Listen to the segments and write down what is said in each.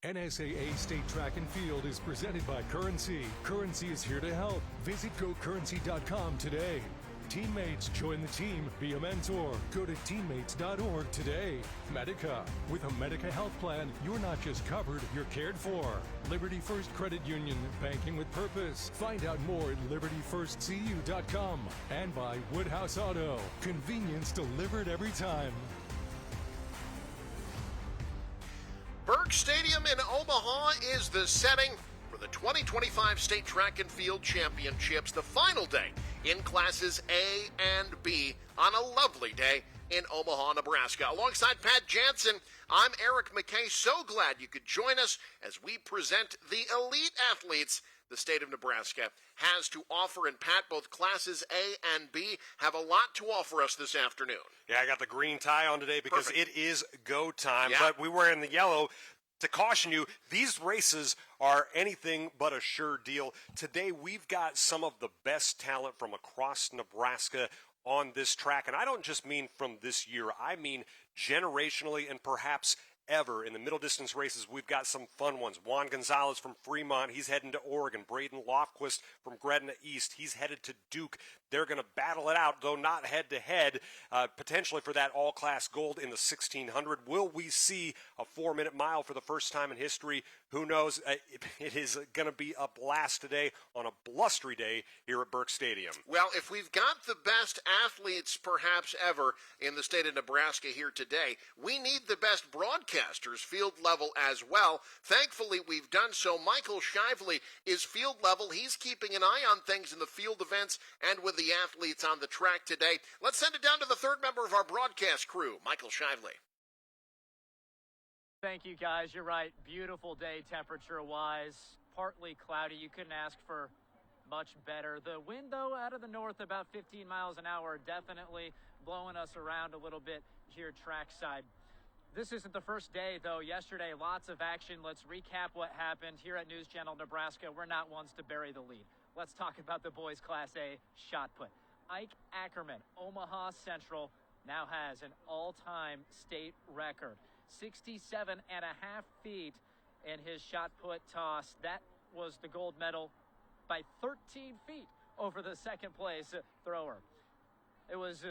NSAA State Track and Field is presented by Currency. Currency is here to help. Visit GoCurrency.com today. Teammates, join the team. Be a mentor. Go to teammates.org today. Medica. With a Medica health plan, you're not just covered, you're cared for. Liberty First Credit Union. Banking with purpose. Find out more at libertyfirstcu.com. And by Woodhouse Auto. Convenience delivered every time. Berg Stadium in Omaha is the setting for the 2025 State Track and Field Championships, the final day in Classes A and B on a lovely day in Omaha, Nebraska. Alongside Pat Jansen, I'm Eric McKay. So glad you could join us as we present the elite athletes the state of Nebraska has to offer. And Pat, both Classes A and B have a lot to offer us this afternoon. Yeah, I got the green tie on today because Perfect. It is go time, Yeah. but we were in the yellow to caution you, these races are anything but a sure deal. Today, we've got some of the best talent from across Nebraska on this track, and I don't just mean from this year. I mean generationally and perhaps ever. In the middle distance races, we've got some fun ones. Juan Gonzalez from Fremont, he's heading to Oregon. Braden Lofquist from Gretna East, he's headed to Duke. They're going to battle it out, though not head-to-head, potentially for that all-class gold in the 1600. Will we see a 4-minute mile for the first time in history? Who knows? It is going to be a blast today on a blustery day here at Burke Stadium. Well, if we've got the best athletes perhaps ever in the state of Nebraska here today, we need the best broadcasters field level as well. Thankfully, we've done so. Michael Shively is field level. He's keeping an eye on things in the field events and with the athletes on the track today. Let's send it down to the third member of our broadcast crew, Michael Shively. Thank you, guys. You're right. Beautiful day temperature-wise. Partly cloudy. You couldn't ask for much better. The wind, though, out of the north, about 15 miles an hour, definitely blowing us around a little bit here trackside. This isn't the first day, though. Yesterday, lots of action. Let's recap what happened here at News Channel Nebraska. We're not ones to bury the lead. Let's talk about the boys' Class A shot put. Ike Ackerman, Omaha Central, now has an all-time state record. 67.5 feet in his shot put toss. That was the gold medal by 13 feet over the second place thrower. It was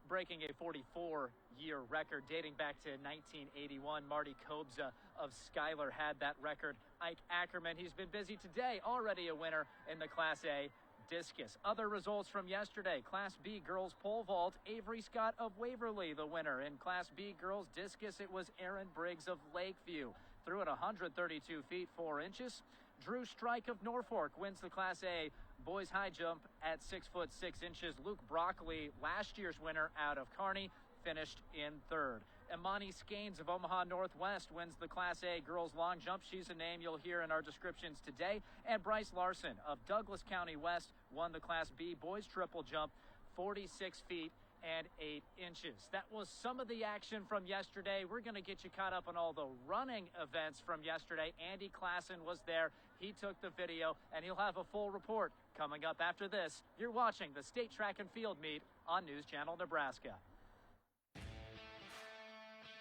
breaking a 44-year record dating back to 1981. Marty Kobza of Schuyler had that record. Ike Ackerman, he's been busy today, already a winner in the Class A discus. Other results from yesterday: Class B girls pole vault, Avery Scott of Waverly the winner. In Class B girls discus, it was Aaron Briggs of Lakeview. Threw it 132 feet 4 inches. Drew Strike of Norfolk wins the Class A boys high jump at 6 foot 6 inches. Luke Broccoli, last year's winner out of Kearney, finished in third. Imani Skanes of Omaha Northwest wins the Class A girls long jump. She's a name you'll hear in our descriptions today. And Bryce Larson of Douglas County West won the Class B boys triple jump, 46 feet and 8 inches. That was some of the action from yesterday. We're going to get you caught up on all the running events from yesterday. Andy Klassen was there. He took the video, and he'll have a full report coming up after this. You're watching the State Track and Field meet on News Channel Nebraska.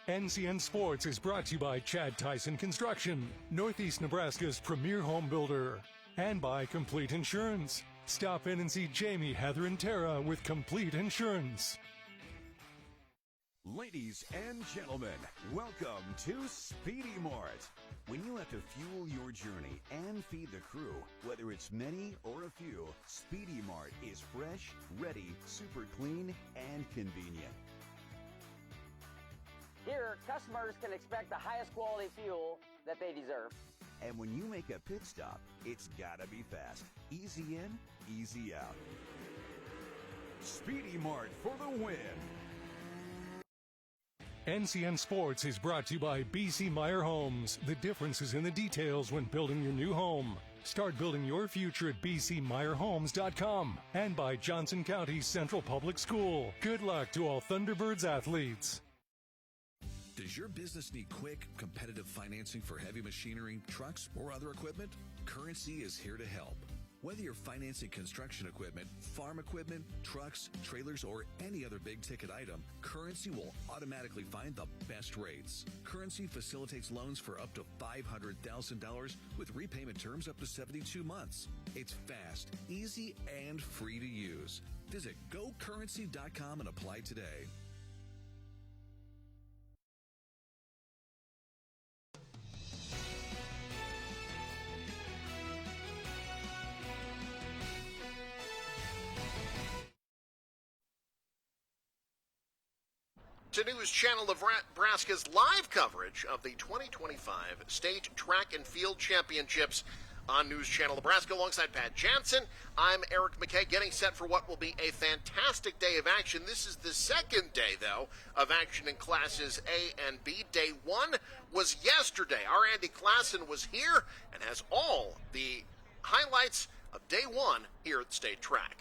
NCN Sports is brought to you by Chad Tyson Construction, Northeast Nebraska's premier home builder, and by Complete Insurance. Stop in and see Jamie, Heather, and Tara with Complete Insurance. Ladies and gentlemen, welcome to Speedy Mart. When you have to fuel your journey and feed the crew, whether it's many or a few, Speedy Mart is fresh, ready, super clean, and convenient. Here, customers can expect the highest quality fuel that they deserve. And when you make a pit stop, it's gotta be fast. Easy in, easy out. Speedy Mart for the win. NCN Sports is brought to you by BC Meyer Homes. The difference is in the details when building your new home. Start building your future at bcmeyerhomes.com. And by Johnson County Central Public School. Good luck to all Thunderbirds athletes. Does your business need quick, competitive financing for heavy machinery, trucks, or other equipment? Currency is here to help. Whether you're financing construction equipment, farm equipment, trucks, trailers, or any other big-ticket item, Currency will automatically find the best rates. Currency facilitates loans for up to $500,000 with repayment terms up to 72 months. It's fast, easy, and free to use. Visit GoCurrency.com and apply today. To News Channel Nebraska's live coverage of the 2025 State Track and Field Championships on News Channel Nebraska. Alongside Pat Jansen, I'm Eric McKay, getting set for what will be a fantastic day of action. This is the second day, though, of action in Classes A and B. Day one was yesterday. Our Andy Klassen was here and has all the highlights of Day one here at State Track.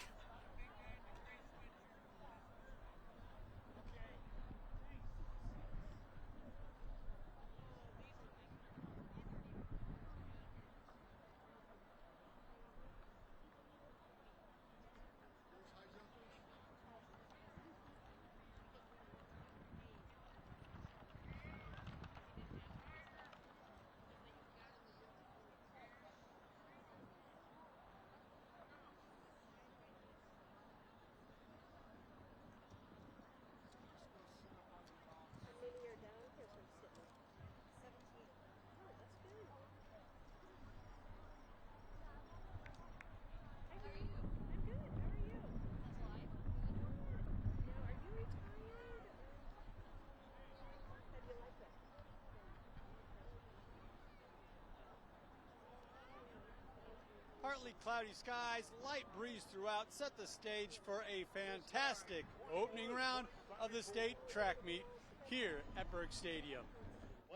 Partly cloudy skies, light breeze throughout set the stage for a fantastic opening round of the state track meet here at Berg Stadium.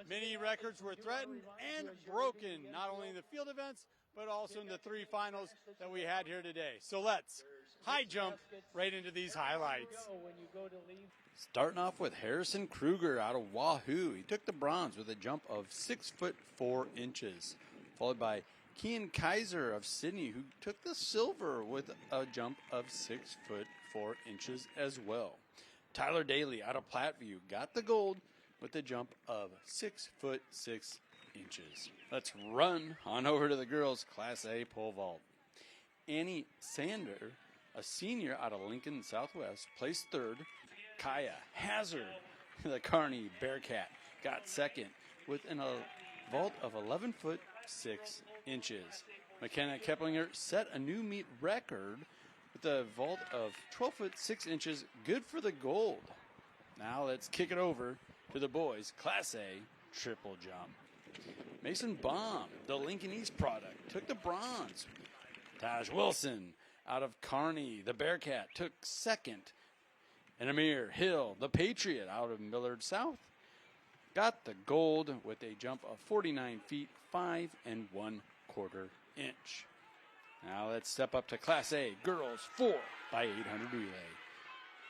Many records were threatened and broken, not only in the field events, but also in the three finals that we had here today. So let's high jump right into these highlights. Starting off with Harrison Kruger out of Wahoo. He took the bronze with a jump of 6'4", followed by Kean Kaiser of Sydney, who took the silver with a jump of 6'4" as well. Tyler Daly out of Platteview got the gold with a jump of 6'6". Let's run on over to the girls' Class A pole vault. Annie Sander, a senior out of Lincoln Southwest, placed third. Kaya Hazard, the Kearney Bearcat, got second with a vault of 11'6". McKenna Keplinger set a new meet record with a vault of 12'6", good for the gold. Now let's kick it over to the boys' Class A triple jump. Mason Baum, the Lincoln East product, took the bronze. Taj Wilson out of Kearney, the Bearcat, took second. And Amir Hill, the Patriot out of Millard South, got the gold with a jump of 49 feet, 5 1/4 inch. Now let's step up to Class A girls 4x800 relay,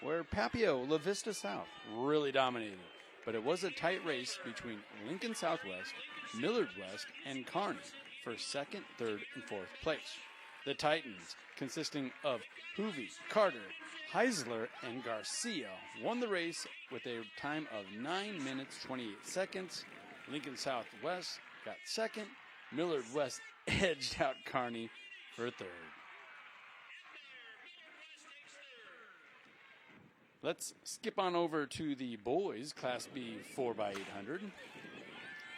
where Papio La Vista South really dominated, but it was a tight race between Lincoln Southwest, Millard West, and Kearney for second, third, and fourth place. The Titans, consisting of Hoovey, Carter, Heisler, and Garcia, won the race with a time of 9 minutes 28 seconds. Lincoln Southwest got second. Millard West edged out Kearney for third. Let's skip on over to the boys' Class B 4x800.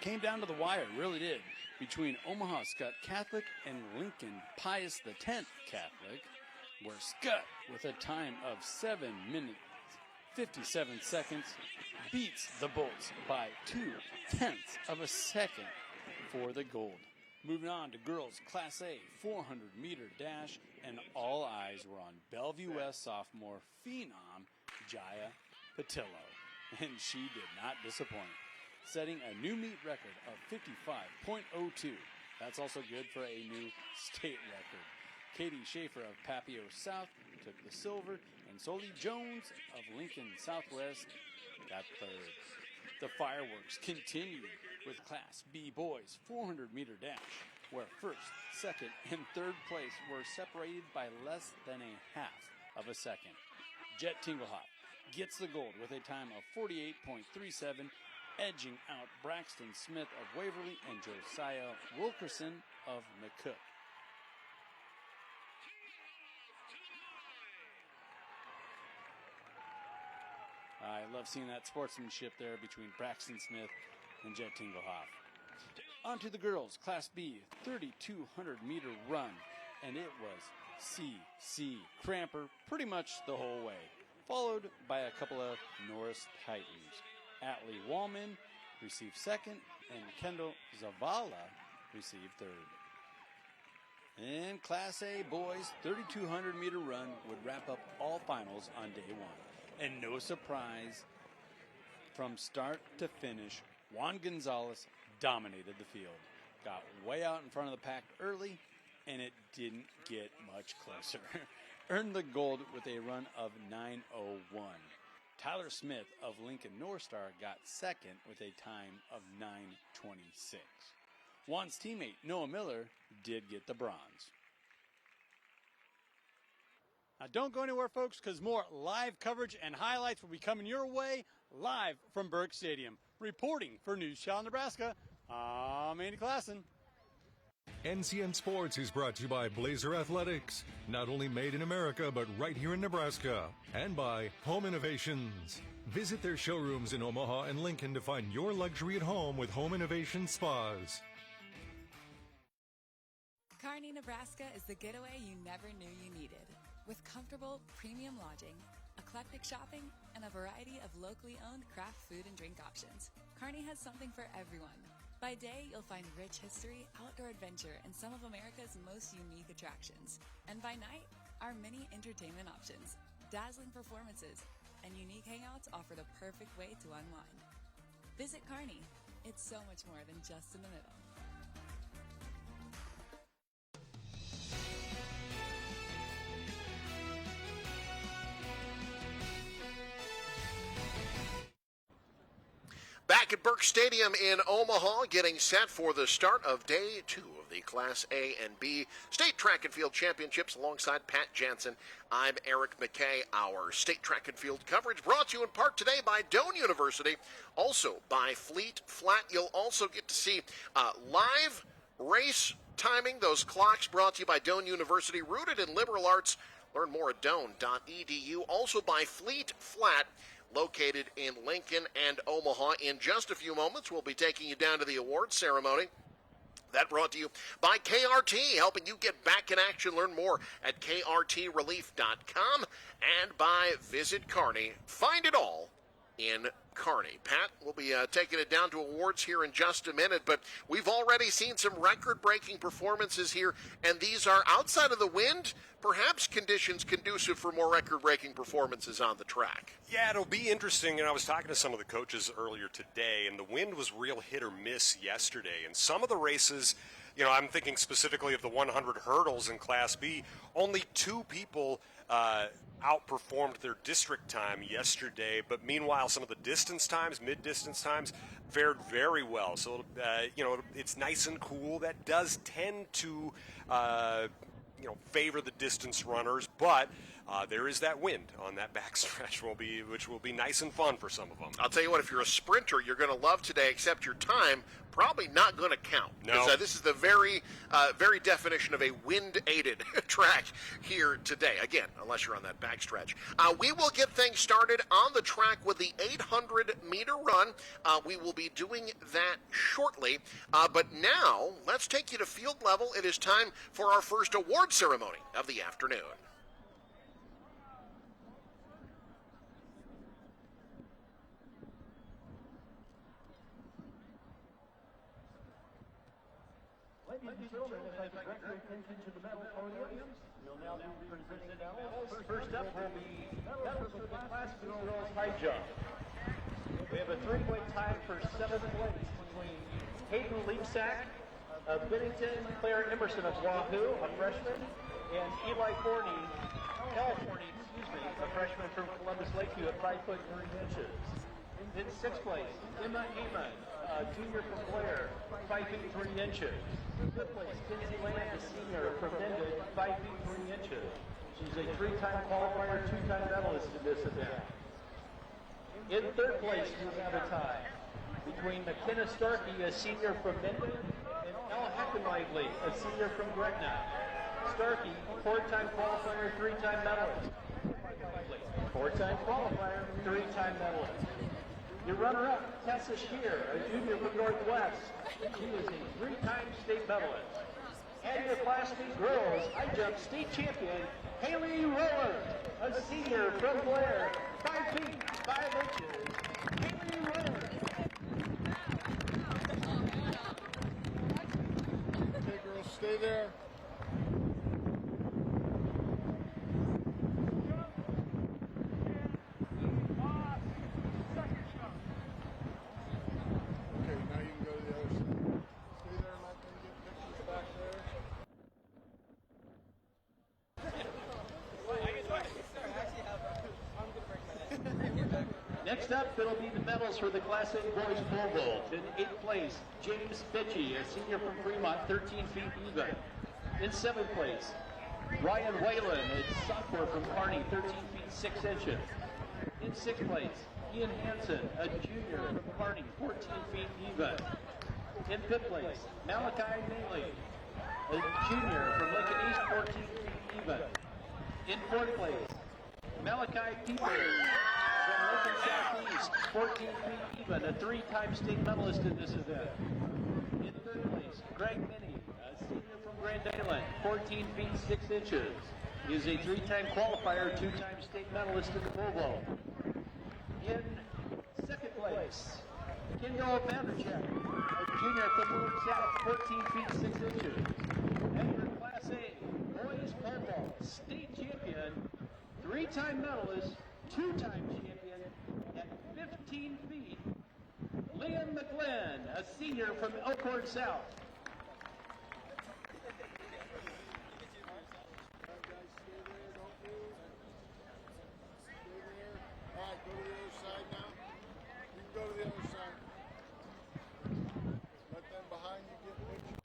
Came down to the wire, really did, between Omaha Scott Catholic and Lincoln Pius X Catholic, where Scott, with a time of 7 minutes 57 seconds, beats the Bolts by 0.2 seconds for the gold. Moving on to girls' Class A 400-meter dash, and all eyes were on Bellevue West sophomore phenom Jaya Patillo, and she did not disappoint, setting a new meet record of 55.02. That's also good for a new state record. Katie Schaefer of Papio South took the silver, and Soli Jones of Lincoln Southwest got third. The fireworks continued with Class B boys 400-meter dash. where first, second, and third place were separated by less than a half of a second. Jet Tinglehop gets the gold with a time of 48.37, edging out Braxton Smith of Waverly and Josiah Wilkerson of McCook. I love seeing that sportsmanship there between Braxton Smith and Jet Tinglehop. On to the girls, Class B, 3,200-meter run, and it was CC Cramper pretty much the whole way, followed by a couple of Norris Titans. Atlee Wallman received second, and Kendall Zavala received third. In Class A boys, 3,200-meter run would wrap up all finals on day one. And no surprise, from start to finish, Juan Gonzalez dominated the field. Got way out in front of the pack early, and it didn't get much closer. Earned the gold with a run of 9:01. Tyler Smith of Lincoln North Star got second with a time of 9:26. Juan's teammate, Noah Miller, did get the bronze. Now don't go anywhere, folks, because more live coverage and highlights will be coming your way live from Burke Stadium. Reporting for News Channel Nebraska, I'm Andy Klassen. NCN Sports is brought to you by Blazer Athletics, not only made in America, but right here in Nebraska, and by Home Innovations. Visit their showrooms in Omaha and Lincoln to find your luxury at home with Home Innovation Spas. Kearney, Nebraska is the getaway you never knew you needed. With comfortable, premium lodging, eclectic shopping, and a variety of locally owned craft food and drink options, Kearney has something for everyone. By day, you'll find rich history, outdoor adventure, and some of America's most unique attractions. And by night, our many entertainment options, dazzling performances, and unique hangouts offer the perfect way to unwind. Visit Kearney. It's so much more than just in the middle. Back at Burke Stadium in Omaha, getting set for the start of Day 2 of the Class A and B State Track and Field Championships alongside Pat Jansen. I'm Eric McKay. Our State Track and Field coverage brought to you in part today by Doane University, also by Fleet Flat. You'll also get to see live race timing. Those clocks brought to you by Doane University, rooted in liberal arts. Learn more at doane.edu. Also by Fleet Flat, located in Lincoln and Omaha. In just a few moments, we'll be taking you down to the awards ceremony. That brought to you by KRT, helping you get back in action. Learn more at krtrelief.com, and by Visit Kearney. Find it all in Kearney. Pat, we'll be taking it down to awards here in just a minute, but we've already seen some record-breaking performances here, and these are outside of the wind, perhaps conditions conducive for more record-breaking performances on the track. Yeah, it'll be interesting, and I was talking to some of the coaches earlier today, and the wind was real hit or miss yesterday, and some of the races, you know, I'm thinking specifically of the 100 hurdles in Class B, only two people outperformed their district time yesterday, but meanwhile some of the distance times, mid-distance times, fared very well. So, it's nice and cool. That does tend to, favor the distance runners, but there is that wind on that backstretch, which will be nice and fun for some of them. I'll tell you what, if you're a sprinter, you're going to love today, except your time probably not going to count. No. This is the very definition of a wind-aided track here today. Again, unless you're on that backstretch. We will get things started on the track with the 800-meter run. We will be doing that shortly. But now, let's take you to field level. It is time for our first award ceremony of the afternoon. Ladies and gentlemen, if I direct your attention to the medal podium, we'll now be presenting medals. First up will be medals for the Class B girls high jump. We have a three-point tie for 7th place between Hayden Leapsack of Bennington, Claire Emerson of Wahoo, a freshman, and Eli Forney, a freshman from Columbus Lakeview at 5'3". In sixth place, Emma Heyman, junior from Blair, 5 feet 3 inches. Fifth place, Kinsey Land, a senior from Mendon, 5 feet 3 inches. She's a 3-time qualifier, 2-time medalist in this event. In third place, we have a tie between McKenna Starkey, a senior from Mendon, and Elle Heckenlively, a senior from Gretna. Starkey, 4-time qualifier, 3-time medalist. 4-time qualifier, 3-time medalist. Your runner-up, Tessa Shear, a junior from Northwest. She is a 3-time state medalist. And your Class B girls high jump state champion, Haley Rowland, a senior from Blair, 5 feet 5 inches. Haley Rowland. Okay, girls, stay there. Next up, it'll be the medals for the Class A boys pole vault. In 8th place, James Bitchie, a senior from Fremont, 13 feet even. In 7th place, Ryan Whalen, a sophomore from Kearney, 13 feet 6 inches. In 6th place, Ian Hansen, a junior from Kearney, 14 feet even. In 5th place, Malachi Maley, a junior from Lincoln East, 14 feet even. In 4th place, Malachi Pieper, from Lincoln Southeast, 14 feet even, a 3-time state medalist in this event. In 3rd place, Greg Minnie, a senior from Grand Island, 14 feet 6 inches. He is a 3-time qualifier, 2-time state medalist in the pole vault. In 2nd place, Kendall Vandercheck, a junior from North South, 14 feet 6 inches. And your Class A boys pole vault state champion, 3-time medalist, 2-time champion at 15 feet, Liam McGlynn, a senior from Elkhorn South. All right, go to the other side now. You can go to the other side. Let them behind you get pictures.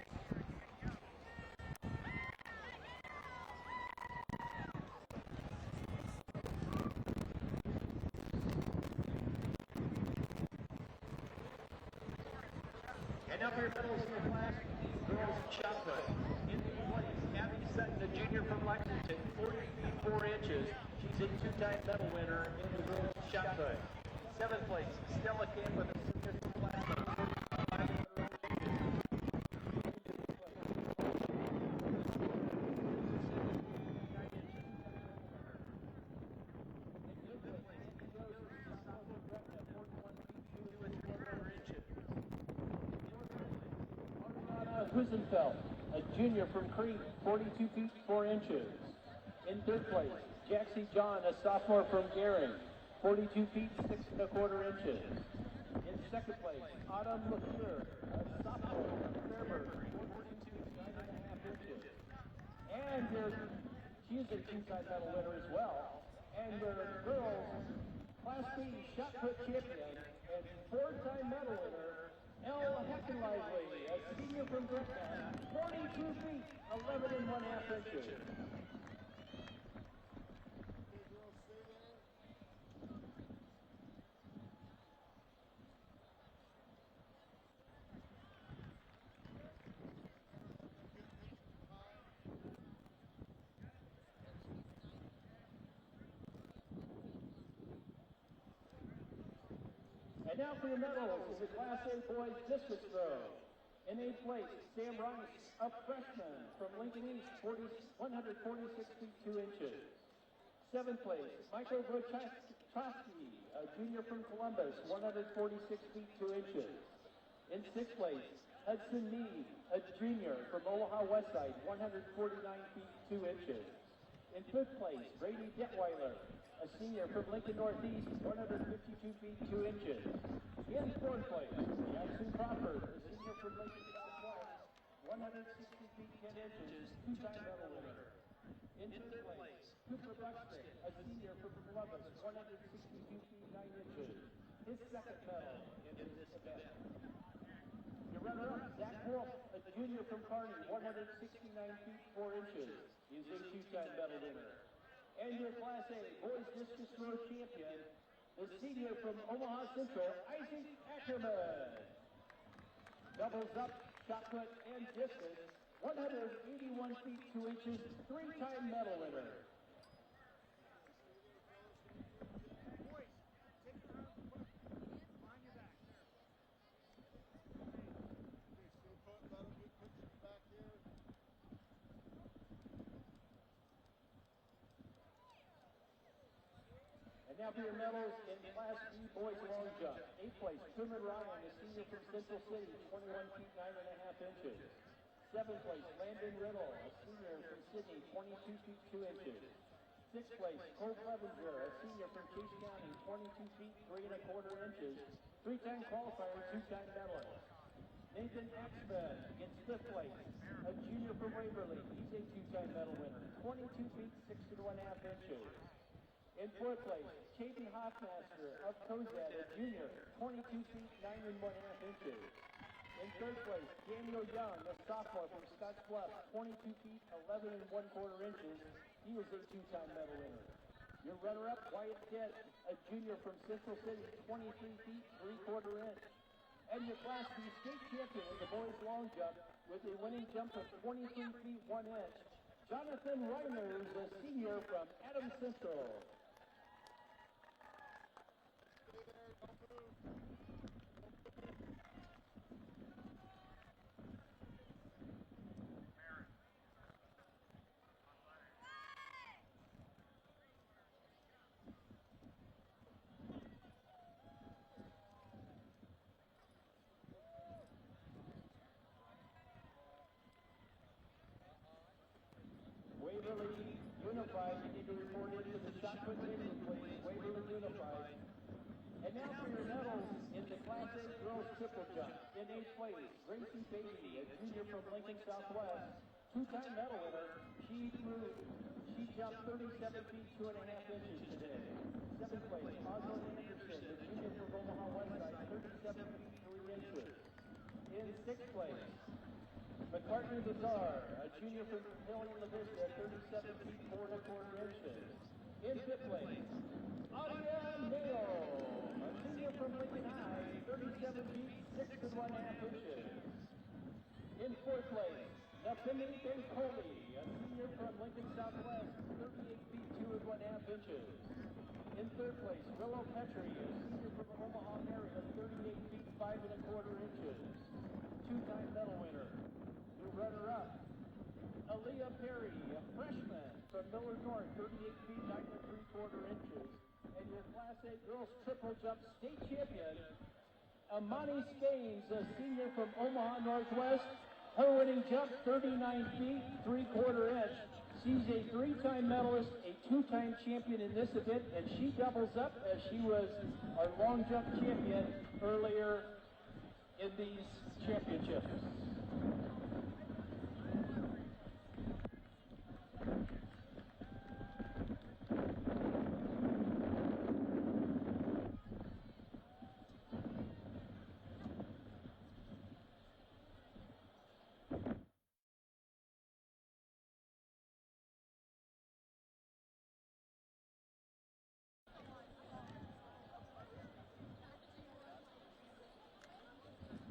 And now for your medals in the Class B girls shot put. In 8th place, Abby Sutton, a junior from Lexington, 40 feet 4 inches. She's a 2-time medal winner in the girls shot put. 7th place, Stella Campbell, a senior from Class A, 45 inches. Husenfeld, a junior from Crete, 42 feet 4 inches. In 3rd place, Jaxie John, a sophomore from Gehring, 42 feet 6 1/4 inches. In 2nd place, Autumn LaFleur, a sophomore from Fairburn, 42 feet 9 1/2 inches. And she is a 2-time medal winner as well. And their girls Class B shot put champion and 4-time medal winner, Elle Heckenlively, a senior from Gretna, 42 feet 11 1/2 inches. And now for your medals is the Class A boys discus throw. In 8th place, Sam Rice, a freshman from Lincoln East, 146 feet 2 inches. 7th place, Michael Wojciechowski, a junior from Columbus, 146 feet 2 inches. In 6th place, Hudson Meade, a junior from Omaha Westside, 149 feet 2 inches. In 5th place, Brady Detweiler, a senior from Lincoln Northeast, 152 feet 2 inches. In 4th place, Jackson Crawford, a senior from Lincoln Southwest, 160 feet 10 inches, 2-time medal winner. In 5th place, Cooper Buxton, a senior from Columbus, 162 feet 9 inches. his second medal in this event. Your runner-up, Zach Wolf, a junior from Kearney, 169 feet 4 inches. He is a two-time medal winner. And your Class A boys discus throw champion, the senior from Omaha Central, Isaac Ackerman. Doubles up, shot put, and discus, 181 feet 2 inches, three-time medal winner. And now for your medals in Class B boys long jump. 8th place, Truman Ryan, a senior from Central City, 21 feet 9.5 inches. 7th place, Landon Riddle, a senior from Sydney, 22 feet 2 inches. 6th place, Cole Clevenger, a senior from Chase County, 22 feet 3.25 inches. Three-time qualifier, two-time medalist. Nathan Axman gets 5th place, a junior from Waverly. He's a two-time medal winner, 22 feet 6.5 inches. In 4th place, Chayton Hoffmaster of Cozad, a junior, 22 feet 9.5 inches. In 3rd place, Daniel Young, a sophomore from Scotts Bluff, 22 feet 11.25 inches. He is a two-time medal winner. Your runner-up, Wyatt Dent, a junior from Central City, 23 feet 3/4 inch. And your Class B state champion in the boys long jump with a winning jump of 23 feet 1 inch, Jonathan Reimers, a senior from Adams Central. Waverly Unified, you need to report into the shot put table, please. Waverly Unified. And now for your medals in the Class A girls triple jump. In 8th place, Gracie Beatty, a junior from Lincoln Southwest, two-time medal winner. She jumped 37 feet 2.5 inches today. 7th place, Oswald Anderson, a junior from Omaha Westside, 37 feet 3 inches. In 6th place, McCartney Bazaar, a junior from Hillian La Vista, 37 feet 4.25 inches. In 5th place, Adia Mayo, a senior from Lincoln High, 37 feet 6.5 inches. In 4th place, Nathaniel Coley, a senior from Lincoln Southwest, 38 feet 2.5 inches. In 3rd place, Willow Petrie, a senior from Omaha area, 38 feet 5.25 inches. Two-time medal winner. Your runner-up, Aaliyah Perry, a freshman from Miller North, 38 feet 9.75 inches. And your Class A girls triple jump state champion, Amani Skanes, a senior from Omaha Northwest. Her winning jump, 39 feet 3/4 inch. She's a three-time medalist, a two-time champion in this event, and she doubles up as she was our long jump champion earlier in these championships.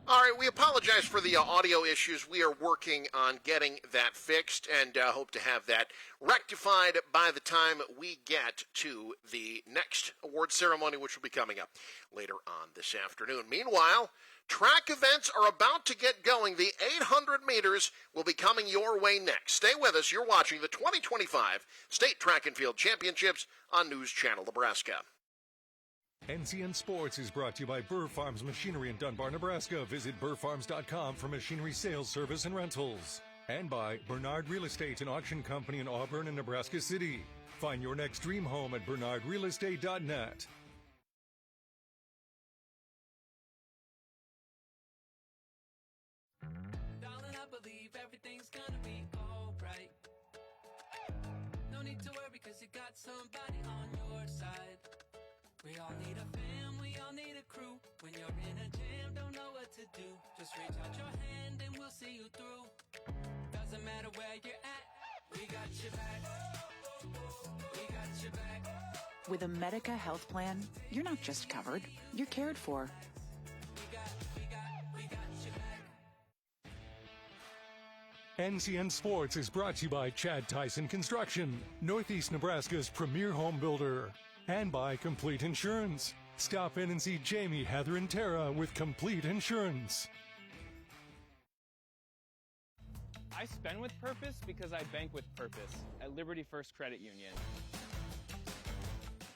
All right, we apologize for the audio issues. We are working on getting that fixed and hope to have that rectified by the time we get to the next award ceremony, which will be coming up later on this afternoon. Meanwhile, track events are about to get going. The 800 meters will be coming your way next. Stay with us. You're watching the 2025 State Track and Field Championships on News Channel Nebraska. NCN Sports is brought to you by Burr Farms Machinery in Dunbar, Nebraska. Visit burfarms.com for machinery sales, service, and rentals. And by Bernard Real Estate, an auction company in Auburn and Nebraska City. Find your next dream home at bernardrealestate.net. Darling, I believe everything's gonna be alright. No need to worry, cause you got somebody on your side. We all need a family. all need a crew. When you're in a jam, don't know what to do. Just reach out your hand and we'll see you through. Doesn't matter where you're at, we got your back. We got your back. With a Medica health plan, you're not just covered, you're cared for. NCN Sports is brought to you by Chad Tyson Construction, Northeast Nebraska's premier home builder, and by Complete Insurance. Stop in and see Jamie, Heather, and Tara with Complete Insurance. I spend with purpose because I bank with purpose at Liberty First Credit Union.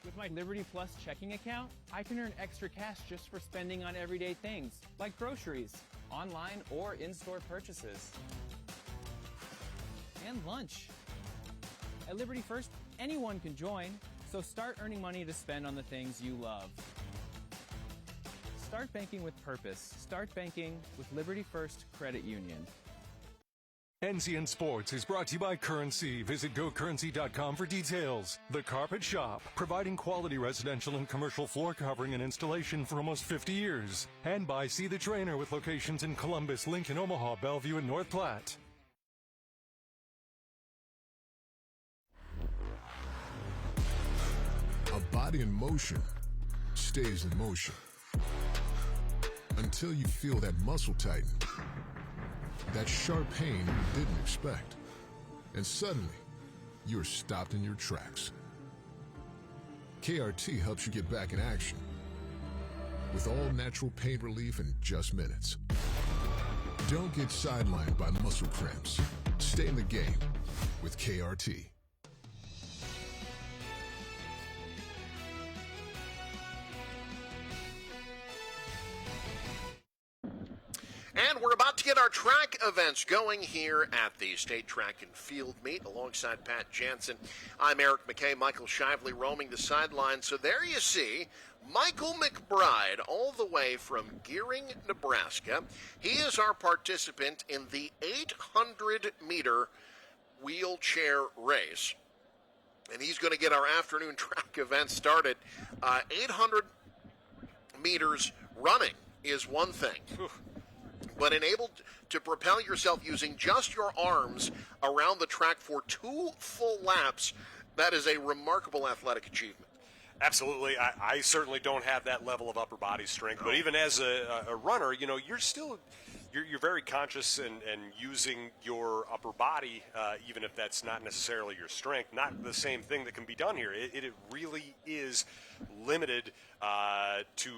With my Liberty Plus checking account, I can earn extra cash just for spending on everyday things, like groceries, online or in-store purchases, and lunch. At Liberty First, anyone can join, so start earning money to spend on the things you love. Start banking with purpose. Start banking with Liberty First Credit Union. NCN Sports is brought to you by Currency. Visit GoCurrency.com for details. The Carpet Shop, providing quality residential and commercial floor covering and installation for almost 50 years. And by See the Trainer with locations in Columbus, Lincoln, Omaha, Bellevue, and North Platte. A body in motion stays in motion until you feel that muscle tighten, that sharp pain you didn't expect, and suddenly you're stopped in your tracks. KRT helps you get back in action with all natural pain relief in just minutes. Don't get sidelined by muscle cramps. Stay in the game with KRT. And we're about to get our track events going here at the State Track and Field Meet alongside Pat Jansen. I'm Eric McKay, Michael Shively roaming the sidelines. So there you see Michael McBride all the way from Gearing, Nebraska. He is our participant in the 800-meter wheelchair race. And he's going to get our afternoon track event started. 800 meters running is one thing. But enabled to propel yourself using just your arms around the track for 2 full laps, that is a remarkable athletic achievement. Absolutely. I certainly don't have that level of upper body strength, but even as a runner, you know, you're still you're very conscious and using your upper body, even if that's not necessarily your strength. Not the same thing that can be done here. It really is limited to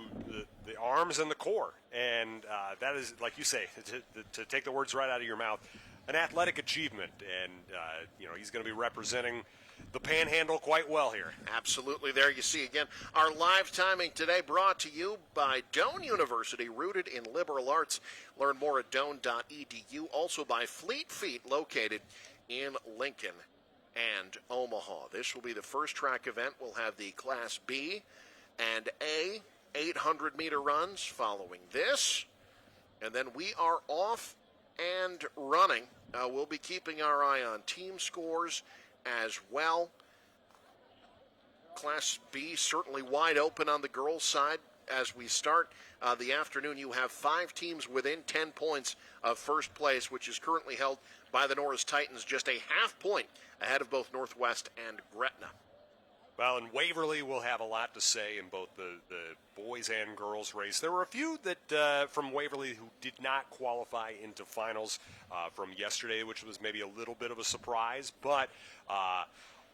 the arms and the core, and that is, like you say, to take the words right out of your mouth, an athletic achievement. And you know, he's going to be representing the Panhandle quite well here. Absolutely. There you see again our live timing today, brought to you by Doane University, rooted in liberal arts. Learn more at doane.edu. Also by Fleet Feet, located in Lincoln and Omaha. This will be the first track event. We'll have the Class B and A 800-meter runs following this. And then we are off and running. We'll be keeping our eye on team scores as well. Class B certainly wide open on the girls' side. As we start the afternoon, you have 5 teams within 10 points of first place, which is currently held by the Norris Titans, just a half point ahead of both Northwest and Gretna. Well, and Waverly will have a lot to say in both the boys and girls race. There were a few that from Waverly who did not qualify into finals from yesterday, which was maybe a little bit of a surprise, but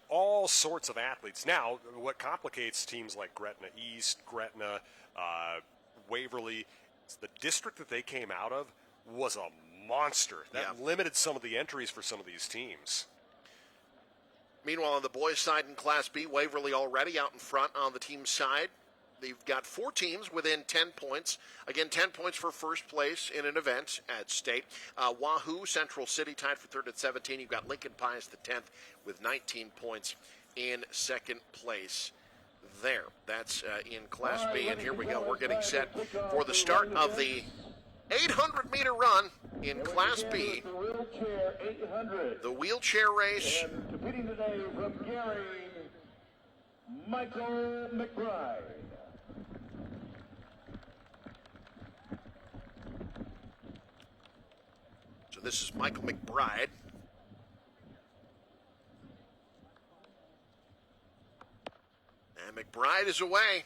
all sorts of athletes. Now, what complicates teams like Gretna East, Gretna, Waverly, the district that they came out of was a monster. That limited some of the entries for some of these teams. Meanwhile, on the boys' side in Class B, Waverly already out in front on the team side. They've got 4 teams within 10 points. Again, 10 points for first place in an event at state. Wahoo, Central City tied for third at 17. You've got Lincoln Pius the 10th with 19 points in second place there. That's in Class B. And here we go. We're getting set for the start of the 800-meter run in Class B. The wheelchair race. And competing today from Gearing, Michael McBride. So this is Michael McBride. And McBride is away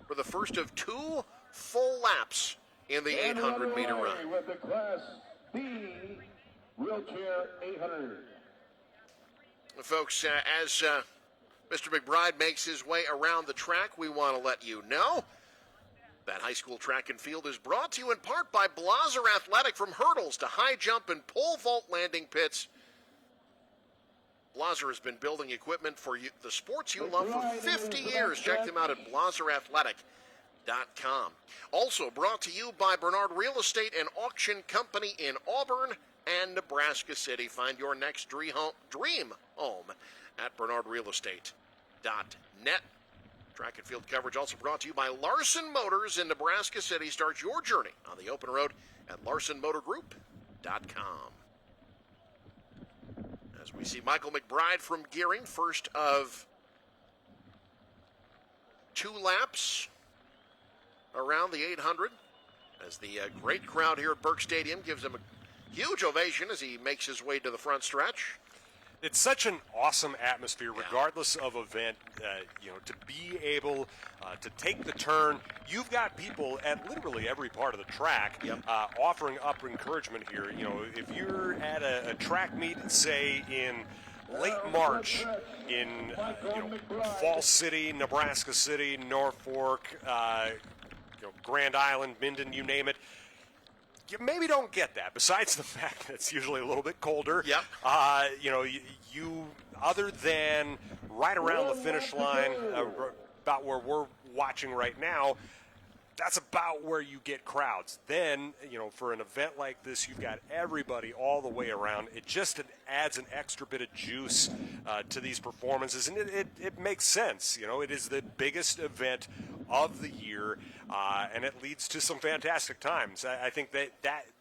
for the first of 2 full laps in the 800-meter run. With the Class B wheelchair 800. Folks, as Mr. McBride makes his way around the track, we want to let you know that high school track and field is brought to you in part by Blaser Athletic. From hurdles to high jump and pole vault landing pits, Blaser has been building equipment for you, the sports you love, for 50 years. Check them out at blazerathletic.com. Also brought to you by Bernard Real Estate and Auction Company in Auburn and Nebraska City. Find your next dream home at bernardrealestate.net. Track and field coverage also brought to you by Larson Motors in Nebraska City. Start your journey on the open road at larsonmotorgroup.com. As we see Michael McBride from Gearing, first of 2 laps around the 800, as the great crowd here at Burke Stadium gives him a huge ovation as he makes his way to the front stretch. It's such an awesome atmosphere, regardless of event. To be able to take the turn, you've got people at literally every part of the track offering up encouragement here. If you're at a track meet, say in late March in Falls City, Nebraska City, Norfolk, Grand Island, Minden, you name it. You maybe don't get that, besides the fact that it's usually a little bit colder. Yep. You other than right around the finish line, about where we're watching right now, that's about where you get crowds. Then, for an event like this, you've got everybody all the way around. It just adds an extra bit of juice to these performances, and it makes sense. It is the biggest event of the year, and it leads to some fantastic times. I think that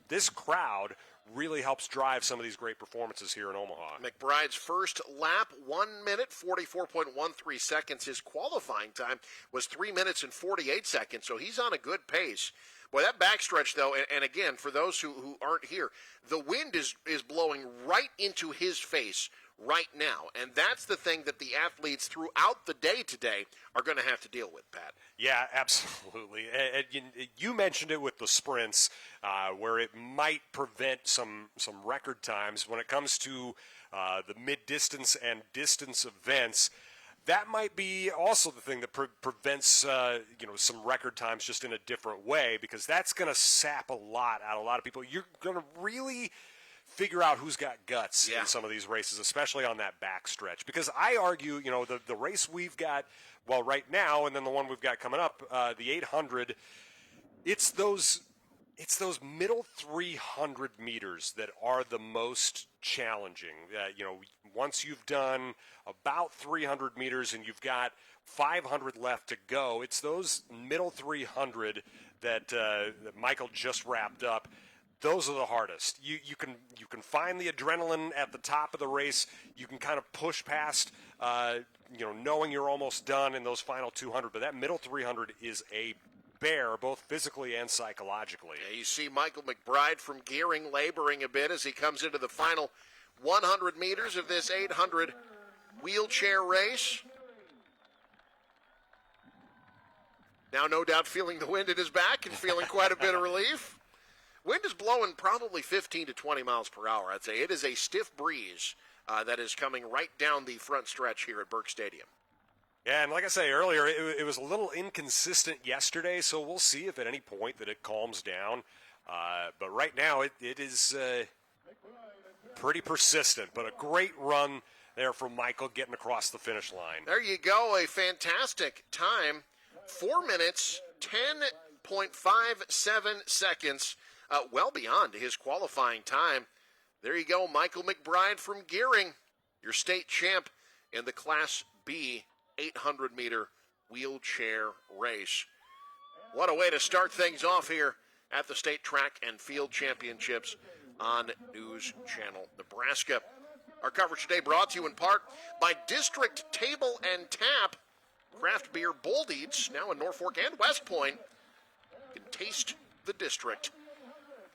this crowd really helps drive some of these great performances here in Omaha. McBride's first lap, 1 minute, 44.13 seconds. His qualifying time was 3 minutes and 48 seconds, so he's on a good pace. Boy, that backstretch, though, and again, for those who aren't here, the wind is blowing right into his face right now, and that's the thing that the athletes throughout the day today are going to have to deal with, Pat. Yeah, absolutely. And you mentioned it with the sprints, where it might prevent some record times when it comes to the mid-distance and distance events. That might be also the thing that prevents some record times just in a different way, because that's going to sap a lot out of a lot of people. You're going to really figure out who's got guts in some of these races, especially on that back stretch. Because I argue, the race we've got, right now, and then the one we've got coming up, the 800, it's those middle 300 meters that are the most challenging. Once you've done about 300 meters and you've got 500 left to go, it's those middle 300 that Michael just wrapped up. Those are the hardest. You can find the adrenaline at the top of the race. You can kind of push past, knowing you're almost done in those final 200. But that middle 300 is a bear, both physically and psychologically. Yeah, you see Michael McBride from Gearing laboring a bit as he comes into the final 100 meters of this 800 wheelchair race. Now, no doubt, feeling the wind at his back and feeling quite a bit of relief. Wind is blowing probably 15 to 20 miles per hour, I'd say. It is a stiff breeze that is coming right down the front stretch here at Burke Stadium. Yeah, and like I say earlier, it was a little inconsistent yesterday, so we'll see if at any point that it calms down. But right now, it is pretty persistent, but a great run there from Michael getting across the finish line. There you go, a fantastic time. 4 minutes, 10.57 seconds. Well beyond his qualifying time. There you go, Michael McBride from Gearing, your state champ in the Class B 800-meter wheelchair race. What a way to start things off here at the State Track and Field Championships on News Channel Nebraska. Our coverage today brought to you in part by District Table and Tap, craft beer Bold Eats, now in Norfolk and West Point. You can taste the district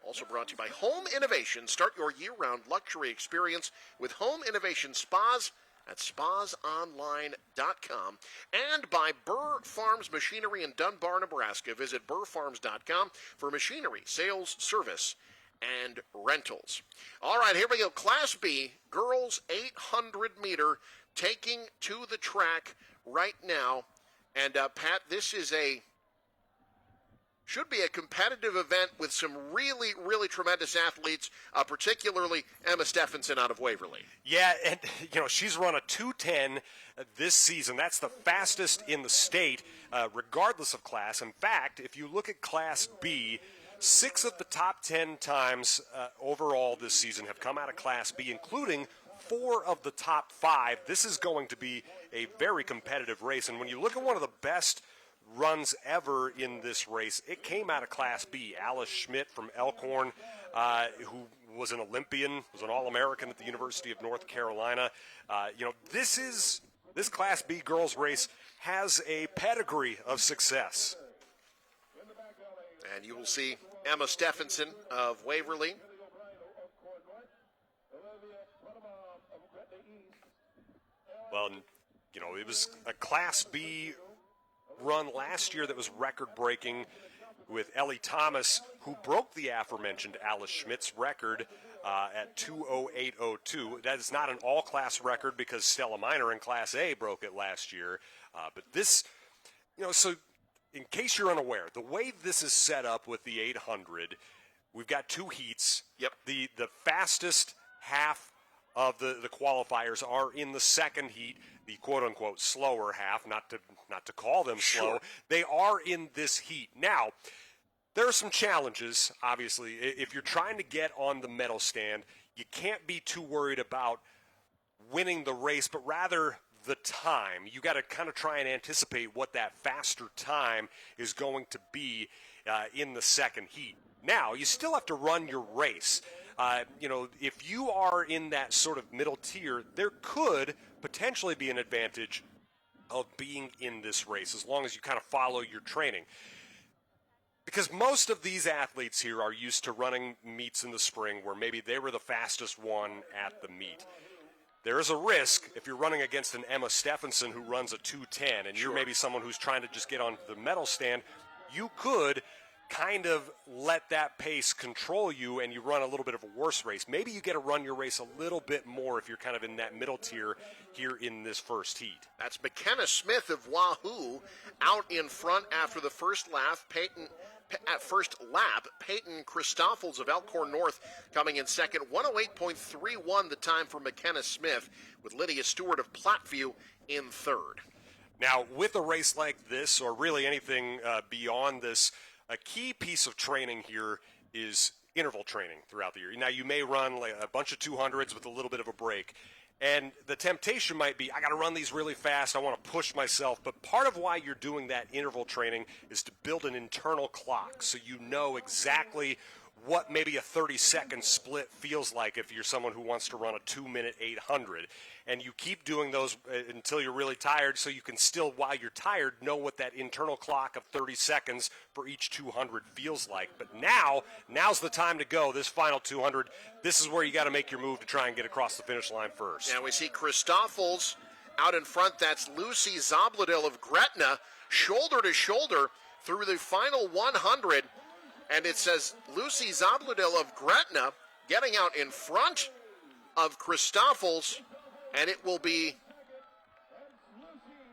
Also brought to you by Home Innovation. Start your year-round luxury experience with Home Innovation Spas at spasonline.com. And by Burr Farms Machinery in Dunbar, Nebraska. Visit burrfarms.com for machinery, sales, service, and rentals. All right, here we go. Class B, girls 800 meter, taking to the track right now. And, Pat, this is should be a competitive event with some really, really tremendous athletes, particularly Emma Stephenson out of Waverly. Yeah, and, she's run a 2:10 this season. That's the fastest in the state, regardless of class. In fact, if you look at Class B, 6 of the top 10 times overall this season have come out of Class B, including 4 of the top 5. This is going to be a very competitive race. And when you look at one of the best runs ever in this race, it came out of Class B. Alice Schmidt from Elkhorn, who was an Olympian, was an All-American at the University of North Carolina. This Class B girls race has a pedigree of success. And you will see Emma Stephenson of Waverly. Well, it was a Class B run last year that was record-breaking with Ellie Thomas, who broke the aforementioned Alice Schmidt's record at 2:08:02. That is not an all-class record because Stella Miner in Class A broke it last year. But this, so in case you're unaware, the way this is set up with the 800, we've got 2 heats. Yep. The fastest half of the qualifiers are in the second heat, the quote-unquote slower half, not to call them slow. Sure. They are in this heat. Now, there are some challenges, obviously. If you're trying to get on the medal stand, you can't be too worried about winning the race, but rather the time. You got to kind of try and anticipate what that faster time is going to be in the second heat. Now, you still have to run your race. If you are in that sort of middle tier, there could potentially be an advantage of being in this race as long as you kind of follow your training. Because most of these athletes here are used to running meets in the spring where maybe they were the fastest one at the meet. There is a risk if you're running against an Emma Stephenson who runs a 2:10 and you're maybe someone who's trying to just get onto the medal stand, you could kind of let that pace control you and you run a little bit of a worse race. Maybe you get to run your race a little bit more if you're kind of in that middle tier here in this first heat. That's McKenna Smith of Wahoo out in front after the first lap. Peyton Christoffels of Elkhorn North coming in second. 108.31 the time for McKenna Smith, with Lydia Stewart of Platteview in third. Now, with a race like this, or really anything beyond this, a key piece of training here is interval training throughout the year. Now, you may run like a bunch of 200s with a little bit of a break, and the temptation might be, I got to run these really fast, I want to push myself, but part of why you're doing that interval training is to build an internal clock so you know exactly what maybe a 30-second split feels like if you're someone who wants to run a 2-minute 800. And you keep doing those until you're really tired so you can still, while you're tired, know what that internal clock of 30 seconds for each 200 feels like. But now's the time to go. This final 200, this is where you got to make your move to try and get across the finish line first. Now we see Christoffels out in front. That's Lucy Zobladil of Gretna, shoulder to shoulder through the final 100. And it says Lucy Zobladil of Gretna getting out in front of Christoffels, and it will be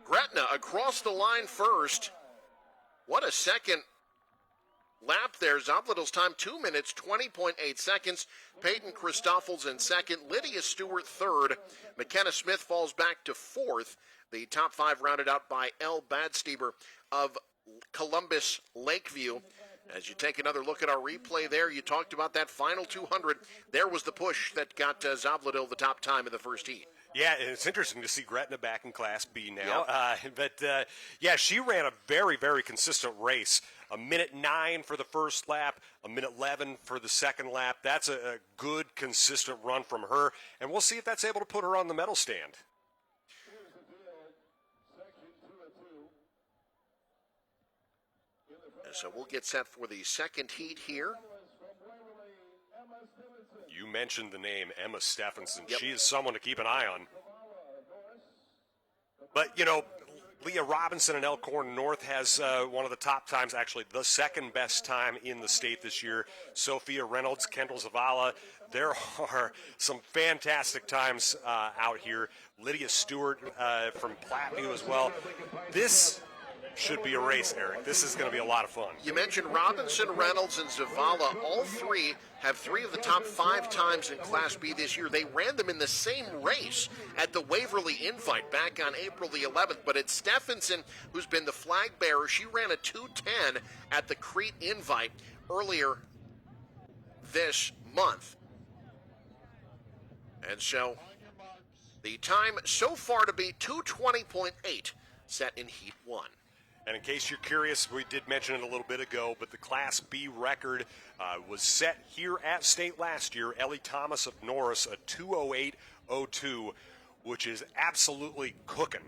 Gretna across the line first. What a second lap there. Zobladil's time, 2 minutes, 20.8 seconds. Peyton Christoffels in second. Lydia Stewart third. McKenna Smith falls back to fourth. The top 5 rounded out by Elle Badsteber of Columbus Lakeview. As you take another look at our replay there, you talked about that final 200. There was the push that got Zobladil the top time in the first heat. Yeah, it's interesting to see Gretna back in Class B now. Yep. She ran a very, very consistent race. 1:09 for the first lap, 1:11 for the second lap. That's a good, consistent run from her, and we'll see if that's able to put her on the medal stand. So we'll get set for the second heat here. you mentioned the name Emma Stephenson. Yep. She is someone to keep an eye on. But, Leah Robinson in Elkhorn North has one of the top times, actually the second best time in the state this year. Sophia Reynolds, Kendall Zavala. There are some fantastic times out here. Lydia Stewart from Platteview as well. This should be a race, Eric. This is going to be a lot of fun. You mentioned Robinson, Reynolds, and Zavala. All three have 3 of the top 5 times in Class B this year. They ran them in the same race at the Waverly Invite back on April the 11th. But it's Stephenson who's been the flag bearer. She ran a 2:10 at the Crete Invite earlier this month. And so the time so far to be 2:20.8 set in Heat 1. And in case you're curious, we did mention it a little bit ago, but the Class B record was set here at state last year. Ellie Thomas of Norris, a 2:08.02, which is absolutely cooking.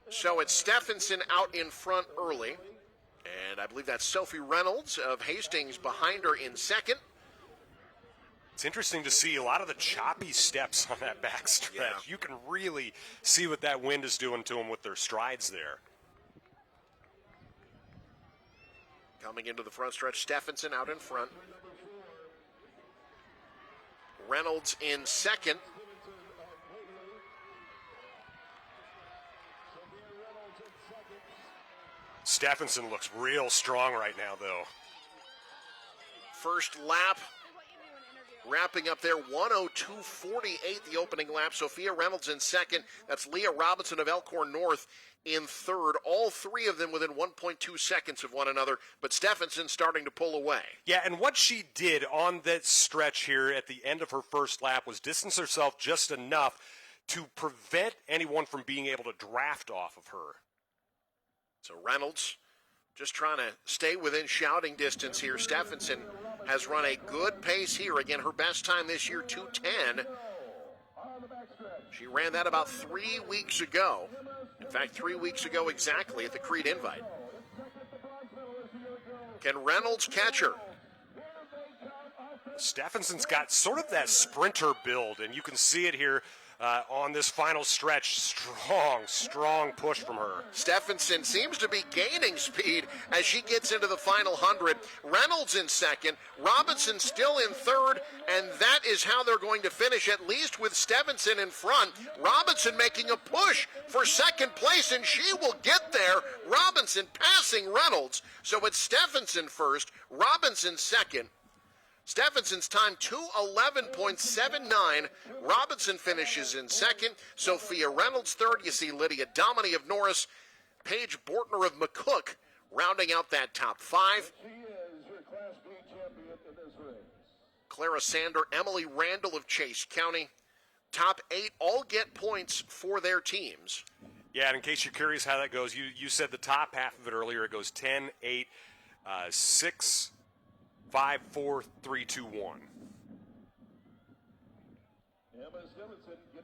So it's Stephenson out in front early. And I believe that's Sophie Reynolds of Hastings behind her in second. It's interesting to see a lot of the choppy steps on that backstretch. Yeah. You can really see what that wind is doing to them with their strides there. Coming into the front stretch, Stephenson out in front. Reynolds in second. Stephenson looks real strong right now, though. First lap, wrapping up there, 1:02.48 the opening lap. Sophia Reynolds in second. That's Leah Robinson of Elkhorn North in third. All 3 of them within 1.2 seconds of one another, but Stephenson starting to pull away. Yeah, and what she did on that stretch here at the end of her first lap was distance herself just enough to prevent anyone from being able to draft off of her. So Reynolds just trying to stay within shouting distance here. Stephenson has run a good pace here. Again, her best time this year, 2:10. She ran that about 3 weeks ago. In fact, 3 weeks ago exactly at the Crete Invite. Can Reynolds catch her? Stephenson's got sort of that sprinter build, and you can see it here on this final stretch. Strong push from her. Stephenson seems to be gaining speed as she gets into the final 100. Reynolds in second, Robinson still in third, and that is how they're going to finish, at least with Stephenson in front. Robinson making a push for second place, and she will get there. Robinson passing Reynolds. So it's Stephenson first, Robinson second. Stephenson's time, 2:11.79. Robinson finishes in second. Sophia Reynolds third. You see Lydia Dominy of Norris. Paige Bortner of McCook rounding out that top 5. Clara Sander, Emily Randall of Chase County. Top 8 all get points for their teams. Yeah, and in case you're curious how that goes, you said the top half of it earlier. It goes 10, 8, 6, 5, 4, 3, 2, 1.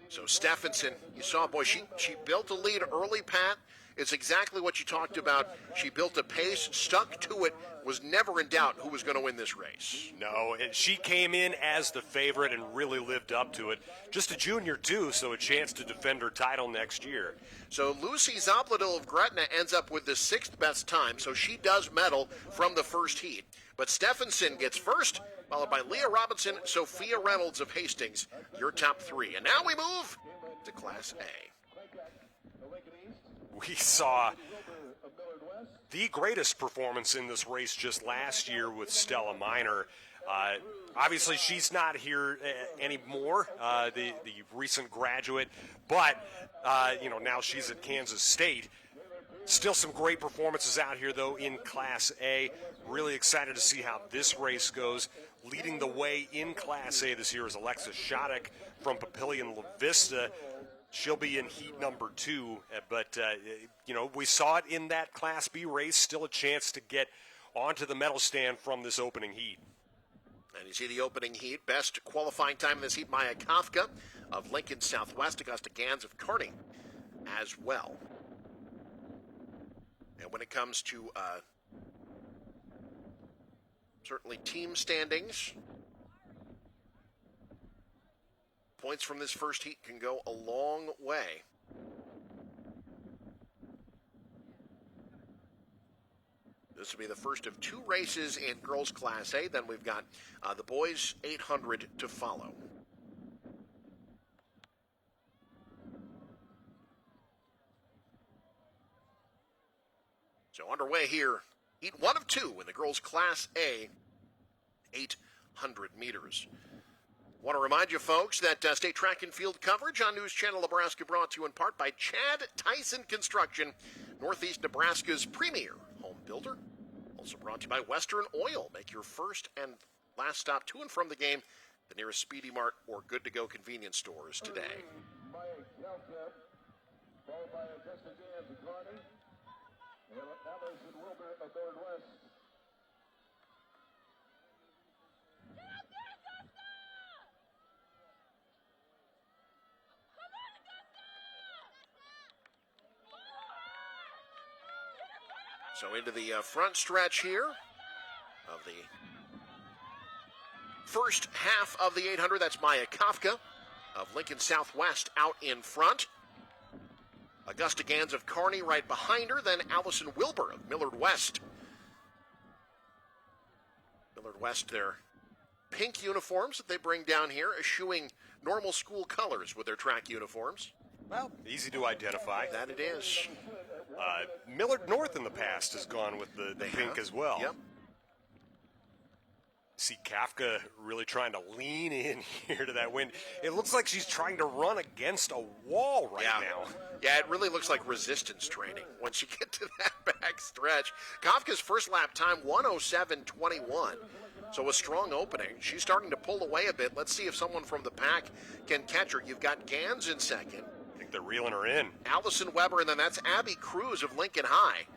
So Stephenson, you saw, boy, she built a lead early, Pat. It's exactly what you talked about. She built a pace, stuck to it, was never in doubt who was going to win this race. No, and she came in as the favorite and really lived up to it. Just a junior, too, so a chance to defend her title next year. So Lucy Zobladil of Gretna ends up with the 6th best time, so she does medal from the first heat. But Stephenson gets first, followed by Leah Robinson, Sophia Reynolds of Hastings, your top 3. And now we move to Class A. We saw the greatest performance in this race just last year with Stella Miner. Obviously, she's not here anymore, the recent graduate, but now she's at Kansas State. Still some great performances out here, though, in Class A. Really excited to see how this race goes. Leading the way in Class A this year is Alexis Shodek from Papillion La Vista. She'll be in heat number 2, but, we saw it in that Class B race. Still a chance to get onto the medal stand from this opening heat. And you see the opening heat. Best qualifying time in this heat, Maya Kafka of Lincoln Southwest. Augusta Gans of Kearney as well. And when it comes to certainly team standings, points from this first heat can go a long way. This will be the first of 2 races in girls Class A. Then we've got the boys 800 to follow. So underway here, heat 1 of 2 in the girls Class A 800 meters. Want to remind you, folks, that state track and field coverage on News Channel Nebraska brought to you in part by Chad Tyson Construction, Northeast Nebraska's premier home builder. Also brought to you by Western Oil. Make your first and last stop to and from the game, the nearest Speedy Mart or Good to Go convenience stores today. Followed by Augusta Gans of Kearney. And Allison Wilbur at the Northwest. So into the front stretch here of the first half of the 800. That's Maya Kafka of Lincoln Southwest out in front. Augusta Gans of Kearney right behind her. Then Allison Wilbur of Millard West. Millard West, their pink uniforms that they bring down here, eschewing normal school colors with their track uniforms. Well, easy to identify. That it is. Millard North in the past has gone with the pink as well. Yep. See Kafka really trying to lean in here to that wind. It looks like she's trying to run against a wall right now. Yeah, it really looks like resistance training once you get to that back stretch. Kafka's first lap time, 1:07.21. So a strong opening. She's starting to pull away a bit. Let's see if someone from the pack can catch her. You've got Gans in second. I think they're reeling her in. Allison Weber, and then that's Abby Cruz of Lincoln High,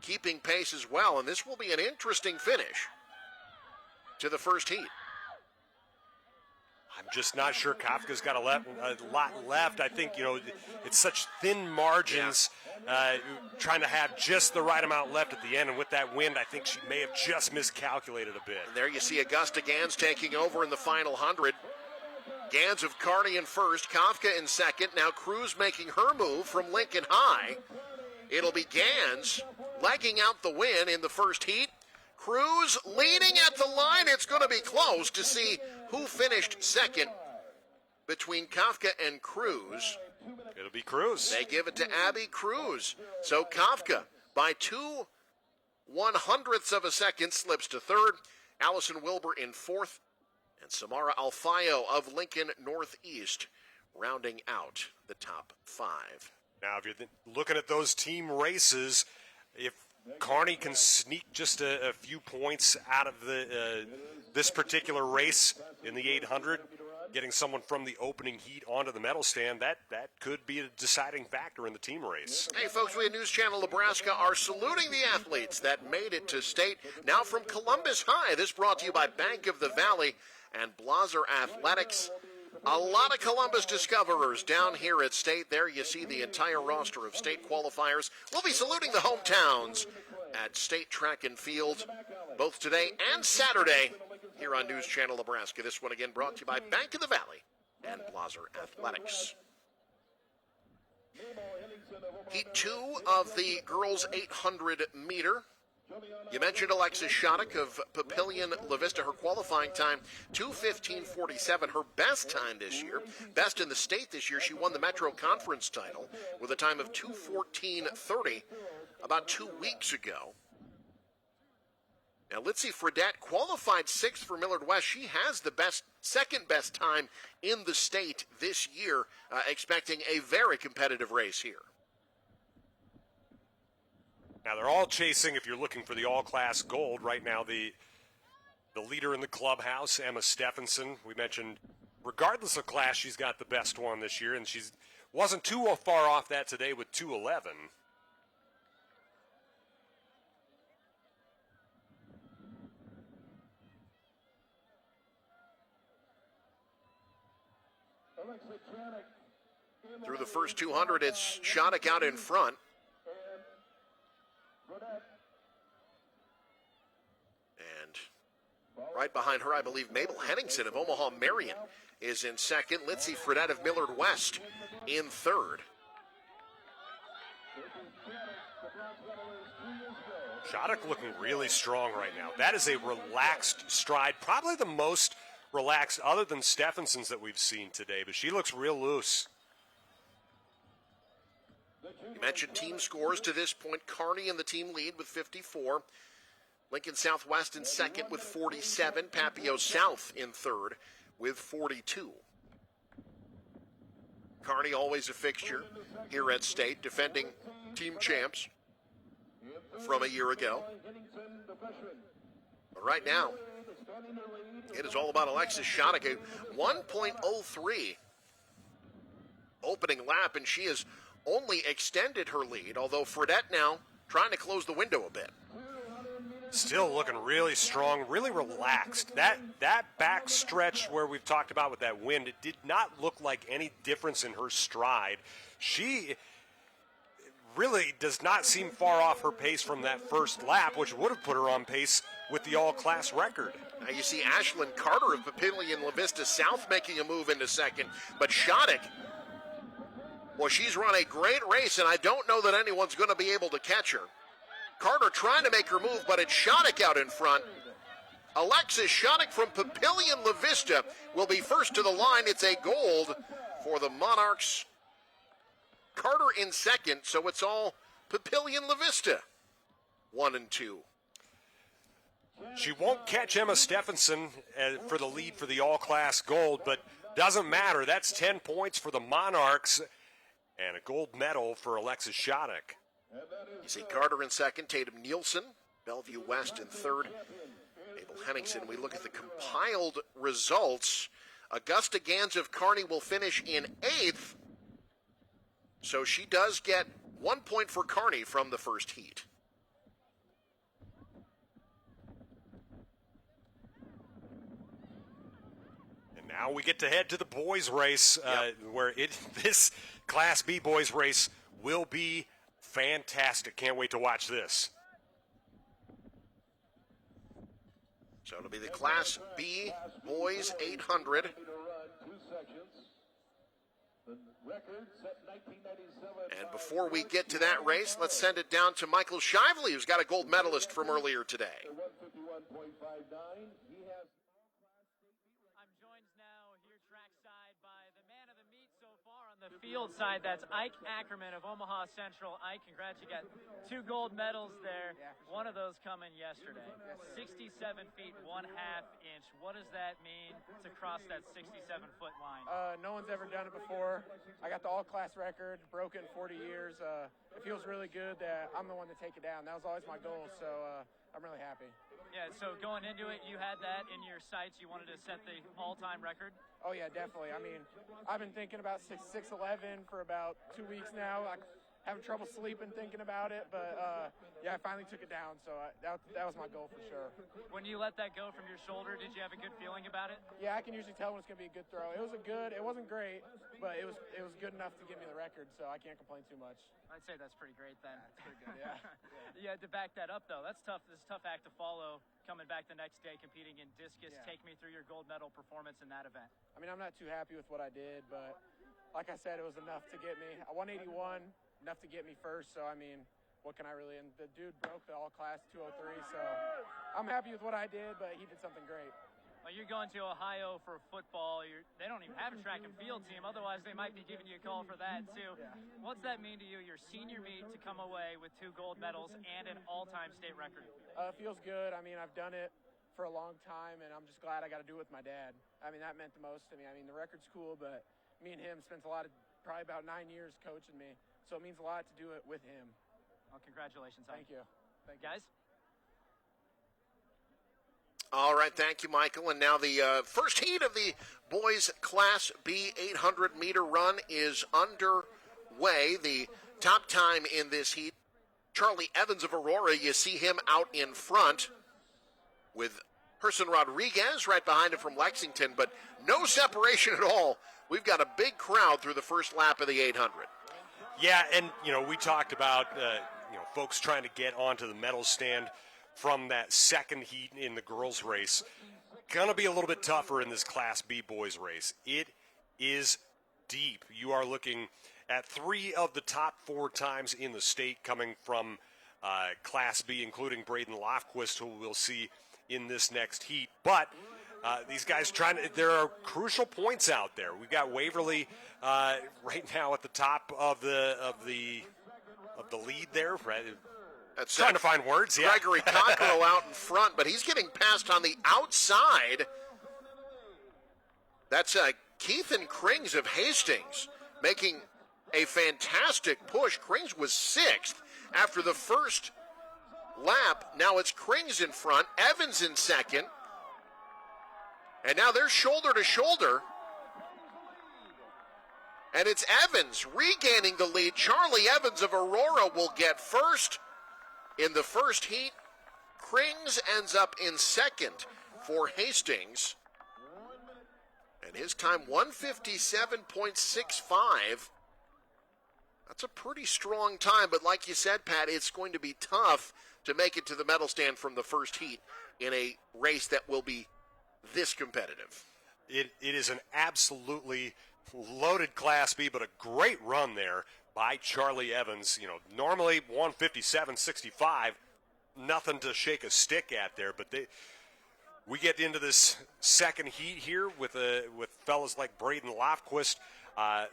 keeping pace as well. And this will be an interesting finish to the first heat. I'm just not sure Kafka's got a lot left. I think, it's such thin margins, trying to have just the right amount left at the end. And with that wind, I think she may have just miscalculated a bit. And there you see Augusta Gans taking over in the final 100. Gans of Kearney in first, Kafka in second. Now Cruz making her move from Lincoln High. It'll be Gans legging out the win in the first heat. Cruz leading at the line. It's going to be close to see who finished second between Kafka and Cruz. It'll be Cruz. They give it to Abby Cruz. So Kafka, by 0.02 of a second, slips to third. Allison Wilbur in fourth. And Samara Alfayo of Lincoln Northeast rounding out the top 5. Now, if you're looking at those team races, if Kearney can sneak just a few points out of this particular race in the 800, getting someone from the opening heat onto the medal stand, that could be a deciding factor in the team race. Hey, folks, we at News Channel Nebraska are saluting the athletes that made it to state. Now from Columbus High, this brought to you by Bank of the Valley and Blaser Athletics. A lot of Columbus discoverers down here at state. There you see the entire roster of state qualifiers. We'll be saluting the hometowns at State Track and Field both today and Saturday here on News Channel Nebraska. This one again brought to you by Bank of the Valley and Blaser Athletics. Heat 2 of the girls 800 meter. You mentioned Alexis Shattuck of Papillion La Vista. Her qualifying time, 2:15.47. Her best time this year, best in the state this year. She won the Metro Conference title with a time of 2:14.30 about 2 weeks ago. Now, Litzy Fredette qualified 6th for Millard West. She has the second best time in the state this year, expecting a very competitive race here. Now, they're all chasing, if you're looking for the all-class gold, right now the leader in the clubhouse, Emma Stephenson. We mentioned, regardless of class, she's got the best one this year, and she wasn't too far off that today with 2:11. Through the first 200, it's Shattuck out in front. And right behind her, I believe, Mabel Henningsen of Omaha Marion is in second. Litzy Fredette of Millard West in third. Shattuck looking really strong right now. That is a relaxed stride, probably the most relaxed other than Stephenson's that we've seen today, but she looks real loose. You mentioned team scores to this point. Kearney in the team lead with 54. Lincoln Southwest in second with 47. Papio South in third with 42. Kearney always a fixture here at State, defending team champs from a year ago. But right now, it is all about Alexis Shattuck, a 1.03 opening lap, and she has only extended her lead, although Fredette now trying to close the window a bit. Still looking really strong, really relaxed. That back stretch where we've talked about with that wind, it did not look like any difference in her stride. She really does not seem far off her pace from that first lap, which would have put her on pace with the all-class record. Now you see Ashlyn Carter of Papillion La Vista South making a move into second, but Shattuck, well, she's run a great race, and I don't know that anyone's going to be able to catch her. Carter trying to make her move, but it's Shattuck out in front. Alexis Shattuck from Papillion La Vista will be first to the line. It's a gold for the Monarchs. Carter in second, so it's all Papillion La Vista, 1 and 2. She won't catch Emma Stephenson for the lead for the all-class gold, but doesn't matter. That's 10 points for the Monarchs and a gold medal for Alexis Shattuck. You see Carter in second, Tatum Nielsen, Bellevue West in third, Mabel Henningsen. We look at the compiled results. Augusta Gans of Kearney will finish in 8th, so she does get 1 point for Kearney from the first heat. And now we get to head to the boys' race, where this Class B boys' race will be fantastic. Can't wait to watch this. So it'll be the Class B boys 800. And before we get to that race, let's send it down to Michael Shively, who's got a gold medalist from earlier today. I'm joined now here trackside by the man of the meet so far on the field side. That's Ike Ackerman of Omaha Central. Ike, congrats, you got 2 gold medals there. One of those coming yesterday. 67 feet, 1/2 inch. What does that mean to cross that 67-foot line? No one's ever done it before. I got the all-class record, broken 40 years. It feels really good that I'm the one to take it down. That was always my goal, so I'm really happy. Yeah, so going into it, you had that in your sights. You wanted to set the all-time record? Oh, yeah, definitely. I mean, I've been thinking about 6'11" for about 2 weeks now. I'm having trouble sleeping thinking about it, but yeah, I finally took it down, so that was my goal for sure. When you let that go from your shoulder, did you have a good feeling about it? Yeah, I can usually tell when it's going to be a good throw. It wasn't great, but it was good enough to give me the record, so I can't complain too much. I'd say that's pretty great then. That's pretty good, yeah. You had to back that up, though. That's tough. This is a tough act to follow, coming back the next day, competing in discus. Yeah. Take me through your gold medal performance in that event. I mean, I'm not too happy with what I did, but like I said, it was enough to get me. 181, enough to get me first, so I mean, what can I really, and the dude broke the all-class 203, so I'm happy with what I did, but he did something great. Well, you're going to Ohio for football. They don't even have a track and field team, otherwise they might be giving you a call for that too. Yeah. What's that mean to you, your senior meet, to come away with 2 gold medals and an all-time state record? It feels good. I mean, I've done it for a long time, and I'm just glad I got to do it with my dad. I mean, that meant the most to me. I mean, the record's cool, but me and him spent probably about 9 years coaching me, so it means a lot to do it with him. Well, congratulations. Thank you. Thank you. Guys? All right, thank you, Michael. And now the first heat of the boys' Class B 800-meter run is underway. The top time in this heat, Charlie Evans of Aurora, you see him out in front with Herson Rodriguez right behind him from Lexington, but no separation at all we've got a big crowd through the first lap of the 800. Yeah, and, we talked about, folks trying to get onto the medal stand from that second heat in the girls' race. Going to be a little bit tougher in this Class B boys race. It is deep. You are looking at 3 of the top 4 times in the state coming from Class B, including Braden Lofquist, who we'll see in this next heat. But these guys there are crucial points out there. We've got Waverly right now at the top of the lead there. That's trying to find words. Yeah. Gregory Cockrow out in front, but he's getting passed on the outside. That's Keithan Krings of Hastings making a fantastic push. Krings was 6th after the first lap. Now it's Krings in front, Evans in second, and now they're shoulder to shoulder. And it's Evans regaining the lead. Charlie Evans of Aurora will get first in the first heat. Krings ends up in second for Hastings. And his time, 1:57.65. That's a pretty strong time, but like you said, Pat, it's going to be tough to make it to the medal stand from the first heat in a race that will be this competitive. It is an absolutely loaded Class B, but a great run there by Charlie Evans. Normally 1:57.65, nothing to shake a stick at there, but we get into this second heat here with fellas like Braden Lofquist.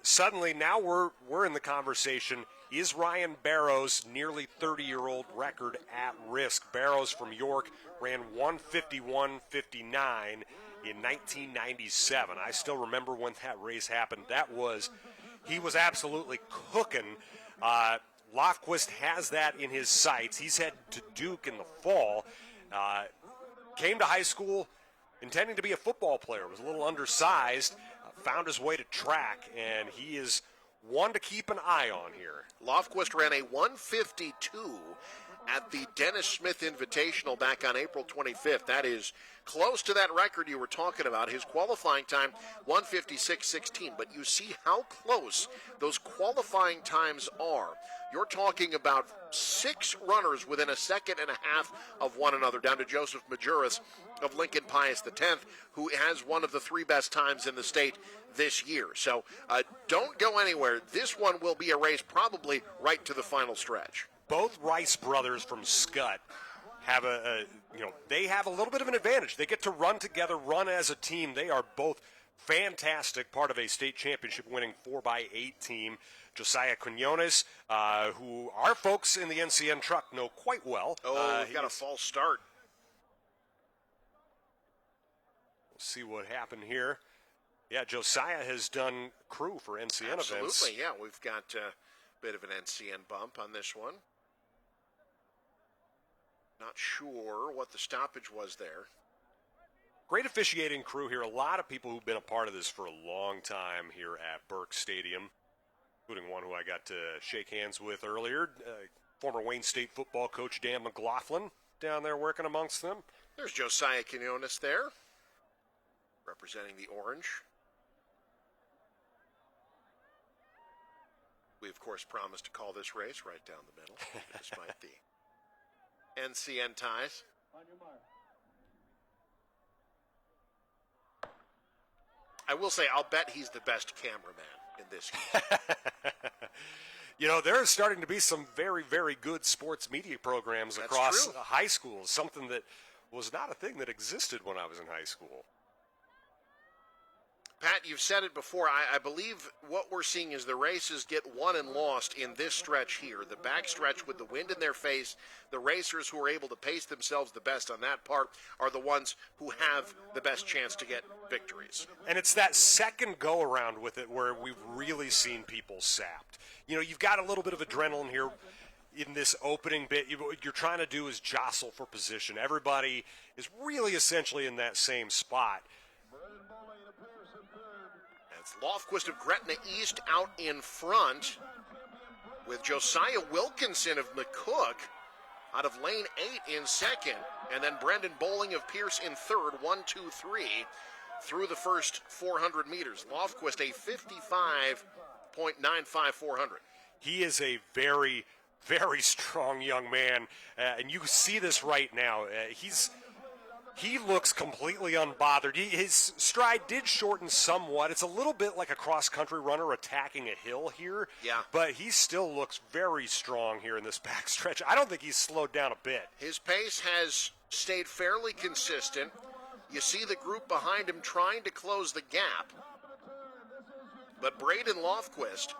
Suddenly, now we're in the conversation. Is Ryan Barrows' nearly 30-year-old record at risk? Barrows from York ran 1:51.59 in 1997. I still remember when that race happened. He was absolutely cooking. Lofquist has that in his sights. He's headed to Duke in the fall. Came to high school intending to be a football player, was a little undersized, found his way to track, and he is one to keep an eye on here. Lofquist ran a 1:52 at the Dennis Smith Invitational back on April 25th. That is close to that record you were talking about. His qualifying time, 1:56.16. But you see how close those qualifying times are. You're talking about 6 runners within a second and a half of one another, down to Joseph Majuris of Lincoln Pius X, who has one of the 3 best times in the state this year. So don't go anywhere. This one will be a race probably right to the final stretch. Both Rice brothers from Scott have they have a little bit of an advantage. They get to run together, run as a team. They are both fantastic, part of a state championship winning 4x8 team. Josiah Quinones, who our folks in the NCN truck know quite well. He got a false start. We'll see what happened here. Yeah, Josiah has done crew for NCN events. Absolutely, yeah. We've got a bit of an NCN bump on this one. Not sure what the stoppage was there. Great officiating crew here. A lot of people who've been a part of this for a long time here at Burke Stadium, including one who I got to shake hands with earlier, former Wayne State football coach Dan McLaughlin down there working amongst them. There's Josiah Quinones there, representing the orange. We, of course, promised to call this race right down the middle, despite the NCN ties. On your mark. I will say, I'll bet he's the best cameraman in this game. There are starting to be some very, very good sports media programs across high schools, something that was not a thing that existed when I was in high school. Pat, you've said it before. I believe what we're seeing is the races get won and lost in this stretch here. The back stretch with the wind in their face, the racers who are able to pace themselves the best on that part are the ones who have the best chance to get victories. And it's that second go-around with it where we've really seen people sapped. You've got a little bit of adrenaline here in this opening bit. What you're trying to do is jostle for position. Everybody is really essentially in that same spot. It's Lofquist of Gretna East out in front with Josiah Wilkinson of McCook out of lane 8 in second, and then Brendan Bowling of Pierce in third, 1, 2, 3. through the first 400 meters. Lofquist, a 55.95 400. He is a very, very strong young man, and you see this right now. He looks completely unbothered. His stride did shorten somewhat. It's a little bit like a cross-country runner attacking a hill here. Yeah. But he still looks very strong here in this backstretch. I don't think he's slowed down a bit. His pace has stayed fairly consistent. You see the group behind him trying to close the gap. But Braden Lofquist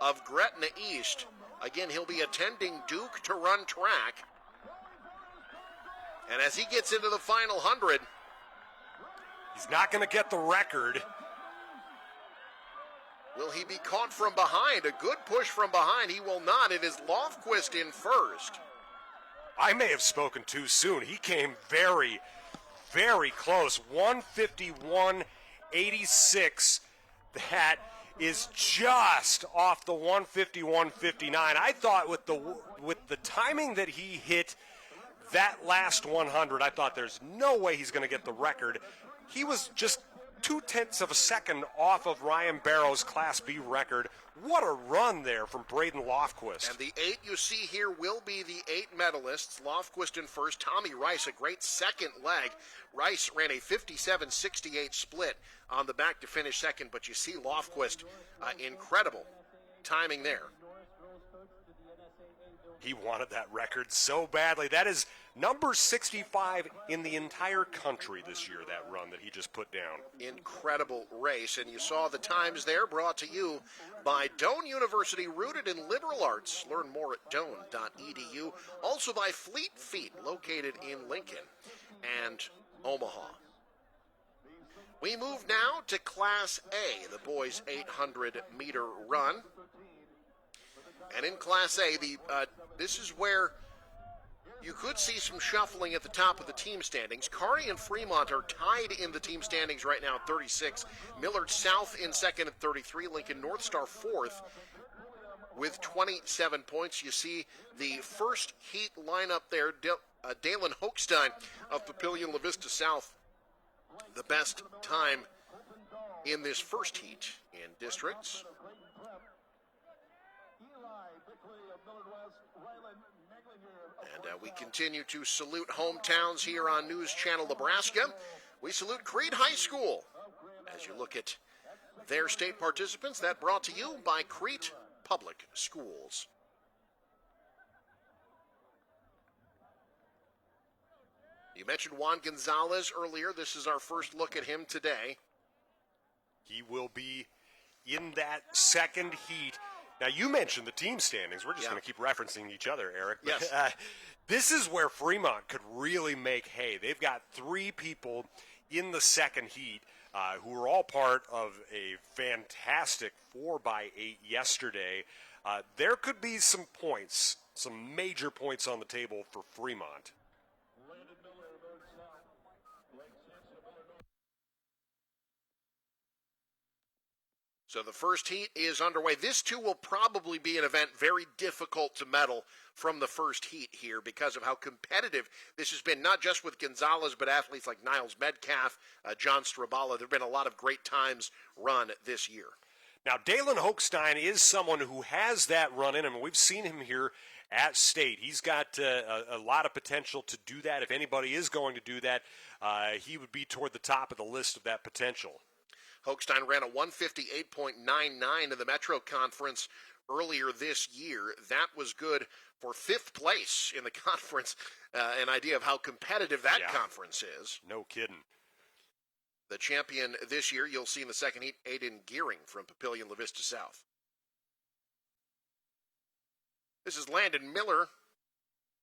of Gretna East, again, he'll be attending Duke to run track. And as he gets into the final 100, he's not going to get the record. Will he be caught from behind? A good push from behind. He will not. It is Lofquist in first. I may have spoken too soon. He came very, very close. 151.86. That is just off the 151.59. I thought with the timing that he hit that last 100, I thought there's no way he's going to get the record. He was just 0.2 of a second off of Ryan Barrow's Class B record. What a run there from Braden Lofquist. And the 8 you see here will be the 8 medalists. Lofquist in first. Tommy Rice, a great second leg. Rice ran a 57.68 split on the back to finish second, but you see Lofquist, incredible timing there. He wanted that record so badly. That is number 65 in the entire country this year, that run that he just put down. Incredible race, and you saw the times there, brought to you by Doane University, rooted in liberal arts. Learn more at doane.edu. Also by Fleet Feet, located in Lincoln and Omaha. We move now to Class A, the boys' 800-meter run. And in Class A, this is where you could see some shuffling at the top of the team standings. Kearney and Fremont are tied in the team standings right now at 36. Millard South in second at 33. Lincoln North Star fourth with 27 points. You see the first heat lineup there. Dalen Hochstein of Papillion La Vista South, the best time in this first heat in districts. And we continue to salute hometowns here on News Channel Nebraska. We salute Crete High School. As you look at their state participants, that brought to you by Crete Public Schools. You mentioned Juan Gonzalez earlier. This is our first look at him today. He will be in that second heat. Now, you mentioned the team standings. We're just going to keep referencing each other, Eric. Yes. This is where Fremont could really make hay. They've got 3 people in the second heat who are all part of a fantastic 4x8 yesterday. There could be some points, some major points on the table for Fremont. So the first heat is underway. This, too, will probably be an event very difficult to medal from the first heat here because of how competitive this has been, not just with Gonzalez, but athletes like Niles Metcalf, John Strabala. There have been a lot of great times run this year. Now, Dalen Hochstein is someone who has that run in him. We've seen him here at State. He's got a lot of potential to do that. If anybody is going to do that, he would be toward the top of the list of that potential. Hochstein ran a 158.99 in the Metro Conference earlier this year. That was good for 5th place in the conference. An idea of how competitive that conference is. No kidding. The champion this year, you'll see in the second heat, Aiden Gearing from Papillion La Vista South. This is Landon Miller.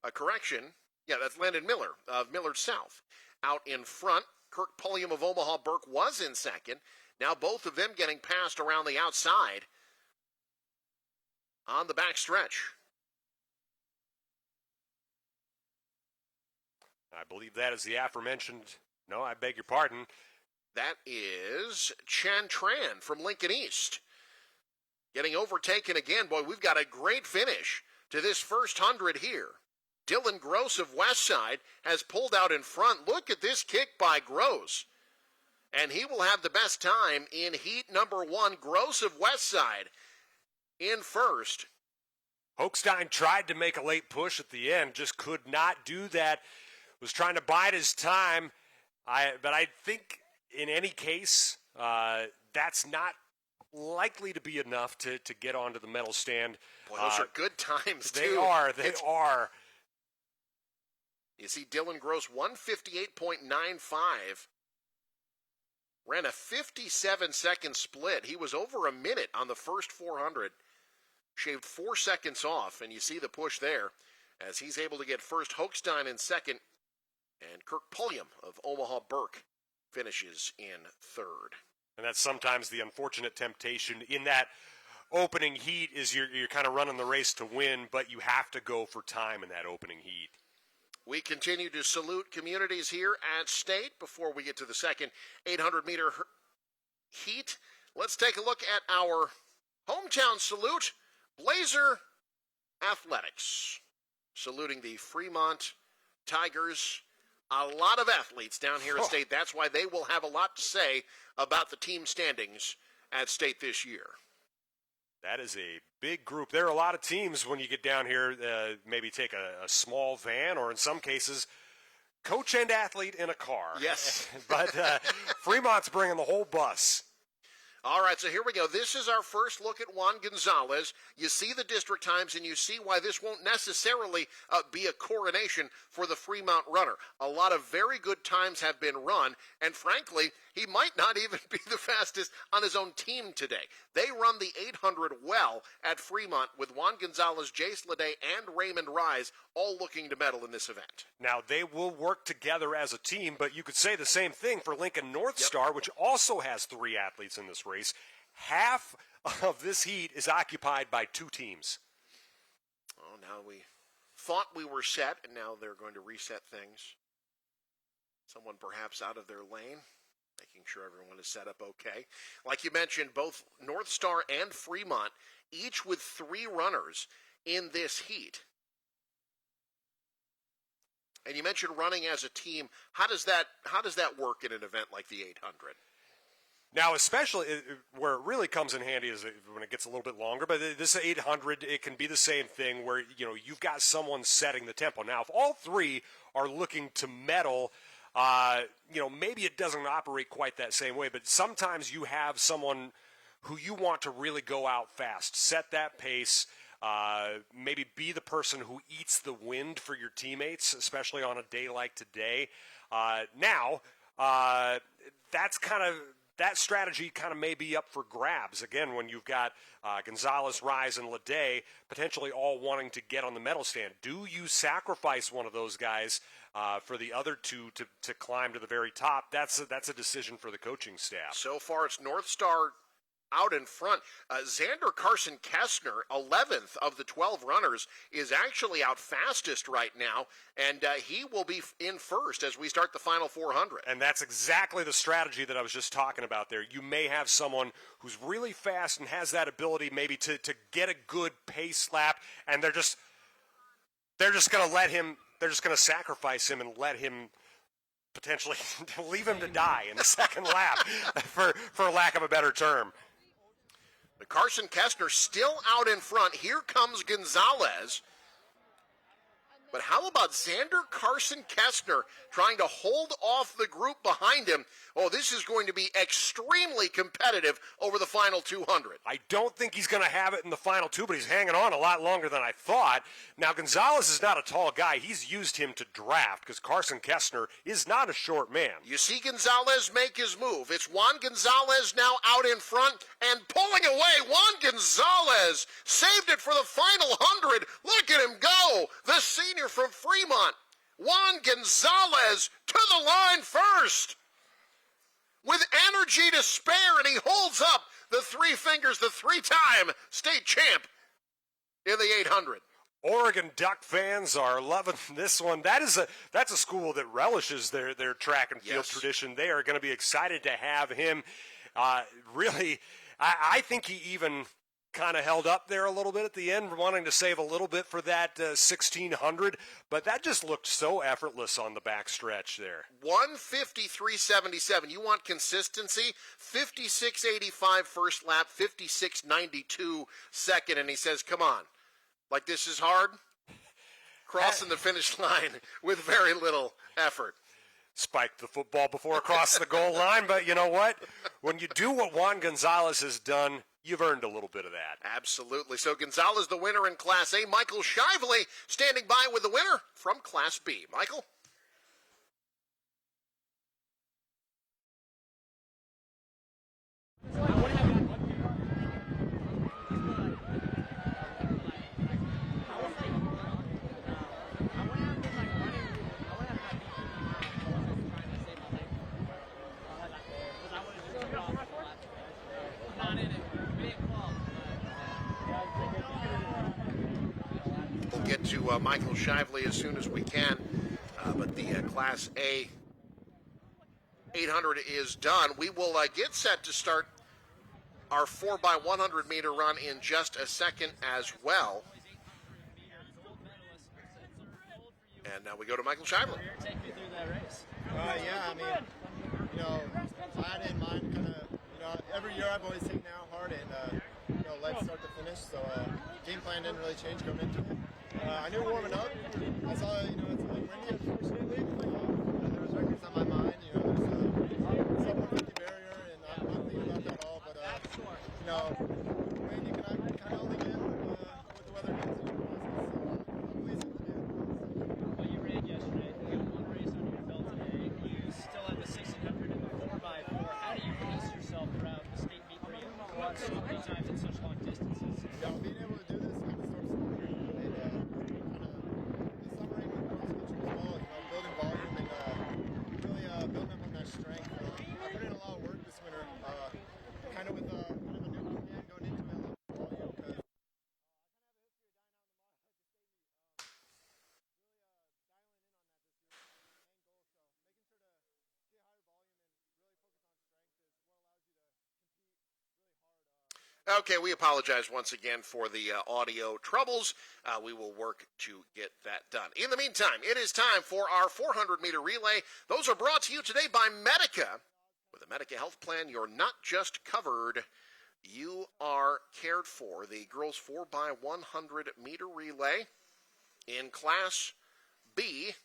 A correction. Yeah, that's Landon Miller of Millard South. Out in front, Kirk Pulliam of Omaha Burke was in second. Now both of them getting passed around the outside on the back stretch. I believe that is the aforementioned, no, I beg your pardon. That is Chan Tran from Lincoln East. Getting overtaken again. Boy, we've got a great finish to this first 100 here. Dylan Gross of Westside has pulled out in front. Look at this kick by Gross. and he will have the best time in heat number 1. Gross of Westside in first. Hochstein tried to make a late push at the end, just could not do that. Was trying to bide his time. But I think in any case, that's not likely to be enough to get onto the medal stand. Boy, those are good times, too. They are. They are. You see Dylan Gross, 158.95. Ran a 57-second split. He was over a minute on the first 400. Shaved 4 seconds off, and you see the push there as he's able to get first. Hochstein in second, and Kirk Pulliam of Omaha Burke finishes in third. And that's sometimes the unfortunate temptation in that opening heat is you're kind of running the race to win, but you have to go for time in that opening heat. We continue to salute communities here at State before we get to the second 800-meter heat. Let's take a look at our hometown salute, Blazer Athletics. Saluting the Fremont Tigers. A lot of athletes down here at State. That's why they will have a lot to say about the team standings at State this year. That is a big group. There are a lot of teams when you get down here, maybe take a small van or in some cases, coach and athlete in a car. Yes. But Fremont's bringing the whole bus. All right, so here we go. This is our first look at Juan Gonzalez. You see the district times, and you see why this won't necessarily be a coronation for the Fremont runner. A lot of very good times have been run, and frankly, he might not even be the fastest on his own team today. They run the 800 well at Fremont with Juan Gonzalez, Jace Leday, and Raymond Rise all looking to medal in this event. Now, they will work together as a team, but you could say the same thing for Lincoln North Star, which also has 3 athletes in this race. Half of this heat is occupied by 2 teams. Oh, now we thought we were set, and now they're going to reset things. Someone perhaps out of their lane, making sure everyone is set up okay. Like you mentioned, both North Star and Fremont, each with 3 runners in this heat. And you mentioned running as a team. How does that work in an event like the 800? Now, especially where it really comes in handy is when it gets a little bit longer. But this 800, it can be the same thing where, you've got someone setting the tempo. Now, if all 3 are looking to medal, maybe it doesn't operate quite that same way. But sometimes you have someone who you want to really go out fast, set that pace, maybe be the person who eats the wind for your teammates, especially on a day like today. That strategy kind of may be up for grabs. Again, when you've got Gonzalez, Rise, and Leday potentially all wanting to get on the medal stand, do you sacrifice one of those guys for the other 2 to climb to the very top? That's a decision for the coaching staff. So far, it's North Star out in front. Xander Carson Kessner, 11th of the 12 runners, is actually out fastest right now, and he will be in first as we start the final 400. And that's exactly the strategy that I was just talking about there. You may have someone who's really fast and has that ability maybe to get a good pace lap, and they're just going to let him, they're just going to sacrifice him and let him potentially leave him to die in the second lap, for lack of a better term. But Carson Kessner still out in front. Here comes Gonzalez. But how about Xander Carson Kessner trying to hold off the group behind him? Oh, this is going to be extremely competitive over the final 200. I don't think he's going to have it in the final 2, but he's hanging on a lot longer than I thought. Now, Gonzalez is not a tall guy. He's used him to draft because Carson Kessner is not a short man. You see Gonzalez make his move. It's Juan Gonzalez now out in front and pulling away. Juan Gonzalez saved it for the final 100. Look at him go. The senior from Fremont, Juan Gonzalez, to the line first with energy to spare, and he holds up the 3 fingers, the 3-time state champ in the 800. Oregon Duck fans are loving this one. That's a school that relishes their track and field tradition. They are going to be excited to have him. Really, I think he even kind of held up there a little bit at the end, wanting to save a little bit for that 1600, but that just looked so effortless on the backstretch there. 1:53.77. You want consistency? 56.85 first lap, 56.92 second, and he says, come on, like this is hard? Crossing the finish line with very little effort. Spiked the football before across the goal line, but you know what? When you do what Juan Gonzalez has done, you've earned a little bit of that. Absolutely. So Gonzalez the winner in Class A. Michael Shively standing by with the winner from Class B. Michael? We'll get to Michael Shively as soon as we can, but the Class A 800 is done. We will get set to start our 4x100 meter run in just a second as well. And now we go to Michael Shively. Yeah, I mean, I had it in mind kind of, every year I've always taken out hard and, let's start to finish. So game plan didn't really change going into it. I knew warming up. I saw, it's windy unfortunately. There was records on my mind. There's a sub 150 barrier, and I'm not thinking about that at all. But wind you can kind of only get with the weather conditions. I'm pleased with the game. Well, you ran yesterday. You got one race under your belt today. You still have the 1600 and the 4x4. How do you pace yourself throughout the state meet where you run so many times in such long distances? Yeah, being able to do this kind of starts from here. And kind of the summering with cross country as well, building volume and really building up on that strength. I put in a lot of work this winter, kind of with kind of a new plan going into it, a lot of volume because. Okay, we apologize once again for the audio troubles. We will work to get that done. In the meantime, it is time for our 400-meter relay. Those are brought to you today by Medica. With a Medica health plan, you're not just covered, you are cared for. The girls 4x100-meter relay in Class B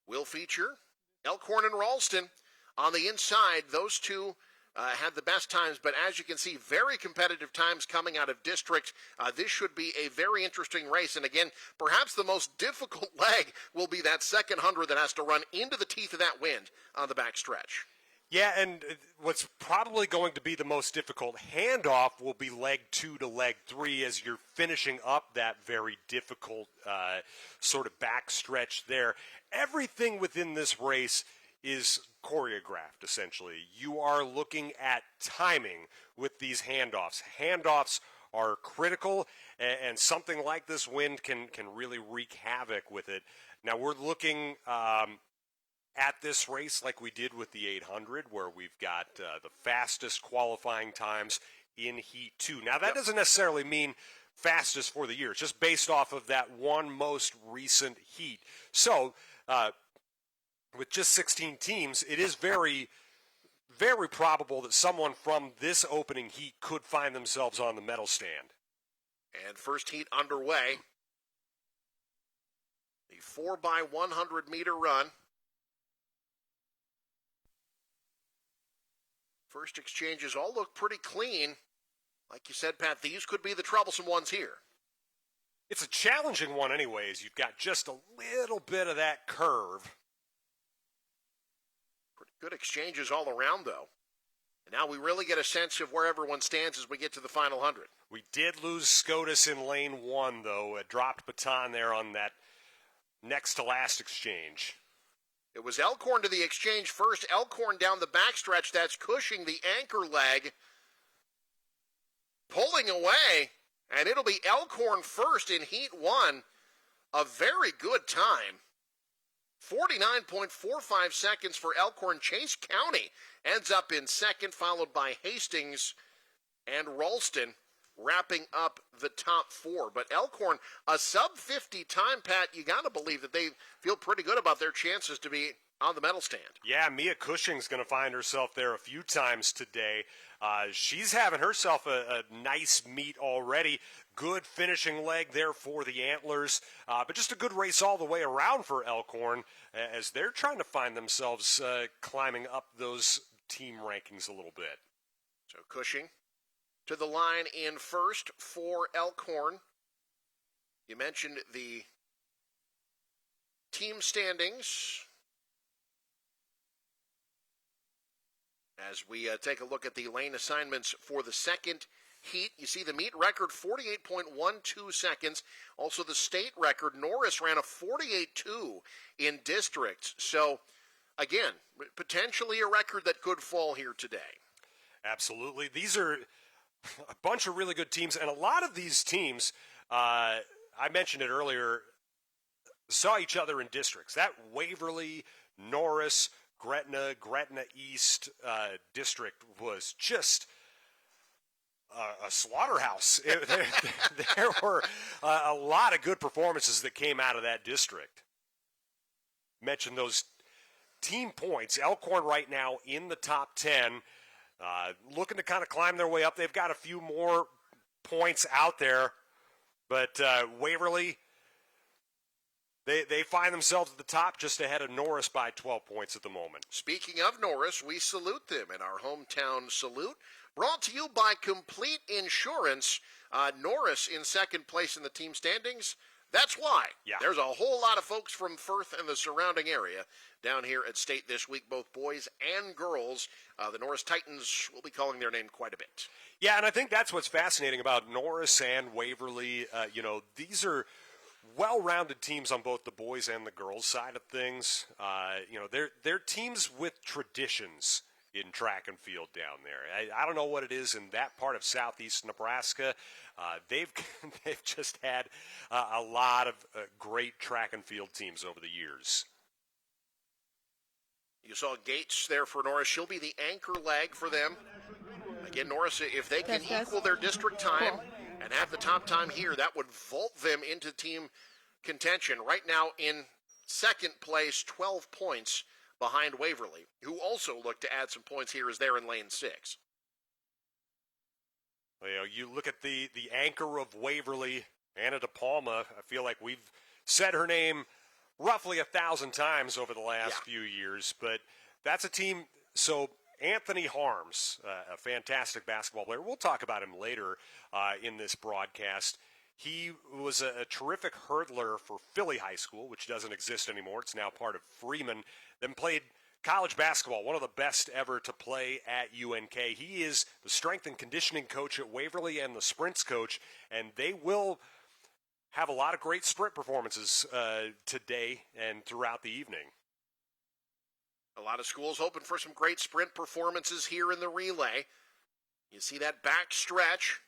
will feature Elkhorn and Ralston. On the inside, those two had the best times, but as you can see, very competitive times coming out of district. This should be a very interesting race, and again, perhaps the most difficult leg will be that second 100 that has to run into the teeth of that wind on the backstretch. Yeah, and what's probably going to be the most difficult handoff will be leg 2 to leg 3 as you're finishing up that very difficult sort of backstretch there. Everything within this race is choreographed, essentially. You are looking at timing with these handoffs. Handoffs are critical, and something like this wind can really wreak havoc with it. Now, we're looking at this race like we did with the 800, where we've got the fastest qualifying times in Heat 2. Now, that doesn't necessarily mean fastest for the year. It's just based off of that one most recent heat. So, with just 16 teams, it is very, very probable that someone from this opening heat could find themselves on the medal stand. And first heat underway. The 4x100 run. First exchanges all look pretty clean. Like you said, Pat, these could be the troublesome ones here. It's a challenging one anyways. You've got just a little bit of that curve. Pretty good exchanges all around, though. And now we really get a sense of where everyone stands as we get to the final 100. We did lose SCOTUS in lane 1, though. A dropped baton there on that next to last exchange. It was Elkhorn to the exchange first. Elkhorn down the backstretch. That's Cushing, the anchor leg, pulling away. And it'll be Elkhorn first in Heat 1. A very good time. 49.45 seconds for Elkhorn. Chase County ends up in second, followed by Hastings and Ralston, wrapping up the top four. But Elkhorn, a sub-50 time, Pat, you got to believe that they feel pretty good about their chances to be on the medal stand. Yeah, Mia Cushing's going to find herself there a few times today. She's having herself a nice meet already. Good finishing leg there for the Antlers. But just a good race all the way around for Elkhorn as they're trying to find themselves climbing up those team rankings a little bit. So Cushing to the line in first for Elkhorn. You mentioned the team standings. As we take a look at the lane assignments for the second heat, you see the meet record, 48.12 seconds. Also the state record, Norris ran a 48.2 in districts. So, again, potentially a record that could fall here today. Absolutely. These are a bunch of really good teams, and a lot of these teams, I mentioned it earlier, saw each other in districts. That Waverly, Norris, Gretna East district was just a slaughterhouse. There were a lot of good performances that came out of that district. Mentioned those team points. Elkhorn right now in the top 10, looking to kind of climb their way up. They've got a few more points out there, but Waverly, They find themselves at the top just ahead of Norris by 12 points at the moment. Speaking of Norris, we salute them in our hometown salute. Brought to you by Complete Insurance. Norris in second place in the team standings. That's why. Yeah. There's a whole lot of folks from Firth and the surrounding area down here at State this week, both boys and girls. The Norris Titans will be calling their name quite a bit. Yeah, and I think that's what's fascinating about Norris and Waverly. These are well-rounded teams on both the boys and the girls side of things. They're teams with traditions in track and field down there. I don't know what it is in that part of southeast Nebraska. They've just had a lot of great track and field teams over the years. You saw Gates there for Norris. She'll be the anchor leg for them. Again, Norris, if they can equal their district time and have the top time here, that would vault them into team contention. Right now in second place, 12 points behind Waverly, who also look to add some points here as they're in lane 6. You look at the anchor of Waverly, Anna DePalma. I feel like we've said her name roughly 1,000 times over the last few years, but that's a team. So Anthony Harms, a fantastic basketball player. We'll talk about him later in this broadcast. He was a terrific hurdler for Philly High School, which doesn't exist anymore. It's now part of Freeman. Then played college basketball, one of the best ever to play at UNK. He is the strength and conditioning coach at Waverly and the sprints coach, and they will have a lot of great sprint performances today and throughout the evening. A lot of schools hoping for some great sprint performances here in the relay. You see that back stretch.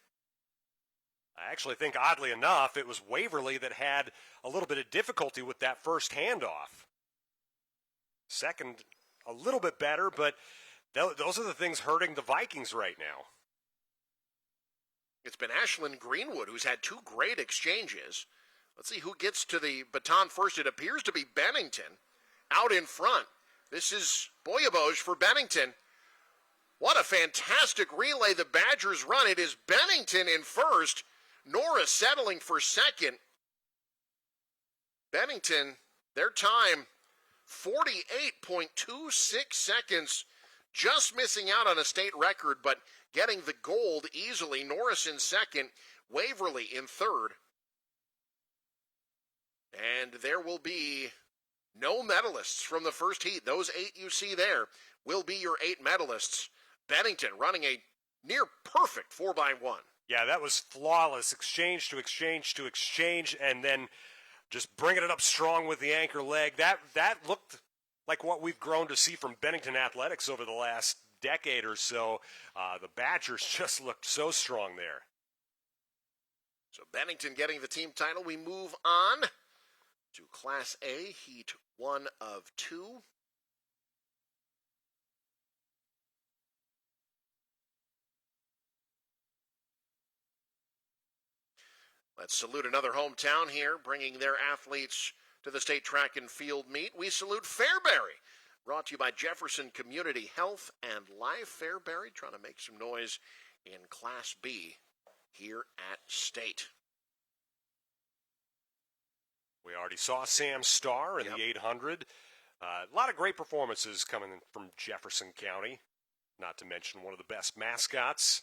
I actually think, oddly enough, it was Waverly that had a little bit of difficulty with that first handoff. Second, a little bit better, but those are the things hurting the Vikings right now. It's been Ashlyn Greenwood who's had 2 great exchanges. Let's see who gets to the baton first. It appears to be Bennington out in front. This is Boyaboj for Bennington. What a fantastic relay the Badgers run. It is Bennington in first. Norris settling for second. Bennington, their time, 48.26 seconds. Just missing out on a state record, but getting the gold easily. Norris in second, Waverly in third. And there will be no medalists from the first heat. Those 8 you see there will be your 8 medalists. Bennington running a near perfect 4x1. Yeah, that was flawless. Exchange to exchange to exchange, and then just bringing it up strong with the anchor leg. That looked like what we've grown to see from Bennington athletics over the last decade or so. The Badgers just looked so strong there. So Bennington getting the team title. We move on to Class A, Heat 1 of 2. Let's salute another hometown here, bringing their athletes to the state track and field meet. We salute Fairbury, brought to you by Jefferson Community Health and Life. Fairbury trying to make some noise in Class B here at State. We already saw Sam Starr in the 800. A lot of great performances coming from Jefferson County, not to mention one of the best mascots.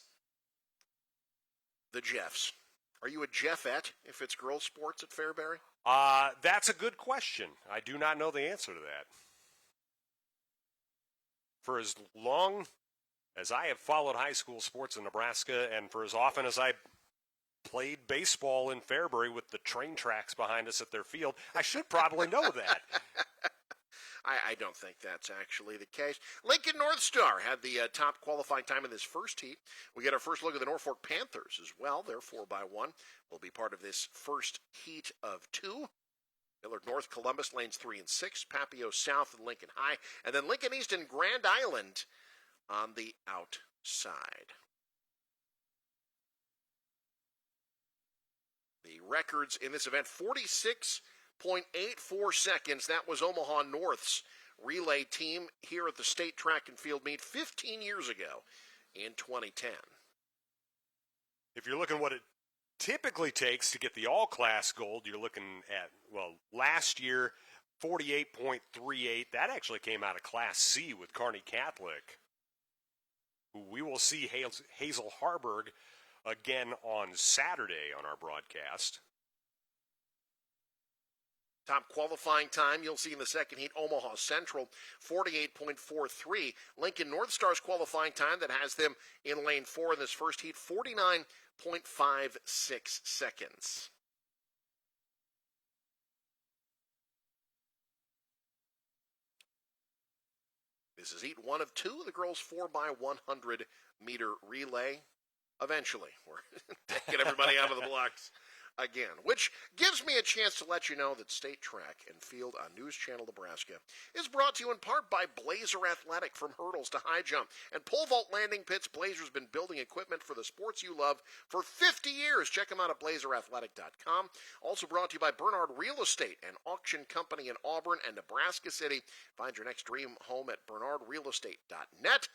The Jeffs. Are you a Jeffette if it's girls' sports at Fairbury? That's a good question. I do not know the answer to that. For as long as I have followed high school sports in Nebraska, and for as often as I played baseball in Fairbury with the train tracks behind us at their field, I should probably know that. I don't think that's actually the case. Lincoln North Star had the top qualifying time in this first heat. We get our first look at the Norfolk Panthers as well. They're 4x1. Will be part of this first heat of 2. Millard North, Columbus, lanes 3 and 6. Papio South and Lincoln High. And then Lincoln East and Grand Island on the outside. The records in this event, 46.84 seconds. That was Omaha North's relay team here at the state track and field meet 15 years ago in 2010. If you're looking what it typically takes to get the all-class gold, you're looking at, well, last year, 48.38. That actually came out of Class C with Kearney Catholic, who we will see Hazel Harburg again on Saturday on our broadcast. Top qualifying time you'll see in the second heat, Omaha Central, 48.43. Lincoln North Star's qualifying time that has them in lane 4 in this first heat, 49.56 seconds. This is heat 1 of 2, the girls' 4x100 meter relay. Eventually, we're taking everybody out of the blocks again, which gives me a chance to let you know that State Track and Field on News Channel Nebraska is brought to you in part by Blazer Athletic. From hurdles to high jump and pole vault landing pits, Blazer's been building equipment for the sports you love for 50 years. Check them out at blazerathletic.com. Also brought to you by Bernard Real Estate, an auction company in Auburn and Nebraska City. Find your next dream home at bernardrealestate.net.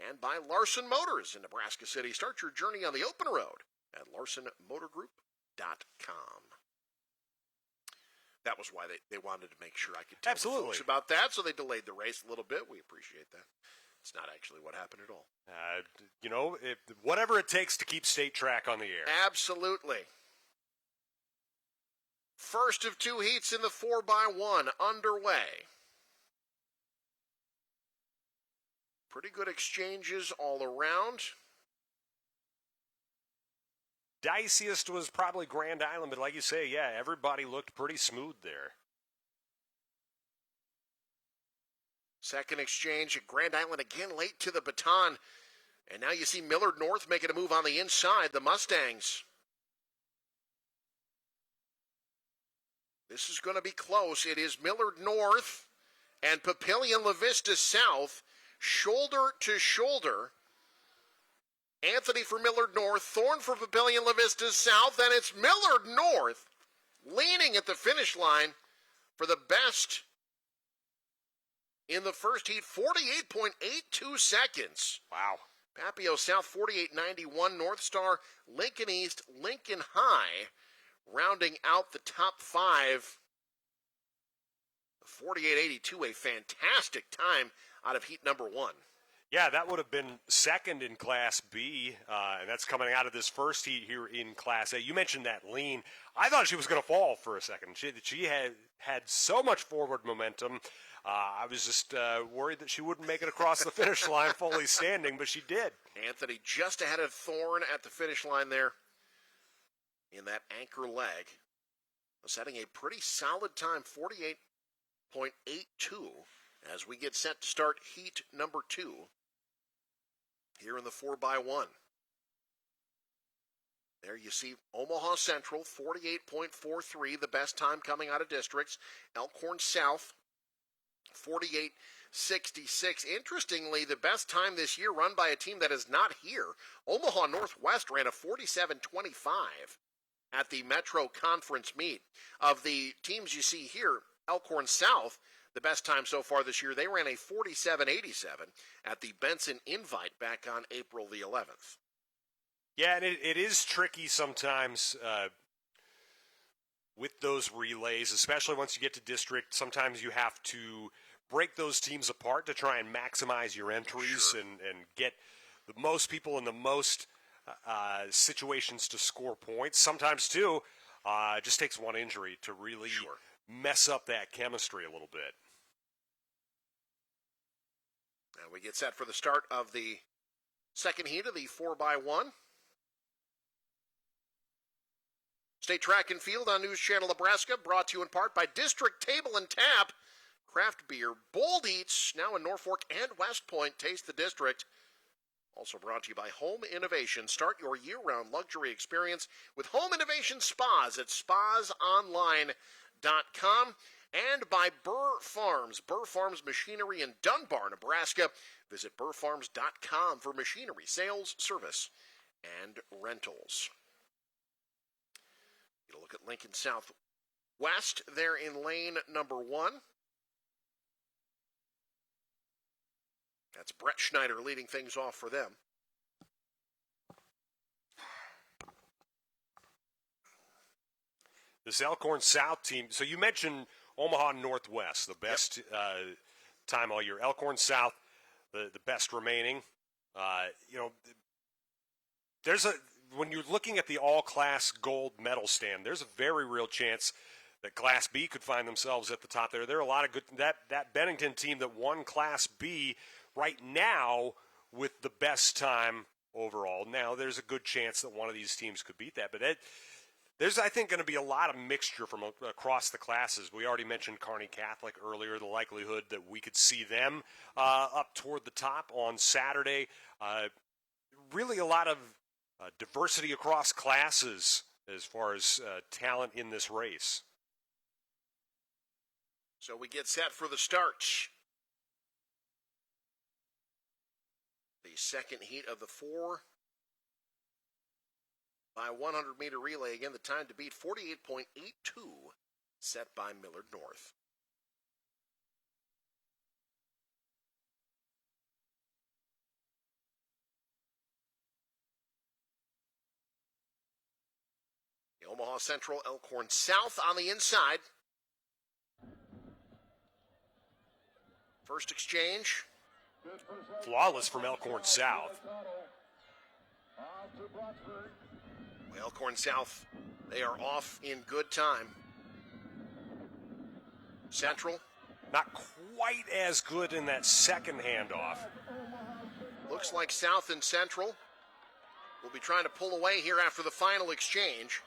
And by Larson Motors in Nebraska City. Start your journey on the open road at larsonmotorgroup.com. That was why they wanted to make sure I could tell the folks about that, so they delayed the race a little bit. We appreciate that. It's not actually what happened at all. Whatever it takes to keep State Track on the air. Absolutely. First of 2 heats in the 4x1 underway. Pretty good exchanges all around. Diciest was probably Grand Island, but like you say, yeah, everybody looked pretty smooth there. Second exchange at Grand Island again late to the baton. And now you see Millard North making a move on the inside, the Mustangs. This is going to be close. It is Millard North and Papillion La Vista South, shoulder to shoulder. Anthony for Millard North, Thorne for Papillion La Vista South, and it's Millard North leaning at the finish line for the best in the first heat, 48.82 seconds. Wow. Papio South, 48.91. North Star, Lincoln East, Lincoln High, rounding out the top 5. 48.82, a fantastic time out of heat number 1. Yeah, that would have been second in Class B, and that's coming out of this first heat here in Class A. You mentioned that lean. I thought she was going to fall for a second. She had so much forward momentum. I was just worried that she wouldn't make it across the finish line fully standing, but she did. Anthony just ahead of Thorne at the finish line there in that anchor leg, setting a pretty solid time, 48.82, as we get set to start heat number 2 here in the 4x1. There you see Omaha Central, 48.43, the best time coming out of districts. Elkhorn South, 48.66. Interestingly, the best time this year run by a team that is not here. Omaha Northwest ran a 47.25 at the Metro Conference meet. Of the teams you see here, Elkhorn South, the best time so far this year, they ran a 47.87 at the Benson Invite back on April the 11th. Yeah, and it is tricky sometimes with those relays, especially once you get to district. Sometimes you have to break those teams apart to try and maximize your entries and get the most people in the most situations to score points. Sometimes, too, it just takes one injury to really mess up that chemistry a little bit. Now we get set for the start of the second heat of the 4x1. State Track and Field on News Channel Nebraska, brought to you in part by District Table and Tap, craft beer, Bold Eats, now in Norfolk and West Point. Taste the district. Also brought to you by Home Innovation. Start your year-round luxury experience with Home Innovation Spas at spasonline.com. And by Burr Farms Machinery in Dunbar, Nebraska. Visit burrfarms.com for machinery, sales, service, and rentals. Get a look at Lincoln Southwest there in lane number 1. That's Brett Schneider leading things off for them. This Elkhorn South team, so you mentioned Omaha Northwest, the best time all year. Elkhorn South, the best remaining. When you're looking at the all-class gold medal stand, there's a very real chance that Class B could find themselves at the top there. There are a lot of good – that Bennington team that won Class B right now with the best time overall. Now, there's a good chance that one of these teams could beat that. But there's, I think, going to be a lot of mixture from across the classes. We already mentioned Kearney Catholic earlier, the likelihood that we could see them up toward the top on Saturday. Really a lot of diversity across classes as far as talent in this race. So we get set for the start. The second heat of the 4 by 100-meter relay. Again, the time to beat 48.82 set by Millard North. Omaha Central, Elkhorn South on the inside. First exchange. Flawless from Elkhorn South. Elkhorn South, they are off in good time. Central. Not quite as good in that second handoff. Looks like South and Central will be trying to pull away here after the final exchange.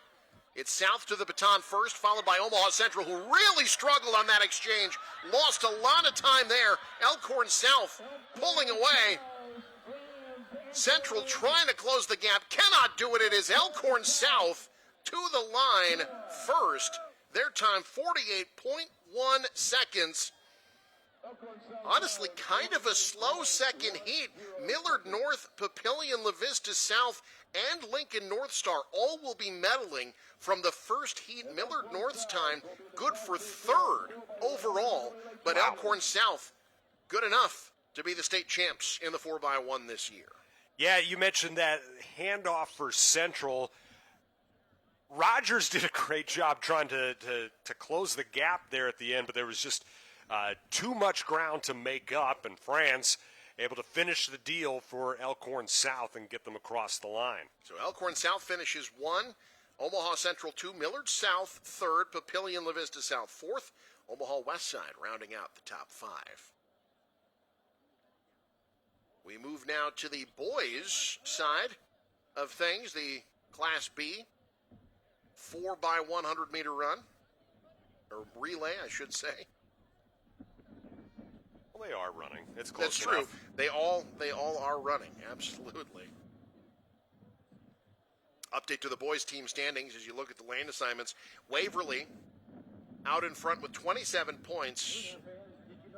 It's South to the baton first, followed by Omaha Central, who really struggled on that exchange. Lost a lot of time there. Elkhorn South pulling away. Central trying to close the gap. Cannot do it. It is Elkhorn South to the line first. Their time, 48.1 seconds. Honestly, kind of a slow second heat. Millard North, Papillion, La Vista South, and Lincoln North Star all will be medaling from the first heat. Millard North's time, good for third overall, but Elkhorn South, good enough to be the state champs in the 4x1 this year. Yeah, you mentioned that handoff for Central. Rogers did a great job trying to close the gap there at the end, but there was just too much ground to make up, and France able to finish the deal for Elkhorn South and get them across the line. So Elkhorn South finishes 1, Omaha Central 2, Millard South 3rd, Papillion La Vista South 4th, Omaha West Side rounding out the top 5. We move now to the boys' side of things, the Class B 4x100 meter run, or relay, I should say. Well, they are running. It's close That's enough. true. They all are running, absolutely. Update to the boys' team standings as you look at the lane assignments. Waverly out in front with 27 points,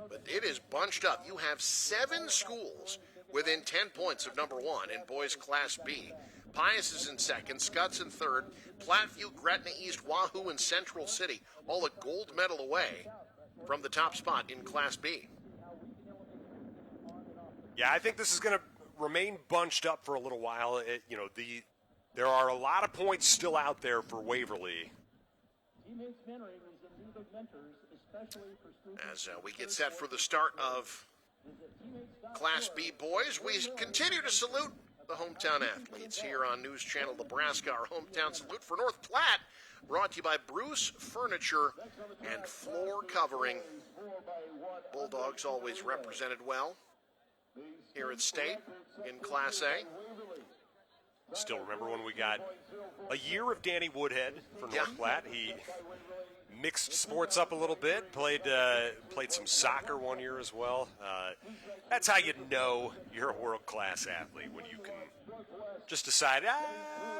but it is bunched up. You have 7 schools within 10 points of number 1 in boys Class B. Pius is in second, Scott's in third, Platteview, Gretna East, Wahoo, and Central City, all a gold medal away from the top spot in Class B. Yeah, I think this is going to remain bunched up for a little while. There are a lot of points still out there for Waverly. As we get set for the start of Class B boys, we continue to salute the hometown athletes here on News Channel Nebraska. Our hometown salute for North Platte, brought to you by Bruce Furniture and Floor Covering. Bulldogs always represented well here at State in Class A. Still remember when we got a year of Danny Woodhead for North Platte. He mixed sports up a little bit, played some soccer one year as well. That's how you know you're a world-class athlete, when you can just decide,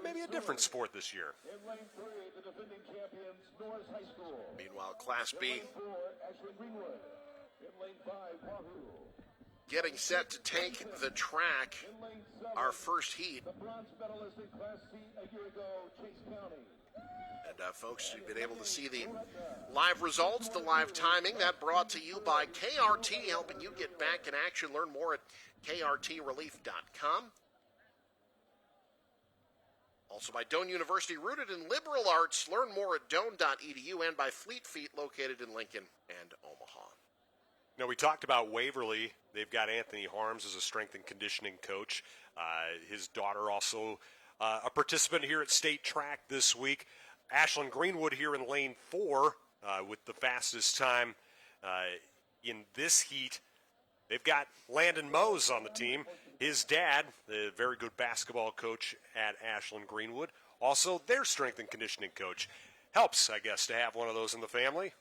maybe a different sport this year. Meanwhile, Class B getting set to take the track. Our first heat. And folks, you've been able to see the live results, the live timing. That brought to you by KRT, helping you get back in action. Learn more at krtrelief.com. Also by Doane University, rooted in liberal arts. Learn more at doane.edu, and by Fleet Feet, located in Lincoln and Omaha. We talked about Waverly. They've got Anthony Harms as a strength and conditioning coach. His daughter also a participant here at State Track this week. Ashlyn Greenwood here in lane 4 with the fastest time in this heat. They've got Landon Mose on the team. His dad, the very good basketball coach at Ashlyn Greenwood, also their strength and conditioning coach. Helps, I guess, to have one of those in the family.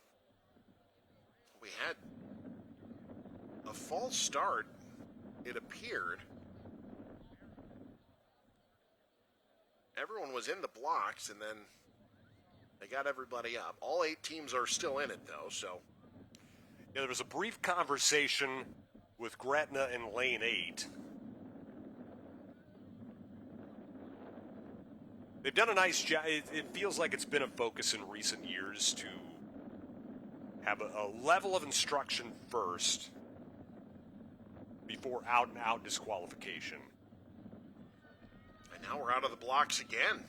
We had a false start, it appeared. Everyone was in the blocks, and then they got everybody up. All 8 teams are still in it, though, so. Yeah, there was a brief conversation with Gretna in lane 8. They've done a nice job. It feels like it's been a focus in recent years to have a level of instruction first before out-and-out disqualification. And now we're out of the blocks again.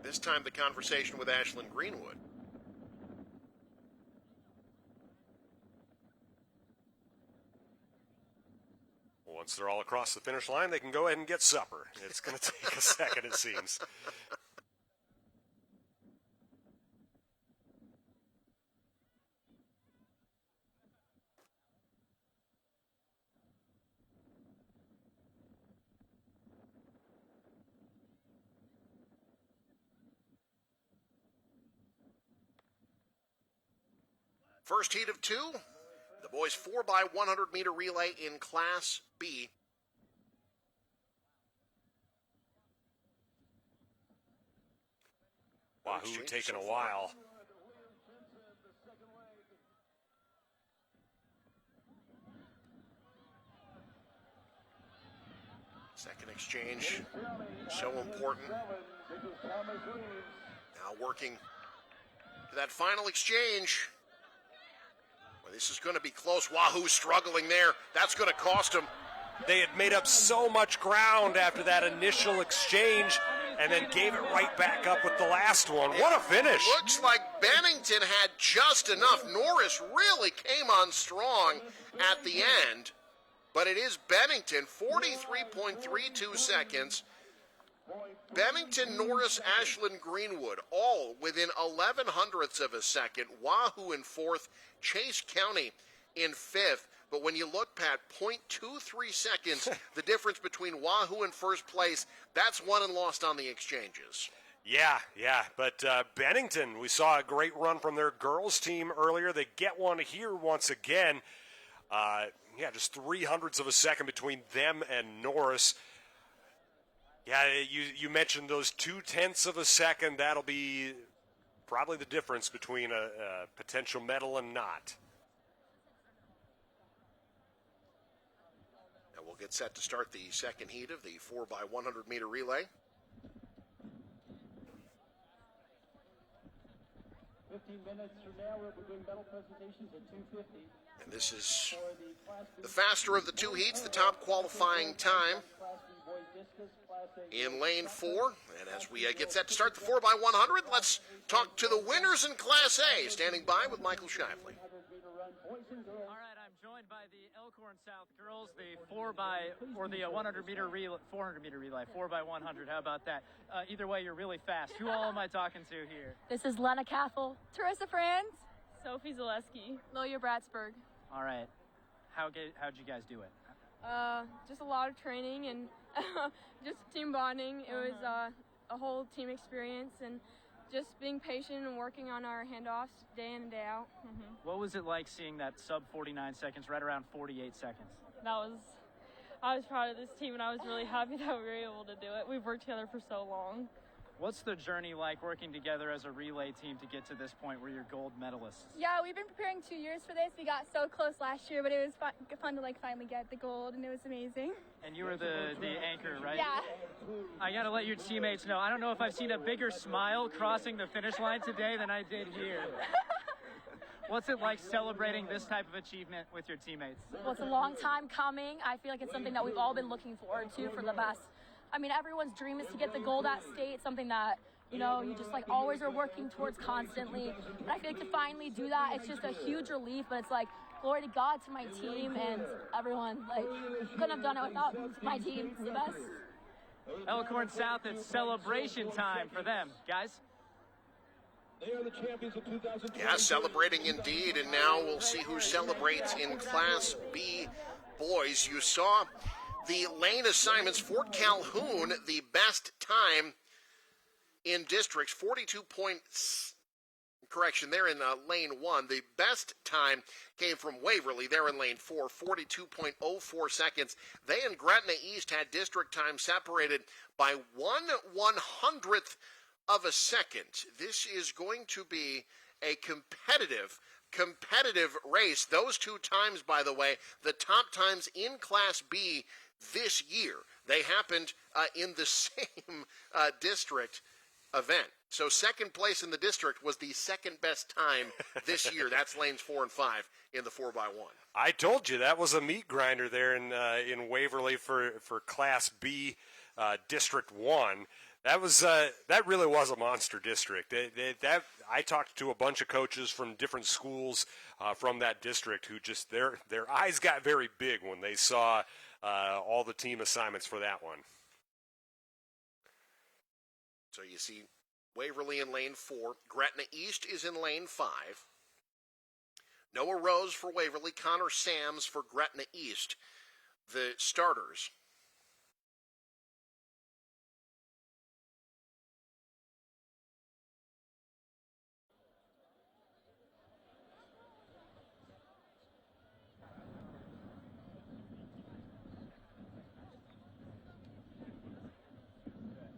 This time the conversation with Ashlyn Greenwood. Once they're all across the finish line, they can go ahead and get supper. It's going to take a second, it seems. First heat of 2, the boys 4x100 meter relay in Class B. Wahoo taking a while. Second exchange, so important. Now working to that final exchange. Well, this is going to be close. Wahoo struggling there. That's going to cost them. They had made up so much ground after that initial exchange and then gave it right back up with the last one. What a finish. Looks like Bennington had just enough. Norris really came on strong at the end. But it is Bennington, 43.32 seconds. Bennington, Norris, Ashlyn Greenwood, all within 0.11 of a second. Wahoo in 4th, Chase County in 5th. But when you look, Pat, 0.23 seconds, the difference between Wahoo and first place, that's won and lost on the exchanges. Yeah. But Bennington, we saw a great run from their girls team earlier. They get one here once again. Just 0.03 of a second between them and Norris. Yeah, you mentioned those 0.2 of a second. That'll be probably the difference between a potential medal and not. And we'll get set to start the second heat of the 4x100 meter relay. 15 minutes from now, we're doing medal presentations at 2:50. And this is the faster of the two heats, the top qualifying time in lane 4. And as we get set to start the 4x100, let's talk to the winners in Class A. Standing by with Michael Shively. All right, I'm joined by the Elkhorn South girls, the 100 meter relay, 400 meter relay, 4x100. How about that? Either way, you're really fast. Who all am I talking to here? This is Lena Cathel, Teresa Franz, Sophie Zaleski, Lilia Bratsburg. All right, how'd you guys do it? Just a lot of training and just team bonding. It was a whole team experience and just being patient and working on our handoffs day in and day out. What was it like seeing that sub 49 seconds, right around 48 seconds? I was proud of this team and I was really happy that we were able to do it. We've worked together for so long. What's the journey like working together as a relay team to get to this point where you're gold medalists? Yeah, we've been preparing 2 years for this. We got so close last year, but it was fun to finally get the gold, and it was amazing. And you were the anchor, right? Yeah. I got to let your teammates know, I don't know if I've seen a bigger smile crossing the finish line today than I did here. What's it like celebrating this type of achievement with your teammates? Well, it's a long time coming. I feel like it's something that we've all been looking forward to for the past. I mean, everyone's dream is to get the gold at state, something that, you just always are working towards constantly. And I feel like to finally do that, it's just a huge relief, but it's glory to God, to my team and everyone. Couldn't have done it without my team. It's the best. Elkhorn South, it's celebration time for them, guys. They are the champions of 2020. Yeah, celebrating indeed, and now we'll see who celebrates in Class B boys. You saw the lane assignments. Fort Calhoun, the best time in districts, 42 points. Correction, they're in lane 1. The best time came from Waverly. They're in lane 4, 42.04 seconds. They and Gretna East had district time separated by 1/100th of a second. This is going to be a competitive race. Those two times, by the way, the top times in Class B this year. They happened in the same district event. So second place in the district was the second best time this year. That's lanes 4 and 5 in the 4x1. I told you that was a meat grinder there in Waverly for Class B District 1. That really was a monster district. That I talked to a bunch of coaches from different schools from that district who just their eyes got very big when they saw all the team assignments for that one. So you see Waverly in lane 4. Gretna East is in lane 5. Noah Rose for Waverly. Connor Sams for Gretna East. The starters.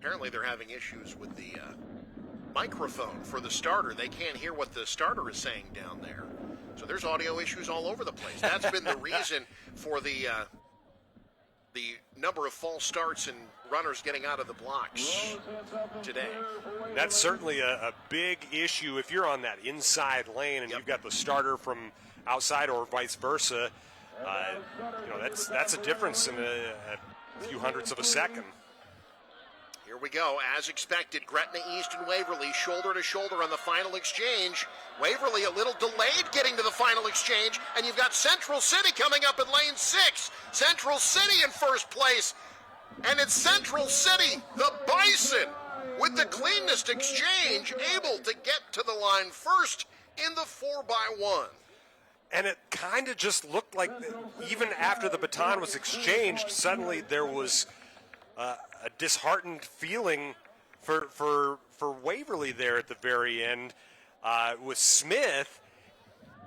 Apparently they're having issues with the microphone for the starter. They can't hear what the starter is saying down there. So there's audio issues all over the place. That's been the reason for the number of false starts and runners getting out of the blocks today. That's certainly a big issue if you're on that inside lane and you've got the starter from outside or vice versa. That's a difference in a few hundredths of a second. Here we go. As expected, Gretna East and Waverly shoulder to shoulder on the final exchange. Waverly a little delayed getting to the final exchange, and you've got Central City coming up in lane 6. Central City in first place, and it's Central City, the Bison, with the cleanest exchange, able to get to the line first in the 4x1. And it kind of just looked like even after the baton was exchanged, suddenly there was a disheartened feeling for Waverly there at the very end with Smith.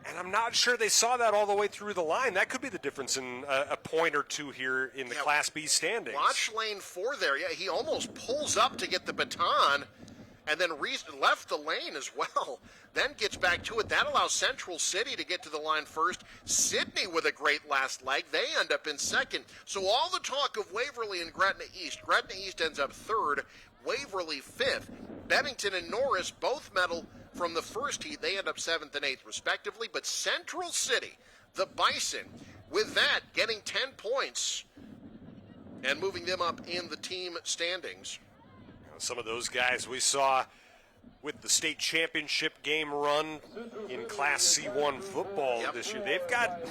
And I'm not sure they saw that all the way through the line. That could be the difference in a point or two here in the Class B standings. Watch lane 4 there. Yeah, he almost pulls up to get the baton and then left the lane as well. Then gets back to it. That allows Central City to get to the line first. Sydney with a great last leg. They end up in second. So all the talk of Waverly and Gretna East. Gretna East ends up third. Waverly fifth. Bennington and Norris both medal from the first heat. They end up 7th and 8th respectively. But Central City, the Bison, with that getting 10 points and moving them up in the team standings. Some of those guys we saw with the state championship game run in Class C1 football this year. They've got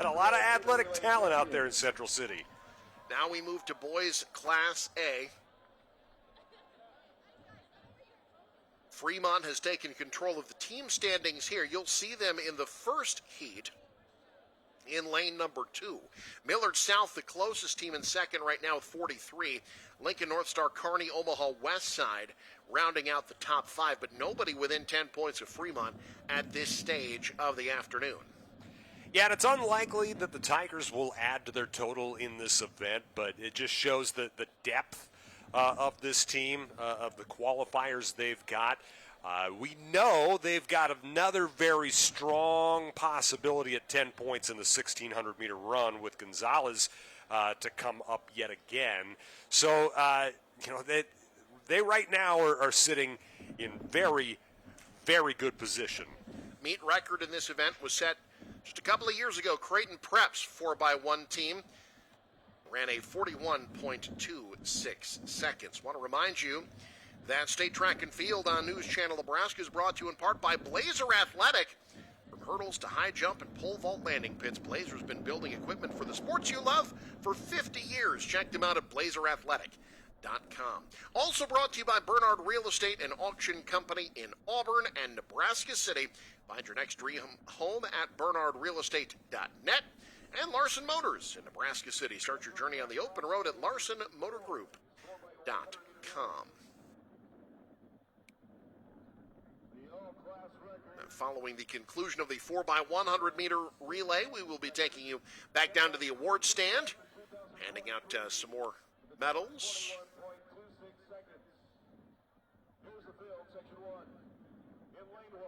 a lot of athletic talent out there in Central City. Now we move to boys Class A. Fremont has taken control of the team standings here. You'll see them in the first heat in lane number 2. Millard South, the closest team in second right now with 43. Lincoln North Star, Kearney, Omaha West Side rounding out the top 5, but nobody within 10 points of Fremont at this stage of the afternoon. Yeah, and it's unlikely that the Tigers will add to their total in this event, but it just shows the depth of this team, of the qualifiers they've got. We know they've got another very strong possibility at 10 points in the 1,600-meter run with Gonzalez to come up yet again. So, they right now are sitting in very, very good position. Meet record in this event was set just a couple of years ago. Creighton Preps 4x1 team ran a 41.26 seconds. Want to remind you that State Track and Field on News Channel Nebraska is brought to you in part by Blazer Athletic. From hurdles to high jump and pole vault landing pits, Blazer's been building equipment for the sports you love for 50 years. Check them out at blazerathletic.com. Also brought to you by Bernard Real Estate and Auction Company in Auburn and Nebraska City. Find your next dream home at bernardrealestate.net. And Larson Motors in Nebraska City. Start your journey on the open road at larsonmotorgroup.com. Following the conclusion of the 4x100-meter relay, we will be taking you back down to the award stand, handing out some more medals. Here's the field, section 1. In lane 1,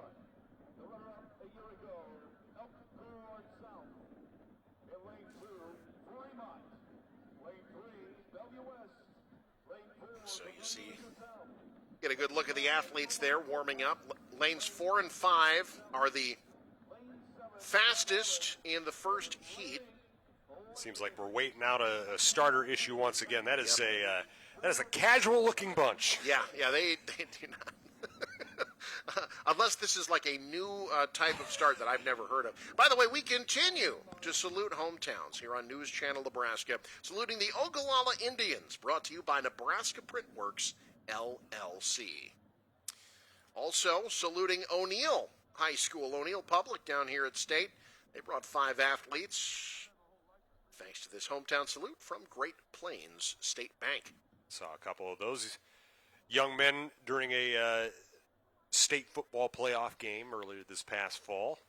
the runner-up a year ago, Elk Grove South. In lane 2, Fremont. Lane 3, Bellevue West. Lane 4, so you see, get a good look at the athletes there warming up. Lanes 4 and 5 are the fastest in the first heat. Seems like we're waiting out a starter issue once again. That is a casual-looking bunch. Yeah, they do not. Unless this is like a new type of start that I've never heard of. By the way, we continue to salute hometowns here on News Channel Nebraska, saluting the Ogallala Indians, brought to you by Nebraska Printworks, LLC. Also saluting O'Neill High School, O'Neill Public down here at State. They brought 5 athletes, thanks to this hometown salute from Great Plains State Bank. Saw a couple of those young men during a state football playoff game earlier this past fall.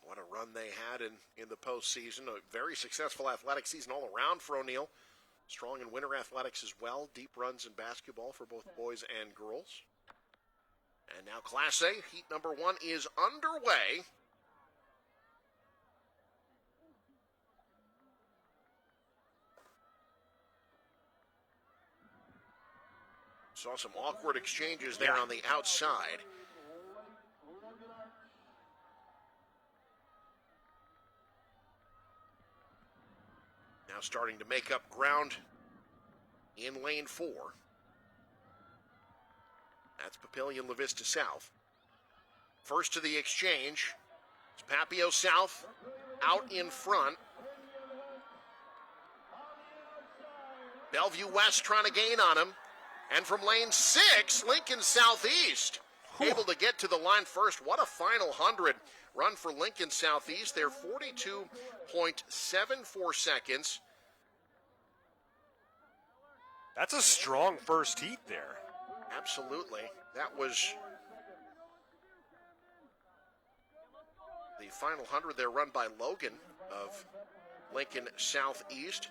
What a run they had in the postseason. A very successful athletic season all around for O'Neill. Strong in winter athletics as well. Deep runs in basketball for both boys and girls. And now Class A, heat number 1 is underway. Saw some awkward exchanges there on the outside. Now starting to make up ground in lane 4. That's Papillion La Vista South. First to the exchange. It's Papio South out in front. Bellevue West trying to gain on him. And from lane 6, Lincoln Southeast able to get to the line first. What a final 100 run for Lincoln Southeast. They're 42.74 seconds. That's a strong first heat there. Absolutely. That was The final 100 there run by Logan of Lincoln Southeast.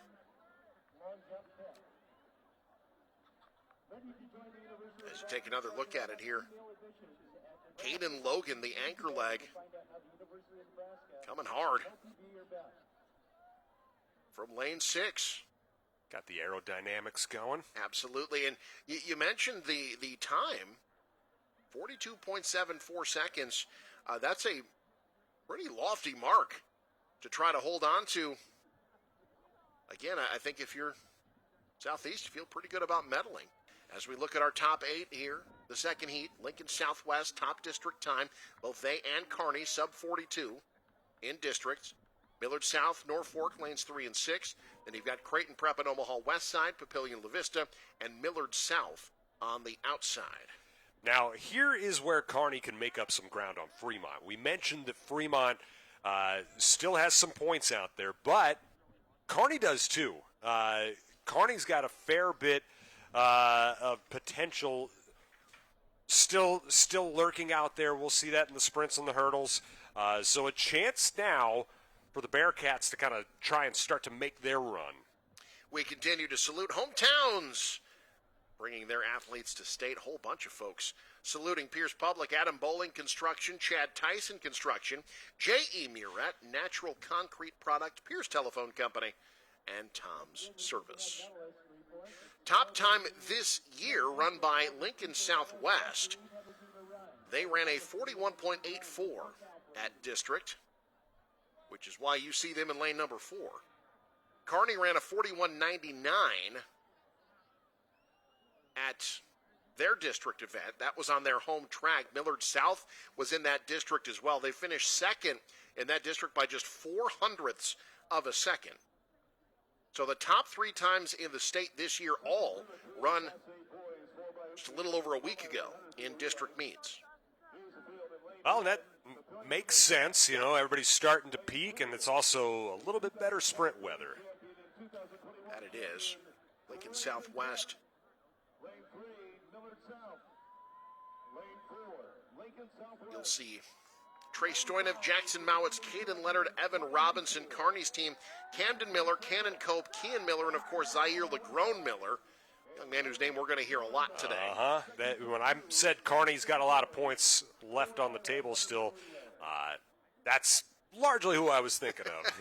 As you take another look at it here, Caden Logan, the anchor leg, coming hard from lane 6. Got the aerodynamics going. Absolutely. And you mentioned the time, 42.74 seconds. That's a pretty lofty mark to try to hold on to. Again, I think if you're Southeast, you feel pretty good about medaling. As we look at our top 8 here, the second heat, Lincoln Southwest, top district time. Both they and Kearney, sub 42 in districts. Millard South, Norfolk, lanes 3 and 6. Then you've got Creighton Prep and Omaha West Side, Papillion La Vista, and Millard South on the outside. Now, here is where Kearney can make up some ground on Fremont. We mentioned that Fremont still has some points out there, but Kearney does too. Kearney's got a fair bit of potential still lurking out there. We'll see that in the sprints and the hurdles. So a chance now for the Bearcats to kind of try and start to make their run. We continue to salute hometowns, bringing their athletes to state. A whole bunch of folks saluting Pierce Public, Adam Bowling Construction, Chad Tyson Construction, J.E. Murette, Natural Concrete Product, Pierce Telephone Company, and Tom's Service. Top time this year run by Lincoln Southwest. They ran a 41.84 at district, which is why you see them in lane number 4. Kearney ran a 41.99 at their district event. That was on their home track. Millard South was in that district as well. They finished second in that district by just 0.04 of a second. So the top 3 times in the state this year all run just a little over a week ago in district meets. Well, that makes sense. You know, everybody's starting to peak, and it's also a little bit better sprint weather. That it is. Lincoln Southwest. You'll see Trey Stoynev, Jackson Mowitz, Caden Leonard, Evan Robinson, Kearney's team, Camden Miller, Cannon Cope, Kean Miller, and, of course, Zaire Legrone Miller, a young man whose name we're going to hear a lot today. When I said Kearney's got a lot of points left on the table still, that's largely who I was thinking of.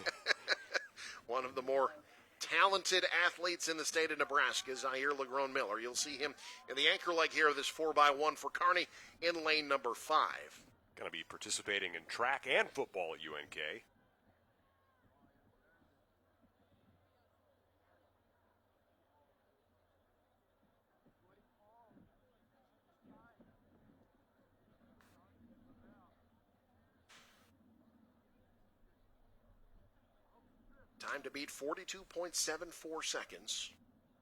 One of the more talented athletes in the state of Nebraska, Zaire Legrone Miller. You'll see him in the anchor leg here of this 4x1 for Kearney in lane number 5. Going to be participating in track and football at UNK. Time to beat 42.74 seconds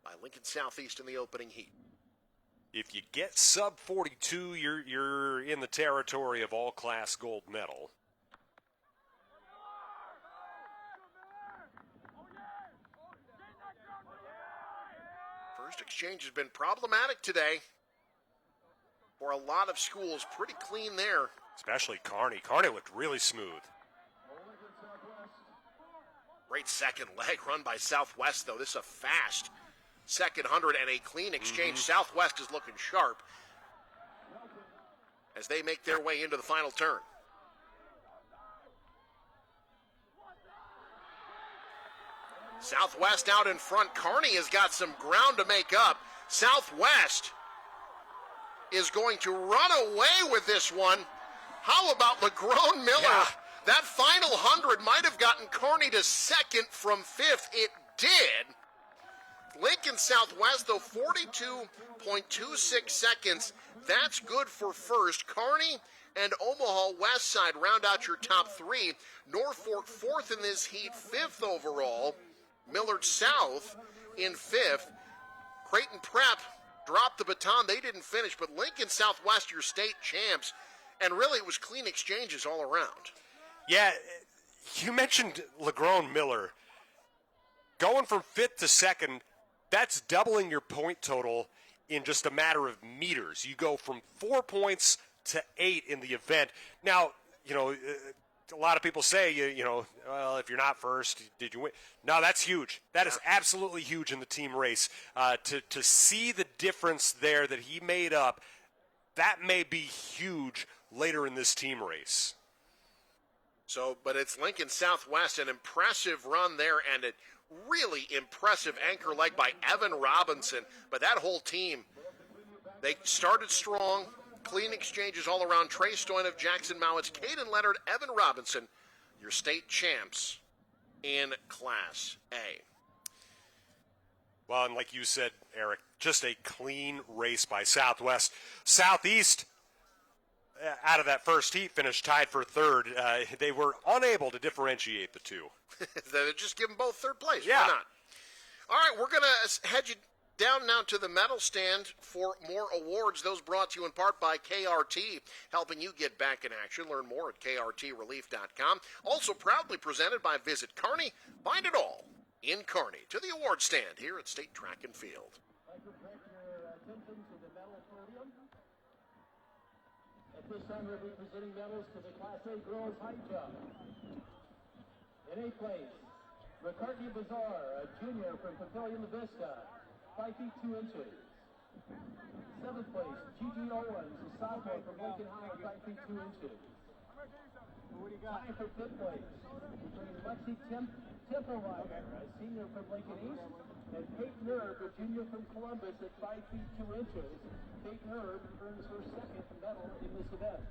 by Lincoln Southeast in the opening heat. If you get sub 42, you're in the territory of all-class gold medal. First exchange has been problematic today for a lot of schools. Pretty clean there. Especially Kearney. Kearney looked really smooth. Great second leg run by Southwest, though. This is a fast second 100 and a clean exchange. Southwest is looking sharp as they make their way into the final turn. Southwest out in front. Kearney has got some ground to make up. Southwest is going to run away with this one. How about Legrone Miller? Yeah. That final 100 might have gotten Kearney to second from 5th. It did. Lincoln Southwest, though, 42.26 seconds. That's good for first. Kearney and Omaha West Side round out your top 3. Norfolk 4th in this heat, 5th overall. Millard South in 5th. Creighton Prep dropped the baton. They didn't finish, but Lincoln Southwest, your state champs. And really, it was clean exchanges all around. Yeah, you mentioned Legrone Miller. Going from 5th to 2nd, that's doubling your point total in just a matter of meters. You go from 4 points to 8 in the event. Now, you know, a lot of people say, well, if you're not first, did you win? No, that's huge. That is absolutely huge in the team race. To see the difference there that he made up, that may be huge later in this team race. So, but it's Lincoln Southwest, an impressive run there, and a really impressive anchor leg by Evan Robinson. But that whole team, they started strong, clean exchanges all around. Trey Stoyanov, Jackson Mowitz, Caden Leonard, Evan Robinson, your state champs in Class A. Well, and like you said, Eric, just a clean race by Southwest. Southeast, out of that first heat, finished tied for third. They were unable to differentiate the two. They just give them both third place. Yeah. Why not? All right, we're going to head you down now to the medal stand for more awards. Those brought to you in part by KRT, helping you get back in action. Learn more at krtrelief.com. Also proudly presented by Visit Kearney. Find it all in Kearney. To the award stand here at State Track and Field. At this time, we'll be presenting medals to the Class A girls high jump. In 8th place, McCartney Bazaar, a junior from Pavilion La Vista, 5 feet 2 inches. 7th place, Gigi Owens, a sophomore from Lincoln High, 5 feet 2 inches. Tie for 5th place between Lexi Tempelmeyer, a senior from Lincoln East, and Kate Nerb, a junior from Columbus, at 5 feet 2 inches. Kate Nerb earns her second medal in this event.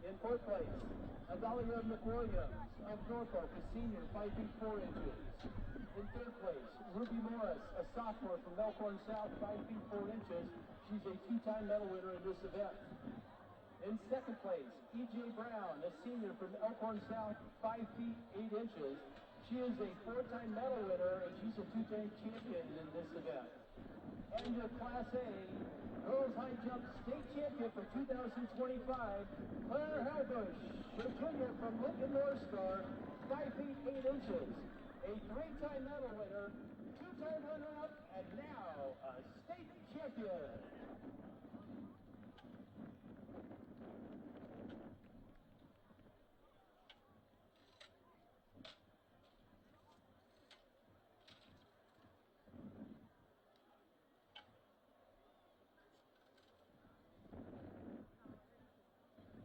In 4th place, Adalia McWilliams of Norfolk, a senior, 5 feet 4 inches. In 3rd place, Ruby Morris, a sophomore from Elkhorn South, 5 feet 4 inches. She's a 2-time medal winner in this event. In 2nd place, E.J. Brown, a senior from Elkhorn South, 5 feet 8 inches. She is a 4-time medal winner, and she's a 2-time champion in this event. And your Class A girls high jump state champion for 2025, Claire Helbush, a junior from Lincoln North Star, 5 feet 8 inches. A 3-time medal winner, 2-time runner-up, and now a state champion.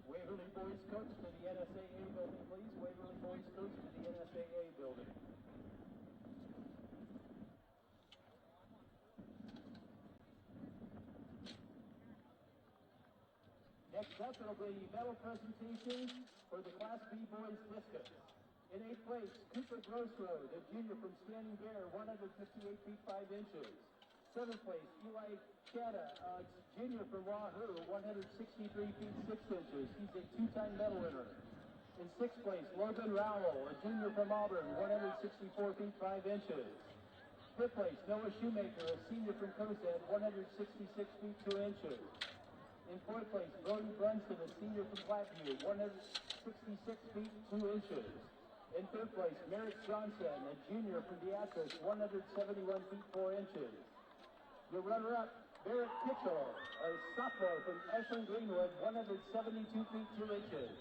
Waverly boys coach to the NSAA building, please. Waverly boys coach to the NSAA building. Next up, it'll be medal presentation for the Class B boys discus. In 8th place, Cooper Grossroad, a junior from Standing Bear, 158 feet 5 inches. 7th place, Eli Chetta, a junior from Wahoo, 163 feet 6 inches. He's a 2-time medal winner. In 6th place, Logan Rowell, a junior from Auburn, 164 feet 5 inches. 5th place, Noah Shoemaker, a senior from Cosette, 166 feet 2 inches. In 4th place, Brody Brunson, a senior from Platteview, 166 feet 2 inches. In 3rd place, Merrick Johnson, a junior from Beatrice, 171 feet 4 inches. Your runner-up, Barrett Kitchell, a sophomore from Ashland Greenwood, 172 feet 2 inches.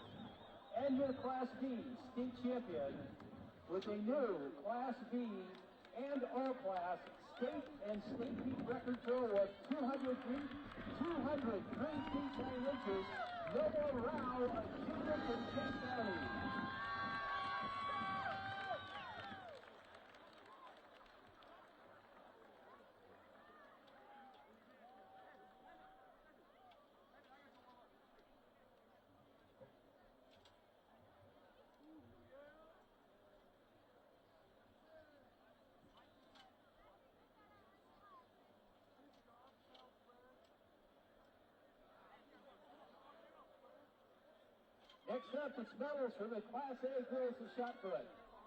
And your Class B state champion with a new Class B and all-class state and state heat record throw of 203 feet 9 inches, Noah Rao, a junior from Kent County. Next up, it's medals for the Class A girls of shot put.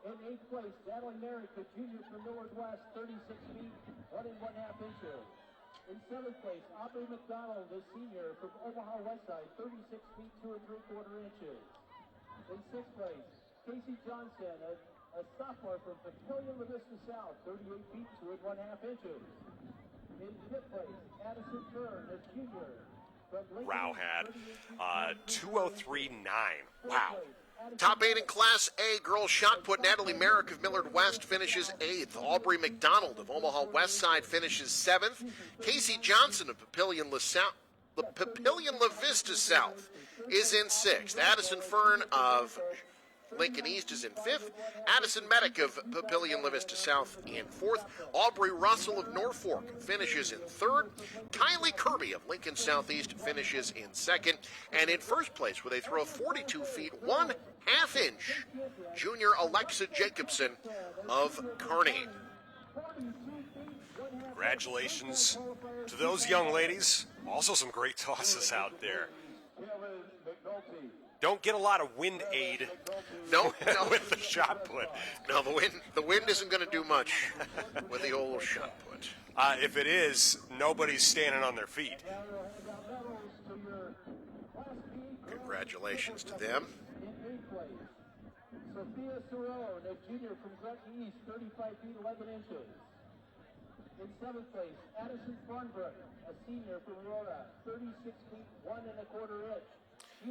In 8th place, Natalie Merrick, a junior from Millard West, 36 feet, 1 1/2 inches. In 7th place, Aubrey McDonald, a senior from Omaha Westside, 36 feet, 2 3/4 inches. In 6th place, Casey Johnson, a sophomore from Pavilion La Vista South, 38 feet, 2 1/2 inches. In 5th place, Addison Kern, a junior Rao had. 2:03.9. Wow. Top 8 in Class A girls shot put. Natalie Merrick of Millard West finishes 8th. Aubrey McDonald of Omaha West Side finishes 7th. Casey Johnson of Papillion La Vista South is in 6th. Addison Fern of Lincoln East is in 5th. Addison Medic of Papillion La Vista South in 4th. Aubrey Russell of Norfolk finishes in 3rd. Kylie Kirby of Lincoln Southeast finishes in 2nd. And in first place with a throw of 42 feet, 1/2 inch, junior Alexa Jacobson of Kearney. Congratulations to those young ladies. Also some great tosses out there. Don't get a lot of wind aid no. with the shot put. No, the wind isn't going to do much with the old shot put. If it is, nobody's standing on their feet. Congratulations to them. Sophia Cerrone, a junior from Gretna East, 35 feet 11 inches. In 7th place, Addison Farnbrook, a senior from Aurora, 36 feet 1 1/4 inch.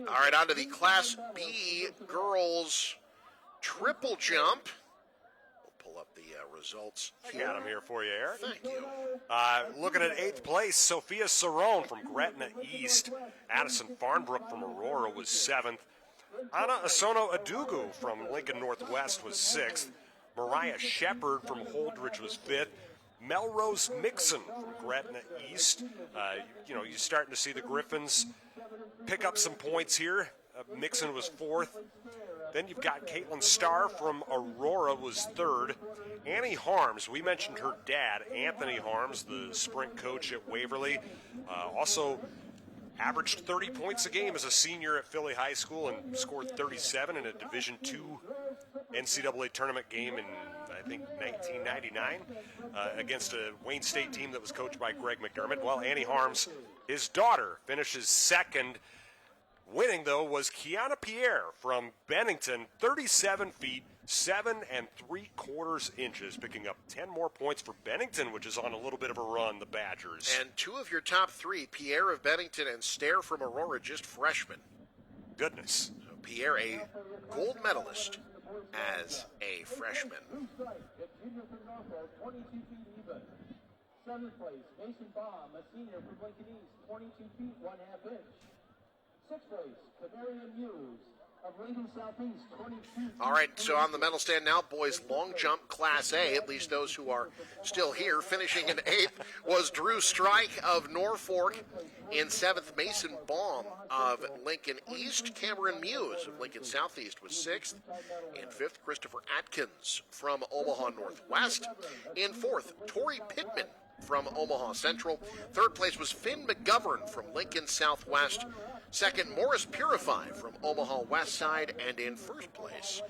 All right, on to the Class B girls triple jump. We'll pull up the results here. I got them here for you, Eric. Thank you. Looking at 8th place, Sophia Cerrone from Gretna East. Addison Farnbrook from Aurora was 7th. Anna Asono Adugu from Lincoln Northwest was 6th. Mariah Shepard from Holdridge was 5th. Melrose Mixon from Gretna East. You're starting to see the Griffins pick up some points here. Mixon was 4th. Then you've got Caitlin Starr from Aurora was 3rd. Annie Harms, we mentioned her dad, Anthony Harms, the sprint coach at Waverly. Also averaged 30 points a game as a senior at Philly High School and scored 37 in a Division II NCAA tournament game in, I think, 1999 against a Wayne State team that was coached by Greg McDermott. Well, Annie Harms, his daughter, finishes 2nd. Winning, though, was Kiana Pierre from Bennington, 37 feet, 7 3/4 inches, picking up 10 more points for Bennington, which is on a little bit of a run, the Badgers. And 2 of your top 3, Pierre of Bennington and Stair from Aurora, just freshmen. Goodness. So Pierre, a gold medalist as a freshman. 7th place, Mason Baum, a senior from Lincoln East, 22 feet 1/2 inch. 6th place, Canarian Muse of Lincoln Southeast, 22. All right, so on the medal stand now, boys long jump Class A, at least those who are still here. Finishing in 8th was Drew Strike of Norfolk. In 7th, Mason Baum of Lincoln East. Cameron Muse of Lincoln Southeast was 6th. In 5th, Christopher Atkins from Omaha Northwest. In 4th, Tori Pittman from Omaha Central. 3rd place was Finn McGovern from Lincoln Southwest. 2nd, Morris Purify from Omaha West Side. And in 1st place,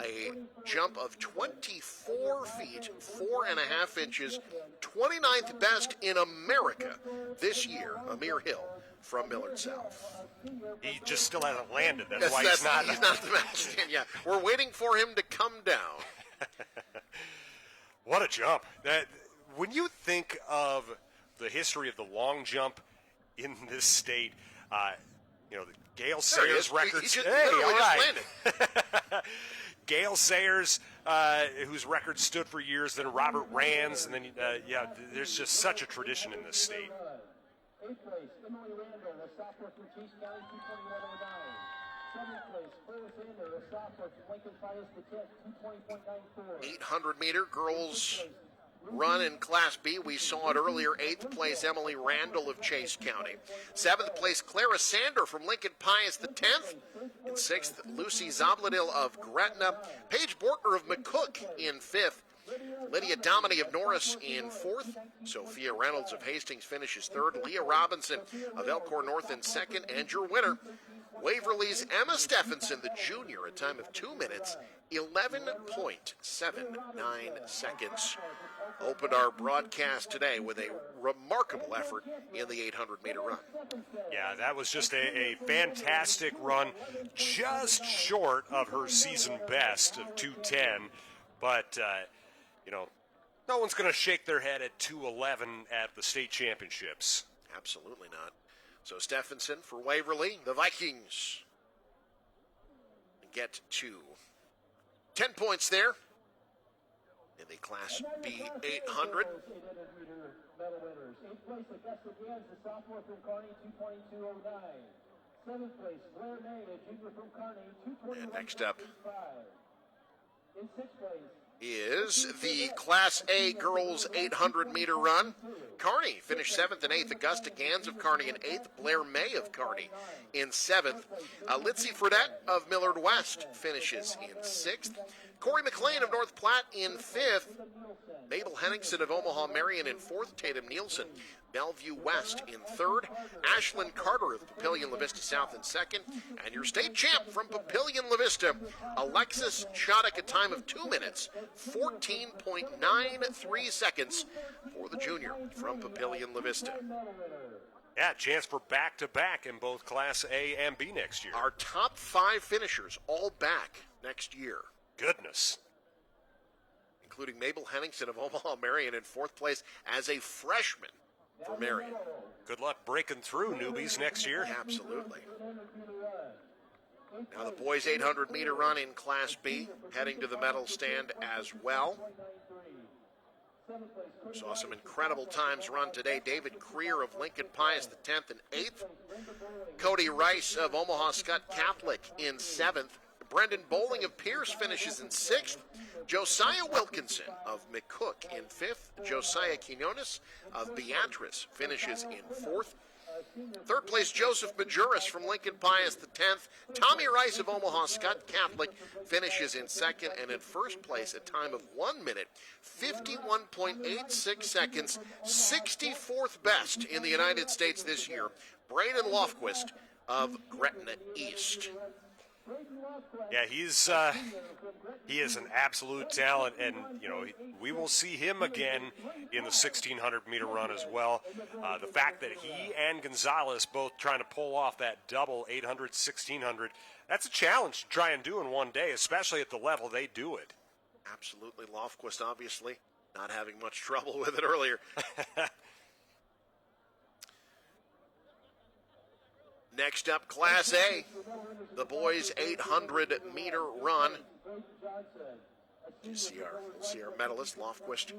a jump of 24 feet, 4 1/2 inches, 29th best in America this year, Amir Hill from Millard South. He just still hasn't landed. That's Yes, why he's not the medal stand. Yeah, we're waiting for him to come down. What a jump. When you think of the history of the long jump in this state, Gail Sayers' records. He just landed. Gail Sayers, whose record stood for years, then Robert Rands, and then, there's just such a tradition in this state. 8th place, Emily Randall, a sophomore from Chase County, 221.09. 7th place, Claire Sander, a sophomore from Lincoln Pius X, 220.94. 800-meter girls run in Class B. We saw it earlier. 8th place, Emily Randall of Chase County. 7th place, Clara Sander from Lincoln Pius X. In 6th, Lucy Zobladil of Gretna. Paige Bortner of McCook in 5th. Lydia Dominy of Norris in 4th. Sophia Reynolds of Hastings finishes 3rd. Leah Robinson of Elkhorn North in 2nd. And your winner, Waverly's Emma Stephenson, the junior, a time of 2 minutes, 11.79 seconds. Opened our broadcast today with a remarkable effort in the 800-meter run. Yeah, that was just a fantastic run, just short of her season best of 2:10. But, no one's going to shake their head at 2:11 at the state championships. Absolutely not. So Stephenson for Waverly. The Vikings get to 10 points there in the Class B 800. Eighth place, Augusta Gans, the sophomore from Kearney, 2:22.09. Seventh place, Blair May, a junior from Kearney, 2:21.85. And next up in sixth place is the Class A girls 800-meter run. Kearney finished 7th and 8th. Augusta Gans of Kearney in 8th. Blair May of Kearney in 7th. Litzy Fredette of Millard West finishes in 6th. Corey McLean of North Platte in 5th. Mabel Henningsen of Omaha Marion in 4th. Tatum Nielsen, Bellevue West in 3rd. Ashlyn Carter of Papillion La Vista South in 2nd. And your state champ from Papillion La Vista, Alexis Shoddick, a time of 2 minutes, 14.93 seconds for the junior from Papillion La Vista. Yeah, chance for back-to-back in both Class A and B next year. Our top 5 finishers all back next year. Goodness. Including Mabel Henningsen of Omaha Marion in 4th place as a freshman for Marion. Good luck breaking through, newbies, next year. Absolutely. Now the boys 800-meter run in Class B, heading to the medal stand as well. Saw some incredible times run today. David Creer of Lincoln Pius, the 10th and 8th. Cody Rice of Omaha Scott Catholic in 7th. Brendan Bowling of Pierce finishes in 6th. Josiah Wilkinson of McCook in 5th. Josiah Quinones of Beatrice finishes in 4th. 3rd place, Joseph Majuris from Lincoln Pius, the 10th. Tommy Rice of Omaha Scott Catholic finishes in 2nd. And in 1st place, a time of 1 minute, 51.86 seconds, 64th best in the United States this year, Braden Lofquist of Gretna East. Yeah, he is an absolute talent, and we will see him again in the 1600-meter run as well. The fact that he and Gonzalez both trying to pull off that double 800, 1600, that's a challenge to try and do in one day, especially at the level they do it. Absolutely. Lofquist obviously not having much trouble with it earlier. Next up, Class A, the boys 800-meter run. We'll see our medalist, Lofquist,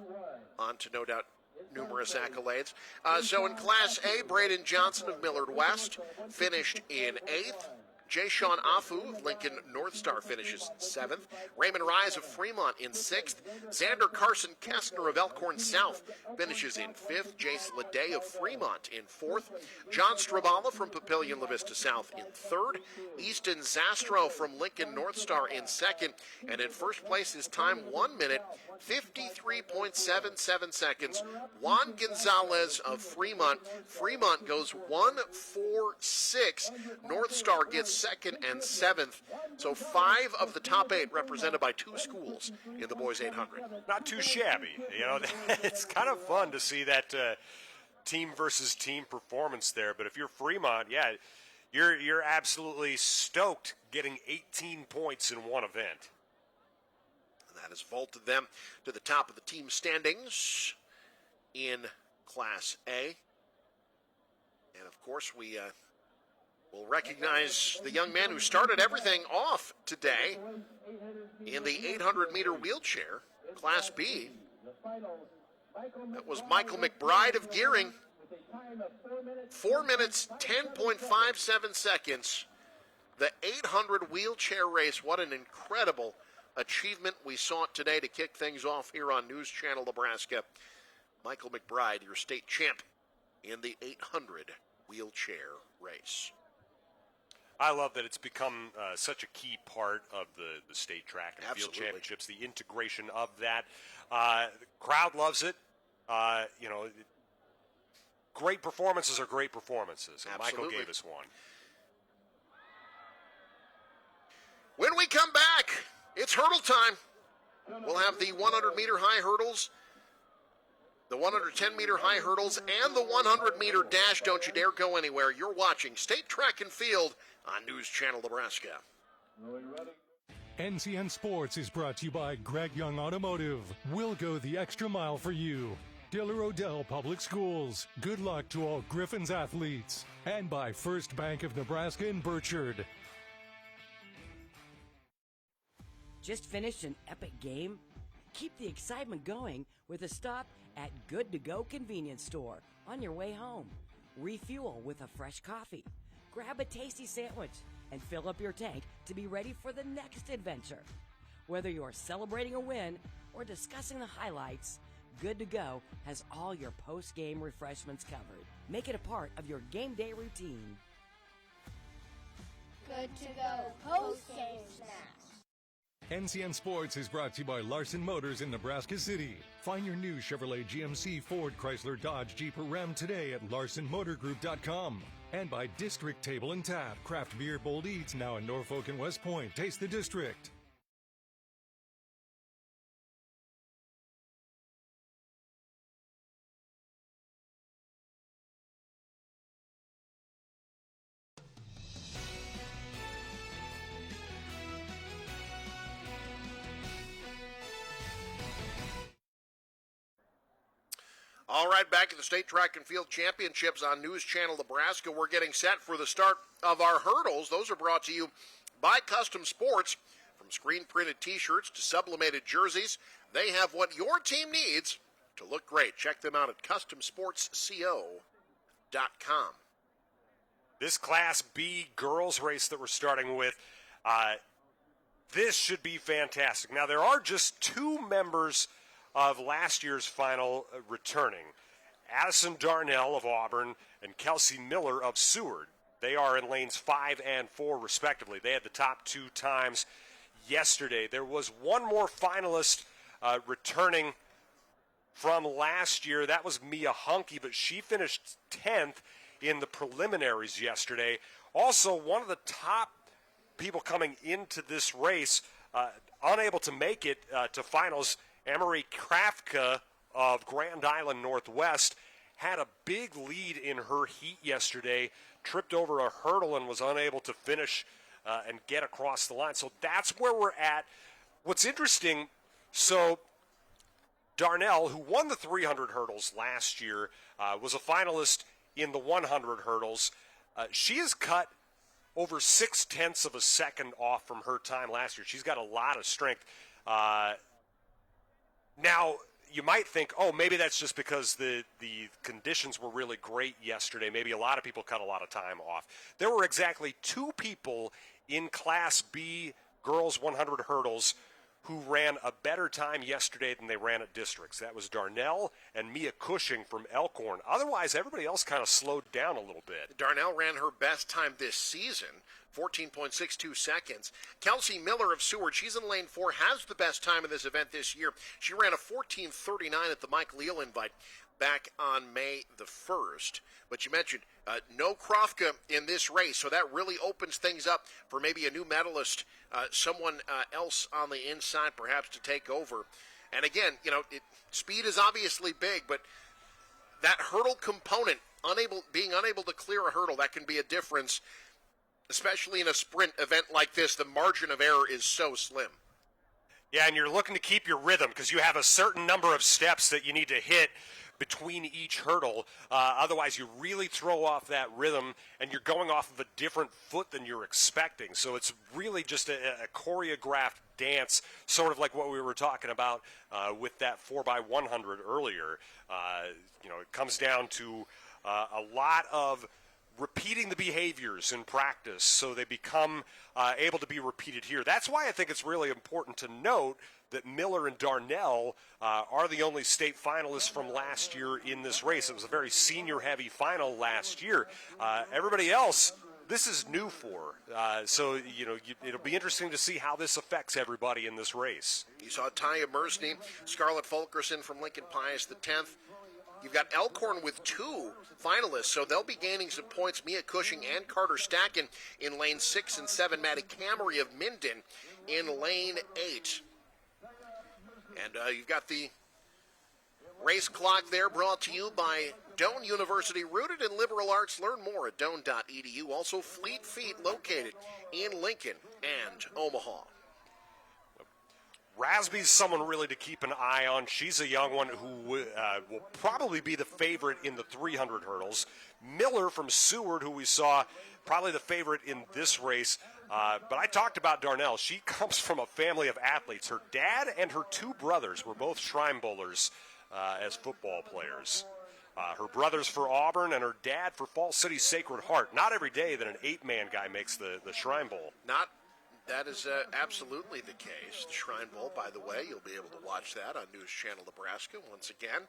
on to no doubt numerous accolades. So in Class A, Braden Johnson of Millard West finished in 8th. Jay Sean Afu of Lincoln North Star finishes 7th. Raymond Rise of Fremont in 6th. Xander Carson Kestner of Elkhorn South finishes in 5th. Jace Leday of Fremont in 4th. John Strabala from Papillion La Vista South in 3rd. Easton Zastro from Lincoln North Star in 2nd. And in 1st place is time 1 minute, 53.77 seconds. Juan Gonzalez of Fremont. Fremont goes 1-4-6. North Star gets 2nd and 7th. So 5 of the top 8 represented by 2 schools in the boys 800. Not too shabby. It's kind of fun to see that team versus team performance there. But if you're Fremont, yeah, you're absolutely stoked getting 18 points in one event. That has vaulted them to the top of the team standings in Class A. And of course, we will recognize the young man who started everything off today in the 800-meter wheelchair, Class B. That was Michael McBride of Gearing. 4 minutes, 10.57 seconds. The 800 wheelchair race, what an incredible achievement we saw today to kick things off here on News Channel Nebraska. Michael McBride, your state champ in the 800 wheelchair race. I love that it's become such a key part of the state track and field championships, the integration of that. The crowd loves it. Great performances are great performances, and Michael gave us one. When we come back, it's hurdle time. We'll have the 100-meter high hurdles, the 110-meter high hurdles, and the 100-meter dash. Don't you dare go anywhere. You're watching State Track and Field on News Channel Nebraska. NCN Sports is brought to you by Greg Young Automotive. We'll go the extra mile for you. Diller Odell Public Schools. Good luck to all Griffins athletes. And by First Bank of Nebraska in Burchard. Just finished an epic game? Keep the excitement going with a stop at Good to Go convenience store on your way home. Refuel with a fresh coffee. Grab a tasty sandwich and fill up your tank to be ready for the next adventure. Whether you're celebrating a win or discussing the highlights, Good to Go has all your post-game refreshments covered. Make it a part of your game day routine. Good to Go post-game snacks. NCN Sports is brought to you by Larson Motors in Nebraska City. Find your new Chevrolet, GMC, Ford, Chrysler, Dodge, Jeep, or Ram today at LarsonMotorGroup.com. And by District Table and Tap, craft beer, bold eats, now in Norfolk and West Point. Taste the District. All right, back at the State Track and Field Championships on News Channel Nebraska. We're getting set for the start of our hurdles. Those are brought to you by Custom Sports. From screen-printed T-shirts to sublimated jerseys, they have what your team needs to look great. Check them out at CustomSportsCO.com. This Class B girls race that we're starting with, this should be fantastic. Now, there are just two members of last year's final returning. Addison Darnell of Auburn and Kelsey Miller of Seward. They are in lanes 5 and 4 respectively. They had the top two times yesterday. There was one more finalist returning from last year. That was Mia Hunke, but she finished 10th in the preliminaries yesterday. Also, one of the top people coming into this race, unable to make it to finals, Emery Krafka of Grand Island Northwest had a big lead in her heat yesterday, tripped over a hurdle and was unable to finish and get across the line. So that's where we're at. What's interesting, so Darnell, who won the 300 hurdles last year, was a finalist in the 100 hurdles. She has cut over 0.6 of a second off from her time last year. She's got a lot of strength. Now, you might think, oh, maybe that's just because the conditions were really great yesterday. Maybe a lot of people cut a lot of time off. There were exactly two people in Class B girls 100 hurdles who ran a better time yesterday than they ran at districts. That was Darnell and Mia Cushing from Elkhorn. Otherwise, everybody else kind of slowed down a little bit. Darnell ran her best time this season, 14.62 seconds. Kelsey Miller of Seward, she's in lane 4, has the best time in this event this year. She ran a 14:39 at the Mike Leal invite back on May the 1st. But you mentioned no Krafka in this race, so that really opens things up for maybe a new medalist, someone else on the inside perhaps to take over. And again, speed is obviously big, but that hurdle component, being unable to clear a hurdle, that can be a difference, especially in a sprint event like this. The margin of error is so slim. Yeah, and you're looking to keep your rhythm because you have a certain number of steps that you need to hit between each hurdle. Otherwise, you really throw off that rhythm, and you're going off of a different foot than you're expecting. So it's really just a choreographed dance, sort of like what we were talking about with that 4x100 earlier. It comes down to a lot of repeating the behaviors in practice so they become able to be repeated here. That's why I think it's really important to note that Miller and Darnell are the only state finalists from last year in this race. It was a very senior-heavy final last year. Everybody else, this is new for. So it'll be interesting to see how this affects everybody in this race. You saw Taya Mersney, Scarlett Fulkerson from Lincoln Pius, the 10th. You've got Elkhorn with two finalists, so they'll be gaining some points. Mia Cushing and Carter Stacken in lane 6 and 7. Maddie Camry of Minden in lane 8. And you've got the race clock there brought to you by Doane University, rooted in liberal arts. Learn more at doane.edu. Also, Fleet Feet, located in Lincoln and Omaha. Rasby's someone really to keep an eye on. She's a young one who will probably be the favorite in the 300 hurdles. Miller from Seward, who we saw, probably the favorite in this race. But I talked about Darnell. She comes from a family of athletes. Her dad and her two brothers were both shrine bowlers as football players. Her brothers for Auburn and her dad for Falls City Sacred Heart. Not every day that an 8-man guy makes the Shrine Bowl. That is absolutely the case. The Shrine Bowl, by the way, you'll be able to watch that on News Channel Nebraska once again.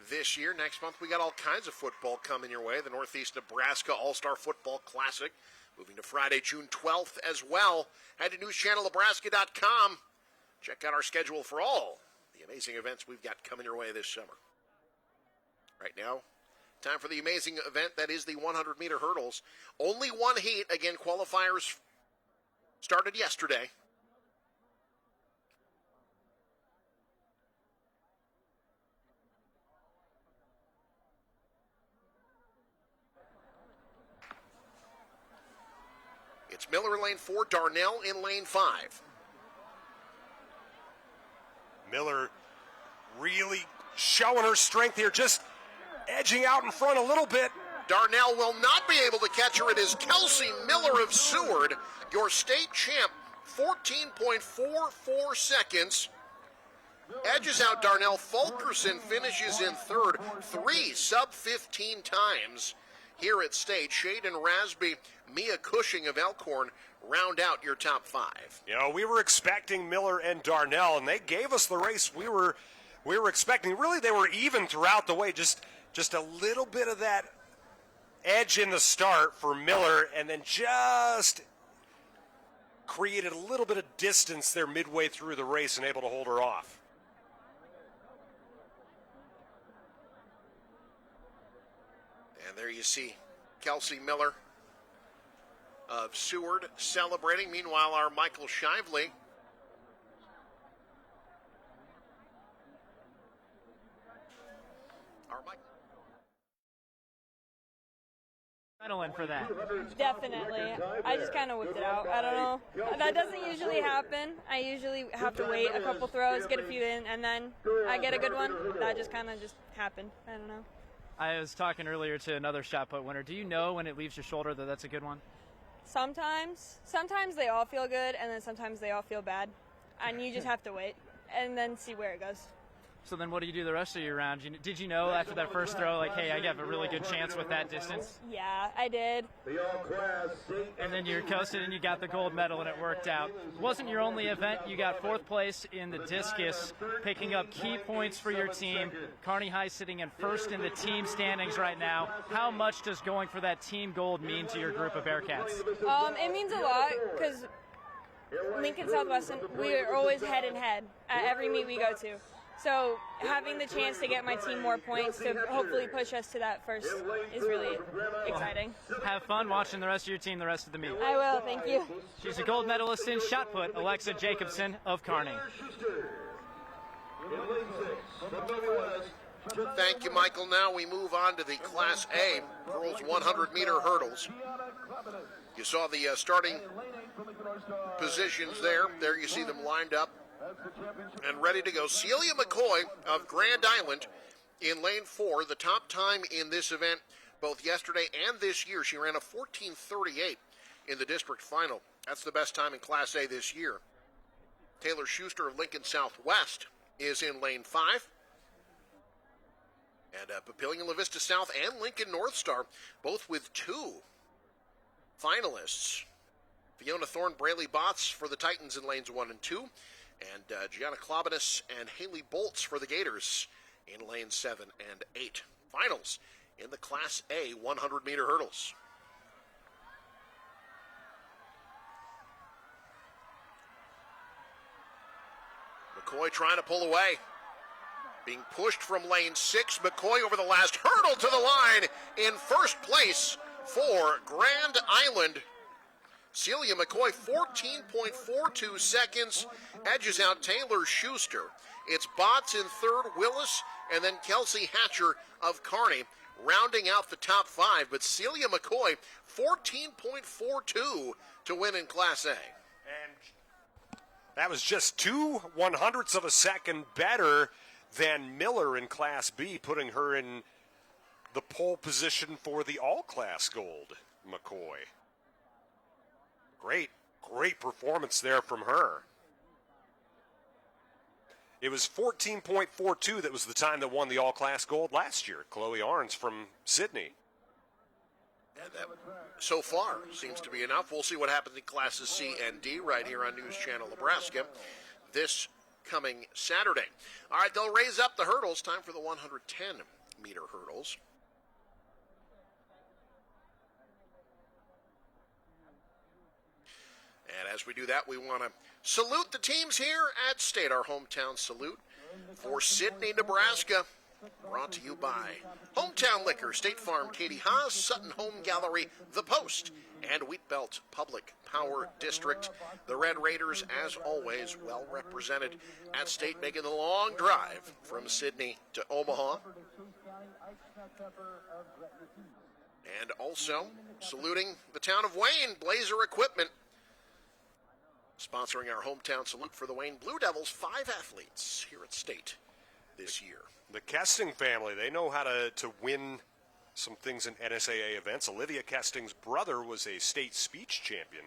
This year, next month, we got all kinds of football coming your way. The Northeast Nebraska All-Star Football Classic, moving to Friday, June 12th as well. Head to newschannelnebraska.com. Check out our schedule for all the amazing events we've got coming your way this summer. Right now, time for the amazing event that is the 100-meter hurdles. Only one heat. Again, qualifiers started yesterday. It's Miller in lane 4, Darnell in lane 5. Miller really showing her strength here, just edging out in front a little bit. Darnell will not be able to catch her. It is Kelsey Miller of Seward, your state champ, 14.44 seconds. Edges out Darnell. Fulkerson finishes in third, 3 sub-15 times here at state. Shade and Rasby, Mia Cushing of Elkhorn round out your top 5. You know, we were expecting Miller and Darnell, and they gave us the race we were expecting. Really, they were even throughout the way, just a little bit of that edge in the start for Miller, and then just created a little bit of distance there midway through the race and able to hold her off. And there you see Kelsey Miller of Seward celebrating. Meanwhile, our Michael Shively adrenaline for that. Definitely. I just kind of whipped it out. I don't know. That doesn't usually happen. I usually have to wait a couple throws, get a few in, and then I get a good one. That just kind of just happened. I don't know. I was talking earlier to another shot put winner. Do you know when it leaves your shoulder that that's a good one? Sometimes they all feel good, and then sometimes they all feel bad. And you just have to wait and then see where it goes. So then what do you do the rest of your round? Did you know after that first throw, like, hey, I have a really good chance with that distance? Yeah, I did. And then you coasted and you got the gold medal and it worked out. It wasn't your only event. You got 4th place in the discus, picking up key points for your team. Kearney High sitting in 1st in the team standings right now. How much does going for that team gold mean to your group of Bearcats? It means a lot because Lincoln Southwestern, we are always head and head at every meet we go to. So having the chance to get my team more points to hopefully push us to that first is really exciting. Have fun watching the rest of your team the rest of the meet. I will, thank you. She's a gold medalist in shot put, Alexa Jacobson of Kearney. Thank you, Michael. Now we move on to the Class A girls 100-meter hurdles. You saw the starting positions there. There you see them lined up and ready to go. Celia McCoy of Grand Island in lane 4, the top time in this event both yesterday and this year. She ran a 14:38 in the district final. That's the best time in Class A this year. Taylor Schuster of Lincoln Southwest is in lane 5. And Papillion La Vista South and Lincoln North Star, both with 2 finalists. Fiona Thorne, Braley Botts for the Titans in lanes 1 and 2. And Gianna Klobunis and Haley Bolts for the Gators in lanes 7 and 8. Finals in the Class A 100-meter hurdles. McCoy trying to pull away. Being pushed from lane 6. McCoy over the last hurdle to the line in first place for Grand Island. Celia McCoy, 14.42 seconds, edges out Taylor Schuster. It's Botts in third, Willis, and then Kelsey Hatcher of Kearney, rounding out the top 5. But Celia McCoy, 14.42 to win in Class A. And That was just 0.02 of a second better than Miller in Class B, putting her in the pole position for the all-class gold, McCoy. Great performance there from her. It was 14.42 that was the time that won the all-class gold last year. Chloe Arns from Sydney. And that, so far, seems to be enough. We'll see what happens in Classes C and D right here on News Channel Nebraska this coming Saturday. All right, they'll raise up the hurdles. Time for the 110-meter hurdles. And as we do that, we want to salute the teams here at State, our hometown salute for Sydney, Nebraska. Brought to you by Hometown Liquor, State Farm, Katie Haas, Sutton Home Gallery, The Post, and Wheatbelt Public Power District. The Red Raiders, as always, well represented at State, making the long drive from Sydney to Omaha. And also saluting the town of Wayne, Blazer Equipment, sponsoring our hometown salute for the Wayne Blue Devils. 5 athletes here at State this year. The Kesting family, they know how to win some things in NSAA events. Olivia Kesting's brother was a state speech champion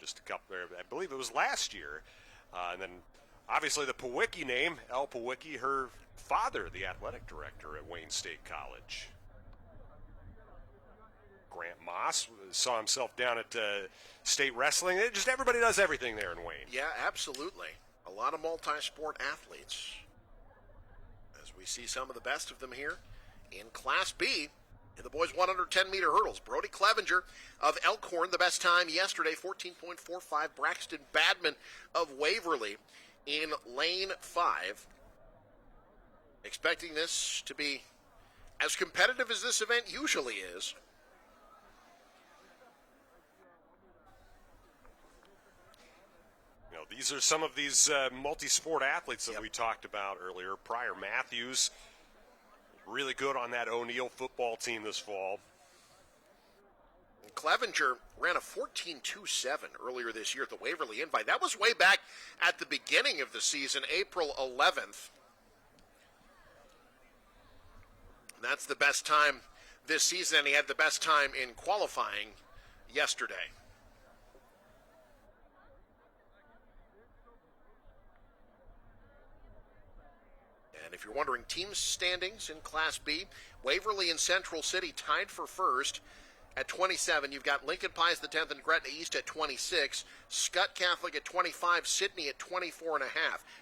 just a couple, I believe it was last year. And then obviously the Pawicki name, El Pawicki, her father, the athletic director at Wayne State College. Grant Moss saw himself down at state wrestling. Just everybody does everything there in Wayne. Yeah, absolutely. A lot of multi-sport athletes. As we see some of the best of them here in Class B in the boys 110-meter hurdles. Brody Clevenger of Elkhorn, the best time yesterday, 14.45. Braxton Badman of Waverly in lane 5. Expecting this to be as competitive as this event usually is. You know, these are some of these multi-sport athletes that we talked about earlier. Pryor Matthews, really good on that O'Neill football team this fall. Clevenger ran a 14.27 earlier this year at the Waverly Invite. That was way back at the beginning of the season, April 11th. That's the best time this season, and he had the best time in qualifying yesterday. And if you're wondering team standings in Class B, Waverly and Central City tied for first at 27. You've got Lincoln Pius X and Gretna East at 26, Skutt Catholic at 25, Sydney at 24.5.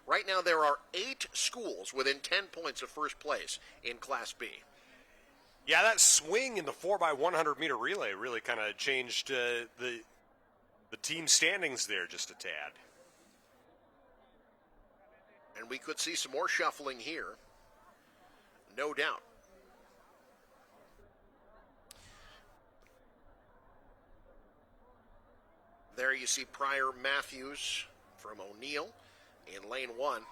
Right now there are 8 schools within 10 points of first place in Class B. Yeah, that swing in the 4x100 meter relay really kind of changed the team standings there just a tad. And we could see some more shuffling here, no doubt. There you see Pryor Matthews from O'Neill in lane 1.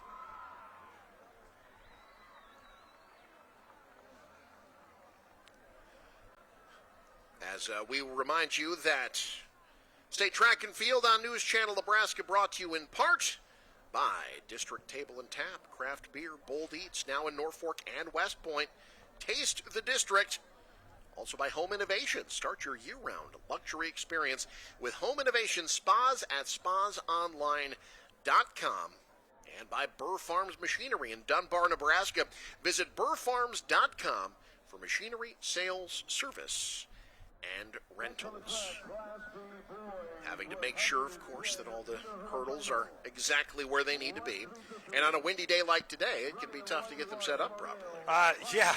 As we remind you that State Track and Field on News Channel Nebraska brought to you in part by District Table and Tap, Craft Beer, Bold Eats, now in Norfolk and West Point. Taste the District. Also by Home Innovation. Start your year-round luxury experience with Home Innovation Spas at spasonline.com. And by Burr Farms Machinery in Dunbar, Nebraska. Visit burrfarms.com for machinery, sales, service, and rentals. Having to make sure, of course, that all the hurdles are exactly where they need to be. And on a windy day like today, it can be tough to get them set up properly. Yeah.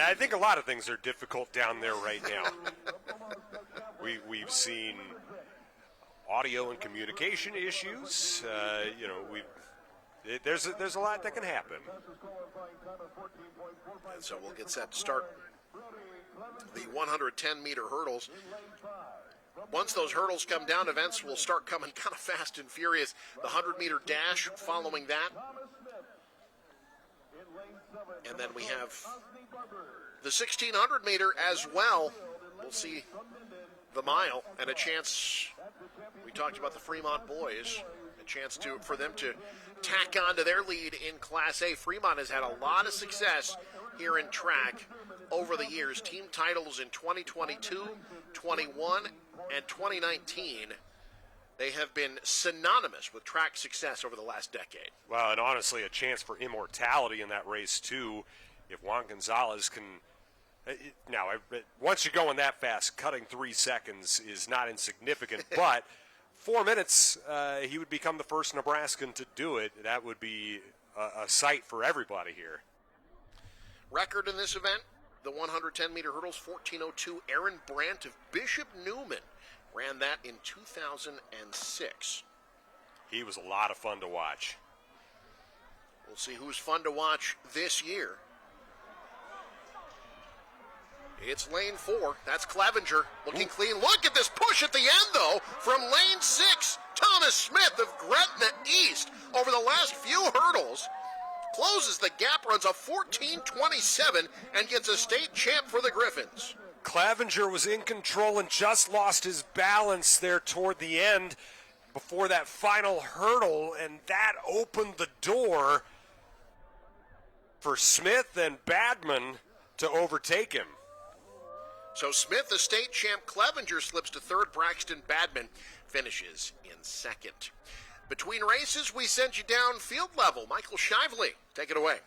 I think a lot of things are difficult down there right now. We've seen audio and communication issues. There's a lot that can happen. And so we'll get set to start the 110-meter hurdles. Once those hurdles come down, events will start coming kind of fast and furious. The 100-meter dash following that. And then we have the 1,600-meter as well. We'll see the mile and a chance. We talked about the Fremont boys, a chance for them to tack on to their lead in Class A. Fremont has had a lot of success here in track over the years. Team titles in 2022, 21, and 2019. They have been synonymous with track success over the last decade. Well, and honestly, a chance for immortality in that race, too, if Juan Gonzalez can. Now, once you're going that fast, cutting 3 seconds is not insignificant, but 4 minutes, he would become the first Nebraskan to do it. That would be a sight for everybody here. Record in this event, the 110-meter hurdles, 14:02. Aaron Brandt of Bishop Newman ran that in 2006. He was a lot of fun to watch. We'll see who's fun to watch this year. It's lane 4. That's Clevenger looking clean. Look at this push at the end, though, from lane 6. Thomas Smith of Gretna East over the last few hurdles closes the gap, runs a 14:27, and gets a state champ for the Griffins. Clevenger was in control and just lost his balance there toward the end before that final hurdle, and that opened the door for Smith and Badman to overtake him. So Smith, the state champ. Clevenger slips to third. Braxton Badman finishes in second. Between races, we sent you down field level. Michael Shively, take it away.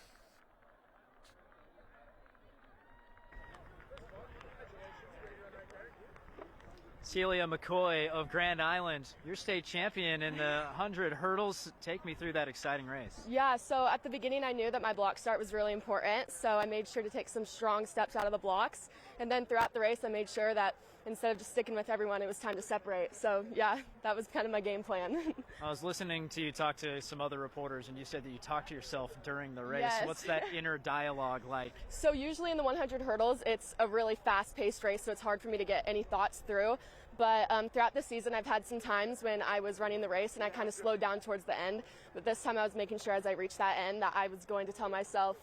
Celia McCoy of Grand Island, your state champion in the 100 hurdles. Take me through that exciting race. Yeah, so at the beginning I knew that my block start was really important, so I made sure to take some strong steps out of the blocks. And then throughout the race I made sure that instead of just sticking with everyone, it was time to separate. So yeah, that was kind of my game plan. I was listening to you talk to some other reporters, and you said that you talked to yourself during the race. Yes. What's that inner dialogue like? So usually in the 100 hurdles, it's a really fast-paced race, so it's hard for me to get any thoughts through. But throughout the season, I've had some times when I was running the race and I kind of slowed down towards the end. But this time I was making sure as I reached that end that I was going to tell myself,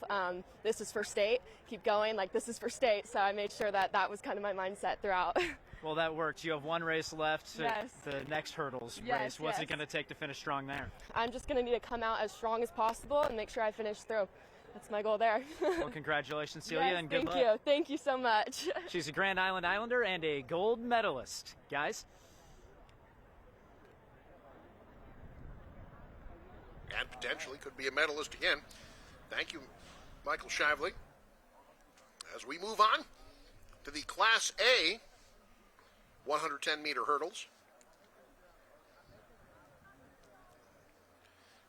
this is for state, keep going, like this is for state. So I made sure that that was kind of my mindset throughout. Well, that worked. You have one race left. Yes. The next hurdles Yes, race. What's yes. it going to take to finish strong there? I'm just going to need to come out as strong as possible and make sure I finish through. That's my goal there. Well, congratulations, Celia, Yes, and good luck. Thank you. Thank you so much. She's a Grand Island Islander and a gold medalist. Guys? And potentially could be a medalist again. Thank you, Michael Shively. As we move on to the Class A 110-meter hurdles,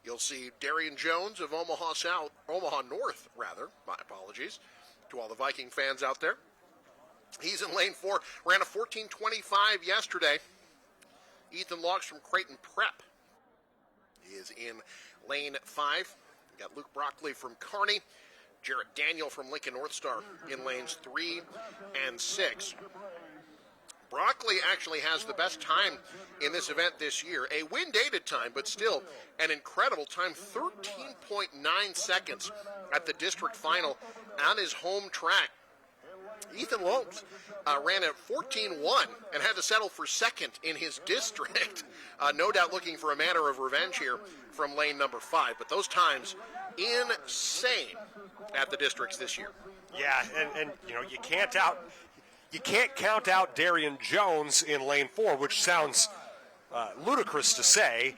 you'll see Darian Jones of Omaha North, my apologies to all the Viking fans out there. He's in lane 4, ran a 14:25 yesterday. Ethan Locks from Creighton Prep is in lane 5. We got Luke Broccoli from Kearney, Jarrett Daniel from Lincoln North Star in lanes 3 and 6. Broccoli actually has the best time in this event this year, a wind-aided time, but still an incredible time, 13.9 seconds at the district final on his home track. Ethan Lopes ran at 14-1 and had to settle for second in his district. No doubt looking for a manner of revenge here from lane number 5, but those times insane at the districts this year. Yeah, and you know, you can't count out Darian Jones in lane 4, which sounds ludicrous to say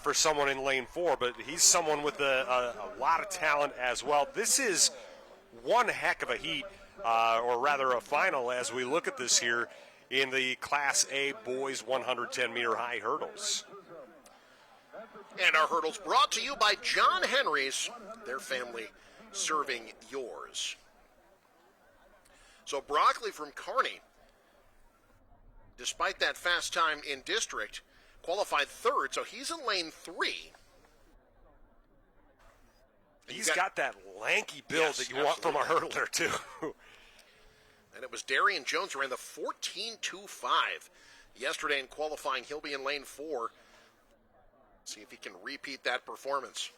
for someone in lane 4, but he's someone with a lot of talent as well. This is one heck of a heat, or rather a final, as we look at this here in the Class A boys 110-meter high hurdles. And our hurdles brought to you by John Henry's, their family serving yours. So Broccoli from Kearney, despite that fast time in district, qualified third, so he's in lane 3. He's got that lanky build that you want from a hurdler, too. And it was Darian Jones who ran the 14.25 yesterday in qualifying. He'll be in lane 4. See if he can repeat that performance.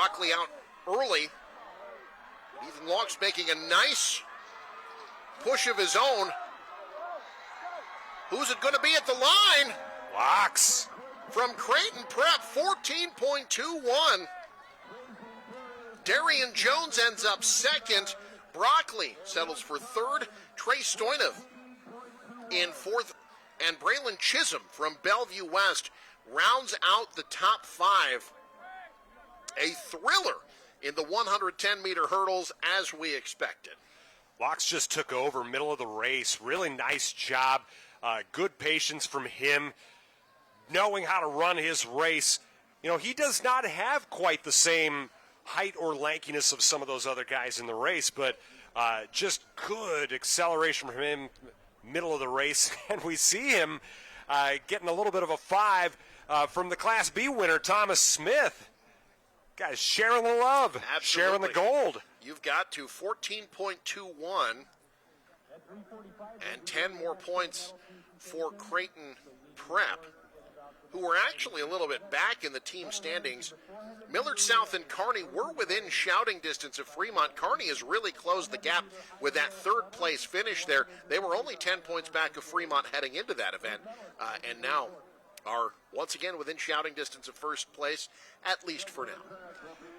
Broccoli out early. Ethan Locke's making a nice push of his own. Who's it going to be at the line? Locks. From Creighton Prep, 14.21. Darian Jones ends up second. Broccoli settles for third. Trey Stoyanov in fourth. And Braylon Chisholm from Bellevue West rounds out the top five. A thriller in the 110-meter hurdles, as we expected. Locks just took over, middle of the race. Really nice job. Good patience from him, knowing how to run his race. You know, he does not have quite the same height or lankiness of some of those other guys in the race, but just good acceleration from him, middle of the race. And we see him getting a little bit of a 5 from the Class B winner, Thomas Smith. Guys, sharing the love, sharing the gold. You've got to 14.21 and 10 more points for Creighton Prep, who were actually a little bit back in the team standings. Millard South and Kearney were within shouting distance of Fremont. Kearney has really closed the gap with that third place finish there. They were only 10 points back of Fremont heading into that event, and now are once again within shouting distance of first place, at least for now.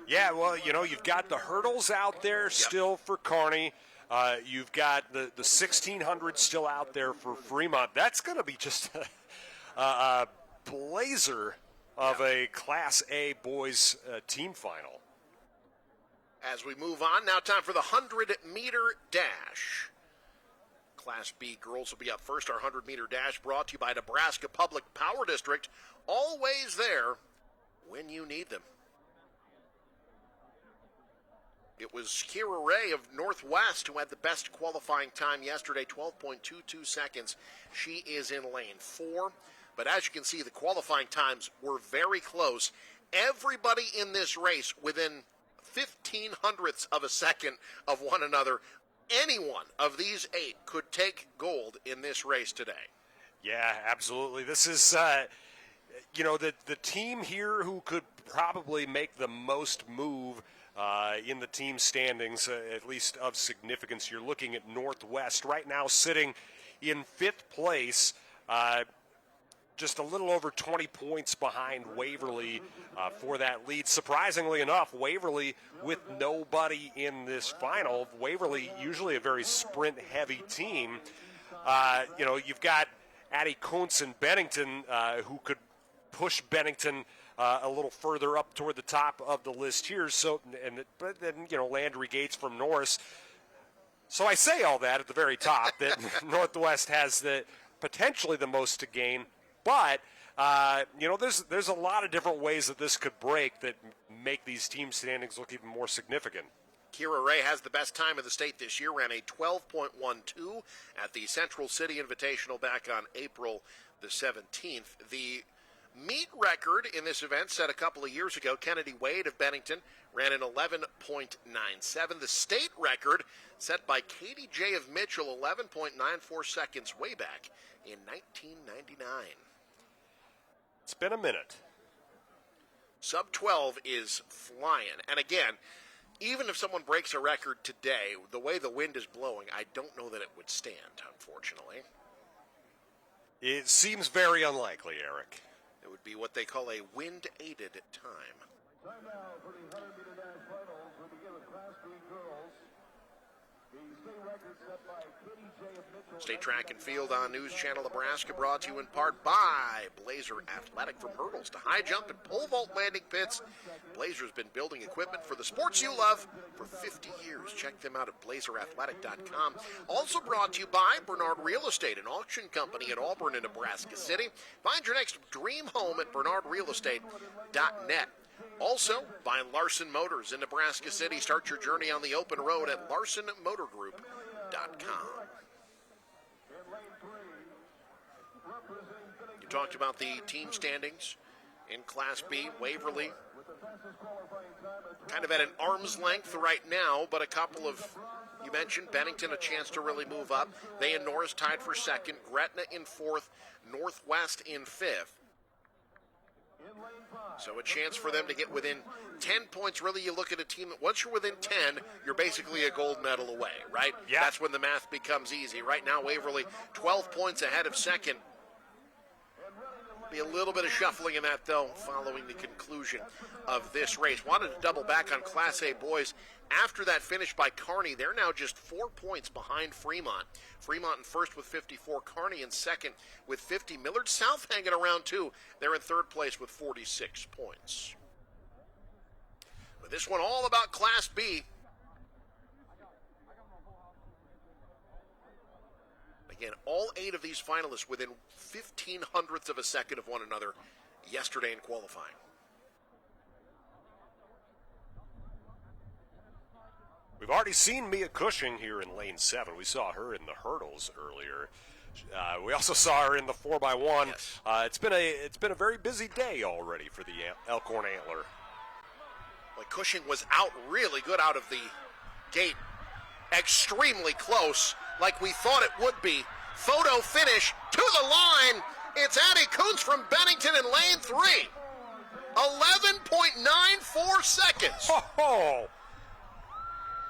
Yeah, well, you know, you've got the hurdles out there still for Kearney. You've got the 1600 still out there for Fremont. That's going to be just a blazer of a Class A boys team final. As we move on, now time for the 100-meter dash. Class B girls will be up first. Our 100-meter dash brought to you by Nebraska Public Power District. Always there when you need them. It was Kira Ray of Northwest who had the best qualifying time yesterday, 12.22 seconds. She is in lane 4. But as you can see, the qualifying times were very close. Everybody in this race within 15 hundredths of a second of one another. Any one of these 8 could take gold in this race today. Yeah, absolutely. This is, you know, the team here who could probably make the most move in the team standings, at least of significance. You're looking at Northwest right now sitting in 5th place, just a little over 20 points behind Waverly for that lead. Surprisingly enough, Waverly with nobody in this final. Waverly usually a very sprint-heavy team. You know, you've got Addie Kuntz and Bennington who could push Bennington a little further up toward the top of the list here. So, but then, you know, Landry Gates from Norris. So I say all that at the very top, that Northwest has potentially the most to gain. But, you know, there's a lot of different ways that this could break that make these team standings look even more significant. Kira Ray has the best time of the state this year, ran a 12.12 at the Central City Invitational back on April the 17th. The meet record in this event set a couple of years ago, Kennedy Wade of Bennington ran an 11.97. The state record set by Katie J. of Mitchell, 11.94 seconds way back in 1999. It's been a minute. Sub 12 is flying. And again, even if someone breaks a record today, the way the wind is blowing, I don't know that it would stand, unfortunately. It seems very unlikely, Eric. It would be what they call a wind-aided time. Time now for the 100-meter dash finals. We begin with Class B girls. The state record set by Katie J. of Mitchell. State Track and Field on News Channel Nebraska, brought to you in part by Blazer Athletic. From hurdles to high jump and pole vault landing pits, Blazer's been building equipment for the sports you love for 50 years. Check them out at blazerathletic.com. Also brought to you by Bernard Real Estate, an auction company in Auburn and Nebraska City. Find your next dream home at bernardrealestate.net. Also by Larson Motors in Nebraska City. Start your journey on the open road at larsonmotorgroup.com. You talked about the team standings in Class B. Waverly kind of at an arm's length right now, but a couple of, you mentioned Bennington, a chance to really move up. They and Norris tied for second, Gretna in fourth, Northwest in fifth. So a chance for them to get within 10 points. Really, you look at a team that once you're within 10, you're basically a gold medal away, right? Yeah. That's when the math becomes easy. Right now, Waverly 12 points ahead of second. Be a little bit of shuffling in that, though, following the conclusion of this race. Wanted to double back on Class A boys. After that finish by Kearney, they're now just 4 points behind Fremont. Fremont in first with 54, Kearney in second with 50. Millard South hanging around, too. They're in third place with 46 points. But this one all about Class B. Again, all 8 of these finalists within 0.15 of a second of one another yesterday in qualifying. We've already seen Mia Cushing here in lane 7. We saw her in the hurdles earlier. We also saw her in the 4x1. Yes. It's been a very busy day already for the Elkhorn Antler. Like Cushing was out really good out of the gate. Extremely close, like we thought it would be. Photo finish to the line. It's Addie Kuntz from Bennington in lane 3. 11.94 seconds. Oh!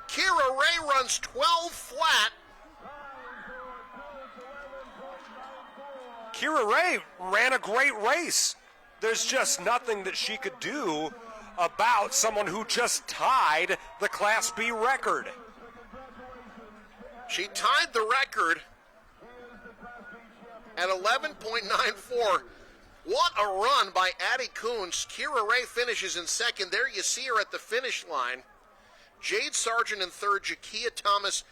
Kira Ray runs 12 flat. Kira Ray ran a great race. There's just nothing that she could do about someone who just tied the Class B record. She tied the record at 11.94. What a run by Addie Kuntz. Kira Ray finishes in second. There you see her at the finish line. Jade Sargent in third, Jakia Thomas,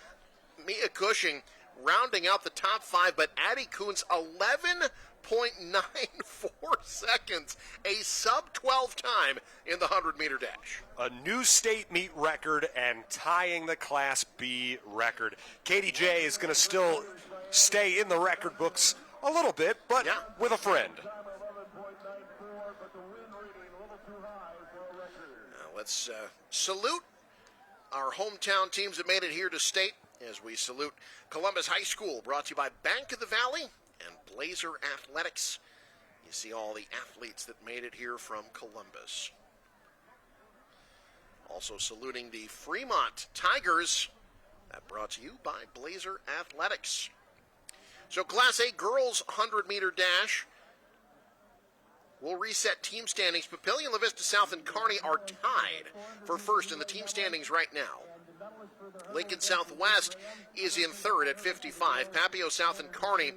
Mia Cushing rounding out the top 5, but Addie Kuntz 11.94 seconds, a sub-12 time in the 100-meter dash. A new state meet record and tying the Class B record. Katie J is going to still stay in the record books a little bit, but with a friend. Now let's salute our hometown teams that made it here to state as we salute Columbus High School, brought to you by Bank of the Valley and Blazer Athletics. You see all the athletes that made it here from Columbus. Also saluting the Fremont Tigers, that brought to you by Blazer Athletics. So Class A girls 100-meter dash will reset team standings. Papillion, La Vista South, and Kearney are tied for first in the team standings right now. Lincoln Southwest is in third at 55. Papio South and Kearney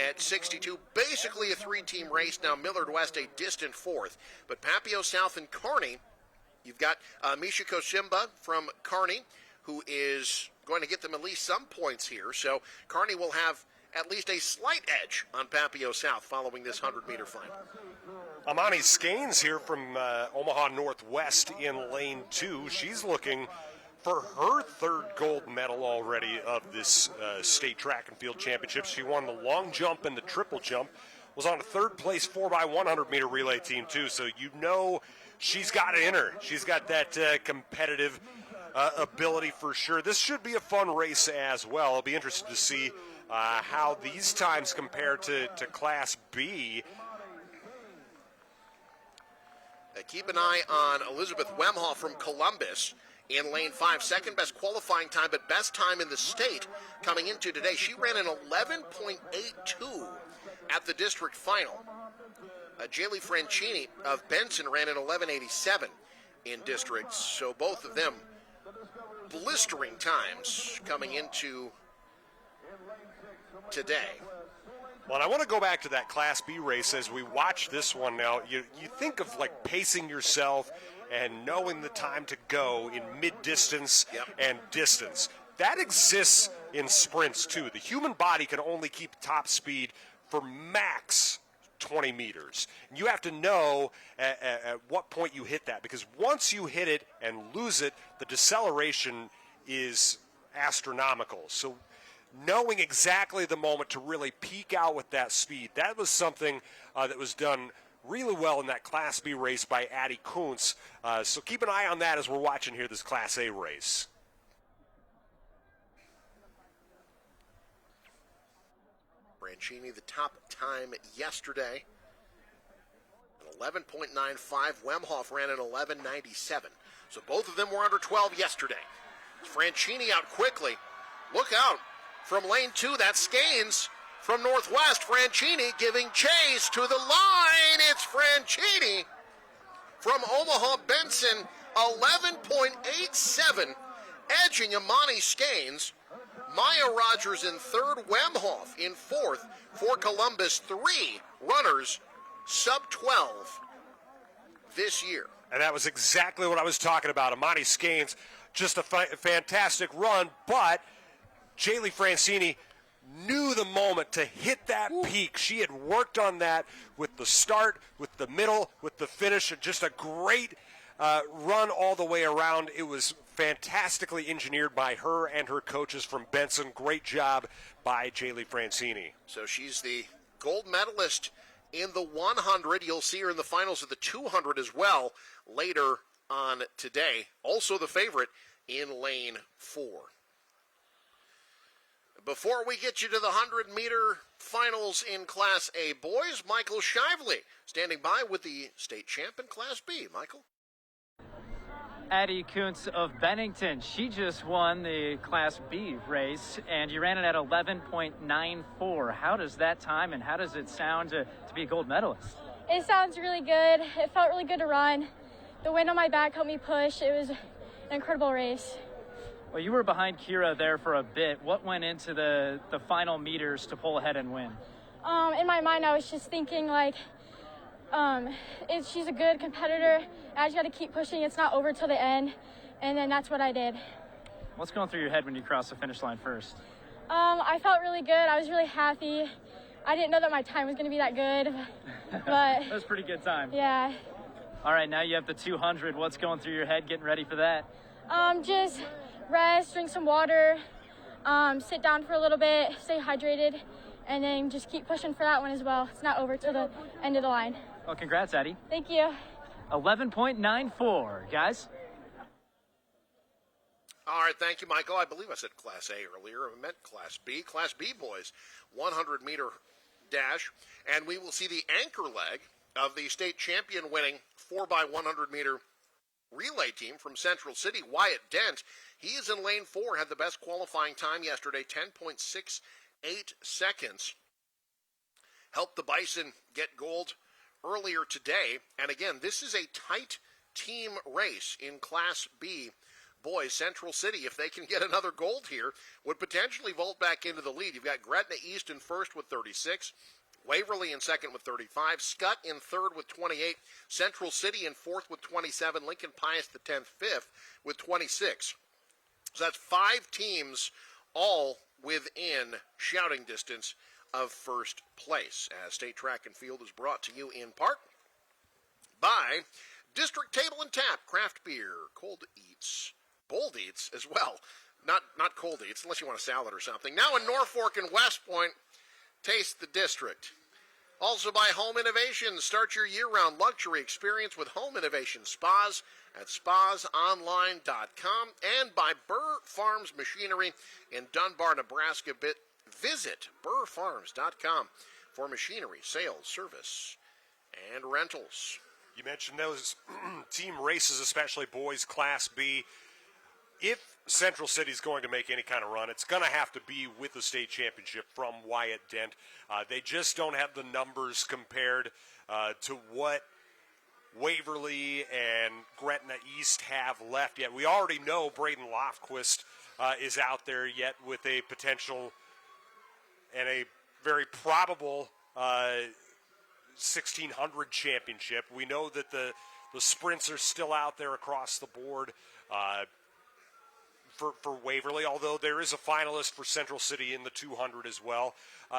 at 62. Basically a 3-team race now. Millard West a distant fourth. But Papio South and Kearney, you've got Misha Kosimba from Kearney, who is going to get them at least some points here. So Kearney will have at least a slight edge on Papio South following this 100-meter final. Amani Skanes here from Omaha Northwest in lane 2. She's looking for her third gold medal already of this state track and field championships. She won the long jump and the triple jump, was on a third place 4x100-meter relay team too, so you know she's got it in her. She's got that competitive ability for sure. This should be a fun race as well. I'll be interested to see how these times compare to Class B. Keep an eye on Elizabeth Wemhall from Columbus in lane 5. Second best qualifying time, but best time in the state coming into today. She ran an 11.82 at the district final. Jaylee Francini of Benson ran an 11.87 in districts. So both of them blistering times coming into today. Well, and I want to go back to that Class B race as we watch this one now. You think of like pacing yourself and knowing the time to go in mid-distance and distance. That exists in sprints too. The human body can only keep top speed for max 20 meters. And you have to know at what point you hit that, because once you hit it and lose it, the deceleration is astronomical. So knowing exactly the moment to really peak out with that speed, that was something that was done really well in that Class B race by Addie Kuntz. So keep an eye on that as we're watching here this Class A race. Brancini, the top time yesterday, an 11.95. Wemhoff ran an 11.97. So both of them were under 12 yesterday. Franchini out quickly. Look out from lane 2. That's Skanes from Northwest. Franchini giving chase to the line. It's Franchini from Omaha Benson. 11.87. Edging Imani Skanes. Maya Rogers in third. Wemhoff in fourth. For Columbus, 3 runners sub-12 this year. And that was exactly what I was talking about. Imani Skanes, just a fantastic run, but Jaylee Francini knew the moment to hit that peak. She had worked on that with the start, with the middle, with the finish. Just a great run all the way around. It was fantastically engineered by her and her coaches from Benson. Great job by Jaylee Francini. So she's the gold medalist in the 100. You'll see her in the finals of the 200 as well later on today. Also the favorite in lane 4. Before we get you to the 100-meter finals in Class A boys, Michael Shively standing by with the state champ in Class B. Michael? Addie Kuntz of Bennington, she just won the Class B race, and you ran it at 11.94. How does that time and how does it sound to be a gold medalist? It sounds really good. It felt really good to run. The wind on my back helped me push. It was an incredible race. Well, you were behind Kira there for a bit. What went into the final meters to pull ahead and win? In my mind, I was just thinking, like, she's a good competitor. I just got to keep pushing. It's not over till the end, and then that's what I did. What's going through your head when you crossed the finish line first? I felt really good. I was really happy. I didn't know that my time was going to be that good, but that was a pretty good time. Yeah. All right, now you have the 200. What's going through your head getting ready for that? Just rest, drink some water, sit down for a little bit, stay hydrated, and then just keep pushing for that one as well. It's not over till the end of the line. Well, congrats, Addie. Thank you. 11.94, guys. All right, thank you, Michael. I believe I said Class A earlier. I meant Class B. Class B boys, 100-meter dash. And we will see the anchor leg of the state champion winning 4x100-meter relay team from Central City, Wyatt Dent. He is in lane 4, had the best qualifying time yesterday, 10.68 seconds. Helped the Bison get gold earlier today. And again, this is a tight team race in Class B. Boys, Central City, if they can get another gold here, would potentially vault back into the lead. You've got Gretna East in first with 36. Waverly in second with 35. Scott in third with 28. Central City in fourth with 27. Lincoln Pius the 10th, fifth with 26. So that's 5 teams all within shouting distance of first place. As State Track and Field is brought to you in part by District Table and Tap, craft beer, cold eats, bold eats as well. Not cold eats, unless you want a salad or something. Now in Norfolk and West Point, taste the district. Also by Home Innovations. Start your year-round luxury experience with Home Innovation Spas at spasonline.com. And by Burr Farms Machinery in Dunbar, Nebraska. Visit burrfarms.com for machinery, sales, service, and rentals. You mentioned those team races, especially boys Class B. If Central City is going to make any kind of run, it's going to have to be with the state championship from Wyatt Dent. They just don't have the numbers compared to what Waverly and Gretna East have left yet. We already know Braden Lofquist is out there yet with a potential and a very probable 1600 championship. We know that the sprints are still out there across the board for Waverly, although there is a finalist for Central City in the 200 as well.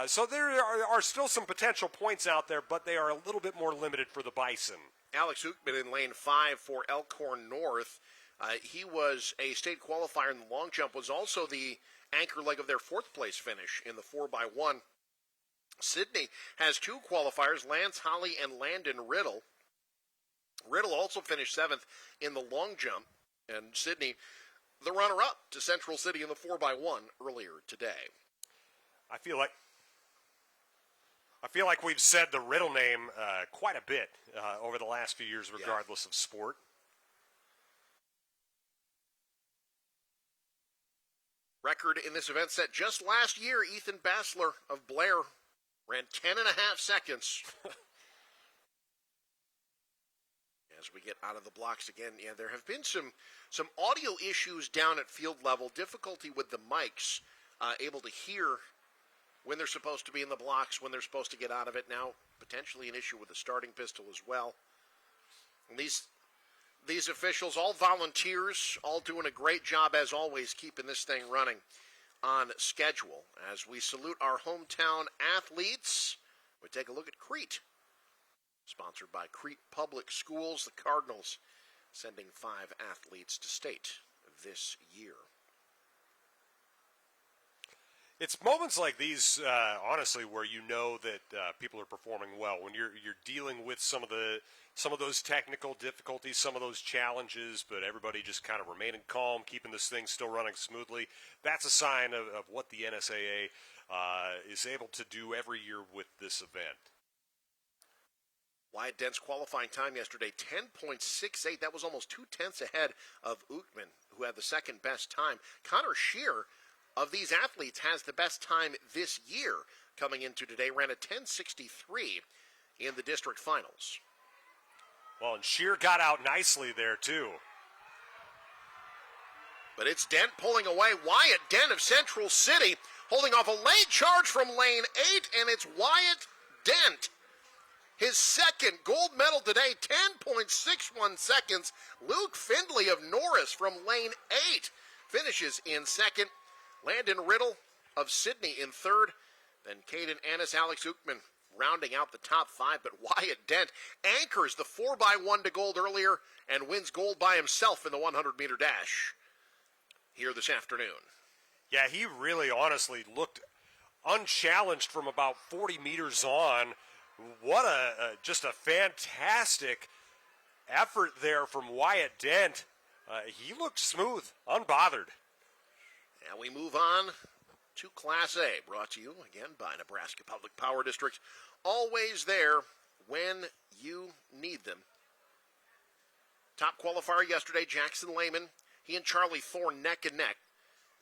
So there are still some potential points out there, but they are a little bit more limited for the Bison. Alex Hookman in lane 5 for Elkhorn North. He was a state qualifier in the long jump, was also the anchor leg of their fourth place finish in the 4x1. Sydney has 2 qualifiers, Lance Holly and Landon Riddle. Riddle also finished 7th in the long jump, and Sydney the runner-up to Central City in the 4x1 earlier today. I feel like I feel like we've said the Riddle name quite a bit over the last few years, regardless of sport. Record in this event set just last year, Ethan Bassler of Blair ran 10.5 seconds. As we get out of the blocks again, there have been some audio issues down at field level, difficulty with the mics, able to hear when they're supposed to be in the blocks, when they're supposed to get out of it. Now, potentially an issue with the starting pistol as well. And these officials, all volunteers, all doing a great job, as always, keeping this thing running on schedule. As we salute our hometown athletes, we take a look at Crete. Sponsored by Crete Public Schools, the Cardinals sending 5 athletes to state this year. It's moments like these, honestly, where you know that people are performing well. When you're dealing with some of those technical difficulties, some of those challenges, but everybody just kind of remaining calm, keeping this thing still running smoothly. That's a sign of what the NSAA is able to do every year with this event. Wyatt Dent's qualifying time yesterday, 10.68. That was almost 0.2 ahead of Uchtman, who had the second best time. Connor Shear, of these athletes, has the best time this year coming into today. Ran a 10.63 in the district finals. Well, and Shear got out nicely there, too. But it's Dent pulling away. Wyatt Dent of Central City holding off a late charge from lane 8, and it's Wyatt Dent. His second gold medal today, 10.61 seconds. Luke Findlay of Norris from lane 8 finishes in second. Landon Riddle of Sydney in third. Then Caden Annis, Alex Uchtman rounding out the top 5. But Wyatt Dent anchors the 4x1 to gold earlier and wins gold by himself in the 100-meter dash here this afternoon. Yeah, he really honestly looked unchallenged from about 40 meters on. What just a fantastic effort there from Wyatt Dent. He looked smooth, unbothered. And we move on to Class A, brought to you again by Nebraska Public Power Districts. Always there when you need them. Top qualifier yesterday, Jackson Lehman. He and Charlie Thorne neck and neck.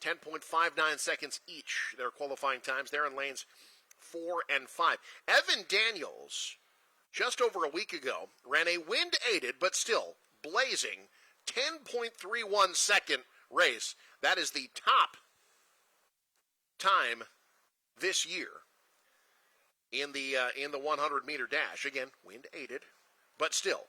10.59 seconds each, their qualifying times there in lanes 4 and 5. Evan Daniels, just over a week ago, ran a wind-aided but still blazing 10.31 second race. That is the top time this year in the 100-meter dash. Again, wind-aided, but still.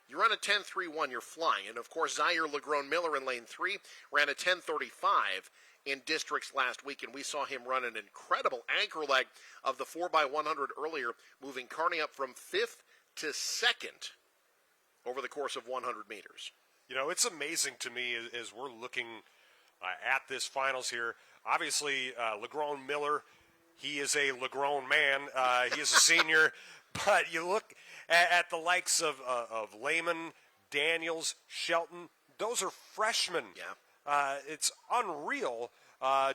You run a 10.31, you're flying. And, of course, Zaire Legrone-Miller in lane 3 ran a 10.35 in districts last week, and we saw him run an incredible anchor leg of the 4x100 earlier, moving Kearney up from 5th to 2nd over the course of 100 meters. You know, it's amazing to me as we're looking at this finals here. Obviously, Legrone-Miller, he is a Legrone man. He is a senior. But you look at the likes of Lehman, Daniels, Shelton. Those are freshmen. Yeah. It's unreal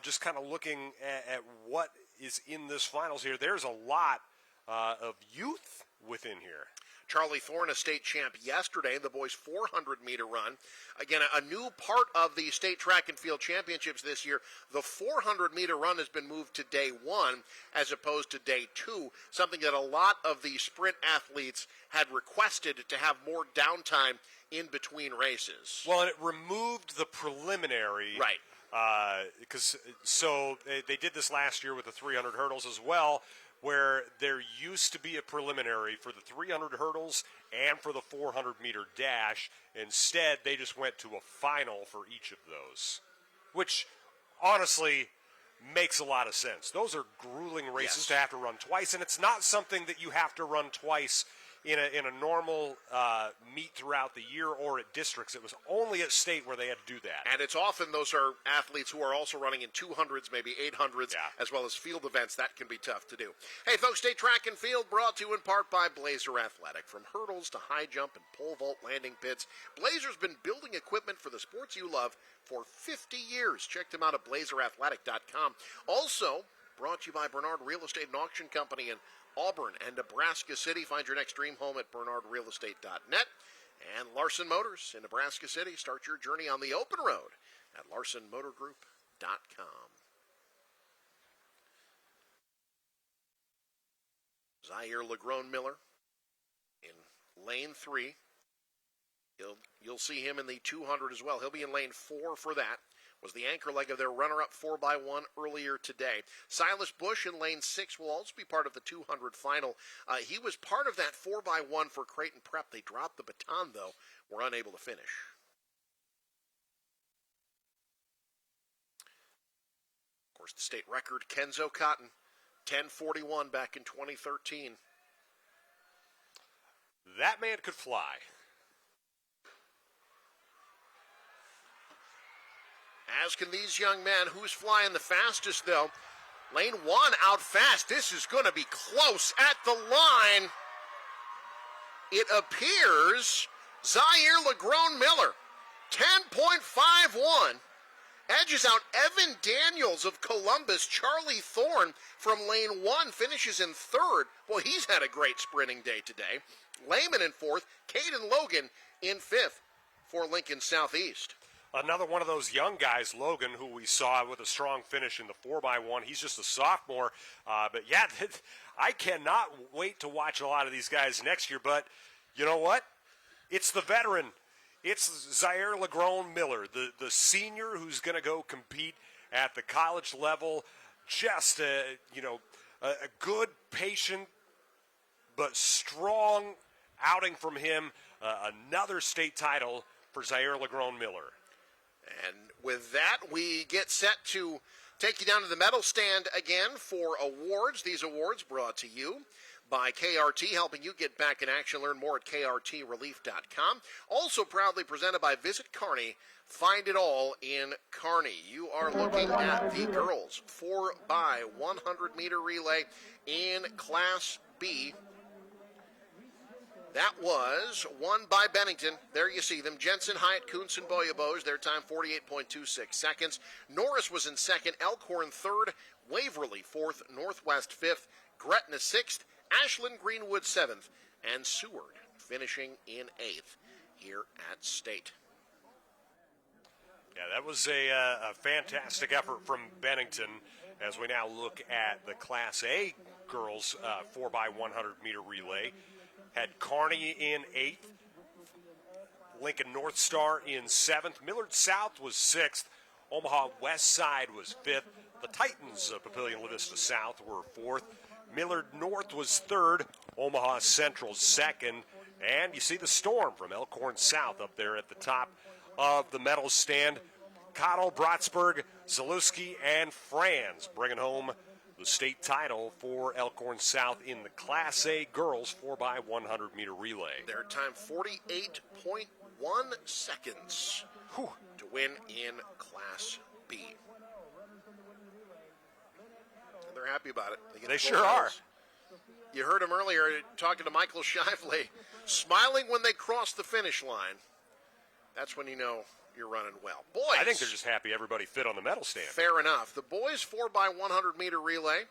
just kind of looking at what is in this finals here. There's a lot of youth within here. Charlie Thorne, a state champ yesterday in the boys' 400-meter run. Again, a new part of the state track and field championships this year. The 400-meter run has been moved to day 1 as opposed to day 2, something that a lot of the sprint athletes had requested to have more downtime in between races. Well, and it removed the preliminary. Right. So they did this last year with the 300 hurdles as well, where there used to be a preliminary for the 300 hurdles and for the 400-meter dash. Instead, they just went to a final for each of those, which honestly makes a lot of sense. Those are grueling races to have to run twice, and it's not something that you have to run twice in a normal meet throughout the year or at districts. It was only at state where they had to do that. And it's often those are athletes who are also running in 200s, maybe 800s, as well as field events. That can be tough to do. Hey, folks, State Track and Field brought to you in part by Blazer Athletic. From hurdles to high jump and pole vault landing pits, Blazer's been building equipment for the sports you love for 50 years. Check them out at blazerathletic.com. Also, brought to you by Bernard Real Estate and Auction Company in Auburn, and Nebraska City. Find your next dream home at bernardrealestate.net. And Larson Motors in Nebraska City. Start your journey on the open road at larsonmotorgroup.com. Zaire LeGrone Miller in lane 3. You'll see him in the 200 as well. He'll be in lane 4 for that. Was the anchor leg of their runner-up 4x1 earlier today. Silas Bush in lane 6 will also be part of the 200 final. He was part of that 4x1 for Creighton Prep. They dropped the baton, though. Were unable to finish. Of course, the state record, Kenzo Cotton, 10:41 back in 2013. That man could fly. As can these young men. Who's flying the fastest, though? Lane 1 out fast. This is going to be close at the line. It appears Zaire LeGrone Miller, 10.51. Edges out Evan Daniels of Columbus. Charlie Thorne from lane 1 finishes in 3rd. Well, he's had a great sprinting day today. Lehman in 4th. Caden Logan in 5th for Lincoln Southeast. Another one of those young guys, Logan, who we saw with a strong finish in the 4x1. He's just a sophomore. But, yeah, I cannot wait to watch a lot of these guys next year. But you know what? It's the veteran. It's Zaire LeGrone Miller, the senior who's going to go compete at the college level. Just, a good, patient, but strong outing from him. Another state title for Zaire LeGrone Miller. And with that, we get set to take you down to the medal stand again for awards. These awards brought to you by KRT, helping you get back in action. Learn more at krtrelief.com. Also proudly presented by Visit Kearney. Find it all in Kearney. You are looking at the girls 4x100 meter relay in Class B. That was won by Bennington. There you see them. Jensen, Hyatt, Kuntz, and Boyabos. Their time 48.26 seconds. Norris was in 2nd. Elkhorn 3rd. Waverly 4th. Northwest 5th. Gretna 6th. Ashland Greenwood 7th. And Seward finishing in 8th here at State. Yeah, that was a fantastic effort from Bennington as we now look at the Class A girls 4x100 meter relay. Had Kearney in 8th, Lincoln North Star in 7th, Millard South was 6th, Omaha West Side was 5th, the Titans of Papillion La Vista South were 4th, Millard North was 3rd, Omaha Central 2nd, and you see the Storm from Elkhorn South up there at the top of the medal stand. Cottle, Brotsburg, Zalewski, and Franz bringing home the state title for Elkhorn South in the Class A girls 4x100 meter relay. Their time 48.1 seconds to win in Class B. And they're happy about it. They sure are. You heard him earlier talking to Michael Shively, smiling when they cross the finish line. That's when you know you're running well. Boys, I think they're just happy everybody fit on the medal stand. Fair enough. The boys 4x100 meter relay.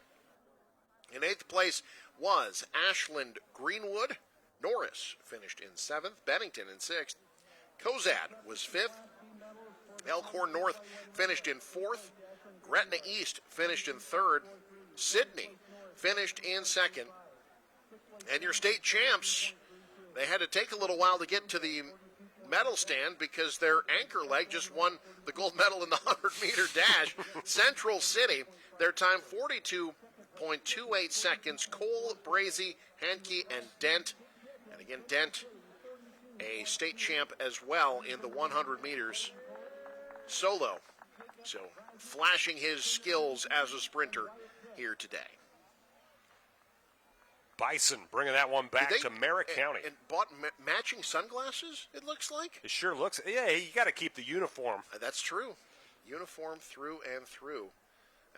In 8th place was Ashland Greenwood. Norris finished in 7th. Bennington in 6th. Cozad was 5th. Elkhorn North finished in 4th. Gretna East finished in 3rd. Sidney finished in 2nd. And your state champs, they had to take a little while to get to the medal stand because their anchor leg just won the gold medal in the 100-meter dash. Central City, their time 42.28 seconds. Cole, Brazy, Henke, and Dent. And again, Dent, a state champ as well in the 100 meters solo. So flashing his skills as a sprinter here today. Bison bringing that one back to Merritt County. And bought matching sunglasses, it looks like? It sure looks. Yeah, you got to keep the uniform. That's true. Uniform through and through.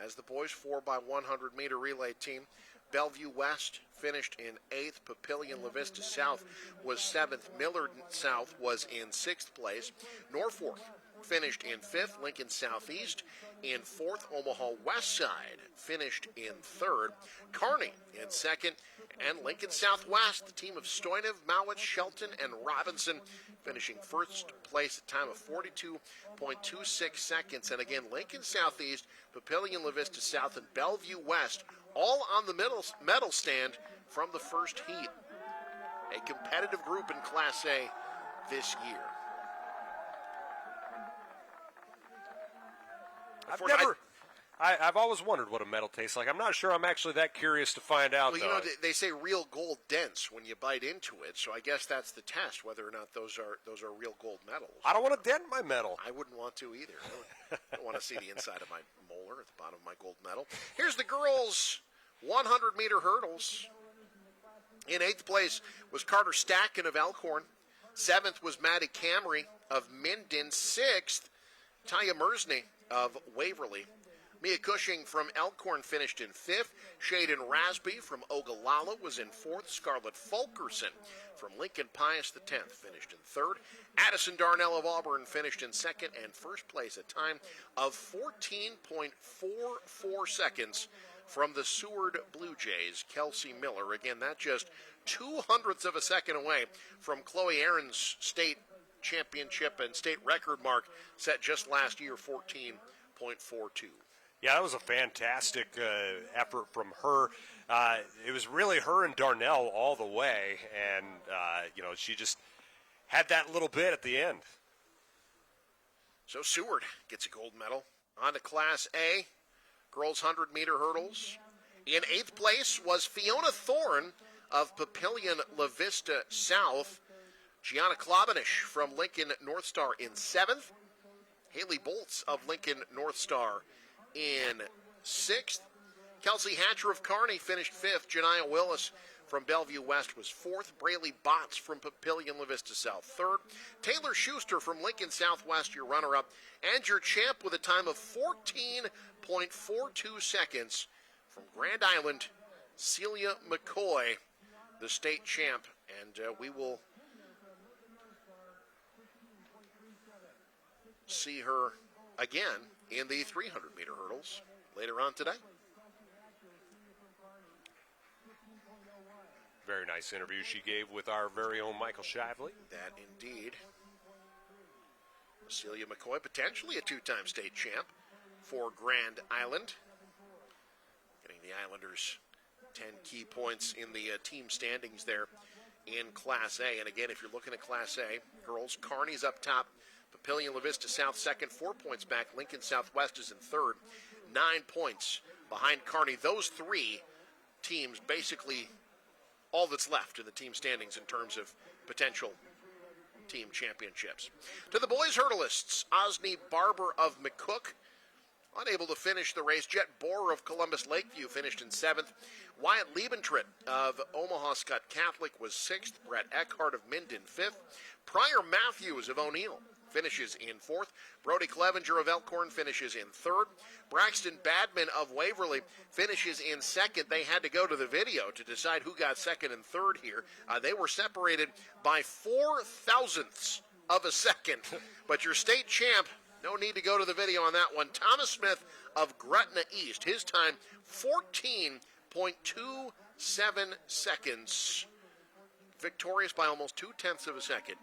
As the boys 4x100 meter relay team, Bellevue West finished in 8th. Papillion La Vista South was 7th. Millard South was in 6th place. Norfolk finished in 5th. Lincoln Southeast in 4th. Omaha West Side finished in 3rd. Kearney in 2nd. And Lincoln Southwest, the team of Stoynev, Mowat, Shelton, and Robinson, finishing first place at time of 42.26 seconds. And again, Lincoln Southeast, Papillion, La Vista South, and Bellevue West, all on the medal stand from the first heat. A competitive group in Class A this year. I've always wondered what a medal tastes like. I'm not sure I'm actually that curious to find out, well, though. You know, they say real gold dents when you bite into it, so I guess that's the test, whether or not those are real gold medals. I don't want to dent my medal. I wouldn't want to either. I don't want to see the inside of my molar at the bottom of my gold medal. Here's the girls' 100-meter hurdles. In 8th place was Carter Stacken of Elkhorn. 7th was Maddie Camry of Minden. 6th, Taya Mersney of Waverly. Mia Cushing from Elkhorn finished in 5th. Shaden Rasby from Ogallala was in 4th. Scarlett Fulkerson from Lincoln Pius X finished in 3rd. Addison Darnell of Auburn finished in 2nd. And first place, a time of 14.44 seconds from the Seward Blue Jays, Kelsey Miller. Again, that just 0.02 of a second away from Chloe Aaron's state championship and state record mark set just last year, 14.42. Yeah, that was a fantastic effort from her. It was really her and Darnell all the way, and, she just had that little bit at the end. So Seward gets a gold medal. On to Class A, girls 100-meter hurdles. In 8th place was Fiona Thorne of Papillion La Vista South. Gianna Klobanish from Lincoln North Star in 7th. Haley Bolts of Lincoln North Star in 6th. Kelsey Hatcher of Kearney finished 5th. Janiyah Willis from Bellevue West was 4th. Braylee Botts from Papillion La Vista South, 3rd. Taylor Schuster from Lincoln Southwest, your runner-up. And your champ with a time of 14.42 seconds from Grand Island, Celia McCoy, the state champ. And we will see her again in the 300-meter hurdles later on today. Very nice interview she gave with our very own Michael Shively. That indeed. Celia McCoy, potentially a two-time state champ for Grand Island. Getting the Islanders 10 key points in the team standings there in Class A. And again, if you're looking at Class A, girls, Kearney's up top. Papillion La Vista South second, 4 points back. Lincoln Southwest is in third, 9 points behind Kearney. Those three teams basically all that's left in the team standings in terms of potential team championships. To the boys hurdlists, Osney Barber of McCook, unable to finish the race. Jet Borer of Columbus Lakeview finished in 7th. Wyatt Liebentritt of Omaha Scott Catholic was 6th. Brett Eckhart of Minden 5th. Pryor Matthews of O'Neill finishes in 4th. Brody Clevenger of Elkhorn finishes in 3rd. Braxton Badman of Waverly finishes in 2nd. They had to go to the video to decide who got 2nd and 3rd here. They were separated by 0.004 of a second. But your state champ, no need to go to the video on that one. Thomas Smith of Gretna East, his time 14.27 seconds. Victorious by almost 0.2 of a second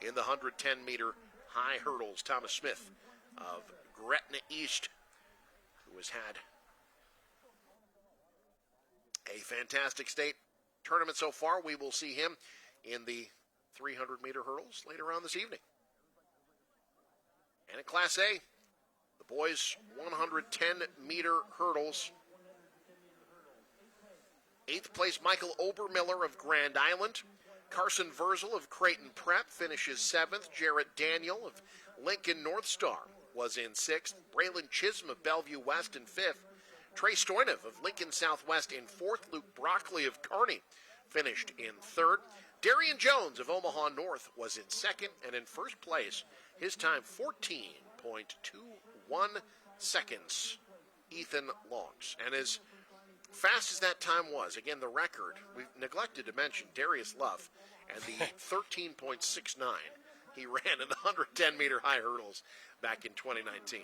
in the 110-meter high hurdles. Thomas Smith of Gretna East, who has had a fantastic state tournament so far. We will see him in the 300-meter hurdles later on this evening. And in Class A, the boys' 110-meter hurdles. 8th place, Michael Obermiller of Grand Island. Carson Verzel of Creighton Prep finishes 7th. Jarrett Daniel of Lincoln North Star was in 6th. Braylon Chisholm of Bellevue West in 5th. Trey Stoynev of Lincoln Southwest in 4th. Luke Broccoli of Kearney finished in 3rd. Darian Jones of Omaha North was in 2nd. And in first place, his time 14.21 seconds, Ethan Longs. And as fast as that time was, again, the record, we've neglected to mention Darius Love and the 13.69 he ran in the 110-meter high hurdles back in 2019.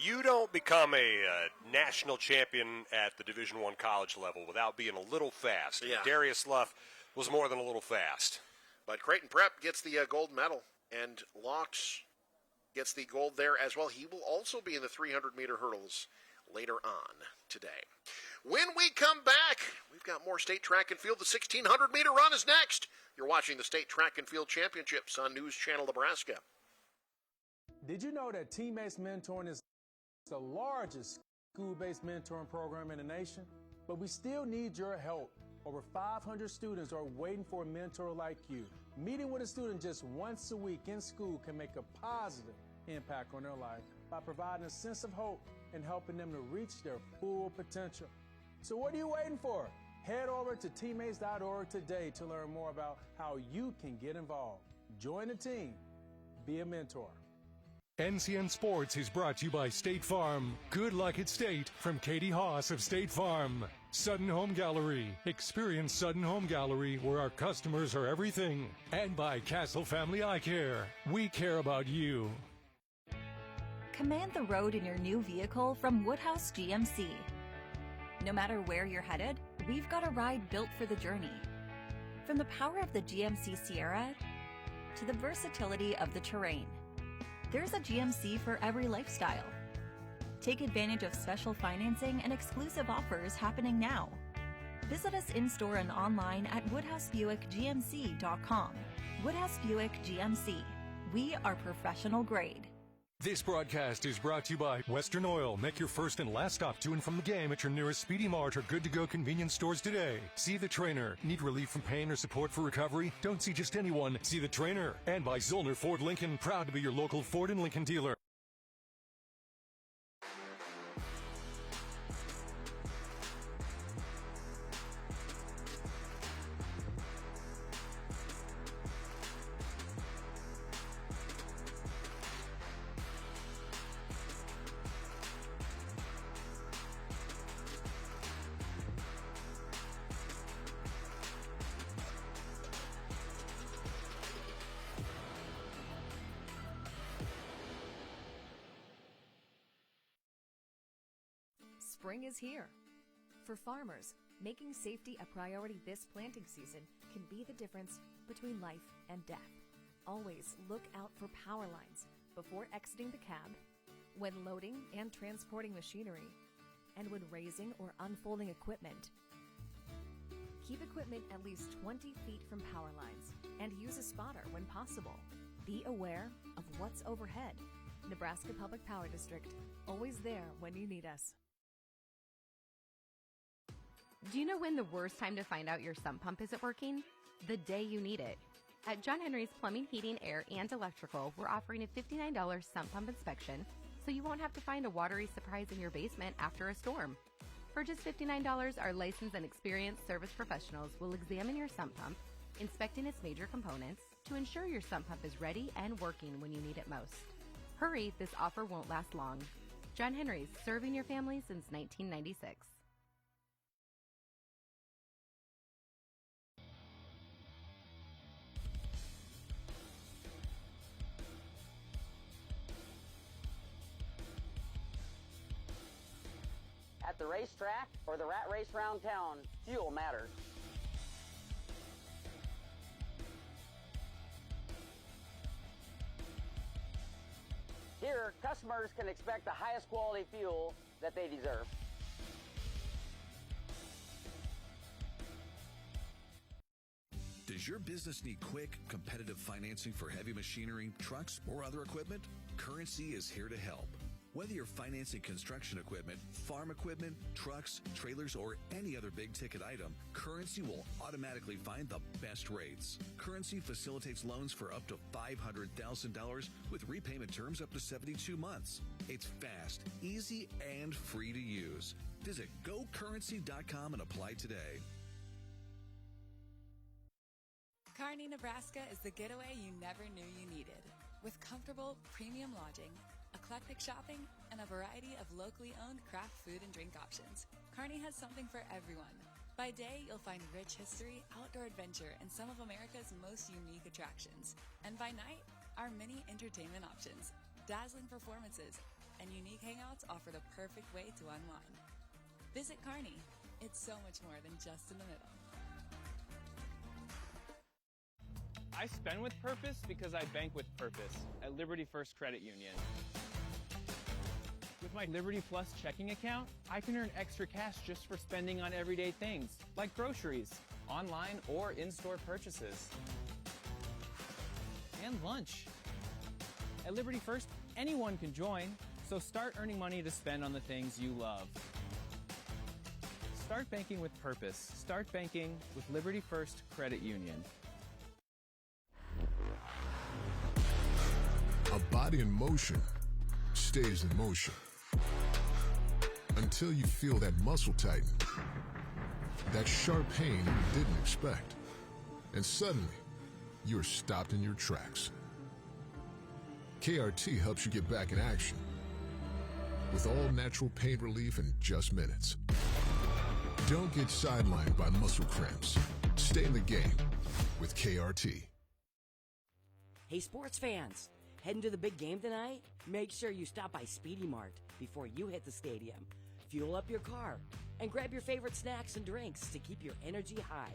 You don't become a national champion at the Division I college level without being a little fast. Yeah. Darius Luff was more than a little fast. But Creighton Prep gets the gold medal, and Laux gets the gold there as well. He will also be in the 300-meter hurdles later on today. When we come back, we've got more state track and field. The 1,600-meter run is next. You're watching the State Track and Field Championships on News Channel Nebraska. Did you know that Teammates Mentoring is the largest school-based mentoring program in the nation? But we still need your help. Over 500 students are waiting for a mentor like you. Meeting with a student just once a week in school can make a positive impact on their life by providing a sense of hope and helping them to reach their full potential. So what are you waiting for? Head over to teammates.org today to learn more about how you can get involved. Join the team. Be a mentor. NCN Sports is brought to you by State Farm. Good luck at State from Katie Haas of State Farm. Sudden Home Gallery. Experience Sudden Home Gallery, where our customers are everything. And by Castle Family Eye Care. We care about you. Command the road in your new vehicle from Woodhouse GMC. No matter where you're headed, we've got a ride built for the journey. From the power of the GMC Sierra to the versatility of the terrain, there's a GMC for every lifestyle. Take advantage of special financing and exclusive offers happening now. Visit us in-store and online at WoodhouseBuickGMC.com. Woodhouse Buick GMC. We are professional grade. This broadcast is brought to you by Western Oil. Make your first and last stop to and from the game at your nearest Speedy Mart or Good to Go convenience stores today. See the trainer. Need relief from pain or support for recovery? Don't see just anyone. See the trainer. And by Zollner Ford Lincoln. Proud to be your local Ford and Lincoln dealer. Spring is here. For farmers, making safety a priority this planting season can be the difference between life and death. Always look out for power lines before exiting the cab, when loading and transporting machinery, and when raising or unfolding equipment. Keep equipment at least 20 feet from power lines and use a spotter when possible. Be aware of what's overhead. Nebraska Public Power District, always there when you need us. Do you know when the worst time to find out your sump pump isn't working? The day you need it. At John Henry's Plumbing, Heating, Air, and Electrical, we're offering a $59 sump pump inspection, so you won't have to find a watery surprise in your basement after a storm. For just $59, our licensed and experienced service professionals will examine your sump pump, inspecting its major components, to ensure your sump pump is ready and working when you need it most. Hurry, this offer won't last long. John Henry's, serving your family since 1996. At the racetrack or the rat race round town, fuel matters. Here, customers can expect the highest quality fuel that they deserve. Does your business need quick, competitive financing for heavy machinery, trucks, or other equipment? Currency is here to help. Whether you're financing construction equipment, farm equipment, trucks, trailers, or any other big-ticket item, Currency will automatically find the best rates. Currency facilitates loans for up to $500,000 with repayment terms up to 72 months. It's fast, easy, and free to use. Visit GoCurrency.com and apply today. Kearney, Nebraska is the getaway you never knew you needed. With comfortable, premium lodging, eclectic shopping, and a variety of locally owned craft food and drink options, Kearney has something for everyone. By day, you'll find rich history, outdoor adventure, and some of America's most unique attractions. And by night, Our many entertainment options, dazzling performances, and unique hangouts offer the perfect way to unwind. Visit Kearney. It's so much more than just in the middle. I spend with purpose because I bank with purpose at Liberty First Credit Union. With my Liberty Plus checking account, I can earn extra cash just for spending on everyday things, like groceries, online or in-store purchases, and lunch. At Liberty First, anyone can join, so start earning money to spend on the things you love. Start banking with purpose. Start banking with Liberty First Credit Union. A body in motion stays in motion until you feel that muscle tighten, that sharp pain you didn't expect, and suddenly you're stopped in your tracks. KRT helps you get back in action with all natural pain relief in just minutes. Don't get sidelined by muscle cramps. Stay in the game with KRT. Hey, sports fans, heading to the big game tonight? Make sure you stop by Speedy Mart before you hit the stadium. Fuel up your car and grab your favorite snacks and drinks to keep your energy high.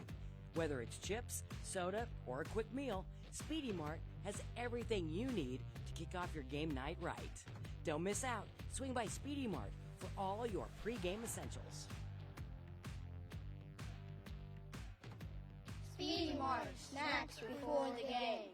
Whether it's chips, soda, or a quick meal, Speedy Mart has everything you need to kick off your game night right. Don't miss out. Swing by Speedy Mart for all your pre-game essentials. Speedy Mart, snacks before the game.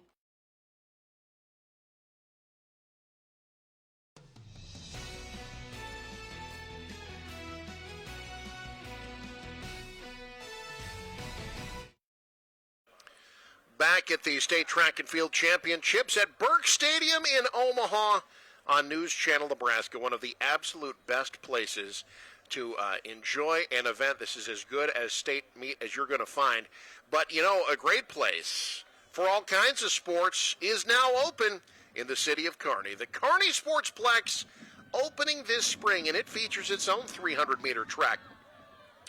Back at the State Track and Field Championships at Burke Stadium in Omaha on News Channel Nebraska, one of the absolute best places to enjoy an event. This is as good as state meet as you're going to find. But, you know, a great place for all kinds of sports is now open in the city of Kearney. The Kearney Sportsplex opening this spring, and it features its own 300-meter track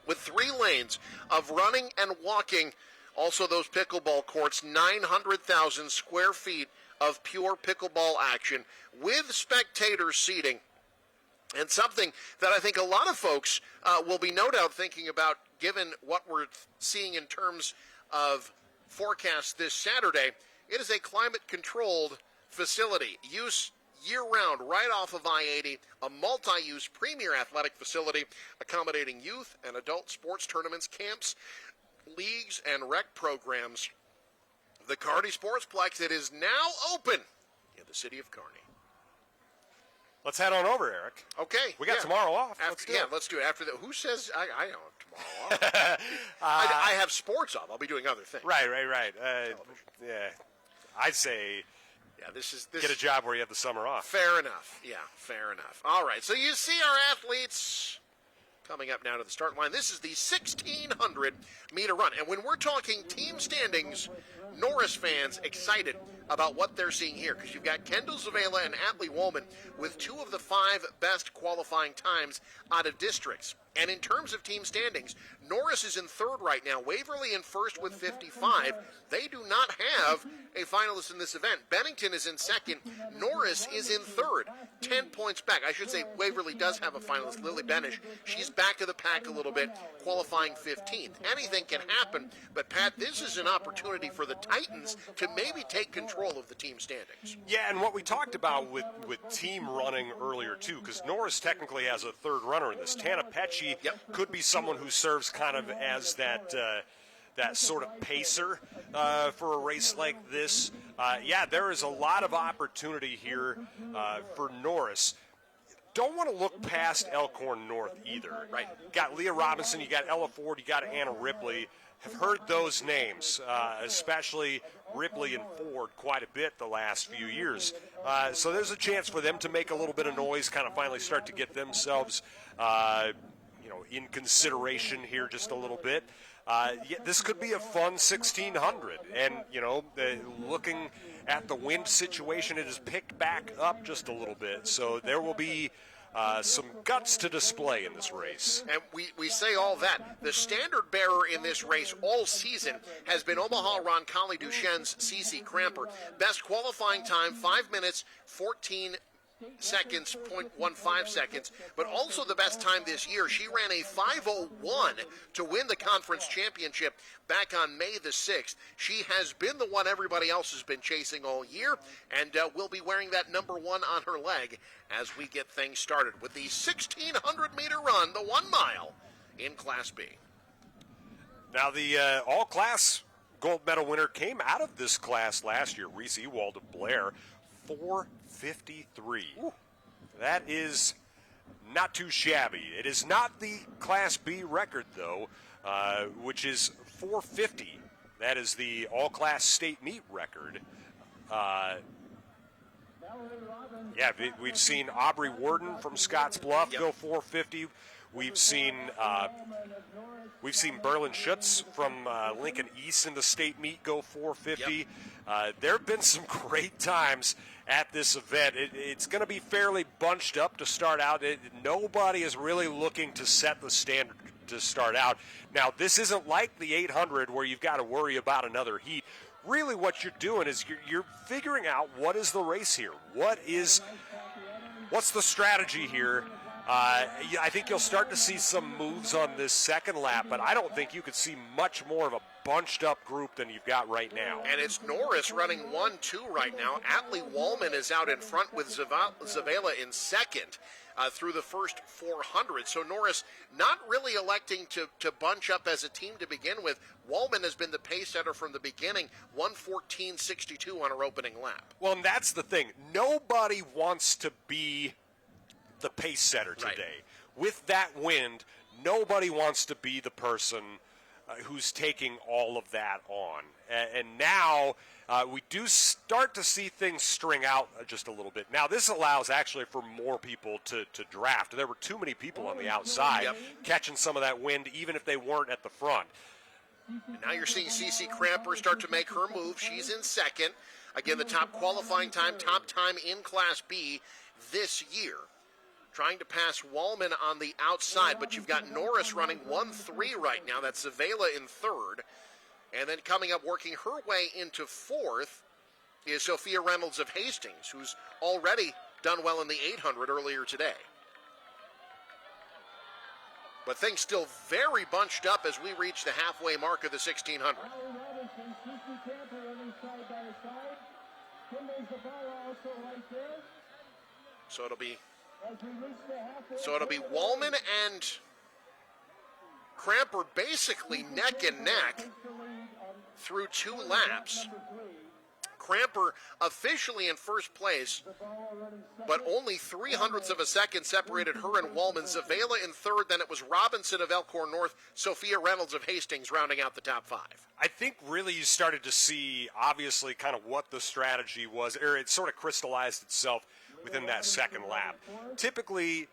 with 3 lanes of running and walking. Also, those pickleball courts, 900,000 square feet of pure pickleball action with spectator seating. And something that I think a lot of folks will be no doubt thinking about, given what we're seeing in terms of forecast this Saturday. It is a climate-controlled facility, use year-round, right off of I-80, a multi-use premier athletic facility accommodating youth and adult sports tournaments, camps, leagues, and rec programs. The Kearney Sportsplex, it is now open in the city of Kearney. Let's head on over, Eric. Okay. We got tomorrow off. Let's do it. After that. Who says I don't have tomorrow off? I have sports off. I'll be doing other things. Right. Yeah. I'd say this get a job where you have the summer off. Fair enough. Yeah, fair enough. All right. So you see our athletes coming up now to the start line. This is the 1,600-meter run. And when we're talking team standings, Norris fans excited about what they're seeing here, because you've got Kendall Zavala and Atlee Woolman with 2 of the 5 best qualifying times out of districts. And in terms of team standings, Norris is in 3rd right now, Waverly in 1st with 55. They do not have a finalist in this event. Bennington is in 2nd. Norris is in 3rd, 10 points back. I should say Waverly does have a finalist, Lily Benish. She's back of the pack a little bit, qualifying 15th. Anything can happen, but Pat, this is an opportunity for the Titans to maybe take control of the team standings. Yeah, and what we talked about with team running earlier, too, because Norris technically has a 3rd runner in this. Tana Pecci could be someone who serves kind of as that sort of pacer for a race like this. There is a lot of opportunity here for Norris. Don't want to look past Elkhorn North either. Right. You got Leah Robinson, you got Ella Ford, you got Anna Ripley. Have heard those names, especially Ripley and Ford, quite a bit the last few years. So there's a chance for them to make a little bit of noise, kind of finally start to get themselves in consideration here just a little bit. This could be a fun 1,600. And, looking at the wind situation, it has picked back up just a little bit. So there will be some guts to display in this race. And we say all that. The standard bearer in this race all season has been Omaha Roncalli Duchenne's Cece Cramper. Best qualifying time, 5 minutes, 14 seconds, 0.15 seconds, but also the best time this year. She ran a 5:01 to win the conference championship back on May the 6th. She has been the one everybody else has been chasing all year, and will be wearing that number 1 on her leg as we get things started with the 1,600-meter run, the 1 mile in Class B. Now, the all-class gold medal winner came out of this class last year, Reese Ewald of Blair, 4:53. Ooh. That is not too shabby. It is not the Class B record, though, which is 4:50. That is the all-class state meet record. We've seen Aubrey Warden from Scotts Bluff go 4:50. We've seen Berlin Schutz from Lincoln East in the state meet go 4:50. There have been some great times at this event. It's going to be fairly bunched up to start out. Nobody is really looking to set the standard to start out. Now, this isn't like the 800 where you've got to worry about another heat. Really what you're doing is you're figuring out what is the race here. What's the strategy here? I think you'll start to see some moves on this second lap, but I don't think you could see much more of a bunched-up group than you've got right now. And it's Norris running 1-2 right now. Atlee Wallman is out in front with Zavala in second through the first 400. So Norris not really electing to bunch up as a team to begin with. Wallman has been the pace setter from the beginning, 1:14.62 on her opening lap. Well, and that's the thing. Nobody wants to be the pace setter today. Right. With that wind, nobody wants to be the person who's taking all of that on. And now we do start to see things string out just a little bit. Now, this allows actually for more people to draft. There were too many people on the outside catching some of that wind, even if they weren't at the front. And now you're seeing Cece Cramper start to make her move. She's in second. Again, the top qualifying time, top time in Class B this year. Trying to pass Wallman on the outside, but you've got Norris running 1-3 right now. That's Zavala in third. And then coming up, working her way into fourth, is Sophia Reynolds of Hastings, who's already done well in the 800 earlier today. But things still very bunched up as we reach the halfway mark of the 1,600. So it'll be Wallman and Cramper basically neck and neck through 2 laps. Cramper officially in first place, but only 0.03 of a second separated her and Wallman. Zavala in third, then it was Robinson of Elkhorn North, Sophia Reynolds of Hastings rounding out the top 5. I think really you started to see obviously kind of what the strategy was, or it sort of crystallized itself within that second lap. Typically,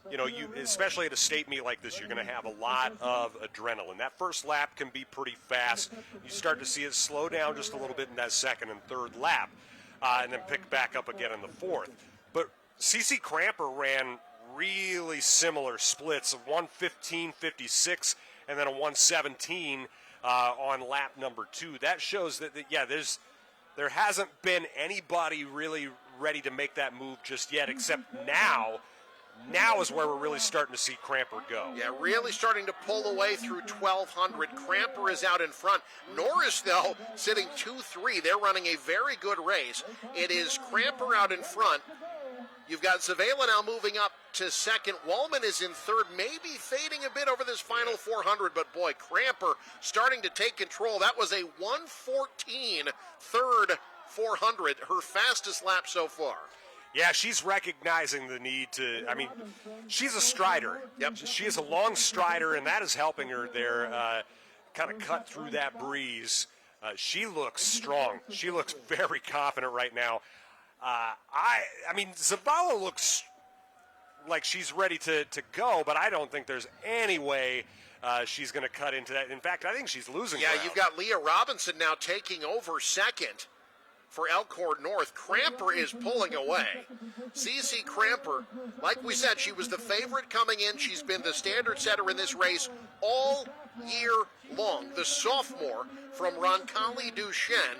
you especially at a state meet like this, you're going to have a lot of adrenaline. That first lap can be pretty fast. You start to see it slow down just a little bit in that second and third lap, and then pick back up again in the fourth. But Cece Cramper ran really similar splits of 1:15.56 and then a 1:17 on lap number 2. That shows that there hasn't been anybody really ready to make that move just yet, except now is where we're really starting to see Cramper go. Yeah, really starting to pull away through 1,200. Cramper is out in front. Norris, though, sitting 2-3. They're running a very good race. It is Cramper out in front. You've got Zavala now moving up to second. Wallman is in third, maybe fading a bit over this final 400, but boy, Cramper starting to take control. That was a 1:14 third 400, her fastest lap so far. Yeah, she's recognizing the need to, she's a strider. Yep. She is a long strider, and that is helping her there kind of cut through that breeze. She looks strong. She looks very confident right now. Zavala looks like she's ready to go, but I don't think there's any way she's going to cut into that. In fact, I think she's losing ground. You've got Leah Robinson now taking over second. for Elkhorn North. Cramper is pulling away. Cece Cramper, like we said, she was the favorite coming in. She's been the standard setter in this race all year long. The sophomore from Roncalli Duchesne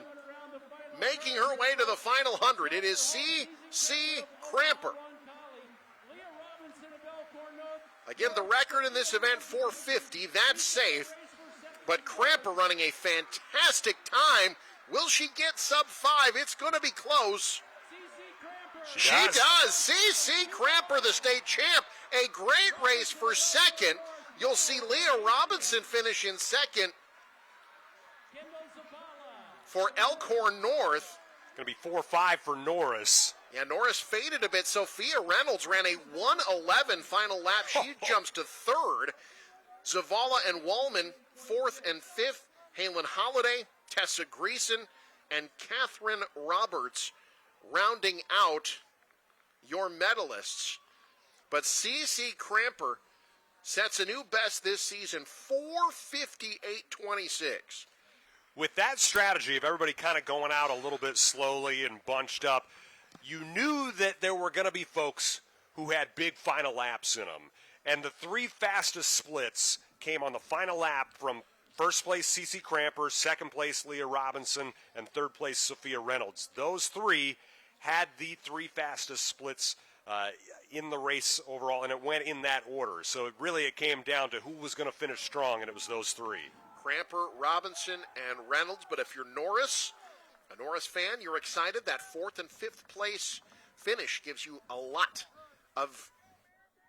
making her way to the final 100. It is C.C. Cramper. Again, the record in this event, 4:50. That's safe. But Cramper running a fantastic time. Will she get sub 5? It's going to be close. She does. C.C. Cramper, the state champ. A great race for second. You'll see Leah Robinson finish in second for Elkhorn North. Going to be 4-5 for Norris. Yeah, Norris faded a bit. Sophia Reynolds ran a 1:11 final lap. She jumps to third. Zavala and Wallman, fourth and fifth. Halen Holiday, Tessa Greason, and Catherine Roberts rounding out your medalists. But C.C. Cramper sets a new best this season, 4:58.26. With that strategy of everybody kind of going out a little bit slowly and bunched up, you knew that there were going to be folks who had big final laps in them. And the three fastest splits came on the final lap from first place C.C. Cramper, second place Leah Robinson, and third place Sophia Reynolds. Those three had the three fastest splits in the race overall, and it went in that order. So it came down to who was going to finish strong, and it was those three. Cramper, Robinson, and Reynolds. But if you're a Norris fan, you're excited. That fourth and fifth place finish gives you a lot of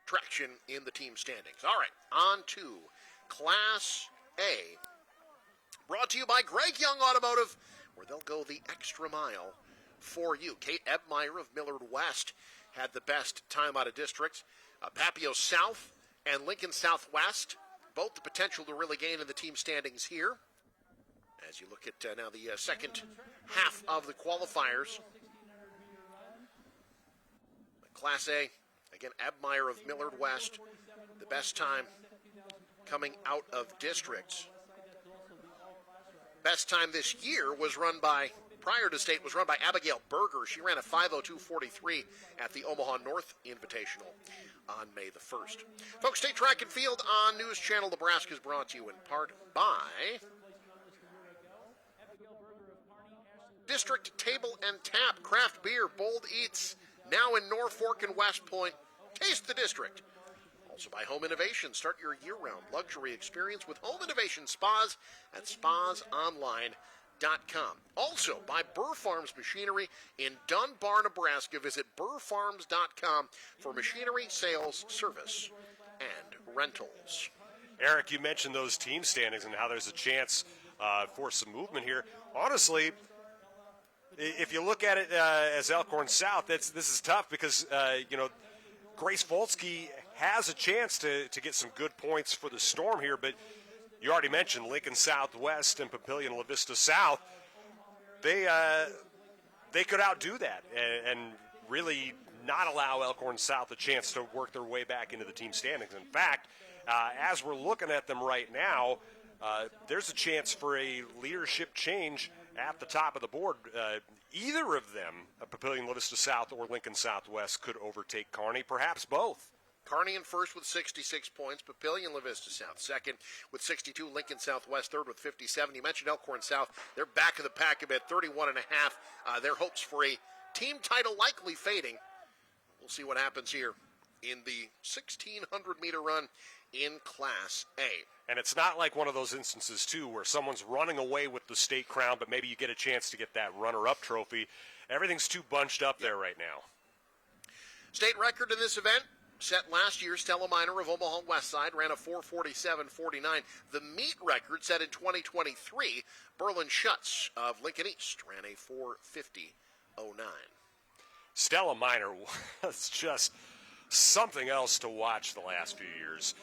traction in the team standings. All right, on to Class A. Brought to you by Greg Young Automotive, where they'll go the extra mile for you. Kate Ebmeyer of Millard West had the best time out of district. Papio South and Lincoln Southwest, both the potential to really gain in the team standings here. As you look at now the second half of the qualifiers. Class A, again, Ebmeyer of Millard West, the best time coming out of districts. Best time this year was run by, prior to state, was run by Abigail Berger. She ran a 5:02.43 at the Omaha North Invitational on May the 1st. Folks, State Track and Field on News Channel Nebraska is brought to you in part by District Table and Tap Craft Beer, Bold Eats, now in Norfolk and West Point. Taste the district. Also by Home Innovation. Start your year-round luxury experience with Home Innovation Spas at spasonline.com. Also by Burr Farms Machinery in Dunbar, Nebraska. Visit burrfarms.com for machinery, sales, service, and rentals. Eric, you mentioned those team standings and how there's a chance for some movement here. Honestly, if you look at it as Elkhorn South, this is tough because, Grace Volsky has a chance to get some good points for the Storm here, but you already mentioned Lincoln Southwest and Papillion La Vista South. They could outdo that and really not allow Elkhorn South a chance to work their way back into the team standings. In fact, as we're looking at them right now, there's a chance for a leadership change at the top of the board. Either of them, Papillion La Vista South or Lincoln Southwest, could overtake Kearney, perhaps both. Kearney in first with 66 points. Papillion La Vista South second with 62. Lincoln Southwest third with 57. You mentioned Elkhorn South. They're back of the pack a bit, 31.5. Their hopes for a team title likely fading. We'll see what happens here in the 1,600-meter run in Class A. And it's not like one of those instances, too, where someone's running away with the state crown, but maybe you get a chance to get that runner-up trophy. Everything's too bunched up there right now. State record in this event set last year. Stella Miner of Omaha Westside ran a 4:47.49. The meet record set in 2023. Berlin Schutz of Lincoln East ran a 4:50.09. Stella Miner was just something else to watch the last few years.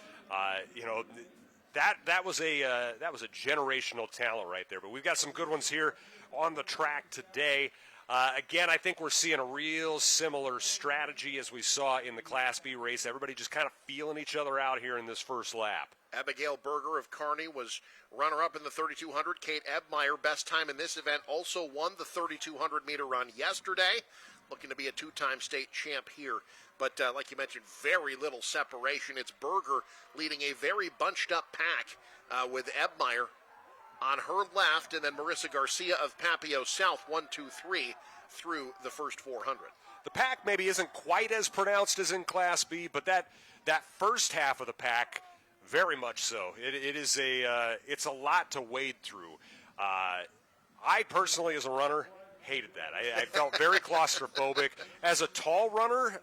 That was a generational talent right there. But we've got some good ones here on the track today. Again, I think we're seeing a real similar strategy as we saw in the Class B race. Everybody just kind of feeling each other out here in this first lap. Abigail Berger of Kearney was runner-up in the 3,200. Kate Ebmeyer, best time in this event, also won the 3,200-meter run yesterday. Looking to be a two-time state champ here. But like you mentioned, very little separation. It's Berger leading a very bunched-up pack with Ebmeyer on her left, and then Marissa Garcia of Papio South, 1, 2, 3 through the first 400. The pack maybe isn't quite as pronounced as in Class B, but that first half of the pack, very much so. It's a lot to wade through. I personally, as a runner, hated that. I felt very claustrophobic. As a tall runner,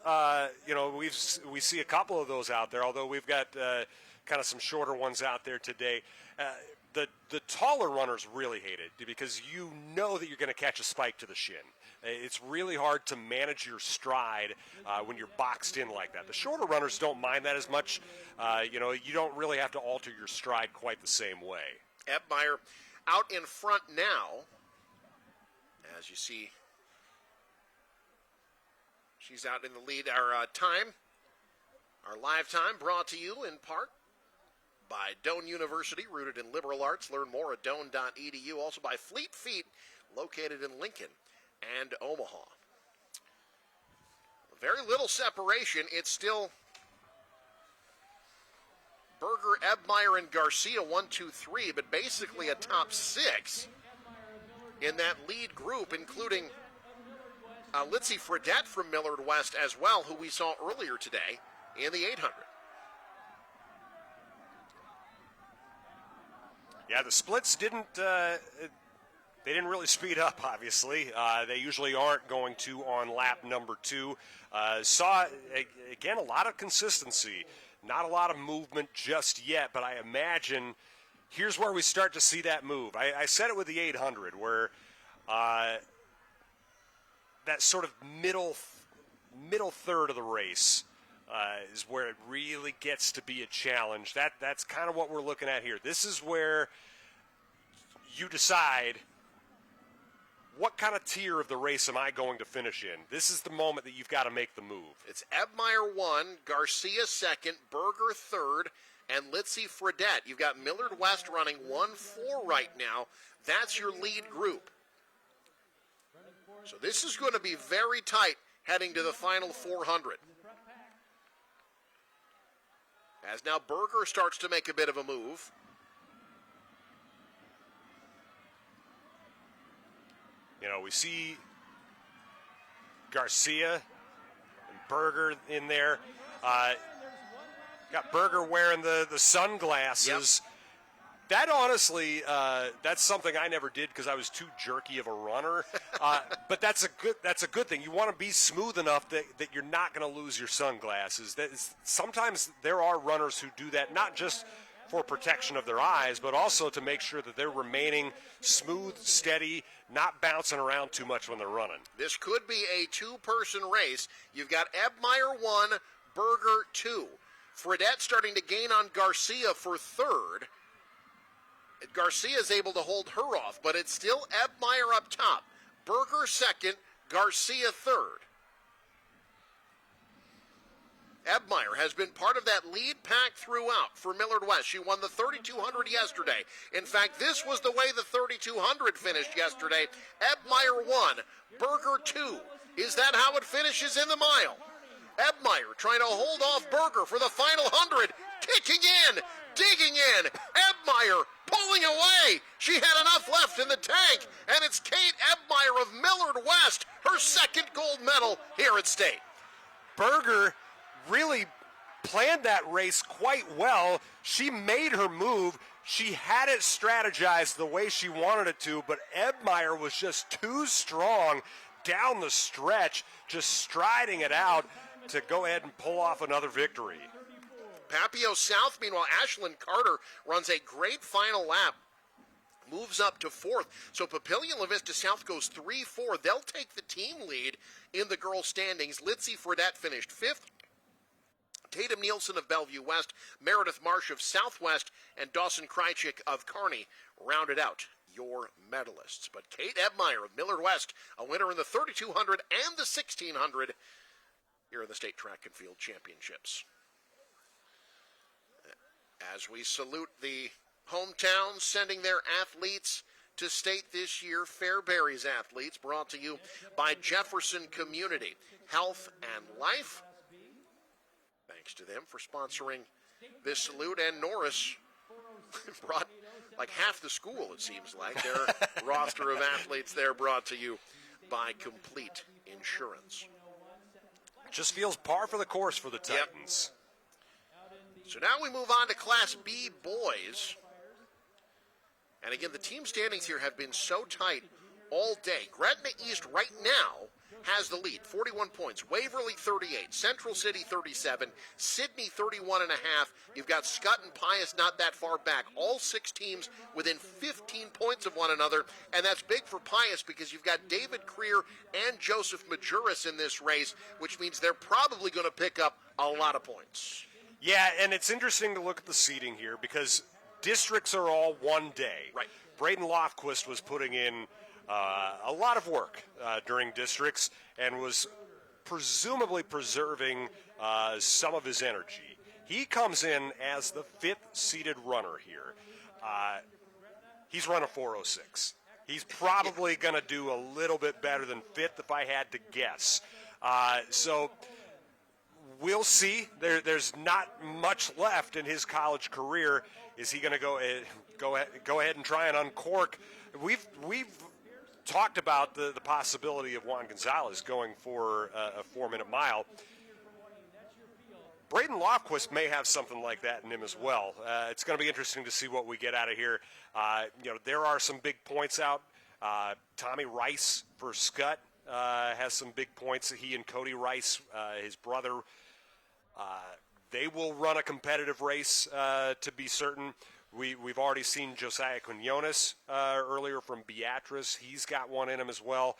we see a couple of those out there, although we've got kind of some shorter ones out there today. The taller runners really hate it because you know that you're going to catch a spike to the shin. It's really hard to manage your stride when you're boxed in like that. The shorter runners don't mind that as much. You don't really have to alter your stride quite the same way. Ebmeyer out in front now. As you see, she's out in the lead. Our live time brought to you in part by Doane University, rooted in liberal arts. Learn more at doane.edu. Also by Fleet Feet, located in Lincoln and Omaha. Very little separation. It's still Berger, Ebmeyer, and Garcia, 1, 2, 3, but basically a top 6 in that lead group, including Litzy Fredette from Millard West as well, who we saw earlier today in the 800. Yeah, the splits didn't really speed up, obviously. They usually aren't going to on lap number 2. Saw, again, a lot of consistency. Not a lot of movement just yet, but I imagine here's where we start to see that move. I said it with the 800, where that sort of middle third of the race is where it really gets to be a challenge. That's kind of what we're looking at here. This is where you decide, what kind of tier of the race am I going to finish in? This is the moment that you've got to make the move. It's Ebmeyer 1, Garcia 2nd, Berger 3rd, and Litzy Fredette. You've got Millard West running 1-4 right now. That's your lead group. So this is going to be very tight heading to the final 400. As now Berger starts to make a bit of a move. We see Garcia and Berger in there. Got Berger wearing the sunglasses. Yep. That honestly, that's something I never did because I was too jerky of a runner. But that's a good thing. You want to be smooth enough that you're not going to lose your sunglasses. Sometimes there are runners who do that, not just for protection of their eyes, but also to make sure that they're remaining smooth, steady, not bouncing around too much when they're running. This could be a two-person race. You've got Ebmeyer 1, Berger 2. Fredette starting to gain on Garcia for 3rd. Garcia is able to hold her off, but it's still Ebmeyer up top. Berger 2nd, Garcia 3rd. Ebmeyer has been part of that lead pack throughout for Millard West. She won the 3,200 yesterday. In fact, this was the way the 3,200 finished yesterday. Ebmeyer 1, Berger 2. Is that how it finishes in the mile? Ebmeyer trying to hold off Berger for the final 100. Kicking in, digging in. Ebmeyer pulling away. She had enough left in the tank. And it's Kate Ebmeyer of Millard West, her 2nd gold medal here at state. Berger really planned that race quite well. She made her move. She had it strategized the way she wanted it to, but Ebmeyer was just too strong down the stretch, just striding it out to go ahead and pull off another victory. Papio South, meanwhile, Ashlyn Carter runs a great final lap. Moves up to 4th. So Papillion La Vista South goes 3-4. They'll take the team lead in the girls' standings. Litzy Fredette finished 5th. Tatum Nielsen of Bellevue West, Meredith Marsh of Southwest, and Dawson Krychik of Kearney rounded out your medalists. But Kate Ebmeyer of Millard West, a winner in the 3200 and the 1600 here in the State Track and Field Championships. As we salute the hometowns sending their athletes to state this year, Fairbury's athletes, brought to you by Jefferson Community Health and Life. Thanks to them for sponsoring this salute. And Norris brought like half the school, it seems like. Their roster of athletes there brought to you by Complete Insurance. Just feels par for the course for the Titans. Yep. So now we move on to Class B boys. And again, the team standings here have been so tight all day. Gretna East right now has the lead, 41 points. Waverly 38, Central City 37, Sydney 31 and a half. You've got Scott and Pius not that far back. All 6 teams within 15 points of one another, and that's big for Pius because you've got David Creer and Joseph Majuris in this race, which means they're probably going to pick up a lot of points. Yeah, and it's interesting to look at the seeding here because districts are all one day. Right. Braden Lofquist was putting in a lot of work during districts and was presumably preserving some of his energy. He comes in as the 5th seeded runner here. He's run a 4:06. He's probably going to do a little bit better than 5th if I had to guess. So we'll see. There's not much left in his college career. Is he going to go ahead and try and uncork? We've talked about the possibility of Juan Gonzalez going for a 4-minute mile. Braden Lofquist may have something like that in him as well. It's going to be interesting to see what we get out of here. There are some big points out. Tommy Rice for Scott has some big points. He and Cody Rice, his brother, they will run a competitive race to be certain. We've already seen Josiah Quinones earlier from Beatrice. He's got one in him as well.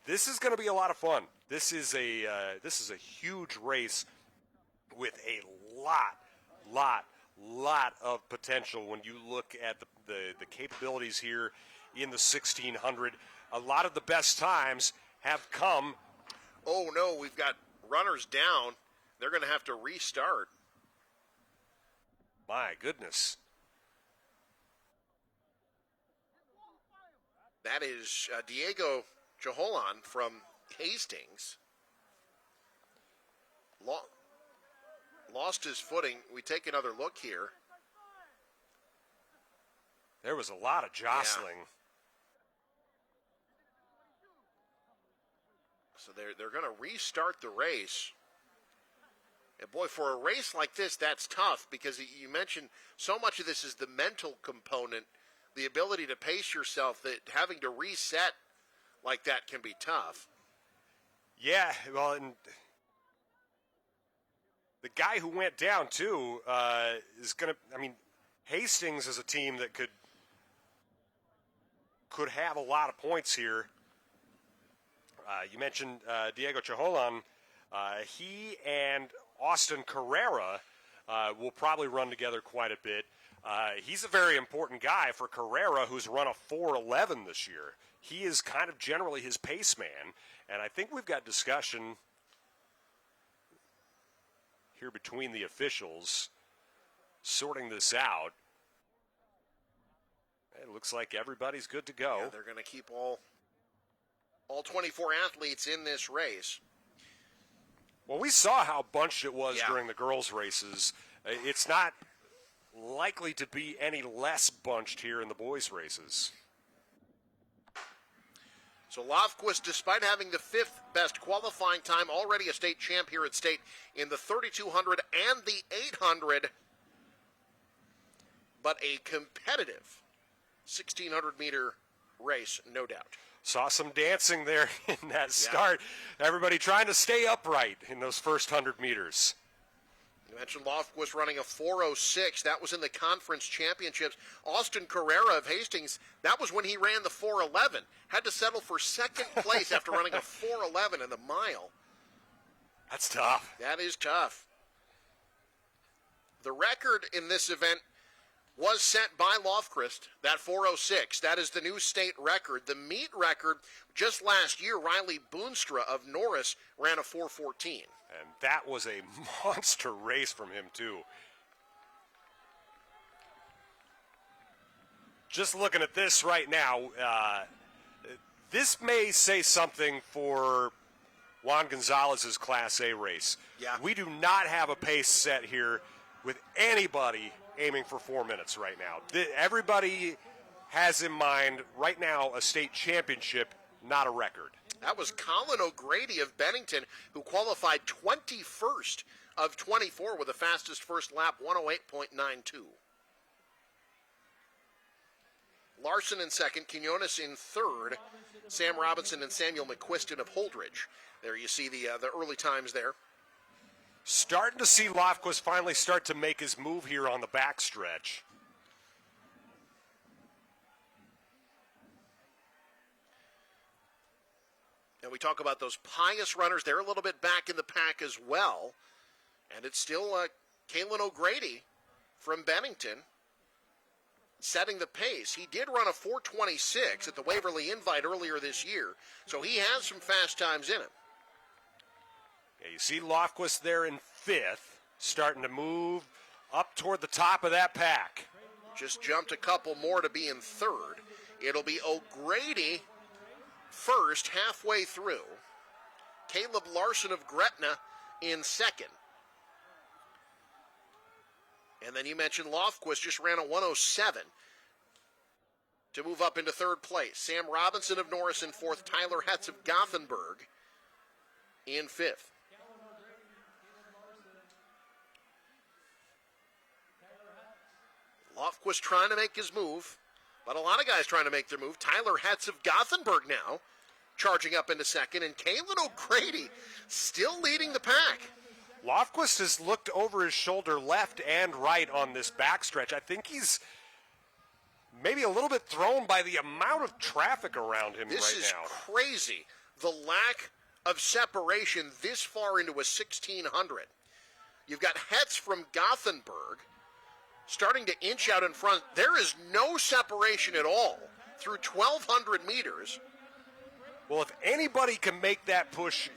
This is going to be a lot of fun. This is a huge race with a lot of potential when you look at the capabilities here in the 1600. A lot of the best times have come. Oh no, we've got runners down. They're going to have to restart. My goodness. That is Diego Jaholan from Hastings. Lost his footing. We take another look here. There was a lot of jostling. Yeah. So they're going to restart the race. And boy, for a race like this, that's tough because you mentioned so much of this is the mental component, the ability to pace yourself, that having to reset like that can be tough. Yeah, well, and the guy who went down, too, is going to, Hastings is a team that could have a lot of points here. You mentioned Diego Chaholan. He and Austin Carrera will probably run together quite a bit. He's a very important guy for Carrera, who's run a 4:11 this year. He is kind of generally his pace man, and I think we've got discussion here between the officials sorting this out. It looks like everybody's good to go. Yeah, they're going to keep all 24 athletes in this race. Well, we saw how bunched it was during the girls' races. It's not likely to be any less bunched here in the boys' races. So Lofquist, despite having the 5th best qualifying time, already a state champ here at state in the 3,200 and the 800, but a competitive 1,600-meter race, no doubt. Saw some dancing there in that start. Everybody trying to stay upright in those first 100 meters. You mentioned Lofquist running a 4:06. That was in the conference championships. Austin Carrera of Hastings, that was when he ran the 4:11. Had to settle for second place after running a 4:11 in the mile. That's tough. That is tough. The record in this event was set by Lofquist, that 4:06. That is the new state record. The meet record just last year, Riley Boonstra of Norris ran a 4:14. And that was a monster race from him, too. Just looking at this right now, this may say something for Juan Gonzalez's Class A race. Yeah. We do not have a pace set here with anybody aiming for 4 minutes right now. Everybody has in mind right now a state championship, not a record. That was Colin O'Grady of Bennington, who qualified 21st of 24 with the fastest first lap, 108.92. Larson in second, Quinones in third, Sam Robinson and Samuel McQuiston of Holdridge. There you see the early times there. Starting to see Lofquist finally start to make his move here on the backstretch. And we talk about those pious runners. They're a little bit back in the pack as well. And it's still Kalen O'Grady from Bennington setting the pace. He did run a 4:26 at the Waverly Invite earlier this year, so he has some fast times in him. Yeah, you see Lofquist there in fifth, starting to move up toward the top of that pack. Just jumped a couple more to be in third. It'll be O'Grady first, halfway through. Caleb Larson of Gretna in second. And then you mentioned Lofquist just ran a 1:07 to move up into third place. Sam Robinson of Norris in fourth. Tyler Hetz of Gothenburg in fifth. Lofquist trying to make his move, but a lot of guys trying to make their move. Tyler Hetz of Gothenburg now charging up into second, and Kalen O'Grady still leading the pack. Lofquist has looked over his shoulder left and right on this backstretch. I think he's maybe a little bit thrown by the amount of traffic around him This right is now. crazy, the lack of separation this far into a 1600. You've got Hetz from Gothenburg starting to inch out in front. There is no separation at all through 1,200 meters. Well, if anybody can make that push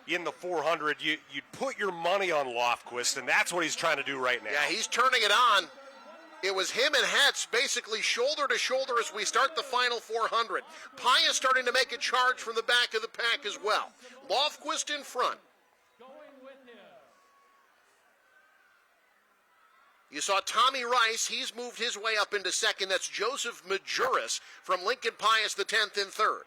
in the 400, you'd put your money on Lofquist, and that's what he's trying to do right now. Yeah, he's turning it on. It was him and Hetz basically shoulder to shoulder as we start the final 400. Pius starting to make a charge from the back of the pack as well. Lofquist in front. You saw Tommy Rice. He's moved his way up into second. That's Joseph Majuris from Lincoln Pius, the 10th in third.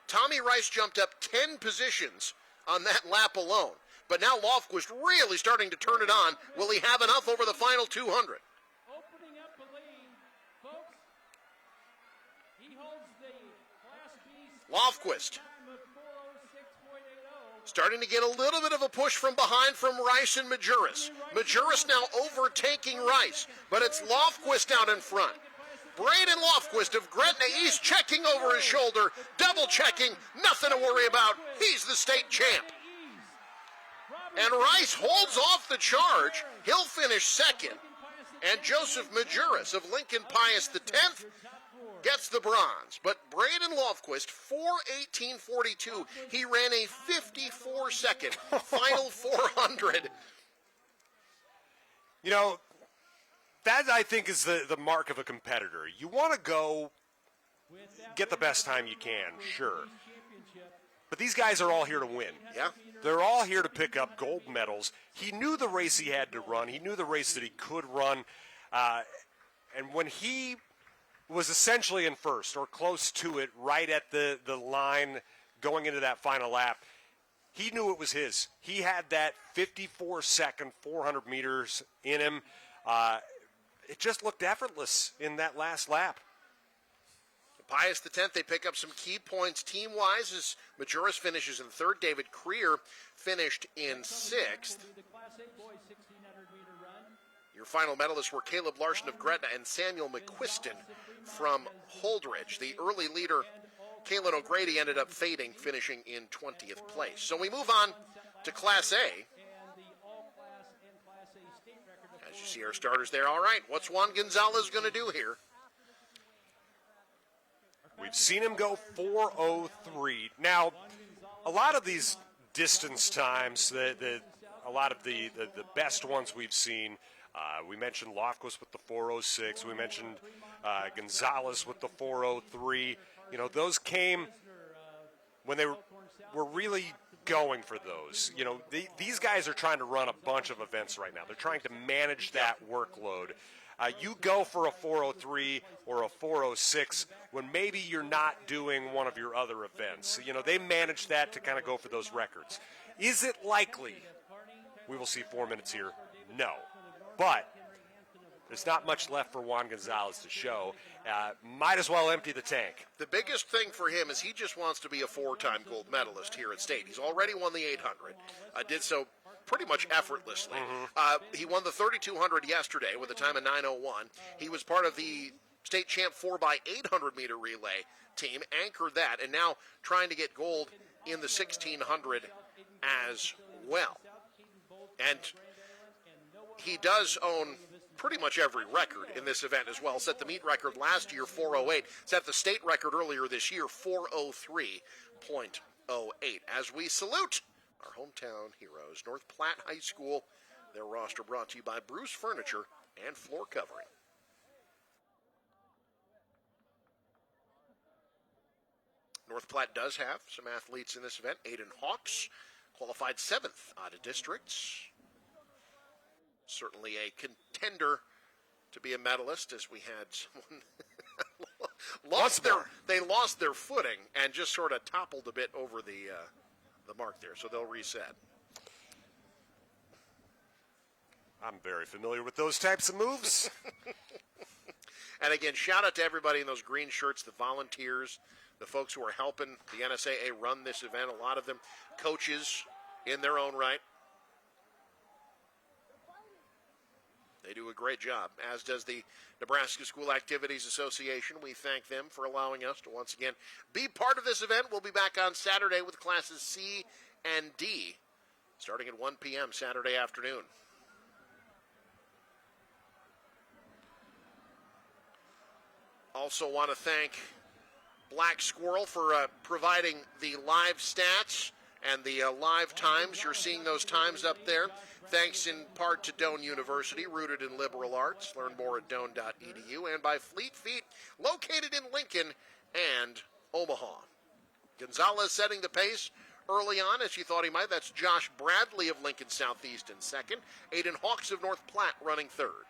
Tommy Rice jumped up 10 positions on that lap alone. But now Lofquist really starting to turn it on. Will he have enough over the final 200? Opening up the lead, folks. He holds the Class B Lofquist time of 4:06.80. starting to get a little bit of a push from behind from Rice and Majuris. Majuris now overtaking Rice, but it's Lofquist out in front. Braden Lofquist of Gretna East checking over his shoulder, double checking, nothing to worry about. He's the state champ. And Rice holds off the charge. He'll finish second. And Joseph Majuris of Lincoln Pius, the 10th, gets the bronze. But Braden Lofquist, 4:18.42. He ran a 54-second final 400. You know, that I think is the mark of a competitor. You want to go get the best time you can, sure. But these guys are all here to win. Yeah. They're all here to pick up gold medals. He knew the race he had to run. He knew the race that he could run. And when he was essentially in first or close to it, right at the line going into that final lap, he knew it was his. He had that 54-second 400 meters in him. It just looked effortless in that last lap. Pius the 10th, they pick up some key points team-wise as Majuris finishes in third. David Creer finished in sixth. Your final medalists were Caleb Larson of Gretna and Samuel McQuiston from Holdridge. The early leader, Kalen O'Grady, ended up fading, finishing in 20th place. So we move on to Class A. As you See our starters there. All right, what's Juan Gonzalez going to do here? We've seen him go 4:03. Now, a lot of these distance times, a lot of the best ones we've seen, we mentioned Lofquist with the 4:06. We mentioned Gonzalez with the 4:03. You know, those came when they were really going for those. You know, these guys are trying to run a bunch of events right now. They're trying to manage that workload. You go for a 4:03 or a 4:06 when maybe you're not doing one of your other events. You know, they manage that to kind of go for those records. Is it likely we will see 4 minutes here? No. But there's not much left for Juan Gonzalez to show. Might as well empty the tank. The biggest thing for him is he just wants to be a 4-time gold medalist here at State. He's already won the 800. Did so pretty much effortlessly. He won the 3200 yesterday with a time of 9:01. He was part of the state champ 4x800 meter relay team, anchored that, and now trying to get gold in the 1600 as well. And he does own pretty much every record in this event as well. Set the meet record last year, 4:08. Set the state record earlier this year, 4:03.08. As we salute our hometown heroes, North Platte High School, their roster brought to you by Bruce Furniture and Floor Covering. North Platte does have some athletes in this event. Aiden Hawks qualified 7th out of districts. Certainly a contender to be a medalist, as we had someone they lost their footing and just sort of toppled a bit over the mark there, so they'll reset. I'm very familiar with those types of moves. And again, shout out to everybody in those green shirts, the volunteers, the folks who are helping the NSAA run this event, a lot of them coaches in their own right. They do a great job, as does the Nebraska School Activities Association. We thank them for allowing us to once again be part of this event. We'll be back on Saturday with classes C and D, starting at 1 p.m. Saturday afternoon. Also want to thank Black Squirrel for providing the live stats and the live times. You're seeing those times up there. Thanks in part to Doane University, rooted in liberal arts. Learn more at doane.edu. And by Fleet Feet, located in Lincoln and Omaha. Gonzalez setting the pace early on, as you thought he might. That's Josh Bradley of Lincoln Southeast in second. Aiden Hawks of North Platte running third.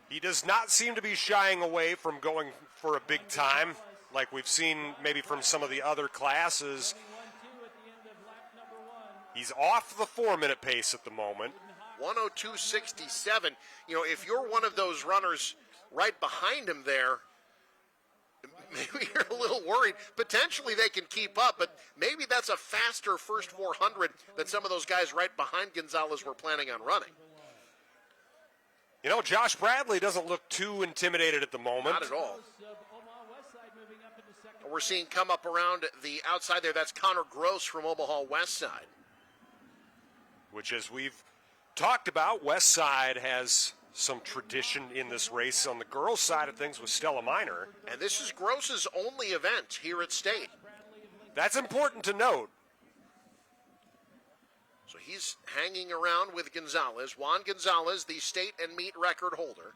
He does not seem to be shying away from going for a big time, like we've seen maybe from some of the other classes. He's off the 4-minute pace at the moment. 1:02.67. You know, if you're one of those runners right behind him there, maybe you're a little worried. Potentially they can keep up, but maybe that's a faster first 400 than some of those guys right behind Gonzalez were planning on running. You know, Josh Bradley doesn't look too intimidated at the moment. Not at all. We're seeing come up around the outside there. That's Connor Gross from Omaha West Side. Which, as we've talked about, West Side has some tradition in this race on the girls' side of things with Stella Minor. And this is Gross's only event here at State. That's important to note. So he's hanging around with Gonzalez. Juan Gonzalez, the state and meet record holder,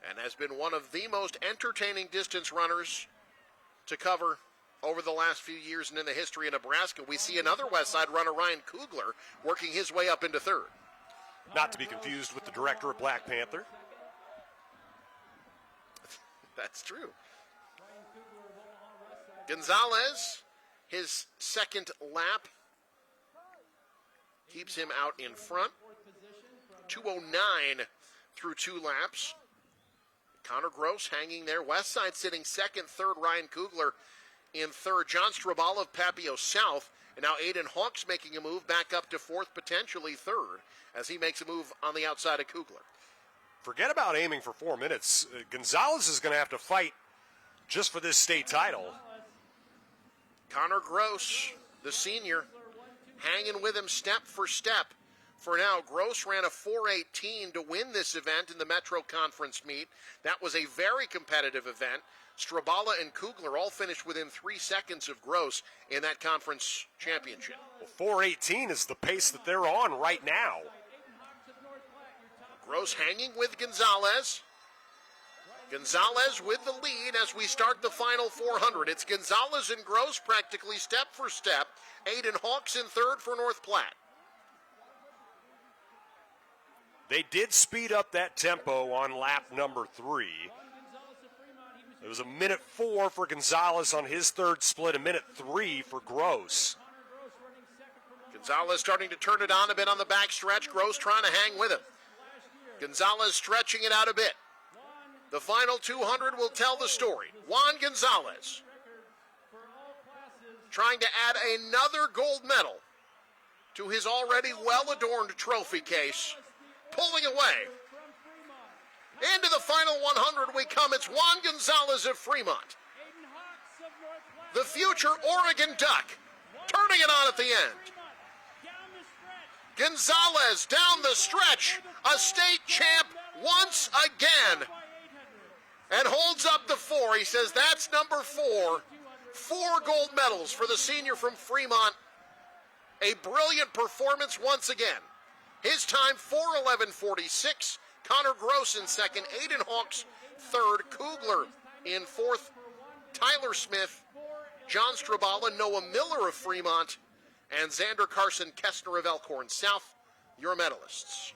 and has been one of the most entertaining distance runners to cover over the last few years and in the history of Nebraska. We see another West Side runner, Ryan Kugler, working his way up into third. Not to be confused with the director of Black Panther. That's true. Gonzalez, his second lap, keeps him out in front. 2:09 through 2 laps. Connor Gross hanging there. West Side sitting second, third. Ryan Kugler in third. John Strabal of Papio South. And now Aiden Hawks making a move back up to fourth, potentially third, as he makes a move on the outside of Kugler. Forget about aiming for 4 minutes. Gonzalez is going to have to fight just for this state title. Connor Gross, the senior, hanging with him step for step for now. Gross ran a 4:18 to win this event in the Metro Conference meet. That was a very competitive event. Strabala and Kugler all finished within 3 seconds of Gross in that conference championship. Well, 4:18 is the pace that they're on right now. Gross hanging with Gonzalez. Gonzalez with the lead as we start the final 400. It's Gonzalez and Gross practically step for step. Aiden Hawks in third for North Platte. They did speed up that tempo on lap number 3. It was 1:04 for Gonzalez on his third split, 1:03 for Gross. Gonzalez starting to turn it on a bit on the backstretch. Gross trying to hang with him. Gonzalez stretching it out a bit. The final 200 will tell the story. Juan Gonzalez trying to add another gold medal to his already well-adorned trophy case. Pulling away. Into the final 100 we come. It's Juan Gonzalez of Fremont. The future Oregon Duck turning it on at the end. Gonzalez down the stretch. A state champ once again. And holds up the 4. He says that's number 4. 4 gold medals for the senior from Fremont. A brilliant performance once again. His time 4:11.46. Connor Gross in second. Aiden Hawks third. Kugler in fourth. Tyler Smith, John Strabala, Noah Miller of Fremont, and Xander Carson Kestner of Elkhorn South, your medalists.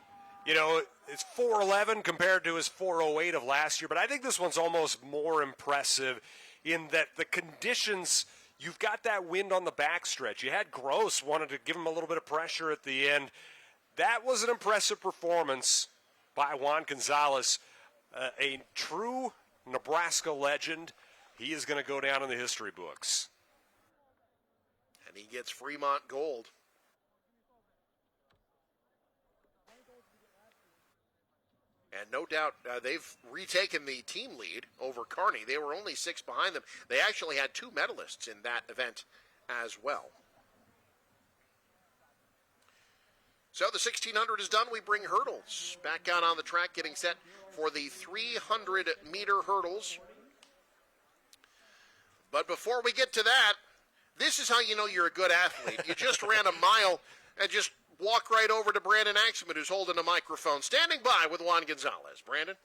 You know, it's 4:11 compared to his 4:08 of last year, but I think this one's almost more impressive in that the conditions, you've got that wind on the backstretch. You had Gross, wanted to give him a little bit of pressure at the end. That was an impressive performance by Juan Gonzalez, a true Nebraska legend. He is going to go down in the history books. And he gets Fremont gold. And no doubt they've retaken the team lead over Kearney. They were only 6 behind them. They actually had 2 medalists in that event as well. So the 1600 is done. We bring hurdles back out on the track, getting set for the 300-meter hurdles. But before we get to that, this is how you know you're a good athlete. You just ran a mile and just walk right over to Brandon Axman, who's holding a microphone, standing by with Juan Gonzalez. Brandon?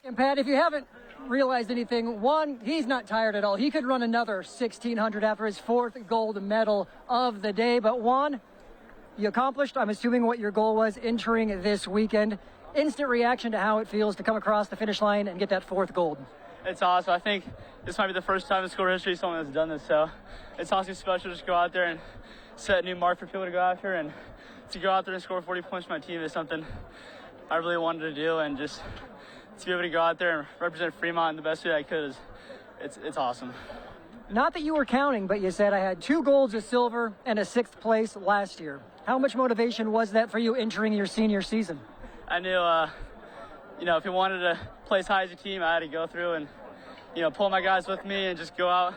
And Pat, if you haven't realized anything, Juan, he's not tired at all. He could run another 1600 after his 4th gold medal of the day. But Juan, you accomplished, I'm assuming, what your goal was entering this weekend. Instant reaction to how it feels to come across the finish line and get that 4th gold. It's awesome. I think this might be the first time in school history someone has done this, so it's awesome, special to just go out there and set a new mark for people to go after, and to go out there and score 40 points for my team is something I really wanted to do, and just to be able to go out there and represent Fremont in the best way I could it's awesome. Not that you were counting, but you said I had 2 golds, a silver, and a 6th place last year. How much motivation was that for you entering your senior season? I knew, if you wanted to place high as a team, I had to go through and, pull my guys with me and just go out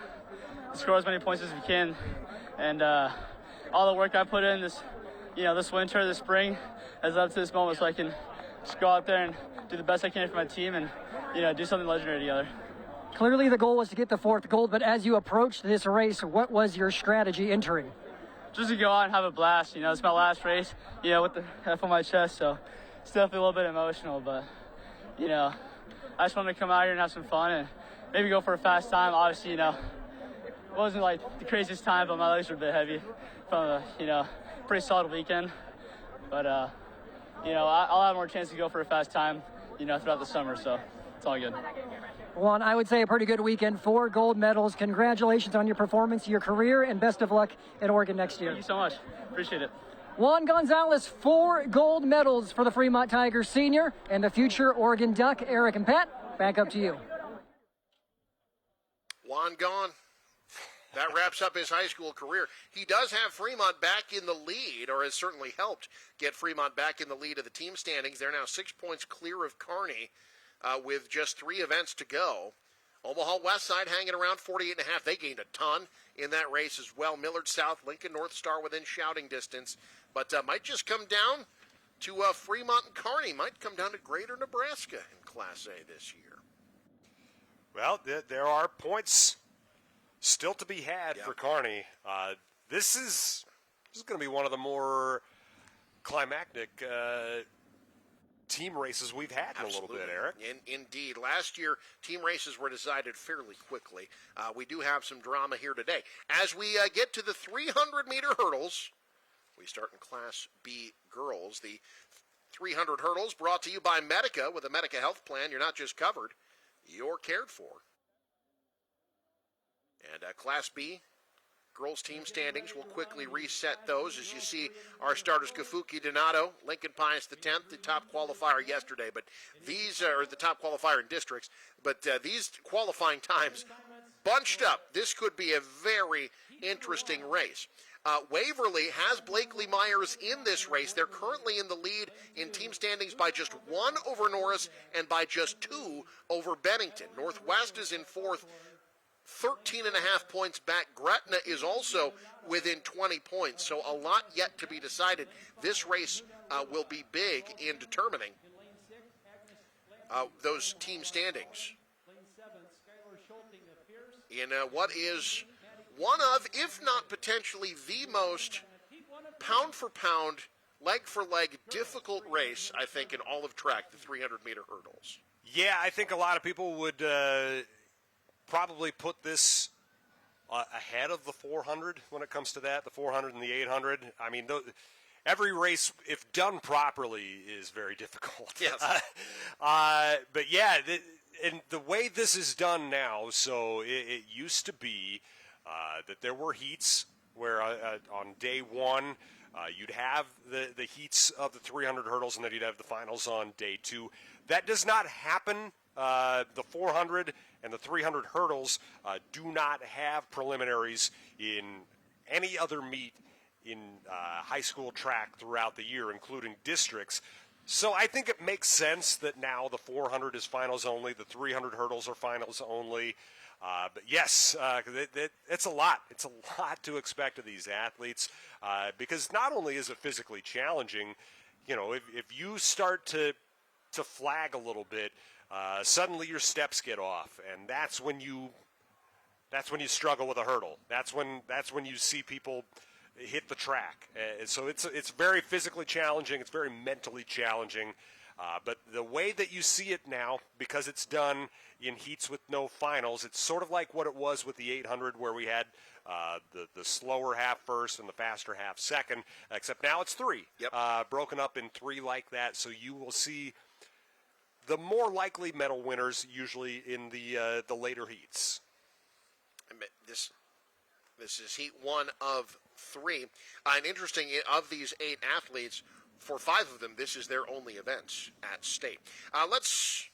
and score as many points as we can. And all the work I put in this winter, this spring, has led up to this moment, so I can just go out there and do the best I can for my team and, do something legendary together. Clearly the goal was to get the 4th gold, but as you approached this race, what was your strategy entering? Just to go out and have a blast. It's my last race, with the F on my chest, so it's definitely a little bit emotional, but, I just wanted to come out here and have some fun and maybe go for a fast time. Obviously, it wasn't like the craziest time, but my legs were a bit heavy from a, pretty solid weekend. But, I'll have more chance to go for a fast time, throughout the summer, so it's all good. Juan, I would say a pretty good weekend. 4 gold medals. Congratulations on your performance, your career, and best of luck at Oregon next year. Thank you so much. Appreciate it. Juan Gonzalez, 4 gold medals for the Fremont Tigers senior, and the future Oregon Duck. Eric and Pat, back up to you. Juan gone. That wraps up his high school career. He does have Fremont back in the lead, or has certainly helped get Fremont back in the lead of the team standings. They're now 6 points clear of Kearney with just 3 events to go. Omaha West Side hanging around 48.5. They gained a ton in that race as well. Millard South, Lincoln North Star within shouting distance. But might just come down to Fremont and Kearney. Might come down to Greater Nebraska in Class A this year. Well, there are points still to be had for Kearney. This is going to be one of the more climactic team races we've had in a little bit, Eric. Indeed. Last year, team races were decided fairly quickly. We do have some drama here today. As we get to the 300-meter hurdles, we start in Class B girls. The 300 hurdles brought to you by Medica. With a Medica health plan, you're not just covered, you're cared for. And Class B girls team standings, will quickly reset those. As you see, our starters, Kafuki Donato, Lincoln Pius X, the top qualifier yesterday. But these are the top qualifier in districts. But these qualifying times bunched up. This could be a very interesting race. Waverly has Blakely Myers in this race. They're currently in the lead in team standings by just 1 over Norris and by just 2 over Bennington. Northwest is in fourth, 13.5 points back. Gretna is also within 20 points, so a lot yet to be decided. This race will be big in determining those team standings in what is one of, if not potentially the most pound-for-pound, leg-for-leg difficult race, I think, in all of track, the 300-meter hurdles. Yeah, I think a lot of people would probably put this ahead of the 400 when it comes to that, the 400 and the 800. I mean, every race, if done properly, is very difficult. Yes. But yeah, and the way this is done now, so it used to be that there were heats where on day one you'd have the heats of the 300 hurdles, and then you'd have the finals on day two. That does not happen. The 400 and the 300 hurdles do not have preliminaries in any other meet in high school track throughout the year, including districts. So I think it makes sense that now the 400 is finals only, the 300 hurdles are finals only. But yes, it's a lot. It's a lot to expect of these athletes because not only is it physically challenging, you know, if you start to flag a little bit, suddenly your steps get off, and that's when you struggle with a hurdle. That's when you see people hit the track. So it's very physically challenging. It's very mentally challenging. But the way that you see it now, because it's done in heats with no finals, it's sort of like what it was with the 800, where we had the slower half first and the faster half second, except now it's 3. Yep. Broken up in 3 like that. So you will see the more likely medal winners usually in the later heats. This is heat 1 of 3. And interesting, of these 8 athletes, for 5 of them, this is their only events at state. Let's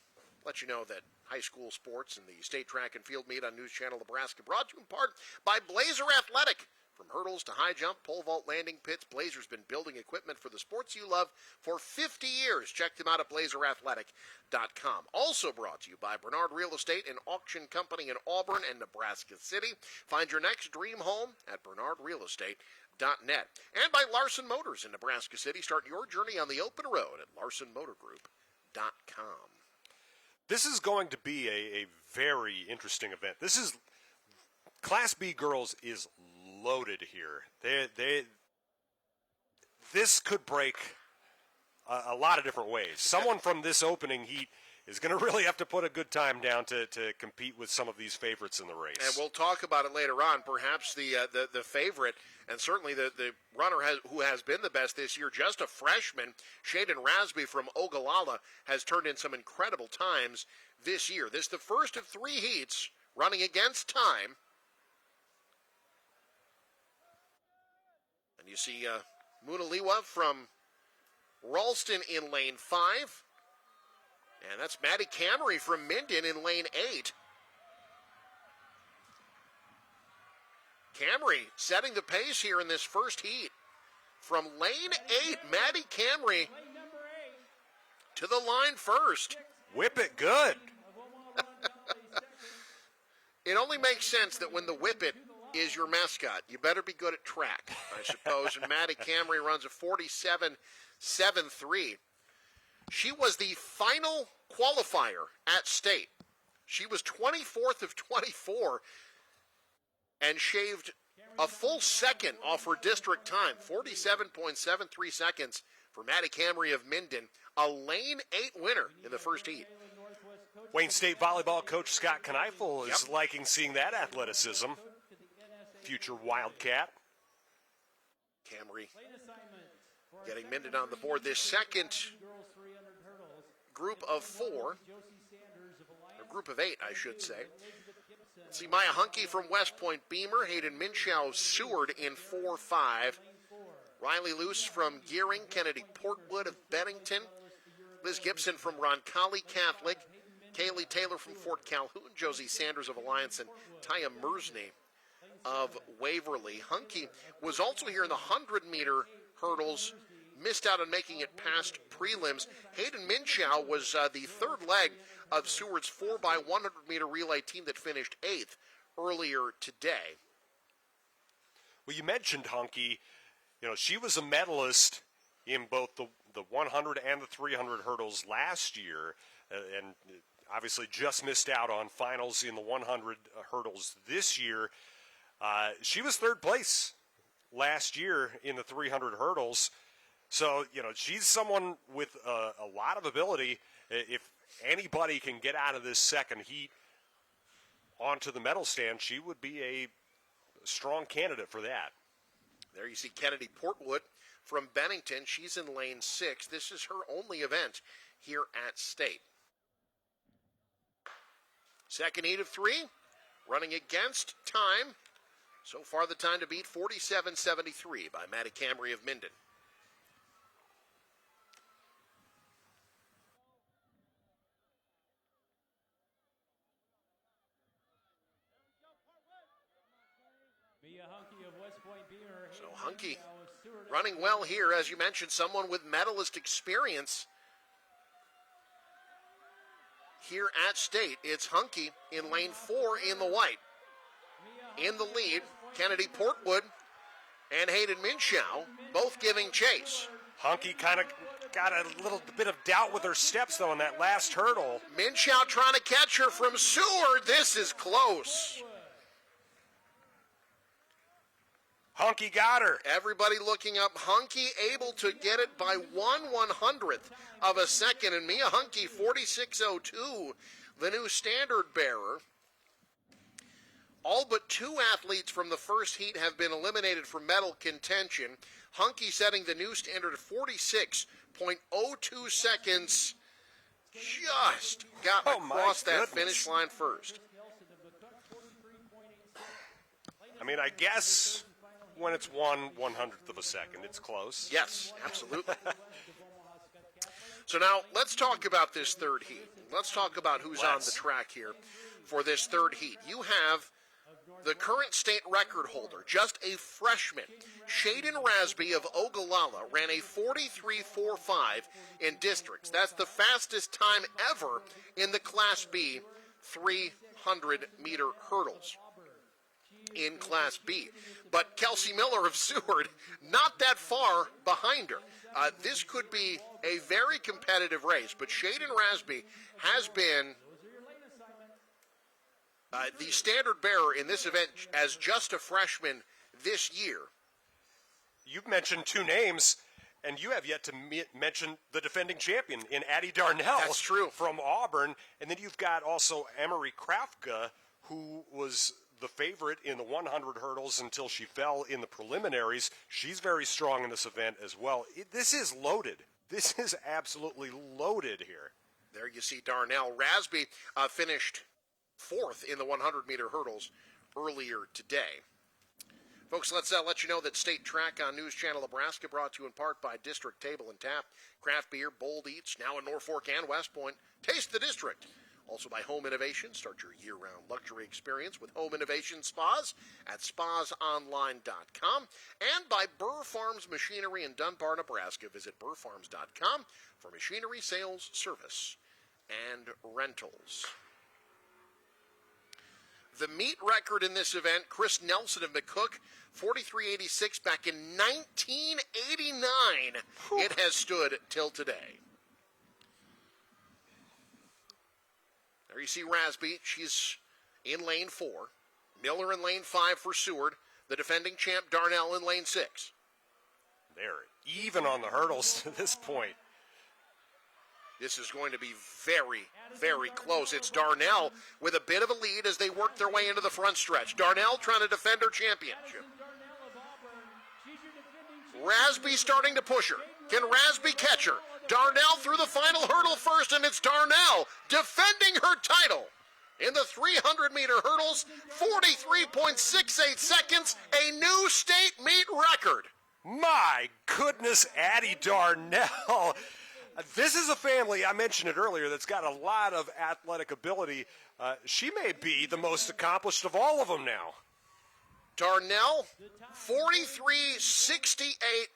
let you know that high school sports and the state track and field meet on News Channel Nebraska brought to you in part by Blazer Athletic. From hurdles to high jump, pole vault, landing pits, Blazer's been building equipment for the sports you love for 50 years. Check them out at blazerathletic.com. Also brought to you by Bernard Real Estate, an auction company in Auburn and Nebraska City. Find your next dream home at bernardrealestate.net. And by Larson Motors in Nebraska City. Start your journey on the open road at larsonmotorgroup.com. This is going to be a very interesting event. This is Class B girls is loaded here. This could break a lot of different ways. Someone from this opening heat is going to really have to put a good time down to compete with some of these favorites in the race. And we'll talk about it later on. Perhaps the favorite, and certainly the runner who has been the best this year, just a freshman, Shaden Rasby from Ogallala, has turned in some incredible times this year. This is the first of 3 heats running against time. And you see Munaliwa from Ralston in lane 5. And that's Maddie Camry from Minden in lane 8. Camry setting the pace here in this first heat. From lane 8, Maddie Camry to the line first. Whip it good. makes sense that when the Whippet is your mascot, you better be good at track, I suppose. And Maddie Camry runs a 47.73. She was the final qualifier at state. She was 24th of 24 and shaved a full second off her district time, 47.73 seconds for Maddie Camry of Minden, a lane 8 winner in the first heat. Wayne State volleyball coach Scott Kneifel is liking seeing that athleticism. Future Wildcat. Camry getting Minden on the board. This second group of 4, or group of 8, I should say. Let's see, Maya Hunke from West Point Beamer, Hayden Minshew Seward in 4-5. Riley Luce from Gearing, Kennedy Portwood of Bennington, Liz Gibson from Roncalli Catholic, Kaylee Taylor from Fort Calhoun, Josie Sanders of Alliance, and Taya Mersney of Waverly. Hunke was also here in the 100-meter hurdles, missed out on making it past prelims. Hayden Minshew was the third leg of Seward's 4x100-meter relay team that finished 8th earlier today. Well, you mentioned Hunke. You know, she was a medalist in both the 100 and the 300 hurdles last year, and obviously just missed out on finals in the 100 hurdles this year. She was third place last year in the 300 hurdles. So, you know, she's someone with a lot of ability. If anybody can get out of this second heat onto the medal stand, she would be a strong candidate for that. There you see Kennedy Portwood from Bennington. She's in lane 6. This is her only event here at State. Second heat of 3, running against time. So far the time to beat, 47.73 by Maddie Camry of Minden. So Hunke running well here, as you mentioned, someone with medalist experience here at State. It's Hunke in lane 4 in the white. In the lead, Kennedy Portwood and Hayden Minshew both giving chase. Hunke kind of got a little bit of doubt with her steps, though, in that last hurdle. Minshew trying to catch her from Seward. This is close. Hunke got her. Everybody looking up. Hunke able to get it by 1/100th of a second. And Mia Hunke, 46.02, the new standard bearer. All but 2 athletes from the first heat have been eliminated from medal contention. Hunke setting the new standard at 46.02 seconds. Just got across that finish line first. I mean, I guess when it's 1/100th of a second, it's close. Yes, absolutely. So now let's talk about this third heat. Let's talk about who's on the track here for this third heat. You have the current state record holder, just a freshman, Shaden Rasby of Ogallala, ran a 43.45 in districts. That's the fastest time ever in the Class B 300-meter hurdles in Class B. But Kelsey Miller of Seward, not that far behind her. This could be a very competitive race, but Shaden Rasby has been the standard bearer in this event as just a freshman this year. You've mentioned 2 names, and you have yet to mention the defending champion in Addie Darnell. That's true. From Auburn. And then you've got also Emery Krafka, who was the favorite in the 100 hurdles until she fell in the preliminaries. She's very strong in this event as well. This is loaded. This is absolutely loaded here. There you see Darnell. Rasby finished 4th in the 100-meter hurdles earlier today. Folks, let's let you know that State Track on News Channel Nebraska, brought to you in part by District Table and Tap, craft beer, Bold Eats, now in Norfolk and West Point. Taste the district. Also by Home Innovation. Start your year-round luxury experience with Home Innovation Spas at spasonline.com. And by Burr Farms Machinery in Dunbar, Nebraska. Visit burrfarms.com for machinery sales, service, and rentals. The meet record in this event, Chris Nelson of McCook, 43.86 back in 1989. It has stood till today. There you see Rasby. She's in lane 4. Miller in lane 5 for Seward. The defending champ Darnell in lane 6. They're even on the hurdles to this point. This is going to be very, very close. It's Darnell with a bit of a lead as they work their way into the front stretch. Darnell trying to defend her championship. Rasby starting to push her. Can Rasby catch her? Darnell through the final hurdle first, and it's Darnell defending her title. In the 300-meter hurdles, 43.68 seconds, a new state meet record. My goodness, Addie Darnell. This is a family, I mentioned it earlier, that's got a lot of athletic ability. She may be the most accomplished of all of them now. Darnell, 43.68,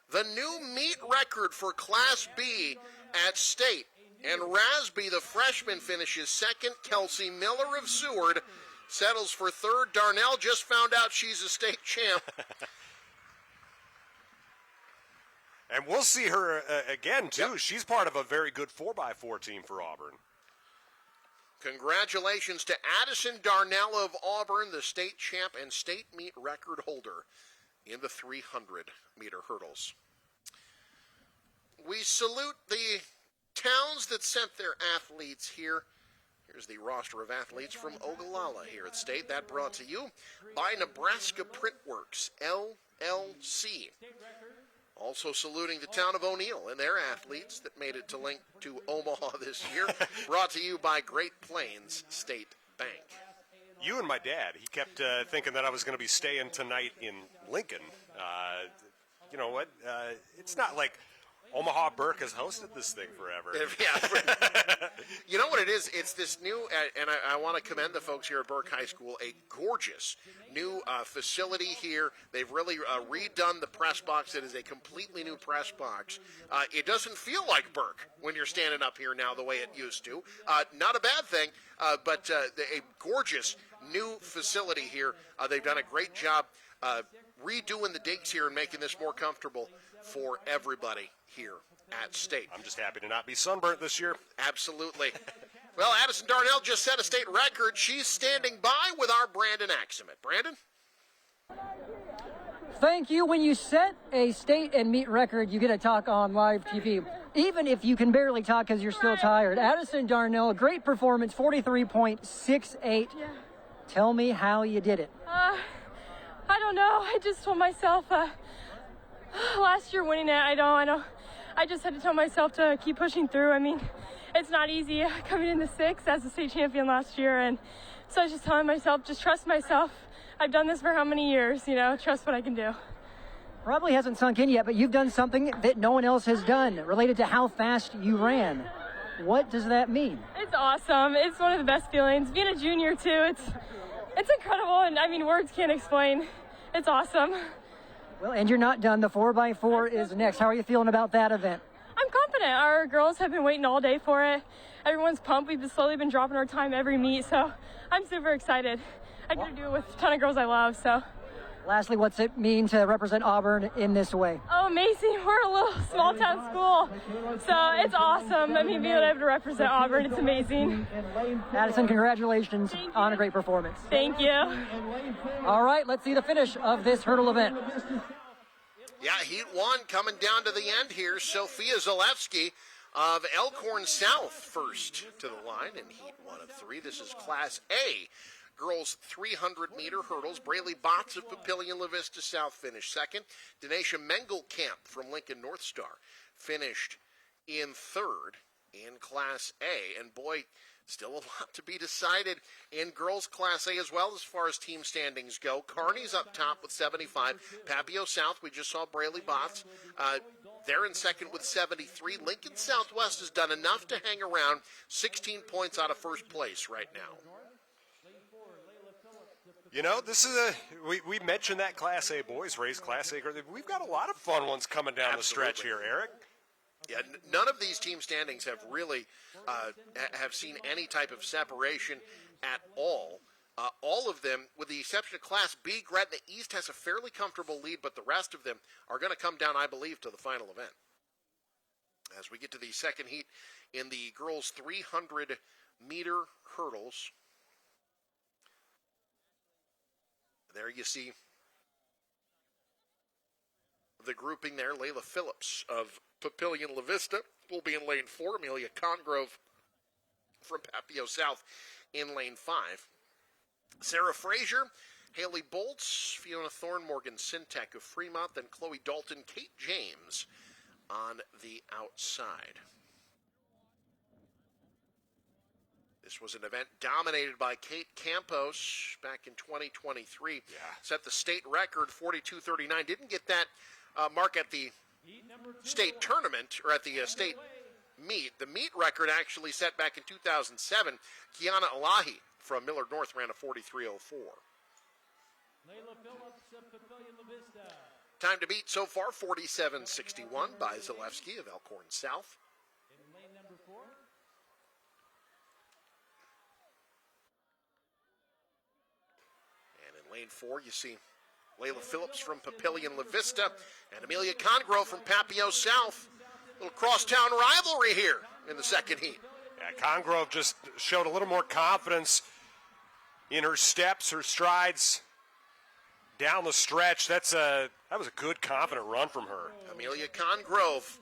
the new meet record for Class B at state. And Rasby, the freshman, finishes second. Kelsey Miller of Seward settles for third. Darnell just found out she's a state champ. And we'll see her again, too. Yep. She's part of a very good 4x4 team for Auburn. Congratulations to Addison Darnell of Auburn, the state champ and state meet record holder in the 300-meter hurdles. We salute the towns that sent their athletes here. Here's the roster of athletes from Ogallala here at state. That brought to you by Nebraska Printworks, LLC. Also saluting the town of O'Neill and their athletes that made it to Omaha this year. Brought to you by Great Plains State Bank. You and my dad, he kept thinking that I was going to be staying tonight in Lincoln. You know what? It's not like Omaha Burke has hosted this thing forever. Yeah. You know what it is? It's this new, and I want to commend the folks here at Burke High School, a gorgeous new facility here. They've really redone the press box. It is a completely new press box. It doesn't feel like Burke when you're standing up here now the way it used to. Not a bad thing, but a gorgeous new facility here. They've done a great job redoing the digs here and making this more comfortable for everybody here at state. I'm just happy to not be sunburnt this year. Absolutely. Well, Addison Darnell just set a state record. She's standing by with our Brandon Axemet. Brandon? Thank you. When you set a state and meet record, you get to talk on live TV, even if you can barely talk because you're still tired. Addison Darnell, great performance, 43.68. Yeah. Tell me how you did it. I don't know. I just told myself last year winning it, I just had to tell myself to keep pushing through. I mean, it's not easy coming in the 6th as a state champion last year, and so I was just telling myself, just trust myself. I've done this for how many years, trust what I can do. Probably hasn't sunk in yet, but you've done something that no one else has done related to how fast you ran. What does that mean? It's awesome. It's one of the best feelings. Being a junior, too, it's incredible, and I mean, words can't explain. It's awesome. Well, and you're not done. The 4x4 is next. How are you feeling about that event? I'm confident. Our girls have been waiting all day for it. Everyone's pumped. We've slowly been dropping our time every meet, so I'm super excited. I get to do it with a ton of girls I love, so. Lastly, what's it mean to represent Auburn in this way? Oh, amazing. We're a little small-town school, so it's awesome. I mean, being able to represent Auburn, it's amazing. Addison, congratulations on a great performance. Thank you. All right, let's see the finish of this hurdle event. Yeah, Heat 1 coming down to the end here. Sophia Zalewski of Elkhorn South first to the line in Heat 1 of 3. This is Class A. Girls 300-meter hurdles. Braylee Botts of Papillion La Vista South finished second. Denasia Mengelkamp from Lincoln North Star finished in third in Class A. And boy, still a lot to be decided in girls Class A as well as far as team standings go. Kearney's up top with 75. Papio South, we just saw Braylee Botts. They're in second with 73. Lincoln Southwest has done enough to hang around, 16 points out of first place right now. You know, this is we mentioned that Class A boys race, Class A girls. We've got a lot of fun ones coming down Absolutely. The stretch here, Eric. Yeah, none of these team standings have really have seen any type of separation at all. All of them, with the exception of Class B, Gretna East has a fairly comfortable lead, but the rest of them are going to come down, I believe, to the final event. As we get to the second heat in the girls' 300-meter hurdles, there you see the grouping there. Layla Phillips of Papillion La Vista will be in lane 4. Amelia Congrove from Papio South in lane 5. Sarah Frazier, Haley Bolts, Fiona Thorne, Morgan Sintek of Fremont, then Chloe Dalton, Kate James on the outside. This was an event dominated by Kate Campos back in 2023. Set the state record, 42:39. Didn't get that mark at the state tournament, or at the state meet. The meet record actually set back in 2007. Kiana Elahi from Millard North ran a 43:04. Time to beat so far, 47:61 by Zalewski of Elkhorn South. And in lane 4, you see Layla Phillips from Papillion La Vista and Amelia Congrove from Papio South. A little crosstown rivalry here in the second heat. Yeah, Congrove just showed a little more confidence in her steps, her strides down the stretch. That was a good, confident run from her. Amelia Congrove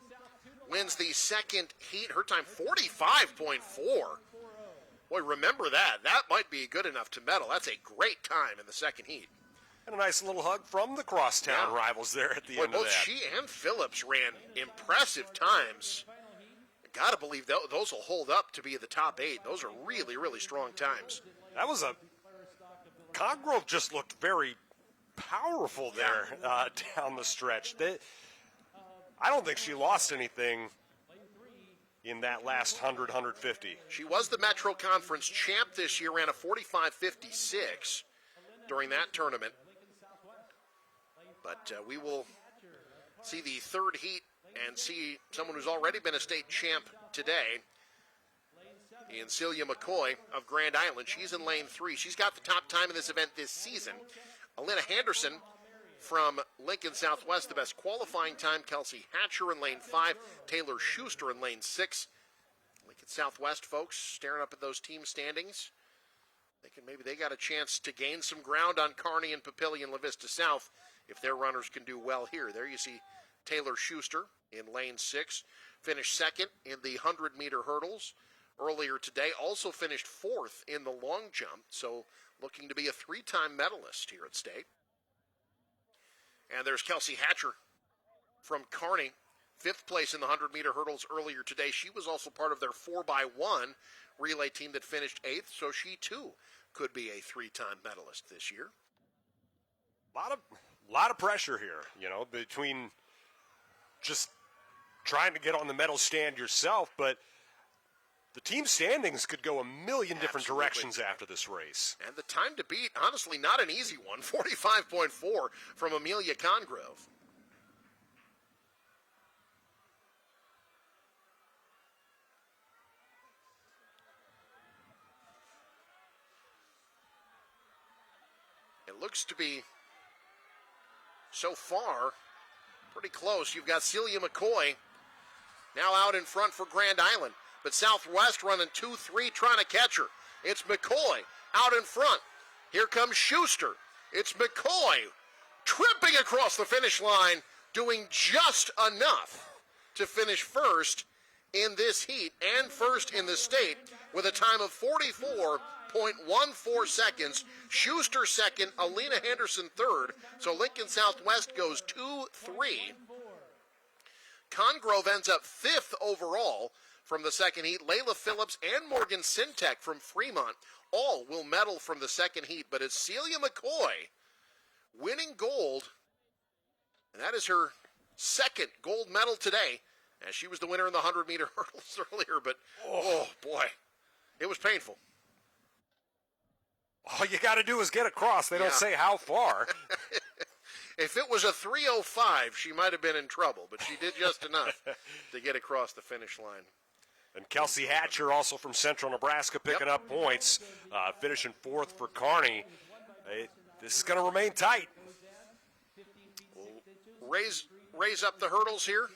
wins the second heat. Her time, 45.4. Boy, remember that. That might be good enough to medal. That's a great time in the second heat. And a nice little hug from the crosstown rivals there at the end of that. Both she and Phillips ran impressive times. Got to believe those will hold up to be the top 8. Those are really, really strong times. That was Congrove just looked very powerful there down the stretch. I don't think she lost anything in that last 100, 150. She was the Metro Conference champ this year, ran a 45:56 during that tournament. But we will see the third heat and see someone who's already been a state champ today in Celia McCoy of Grand Island. She's in lane 3. She's got the top time in this event this season. Alina Henderson from Lincoln Southwest, the best qualifying time. Kelsey Hatcher in lane 5. Taylor Schuster in lane 6. Lincoln Southwest folks staring up at those team standings. Thinking maybe they got a chance to gain some ground on Kearney and Papillion La Vista South if their runners can do well here. There you see Taylor Schuster in lane 6. Finished second in the 100-meter hurdles earlier today. Also finished 4th in the long jump. So looking to be a 3-time medalist here at state. And there's Kelsey Hatcher from Kearney. 5th place in the 100-meter hurdles earlier today. She was also part of their 4x1 relay team that finished 8th. So she, too, could be a 3-time medalist this year. A lot of pressure here, between just trying to get on the medal stand yourself, but the team standings could go a million different directions after this race. And the time to beat, honestly, not an easy one, 45.4 from Amelia Congrove. It looks to be, so far, pretty close. You've got Celia McCoy now out in front for Grand Island. But Southwest running 2-3 trying to catch her. It's McCoy out in front. Here comes Schuster. It's McCoy tripping across the finish line, doing just enough to finish first in this heat and first in the state with a time of 44.14 seconds. Schuster second, Alina Henderson third. So Lincoln Southwest goes 2-3. Congrove ends up 5th overall from the second heat. Layla Phillips and Morgan Sintek from Fremont all will medal from the second heat, but it's Celia McCoy winning gold, and that is her second gold medal today, as she was the winner in the 100-meter hurdles earlier, but oh boy, it was painful. All you got to do is get across. They don't say how far. If it was a 3:05, she might have been in trouble, but she did just enough to get across the finish line. And Kelsey Hatcher, also from Central Nebraska, picking up points, finishing fourth for Kearney. This is going to remain tight. We'll raise up the hurdles here.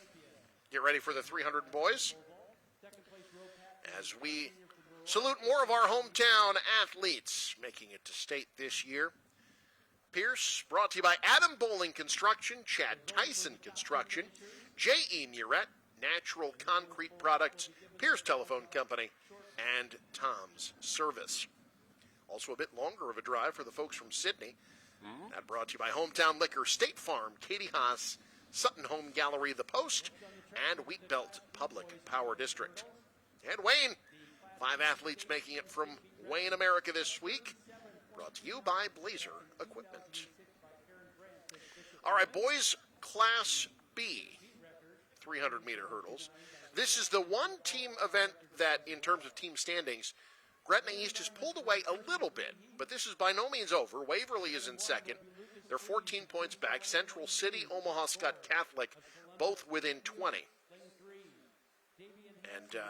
Get ready for the 300 boys. As we salute more of our hometown athletes making it to state this year. Pierce, brought to you by Adam Bowling Construction, Chad Tyson Construction, J.E. Nurette, Natural Concrete Products, Pierce Telephone Company, and Tom's Service. Also a bit longer of a drive for the folks from Sydney. That brought to you by Hometown Liquor, State Farm, Katie Haas, Sutton Home Gallery, The Post, and Wheat Belt Public Power District. And Wayne, 5 athletes making it from Wayne, America this week. Brought to you by Blazer Equipment. All right, boys, Class B, 300-meter hurdles. This is the one team event that, in terms of team standings, Gretna East has pulled away a little bit, but this is by no means over. Waverly is in second. They're 14 points back. Central City, Omaha Scott Catholic, both within 20. And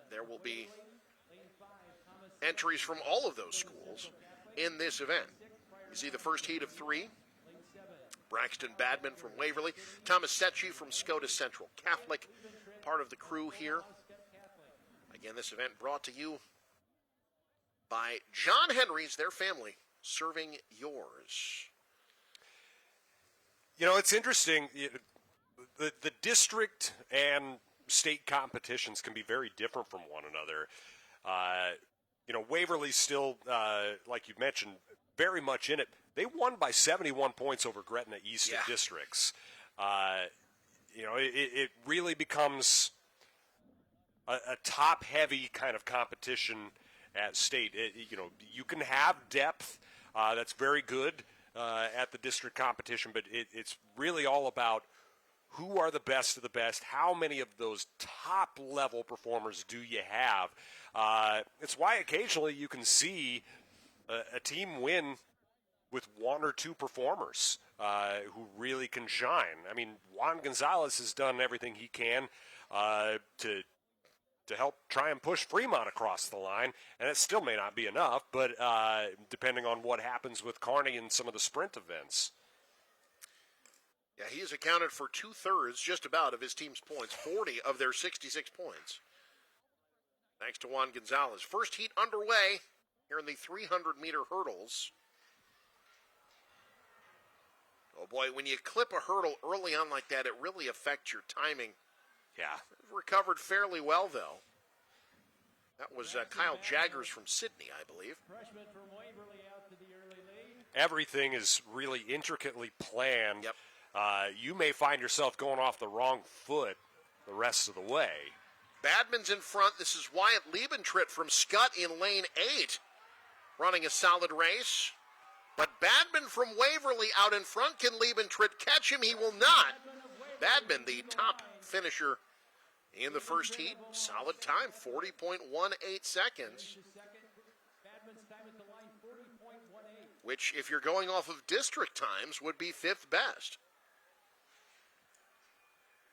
there will be entries from all of those schools in this event. You see the first heat of 3. Braxton Badman from Waverly. Thomas Secchi from Scotus Central Catholic, part of the crew here. Again, this event brought to you by John Henry's, their family, serving yours. You know, it's interesting. The district and state competitions can be very different from one another. You know, Waverly's still, like you mentioned, very much in it. They won by 71 points over Gretna East districts. You know, it really becomes a top-heavy kind of competition at state. You know, you can have depth. That's very good at the district competition, but it's really all about who are the best of the best, how many of those top-level performers do you have. It's why occasionally you can see a team win with 1 or 2 performers who really can shine. I mean, Juan Gonzalez has done everything he can to help try and push Fremont across the line, and it still may not be enough, but depending on what happens with Kearney and some of the sprint events. Yeah, he has accounted for 2/3, just about, of his team's points, 40 of their 66 points. Thanks to Juan Gonzalez. First heat underway here in the 300-meter hurdles. Oh, boy, when you clip a hurdle early on like that, it really affects your timing. Yeah. Recovered fairly well, though. That was Kyle Jaggers from Sydney, I believe. Everything is really intricately planned. Yep. You may find yourself going off the wrong foot the rest of the way. Badman's in front. This is Wyatt Liebentritt from Scott in lane 8, running a solid race. But Badman from Waverly out in front. Can Liebentritt catch him? He will not. Badman, the top finisher in the first heat. Solid time, 40.18 seconds. Which, if you're going off of district times, would be 5th best.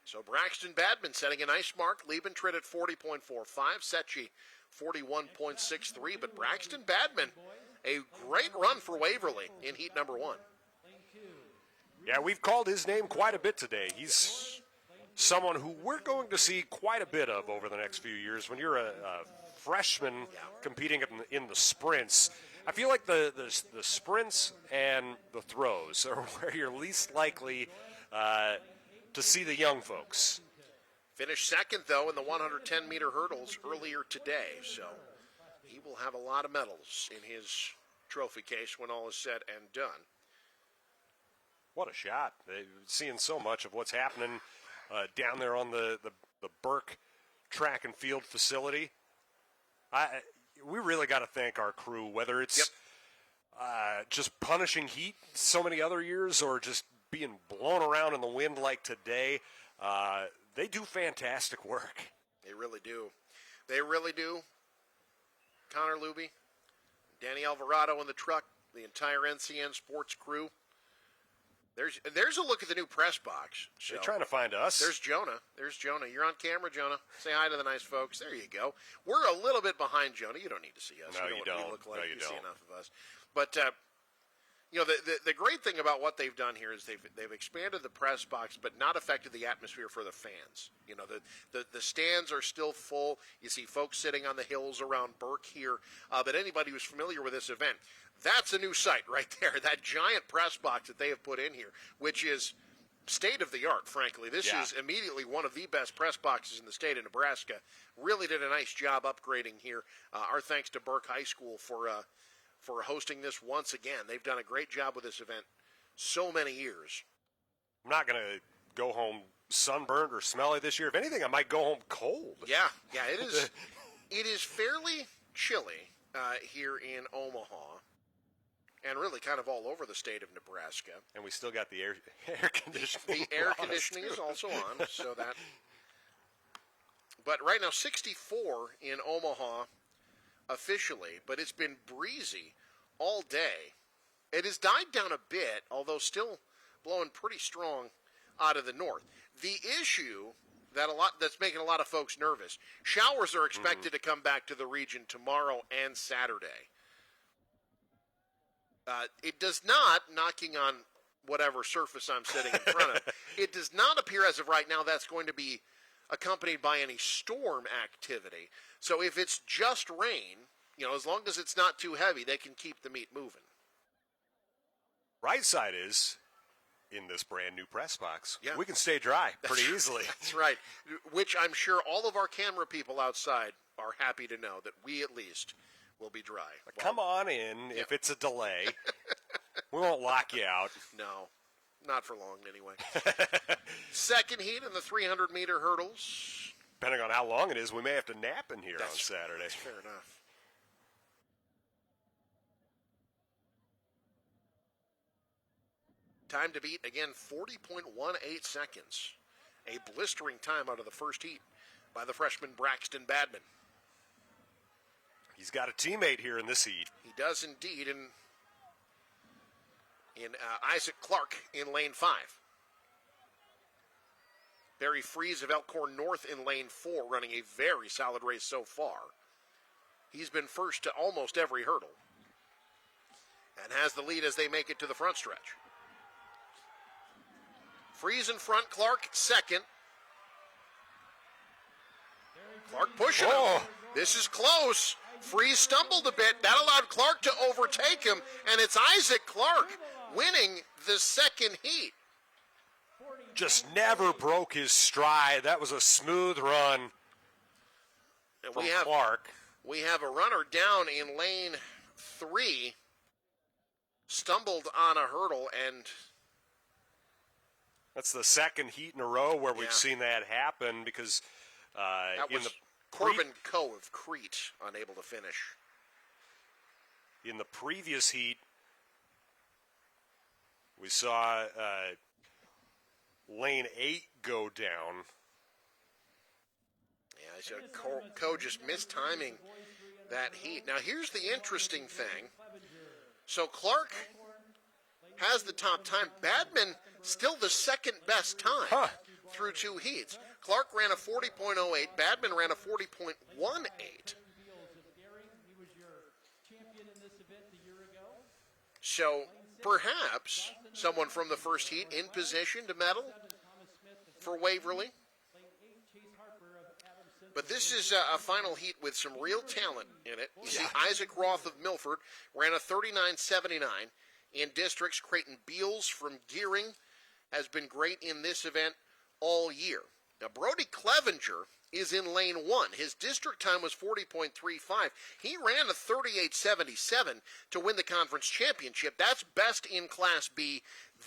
So Braxton Badman setting a nice mark. Liebentritt at 40.45. Secchi 41.63. But Braxton Badman, a great run for Waverly in heat number 1. Yeah, we've called his name quite a bit today. He's someone who we're going to see quite a bit of over the next few years. When you're a freshman competing in the sprints, I feel like the sprints and the throws are where you're least likely to see the young folks. Finished second, though, in the 110-meter hurdles earlier today. So he will have a lot of medals in his trophy case when all is said and done. What a shot. Seeing so much of what's happening down there on the Burke track and field facility. We really got to thank our crew, whether it's just punishing heat so many other years or just being blown around in the wind like today. They do fantastic work. They really do. They really do. Connor Luby, Danny Alvarado in the truck, the entire NCN Sports crew. There's a look at the new press box. So, they're trying to find us. There's Jonah. You're on camera, Jonah. Say hi to the nice folks. There you go. We're a little bit behind Jonah. You don't need to see us. No, you know you what don't. We look like. No, you see don't. enough of us. But the great thing about what they've done here is they've expanded the press box, but not affected the atmosphere for the fans. You know, the stands are still full. You see folks sitting on the hills around Burke here. But anybody who's familiar with this event, that's a new sight right there. That giant press box that they have put in here, which is state of the art, frankly. This is immediately one of the best press boxes in the state of Nebraska. Really did a nice job upgrading here. Our thanks to Burke High School for hosting this once again. They've done a great job with this event so many years. I'm not going to go home sunburned or smelly this year. If anything, I might go home cold. Yeah, it is. It is fairly chilly here in Omaha, and really kind of all over the state of Nebraska. And we still got the air conditioning. The air conditioning is also on, so that. But right now, 64 in Omaha officially, but it's been breezy all day. It has died down a bit, although still blowing pretty strong out of the north. The issue that's making a lot of folks nervous, showers are expected to come back to the region tomorrow and Saturday. It does not, knocking on whatever surface I'm sitting in front of, it does not appear as of right now that's going to be accompanied by any storm activity. So if it's just rain, as long as it's not too heavy, they can keep the meet moving. Right side is, in this brand new press box, we can stay dry pretty easily. That's right, which I'm sure all of our camera people outside are happy to know that we at least will be dry. Come on in if it's a delay. We won't lock you out. No, not for long anyway. Second heat in the 300-meter hurdles. Depending on how long it is, we may have to nap in here on Saturday. That's fair enough. Time to beat, again, 40.18 seconds. A blistering time out of the first heat by the freshman Braxton Badman. He's got a teammate here in this heat. He does indeed, in Isaac Clark in lane 5. Barry Freeze of Elkhorn North in lane 4, running a very solid race so far. He's been first to almost every hurdle and has the lead as they make it to the front stretch. Freeze in front, Clark second. Clark pushing him. This is close. Freeze stumbled a bit. That allowed Clark to overtake him, and it's Isaac Clark winning the second heat. Just never broke his stride. That was a smooth run from Clark. We have a runner down in lane 3. Stumbled on a hurdle, and that's the second heat in a row where we've seen that happen because that was Corbin Coe of Crete unable to finish. In the previous heat, we saw lane 8 go down. Yeah, so Coe just missed timing that heat. Now here's the interesting thing. So Clark has the top time. Badman still the second best time through 2 heats. Clark ran a 40.08. Badman ran a 40.18. So perhaps someone from the first heat in position to medal for Waverly. But this is a final heat with some real talent in it. You see Isaac Roth of Milford ran a 39.79. In districts, Creighton Beals from Gearing has been great in this event all year. Now, Brody Clevenger is in lane 1. His district time was 40.35. He ran a 38.77 to win the conference championship. That's best in Class B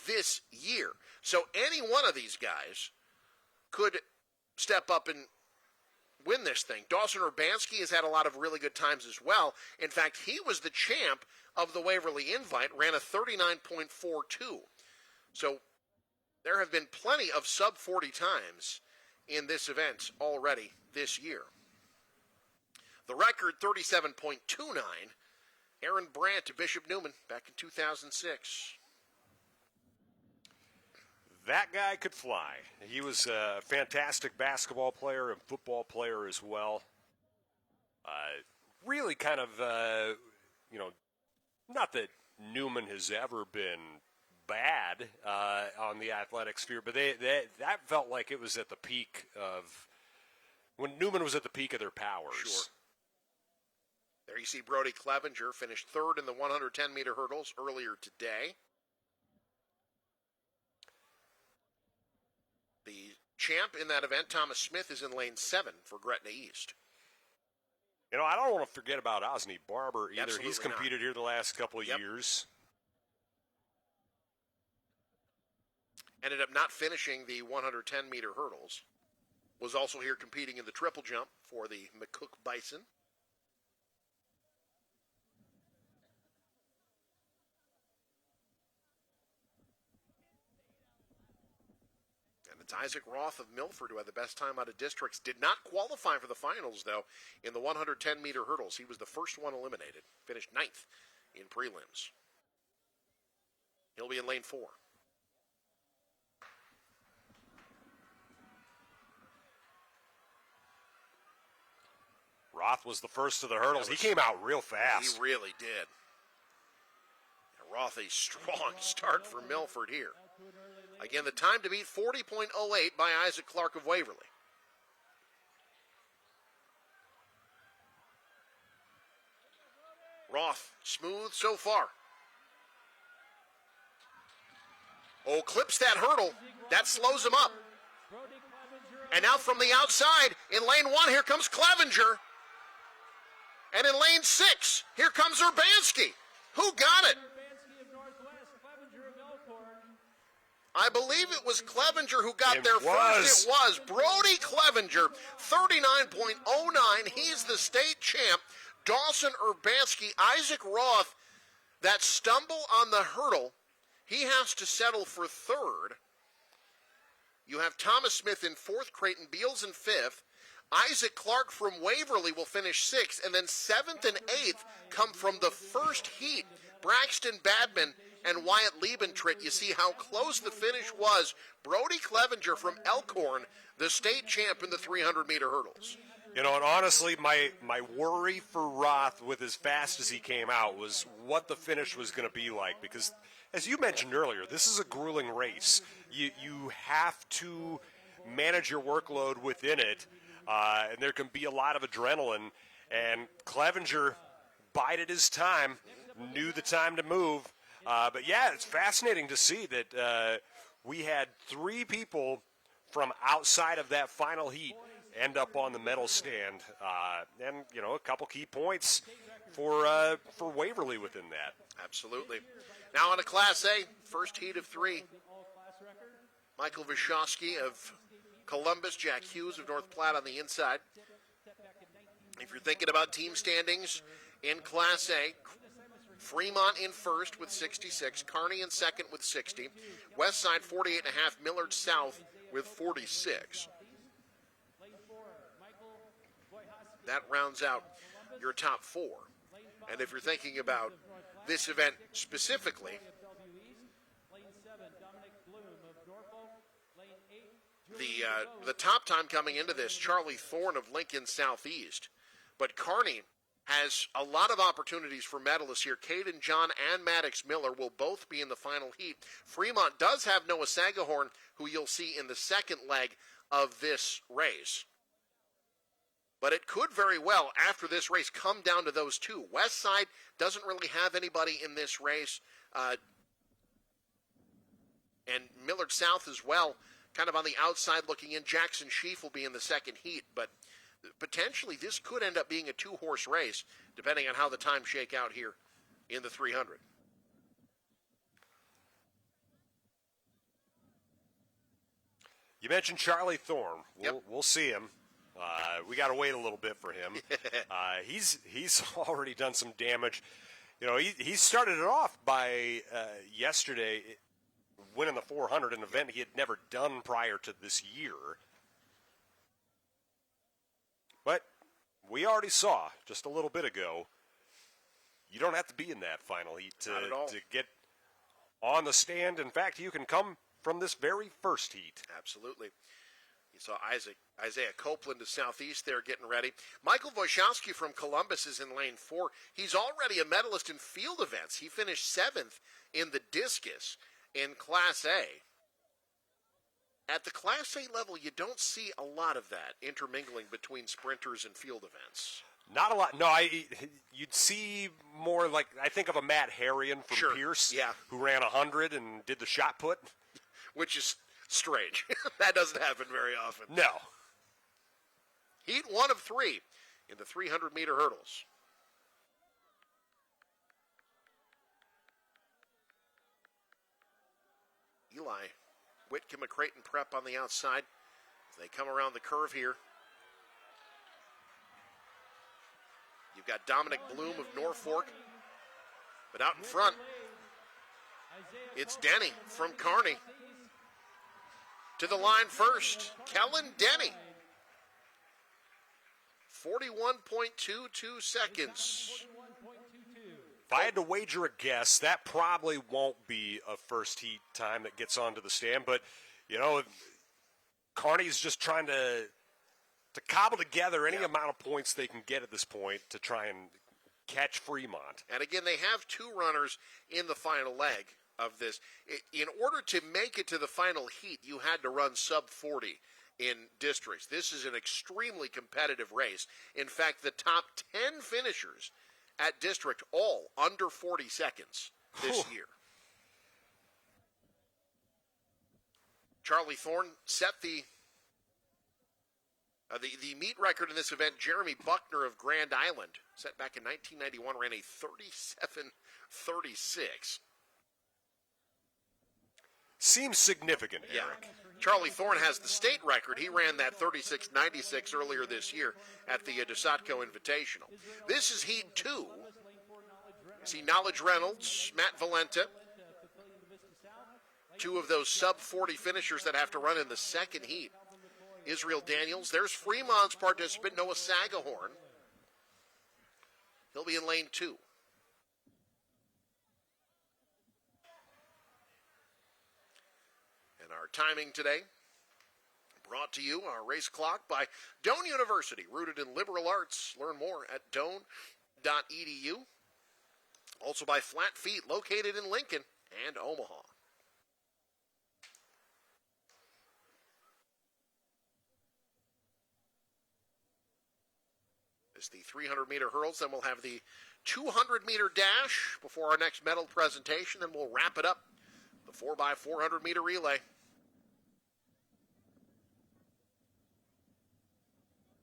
this year. So any one of these guys could step up and win this thing. Dawson Urbanski has had a lot of really good times as well. In fact, he was the champ of the Waverly Invite, ran a 39.42. So there have been plenty of sub 40 times in this event already this year. The record, 37.29. Aaron Brandt to Bishop Newman back in 2006. that guy could fly. He was a fantastic basketball player and football player as well. Really kind of, not that Newman has ever been bad on the athletic sphere, but that felt like it was at the peak of when Newman was at the peak of their powers. Sure. There you see Brody Clevenger finished third in the 110-meter hurdles earlier today. The champ in that event, Thomas Smith, is in lane 7 for Gretna East. You know, I don't want to forget about Osney Barber either. Absolutely He's competed here the last couple of years. Ended up not finishing the 110-meter hurdles. Was also here competing in the triple jump for the McCook Bison. And it's Isaac Roth of Milford who had the best time out of districts. Did not qualify for the finals, though, in the 110-meter hurdles. He was the first one eliminated. Finished 9th in prelims. He'll be in lane 4. Roth was the first of the hurdles. He came out real fast. He really did. And Roth, a strong start for Milford here. Again, the time to beat 40.08 by Isaac Clark of Waverly. Roth, smooth so far. Oh, clips that hurdle. That slows him up. And now from the outside, in lane 1, here comes Clevenger. And in lane 6, here comes Urbanski. Who got it? I believe it was Clevenger who got there first. It was Brody Clevenger, 39.09. He's the state champ. Dawson Urbanski, Isaac Roth, that stumble on the hurdle, he has to settle for third. You have Thomas Smith in 4th, Creighton Beals in 5th. Isaac Clark from Waverly will finish 6th, and then 7th and 8th come from the first heat. Braxton Badman and Wyatt Liebentrit. You see how close the finish was. Brody Clevenger from Elkhorn, the state champ in the 300-meter hurdles. You know, and honestly, my worry for Roth with as fast as he came out was what the finish was going to be like, because as you mentioned earlier, this is a grueling race. You have to manage your workload within it. And there can be a lot of adrenaline. And Clevenger bided his time, knew the time to move. But, yeah, it's fascinating to see that we had 3 people from outside of that final heat end up on the medal stand. And, you know, a couple key points for Waverly within that. Absolutely. Now on to Class A, first heat of 3. Michael Vyshowski of Columbus, Jack Hughes of North Platte on the inside. If you're thinking about team standings in Class A, Fremont in first with 66, Kearney in second with 60, Westside 48.5, Millard South with 46. That rounds out your top 4. And if you're thinking about this event specifically, the top time coming into this, Charlie Thorne of Lincoln Southeast. But Kearney has a lot of opportunities for medalists here. Caden John and Maddox Miller will both be in the final heat. Fremont does have Noah Sagahorn, who you'll see in the second leg of this race. But it could very well, after this race, come down to those 2. Westside doesn't really have anybody in this race. And Millard South as well, kind of on the outside looking in. Jackson Sheaf will be in the second heat, but potentially this could end up being a 2-horse race, depending on how the times shake out here in the 300. You mentioned Charlie Thorne. We'll see him. We got to wait a little bit for him. He's already done some damage. You know, he started it off by yesterday winning the 400, an event he had never done prior to this year. But we already saw just a little bit ago, you don't have to be in that final heat to get on the stand. In fact, you can come from this very first heat. Absolutely. You saw Isaiah Copeland to southeast there getting ready. Michael Wojciechowski from Columbus is in lane 4. He's already a medalist in field events. He finished 7th in the discus in Class A. At the Class A level, you don't see a lot of that intermingling between sprinters and field events. Not a lot. No, you'd see more like, I think of a Matt Harrion from Pierce, who ran 100 and did the shot put. Which is strange. That doesn't happen very often. No. Heat 1 of 3 in the 300-meter hurdles. Eli Whitcomb, a Creighton prep on the outside. As they come around the curve here. You've got Dominic Bloom of Norfolk. But out in front, it's Denny from Kearney. To the line first, Kellen Denny. 41.22 seconds. If I had to wager a guess, that probably won't be a first heat time that gets onto the stand. But, you know, Kearney's just trying to cobble together any amount of points they can get at this point to try and catch Fremont. And again, they have 2 runners in the final leg of this. In order to make it to the final heat, you had to run sub 40 in districts. This is an extremely competitive race. In fact, the top 10 finishers at district all under 40 seconds this year. Charlie Thorne set the meet record in this event. Jeremy Buckner of Grand Island, set back in 1991, ran a 37:36. Seems significant, Eric. Charlie Thorne has the state record. He ran that 36:96 earlier this year at the DeSatco Invitational. This is Heat 2. You see Knowledge Reynolds, Matt Valenta, 2 of those sub-40 finishers that have to run in the second heat. Israel Daniels. There's Fremont's participant, Noah Sagahorn. He'll be in lane 2. And our timing today, brought to you, our race clock, by Doane University, rooted in liberal arts. Learn more at doane.edu. Also by Flat Feet, located in Lincoln and Omaha. It's the 300-meter hurdles, then we'll have the 200-meter dash before our next medal presentation, then we'll wrap it up, the 4x400-meter relay.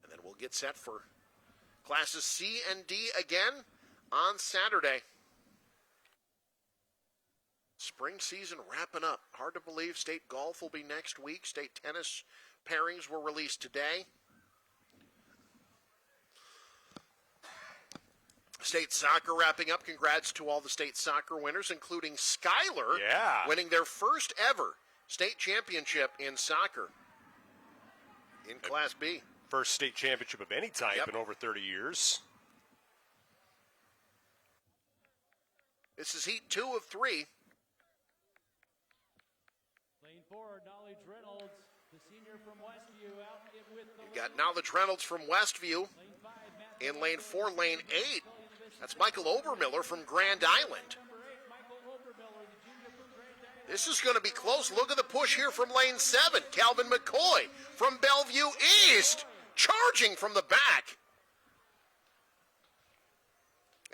And then we'll get set for classes C and D again on Saturday. Spring season wrapping up. Hard to believe state golf will be next week. State tennis pairings were released today. State soccer wrapping up. Congrats to all the state soccer winners, including Schuyler, winning their first ever state championship in soccer in Class B. First state championship of any type in over 30 years. This is Heat 2 of 3. Lane 4, Knowledge Reynolds, the senior from Westview, out with the You've got Knowledge Reynolds from Westview in lane 4. Lane 8, that's Michael Obermiller from Grand Island. This is going to be close. Look at the push here from lane 7. Calvin McCoy from Bellevue East, charging from the back.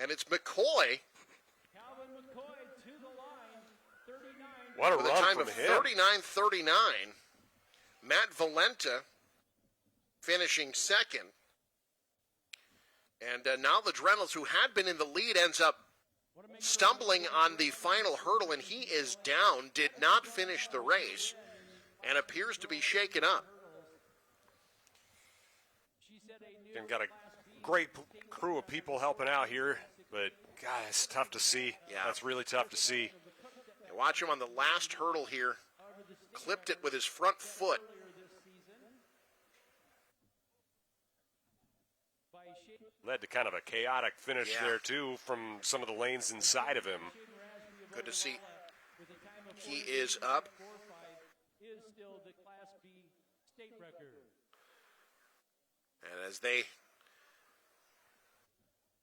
And it's McCoy. What a with run a time from of him. 39:39. Matt Valenta finishing second. And Knowledge Reynolds, who had been in the lead, ends up stumbling on the final hurdle, and he is down, did not finish the race, and appears to be shaken up. And got a great crew of people helping out here, but, God, it's tough to see. Yeah. That's really tough to see. And watch him on the last hurdle here. Clipped it with his front foot. Led to kind of a chaotic finish there, too, from some of the lanes inside of him. Good to see. He is up. And as they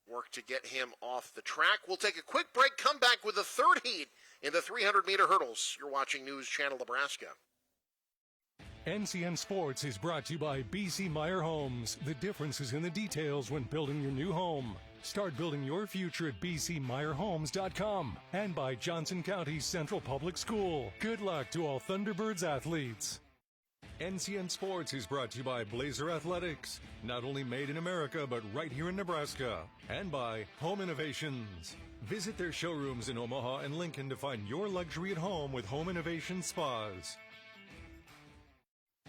work to get him off the track, we'll take a quick break, come back with the third heat in the 300-meter hurdles. You're watching News Channel Nebraska. NCN Sports is brought to you by BC Meyer Homes. The difference is in the details when building your new home. Start building your future at bcmeyerhomes.com. And by Johnson County Central Public School. Good luck to all Thunderbirds athletes. NCN Sports is brought to you by Blazer Athletics. Not only made in America, but right here in Nebraska. And by Home Innovations. Visit their showrooms in Omaha and Lincoln to find your luxury at home with Home Innovation Spas.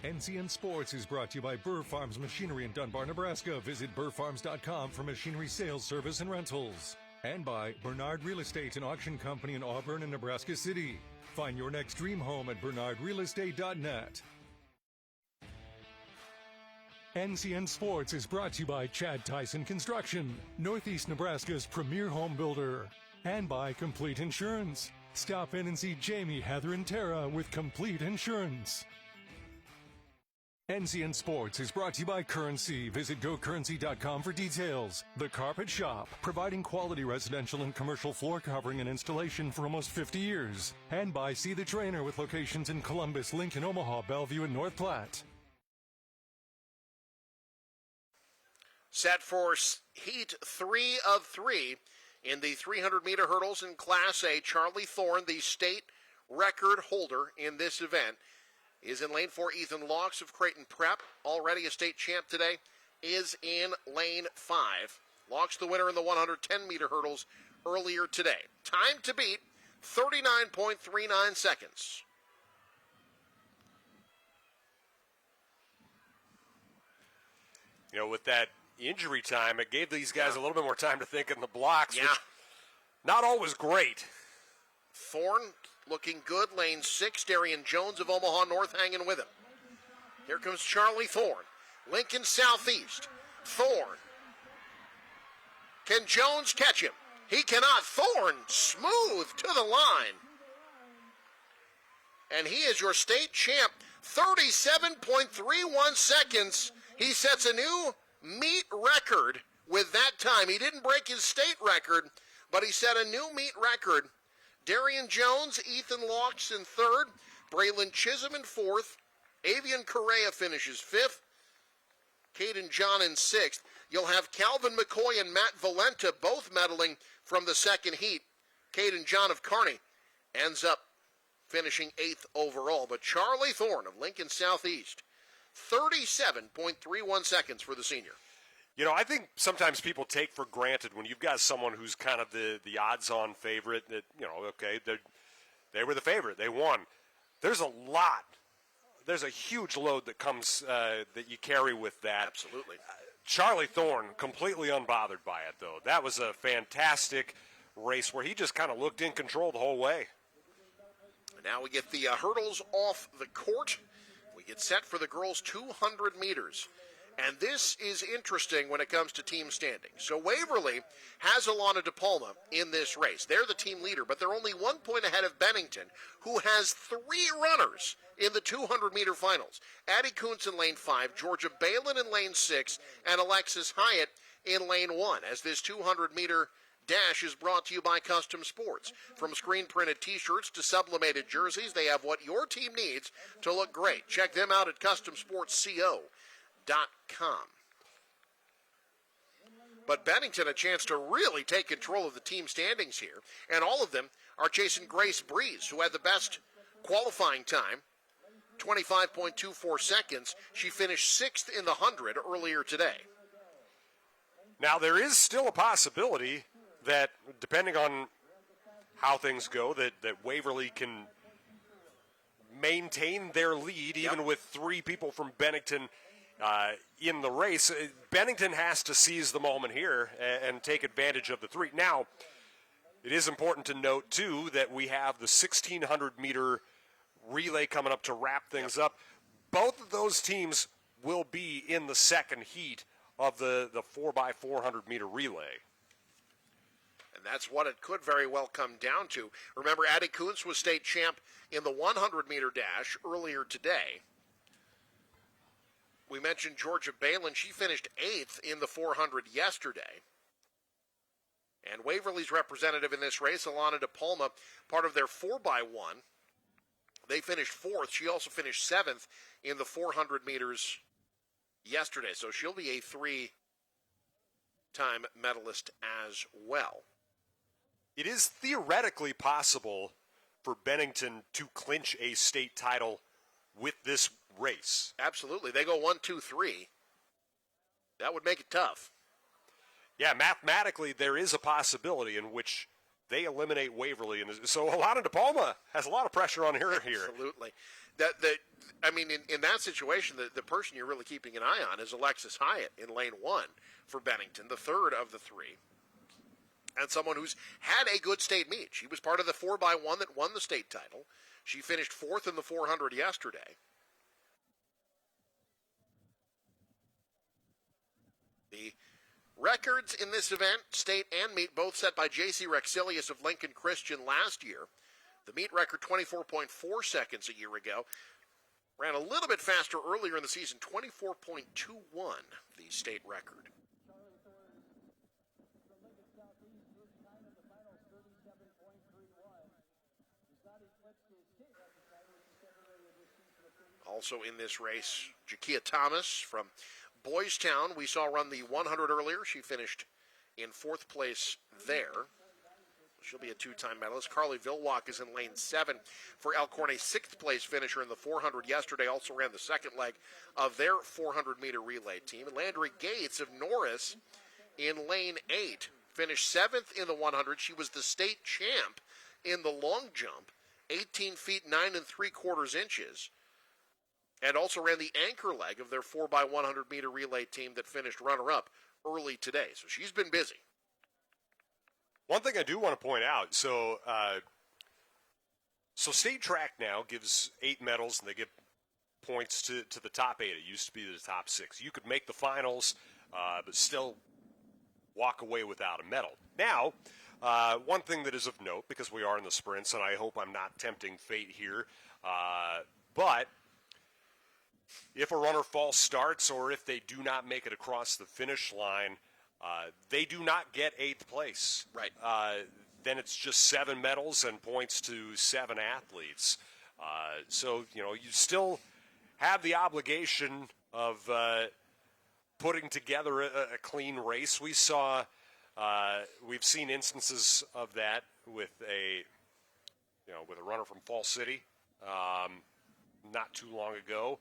NCN Sports is brought to you by Burr Farms Machinery in Dunbar, Nebraska. Visit burrfarms.com for machinery sales, service, and rentals. And by Bernard Real Estate and Auction Company in Auburn and Nebraska City. Find your next dream home at bernardrealestate.net. NCN Sports is brought to you by Chad Tyson Construction, Northeast Nebraska's premier home builder. And by Complete Insurance. Stop in and see Jamie, Heather, and Tara with Complete Insurance. NCN Sports is brought to you by Currency. Visit GoCurrency.com for details. The Carpet Shop, providing quality residential and commercial floor covering and installation for almost 50 years. And by See the Trainer with locations in Columbus, Lincoln, Omaha, Bellevue, and North Platte. Set for heat 3 of 3 in the 300-meter hurdles in Class A. Charlie Thorne, the state record holder in this event, is in lane 4. Ethan Laux of Creighton Prep, already a state champ today, is in lane 5. Laux the winner in the 110-meter hurdles earlier today. Time to beat, 39.39 seconds. You know, with that injury time, it gave these guys a little bit more time to think in the blocks, which not always great. Thorne looking good, lane 6. Darian Jones of Omaha North hanging with him. Here comes Charlie Thorne. Lincoln Southeast. Thorne. Can Jones catch him? He cannot. Thorne smooth to the line. And he is your state champ. 37.31 seconds. He sets a new meet record with that time. He didn't break his state record, but he set a new meet record. Darian Jones, Ethan Laux in 3rd, Braylon Chisholm in 4th, Avian Correa finishes 5th, Caden John in 6th. You'll have Calvin McCoy and Matt Valenta both medaling from the second heat. Caden John of Kearney ends up finishing 8th overall. But Charlie Thorne of Lincoln Southeast, 37.31 seconds for the senior. You know, I think sometimes people take for granted when you've got someone who's kind of the odds-on favorite that, you know, okay, they were the favorite. They won. There's a lot. There's a huge load that comes that you carry with that. Absolutely. Charlie Thorne, completely unbothered by it, though. That was a fantastic race where he just kind of looked in control the whole way. Now we get the hurdles off the court. We get set for the girls' 200 meters. And this is interesting when it comes to team standing. So Waverly has Alana DePalma in this race. They're the team leader, but they're only 1 point ahead of Bennington, who has 3 runners in the 200-meter finals. Addie Kuntz in lane 5, Georgia Balin in lane 6, and Alexis Hyatt in lane 1, as this 200-meter dash is brought to you by Custom Sports. From screen-printed T-shirts to sublimated jerseys, they have what your team needs to look great. Check them out at CustomSportsCO.com. But Bennington a chance to really take control of the team standings here, and all of them are chasing Grace Breeze, who had the best qualifying time, 25.24 seconds. She finished 6th in the 100 earlier today. Now, there is still a possibility that, depending on how things go, that Waverly can maintain their lead, even with 3 people from Bennington in the race. Bennington has to seize the moment here and take advantage of the 3. Now, it is important to note, too, that we have the 1,600-meter relay coming up to wrap things up. Both of those teams will be in the second heat of the 4x400-meter relay. And that's what it could very well come down to. Remember, Addie Kuntz was state champ in the 100-meter dash earlier today. We mentioned Georgia Balin. She finished 8th in the 400 yesterday. And Waverly's representative in this race, Alana DePalma, part of their 4x1. They finished 4th. She also finished 7th in the 400 meters yesterday. So she'll be a 3-time medalist as well. It is theoretically possible for Bennington to clinch a state title with this race. Absolutely. They go 1, 2, 3. That would make it tough. Yeah, mathematically, there is a possibility in which they eliminate Waverly. And so Alana DePalma has a lot of pressure on her here. Absolutely. In that situation, the person you're really keeping an eye on is Alexis Hyatt in lane 1 for Bennington, the third of the 3. And someone who's had a good state meet. She was part of the 4x1 that won the state title. She finished 4th in the 400 yesterday. The records in this event, state and meet, both set by J.C. Rexilius of Lincoln Christian last year. The meet record, 24.4 seconds a year ago. Ran a little bit faster earlier in the season, 24.21, the state record. Also in this race, Jakia Thomas from Boys Town. We saw run the 100 earlier. She finished in 4th place there. She'll be a 2-time medalist. Carly Vilwalk is in lane 7 for Elkhorn, a 6th place finisher in the 400 yesterday. Also ran the second leg of their 400-meter relay team. And Landry Gates of Norris in lane 8 finished 7th in the 100. She was the state champ in the long jump, 18 feet 9 3/4 inches. And also ran the anchor leg of their 4x100 meter relay team that finished runner-up early today. So she's been busy. One thing I do want to point out, so state track now gives 8 medals, and they give points to the top 8. It used to be the top 6. You could make the finals, but still walk away without a medal. Now, one thing that is of note, because we are in the sprints, and I hope I'm not tempting fate here, but if a runner false starts or if they do not make it across the finish line, they do not get 8th place. Right. Then it's just 7 medals and points to 7 athletes. So, you still have the obligation of putting together a clean race. We've seen instances of that with a runner from Fall City not too long ago.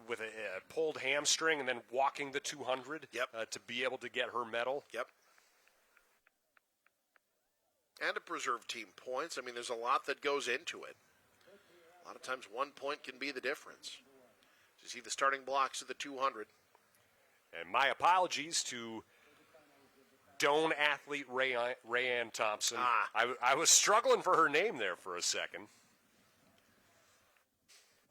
With a pulled hamstring and then walking the 200 to be able to get her medal. Yep. And to preserve team points. There's a lot that goes into it. A lot of times 1 point can be the difference. You see the starting blocks of the 200. And my apologies to Doane athlete Rayanne Thompson. I was struggling for her name there for a second.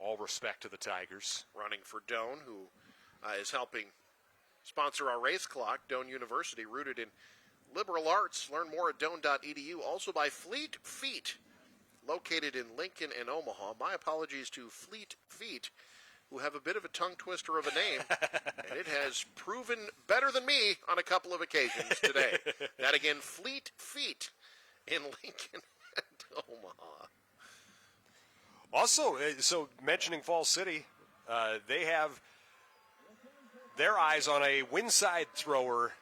All respect to the Tigers. Running for Doane, who is helping sponsor our race clock. Doane University, rooted in liberal arts. Learn more at doane.edu. Also by Fleet Feet, located in Lincoln and Omaha. My apologies to Fleet Feet, who have a bit of a tongue twister of a name, and it has proven better than me on a couple of occasions today. That again, Fleet Feet in Lincoln and Omaha. Also, so mentioning Fall City, they have their eyes on a Winside thrower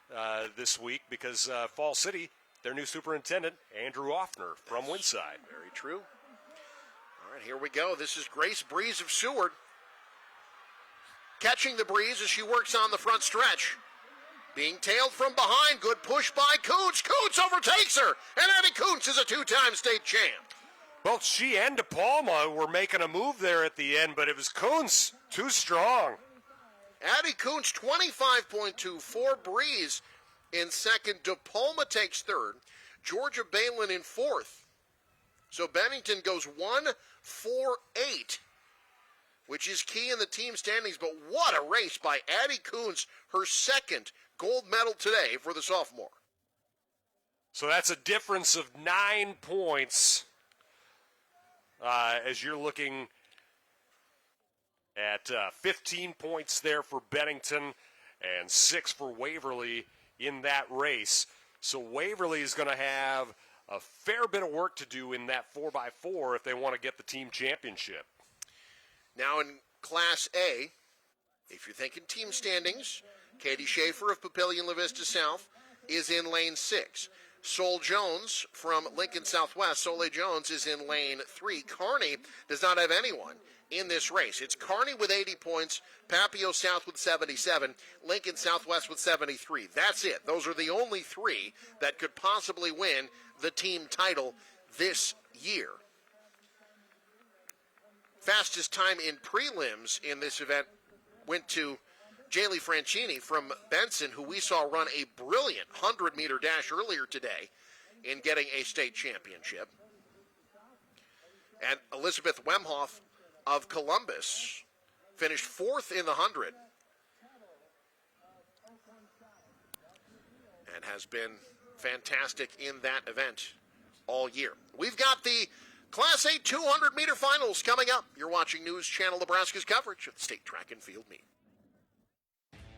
this week because Fall City, their new superintendent, Andrew Offner from Winside. Very true. All right, here we go. This is Grace Breeze of Seward. Catching the breeze as she works on the front stretch. Being tailed from behind. Good push by Kuntz. Kuntz overtakes her. And Addie Kuntz is a 2-time state champ. Both she and DePalma were making a move there at the end, but it was Kuntz too strong. Addie Kuntz, 25.24. Breeze in second. DePalma takes third. Georgia Balin in fourth. So Bennington goes 1-4-8, which is key in the team standings. But what a race by Addie Kuntz, her second gold medal today for the sophomore. So that's a difference of 9 points as you're looking at 15 points there for Bennington and 6 for Waverly in that race. So Waverly is going to have a fair bit of work to do in that 4x4 if they want to get the team championship. Now in Class A, if you're thinking team standings, Katie Schaefer of Papillion La Vista South is in lane 6. Sol Jones from Lincoln Southwest, Soleil Jones, is in lane 3. Kearney does not have anyone in this race. It's Kearney with 80 points, Papio South with 77, Lincoln Southwest with 73. That's it. Those are the only 3 that could possibly win the team title this year. Fastest time in prelims in this event went to Jaylee Franchini from Benson, who we saw run a brilliant 100-meter dash earlier today in getting a state championship. And Elizabeth Wemhoff of Columbus finished 4th in the 100 and has been fantastic in that event all year. We've got the Class A 200-meter finals coming up. You're watching News Channel Nebraska's coverage of the state track and field meet.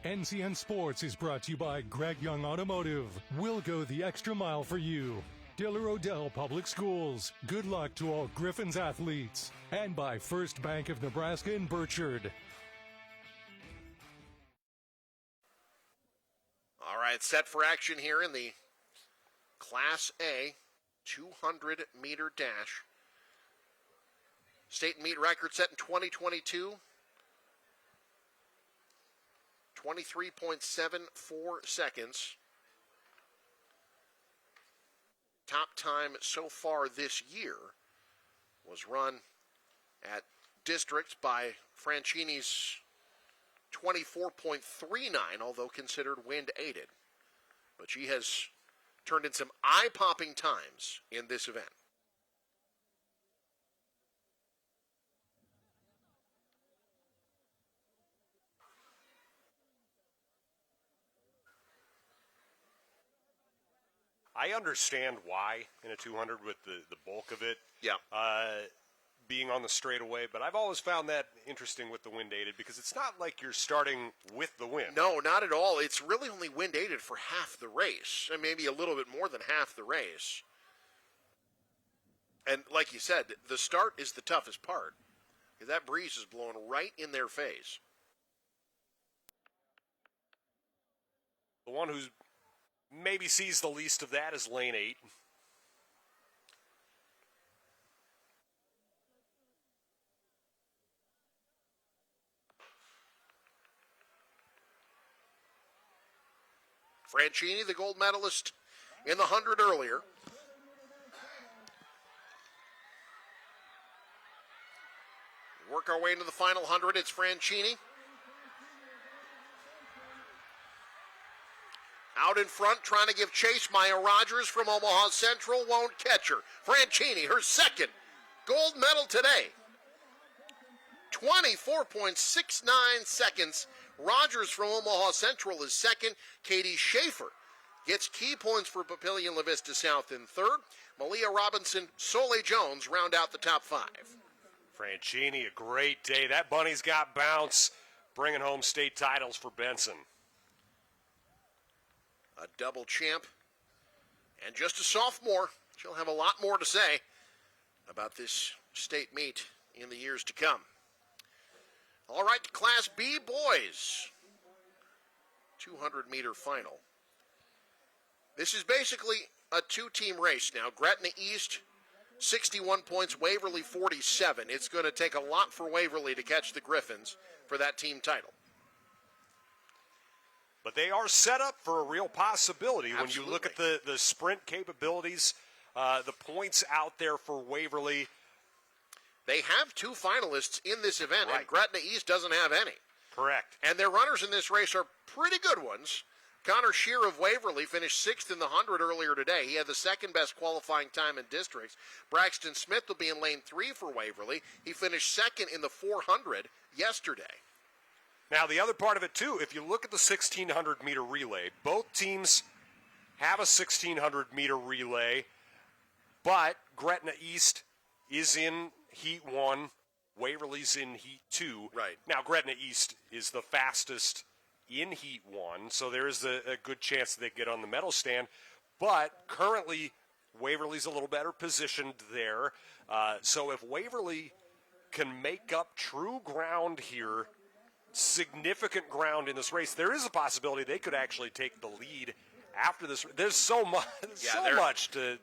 NCN Sports is brought to you by Greg Young Automotive. We'll go the extra mile for you. Diller Odell Public Schools. Good luck to all Griffins athletes. And by First Bank of Nebraska in Burchard. All right, set for action here in the Class A 200-meter dash. State meet record set in 2022. 23.74 seconds. Top time so far this year was run at districts by Franchini's 24.39, although considered wind-aided. But she has turned in some eye-popping times in this event. I understand why in a 200 with the bulk of it being on the straightaway, but I've always found that interesting with the wind-aided because it's not like you're starting with the wind. No, not at all. It's really only wind-aided for half the race, and maybe a little bit more than half the race. And like you said, the start is the toughest part because that breeze is blowing right in their face. The one who's maybe sees the least of that is lane 8. Franchini, the gold medalist in the 100 earlier. Work our way into the final 100. It's Franchini. Out in front, trying to give chase. Maya Rogers from Omaha Central won't catch her. Franchini, her second gold medal today. 24.69 seconds. Rogers from Omaha Central is second. Katie Schaefer gets key points for Papillion La Vista South in third. Malia Robinson, Soleil Jones round out the top 5. Franchini, a great day. That bunny's got bounce, bringing home state titles for Benson. A double champ and just a sophomore. She'll have a lot more to say about this state meet in the years to come. All right, Class B boys. 200-meter final. This is basically a two-team race now. Gretna East, 61 points. Waverly, 47. It's going to take a lot for Waverly to catch the Griffins for that team title. But they are set up for a real possibility. Absolutely. When you look at the sprint capabilities, the points out there for Waverly. They have 2 finalists in this event, right, and Gretna East doesn't have any. Correct. And their runners in this race are pretty good ones. Connor Shear of Waverly finished 6th in the 100 earlier today. He had the second best qualifying time in districts. Braxton Smith will be in lane 3 for Waverly. He finished 2nd in the 400 yesterday. Now, the other part of it, too, if you look at the 1,600-meter relay, both teams have a 1,600-meter relay, but Gretna East is in Heat 1 Waverly's in Heat 2. Right. Now, Gretna East is the fastest in Heat 1, so there is a good chance that they get on the medal stand. But currently, Waverly's a little better positioned there. So if Waverly can make up true ground here, significant ground in this race, there is a possibility they could actually take the lead after this. There's so much,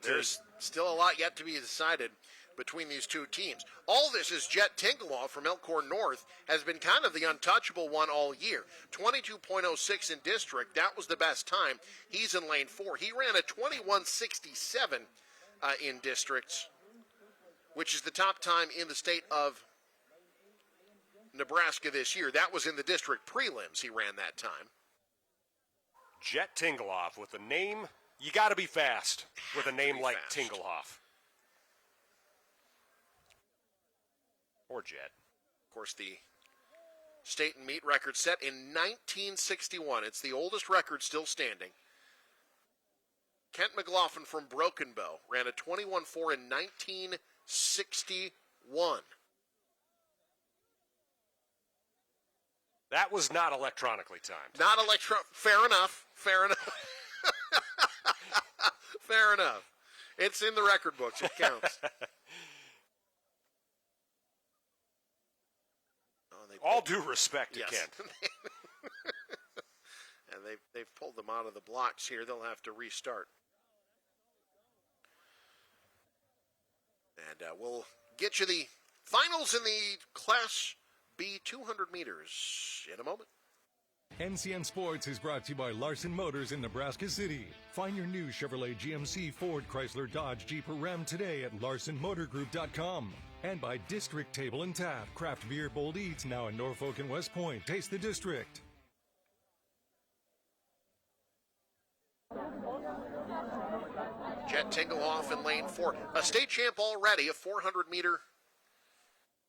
There's still a lot yet to be decided between these two teams. All this is Jet Tingleoff from Elkhorn North has been kind of the untouchable one all year. 22.06 in district. That was the best time. He's in lane 4. He ran a 21.67 in districts, which is the top time in the state of Nebraska this year. That was in the district prelims. He ran that time. Jet Tinglehoff with a name. You got to be fast with a name like Tinglehoff. Or Jet. Of course, the state and meet record set in 1961. It's the oldest record still standing. Kent McLaughlin from Broken Bow ran a 21.4 in 1961. That was not electronically timed. Not fair enough. Fair enough. It's in the record books. It counts. All due respect to yes. Kent. And they've pulled them out of the blocks here. They'll have to restart. And we'll get you the finals in the Class B 200 meters in a moment. NCN Sports is brought to you by Larson Motors in Nebraska City. Find your new Chevrolet, GMC, Ford, Chrysler, Dodge, Jeep, or Ram today at LarsonMotorGroup.com. And by District Table and Tap, craft beer, bold eats, now in Norfolk and West Point. Taste the District. Jet Tinglehoff in lane 4. A state champ already, a 400-meter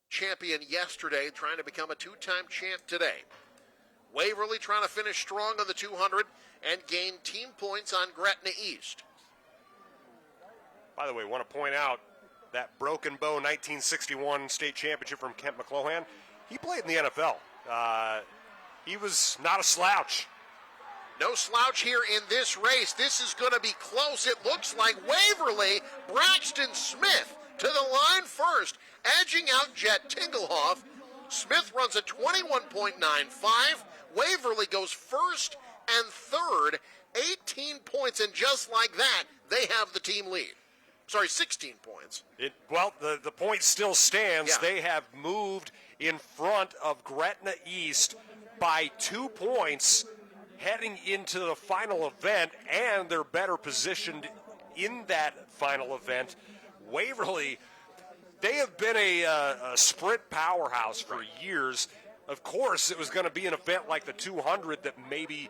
champion yesterday, trying to become a two-time champ today. Waverly trying to finish strong on the 200 and gain team points on Gretna East. By the way, I want to point out that Broken Bow 1961 state championship from Kent McClohan, he played in the NFL. He was not a slouch. No slouch here in this race. This is going to be close. It looks like Waverly, Braxton Smith to the line first, edging out Jet Tinglehoff. Smith runs a 21.95. Waverly goes first and third, 18 points, and just like that, they have the team lead. Sorry, 16 points. The point still stands. Yeah. They have moved in front of Gretna East by 2 points heading into the final event, and they're better positioned in that final event. Waverly, they have been a sprint powerhouse for years. Of course, it was going to be an event like the 200 that maybe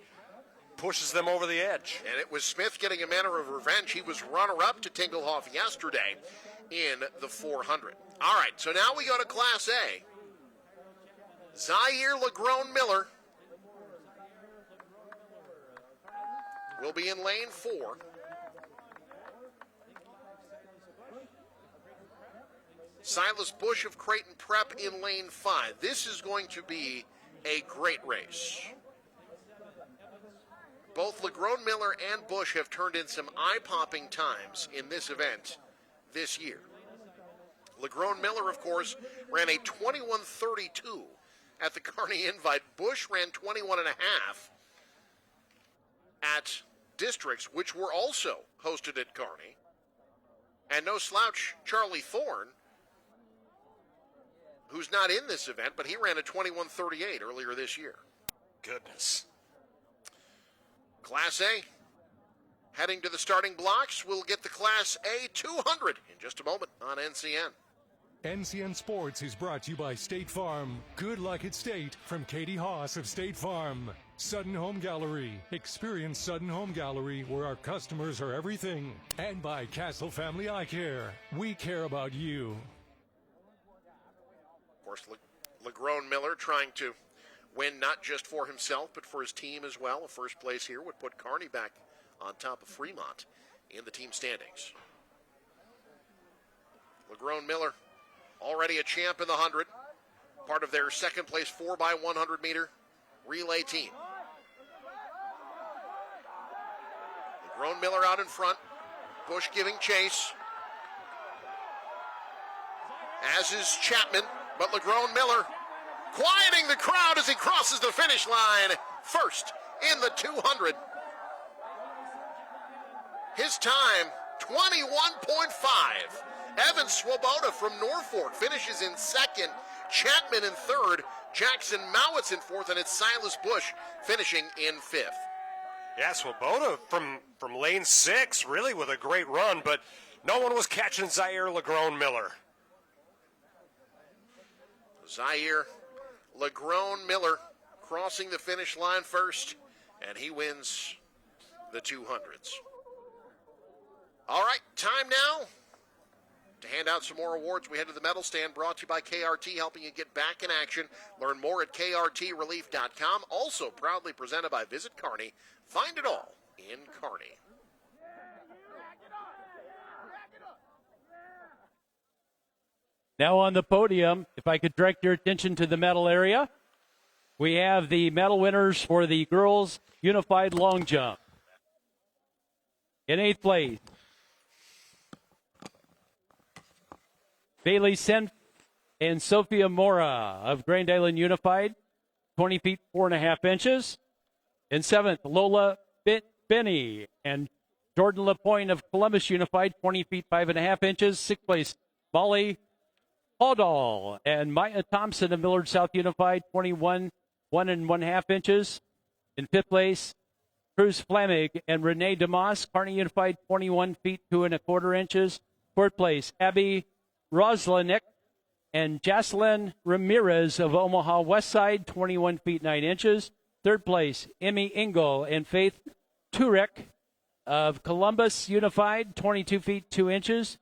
pushes them over the edge. And it was Smith getting a manner of revenge. He was runner-up to Tinglehoff yesterday in the 400. All right, so now we go to Class A. Zaire Lagrone Miller will be in lane 4. Silas Bush of Creighton Prep in lane 5. This is going to be a great race. Both Lagrone Miller and Bush have turned in some eye-popping times in this event this year. Lagrone Miller, of course, ran a 21.32 at the Kearney Invite. Bush ran 21.5 at districts, which were also hosted at Kearney. And no slouch, Charlie Thorne, who's not in this event, but he ran a 21.38 earlier this year. Goodness. Class A, heading to the starting blocks. We'll get the Class A 200 in just a moment on NCN. NCN Sports is brought to you by State Farm. Good luck at State from Katie Haas of State Farm. Sudden Home Gallery. Experience Sudden Home Gallery, where our customers are everything. And by Castle Family Eye Care. We care about you. Of course, Lagrone Miller trying to win not just for himself, but for his team as well. A first place here would put Kearney back on top of Fremont in the team standings. Lagrone Miller, already a champ in the 100. part of their second place 4x100 meter relay team. LeGrone Miller out in front. Bush giving chase. As is Chapman, but LeGrone Miller quieting the crowd as he crosses the finish line first in the 200. His time, 21.5. Evan Swoboda from Norfolk finishes in second. Chapman in third. Jackson Mowitz in fourth, and it's Silas Bush finishing in fifth. Yeah, Swoboda from lane 6, really with a great run, but no one was catching Zaire LeGrone Miller. Zaire LeGrone Miller crossing the finish line first, and he wins the 200s. All right, time now to hand out some more awards. We head to the medal stand, brought to you by KRT, helping you get back in action. Learn more at krtrelief.com. Also proudly presented by Visit Kearney. Find it all in Kearney. Now on the podium, if I could direct your attention to the medal area, we have the medal winners for the girls' unified long jump. In 8th place, Bailey Senf and Sophia Mora of Grand Island Unified, 20 feet 4.5 inches. In 7th, Lola Benny and Jordan LaPointe of Columbus Unified, 20 feet 5.5 inches. 6th place, Molly Haldal and Maya Thompson of Millard South Unified, 21 1.5 inches. In 5th place, Cruz Flamig and Renee DeMoss, Kearney Unified, 21 feet 2.25 inches. 4th place, Abby Roslanik and Jocelyn Ramirez of Omaha West Side, 21 feet 9 inches. 3rd place, Emmy Engel and Faith Turek of Columbus Unified, 22 feet 2 inches.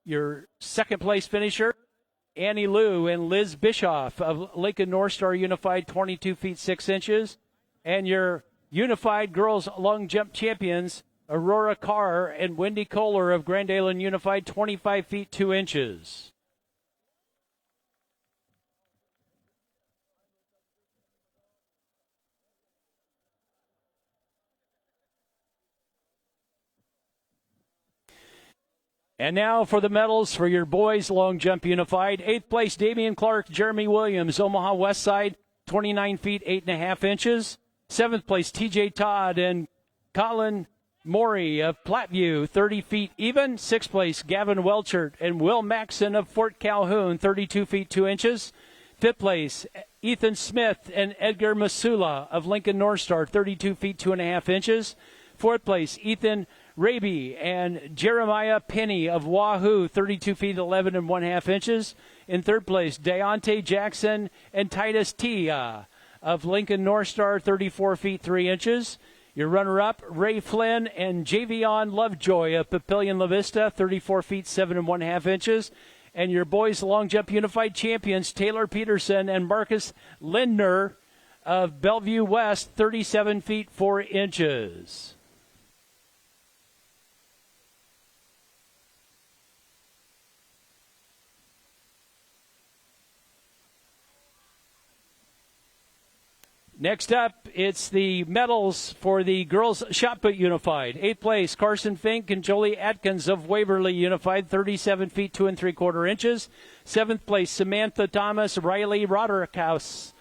Your 2nd place finisher, Annie Liu and Liz Bischoff of Lincoln North Star Unified, 22 feet 6 inches. And your Unified Girls Long Jump champions, Aurora Carr and Wendy Kohler of Grand Island Unified, 25 feet 2 inches. And now for the medals for your boys long jump unified. 8th place, Damian Clark, Jeremy Williams, Omaha West Side, 29 feet 8.5 inches. 7th place, TJ Todd and Colin Morey of Platteview, 30 feet even. 6th place, Gavin Welchert and Will Maxson of Fort Calhoun, 32 feet 2 inches. 5th place, Ethan Smith and Edgar Masula of Lincoln North Star, 32 feet 2.5 inches. 4th place, Ethan Raby and Jeremiah Penny of Wahoo, 32 feet 11.5 inches. In 3rd place, Deontay Jackson and Titus Tia of Lincoln North Star, 34 feet 3 inches. Your runner-up, Ray Flynn and Javion Lovejoy of Papillion La Vista, 34 feet 7.5 inches. And your boys long jump unified champions, Taylor Peterson and Marcus Lindner of Bellevue West, 37 feet 4 inches. Next up, it's the medals for the girls shot put unified. 8th place, Carson Fink and Jolie Atkins of Waverly Unified, 37 feet 2 3/4 inches. 7th place, Samantha Thomas, Riley Rodricus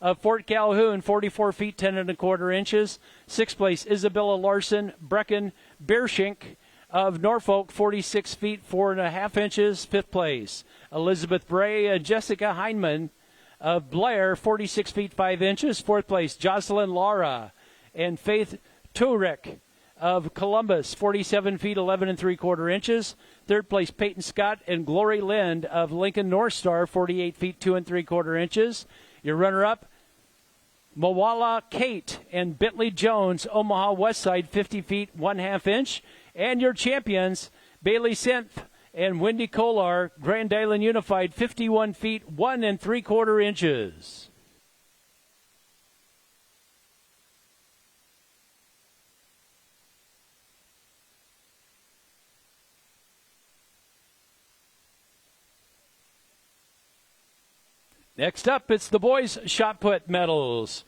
of Fort Calhoun, 44 feet 10 1/4 inches. 6th place, Isabella Larson, Brecken Beerschink of Norfolk, 46 feet 4.5 inches. 5th place, Elizabeth Bray and Jessica Heineman of Blair, 46 feet 5 inches. 4th place, Jocelyn Lara and Faith Turek of Columbus, 47 feet 11 3/4 inches. 3rd place, Peyton Scott and Glory Lind of Lincoln North Star, 48 feet 2 3/4 inches. Your runner-up, Mawala Kate and Bentley Jones, Omaha West Side, 50 feet 1/2 inch. And your champions, Bailey Senf and Wendy Kolar, Grand Island Unified, 51 feet 1 3/4 inches. Next up, it's the boys' shot put medals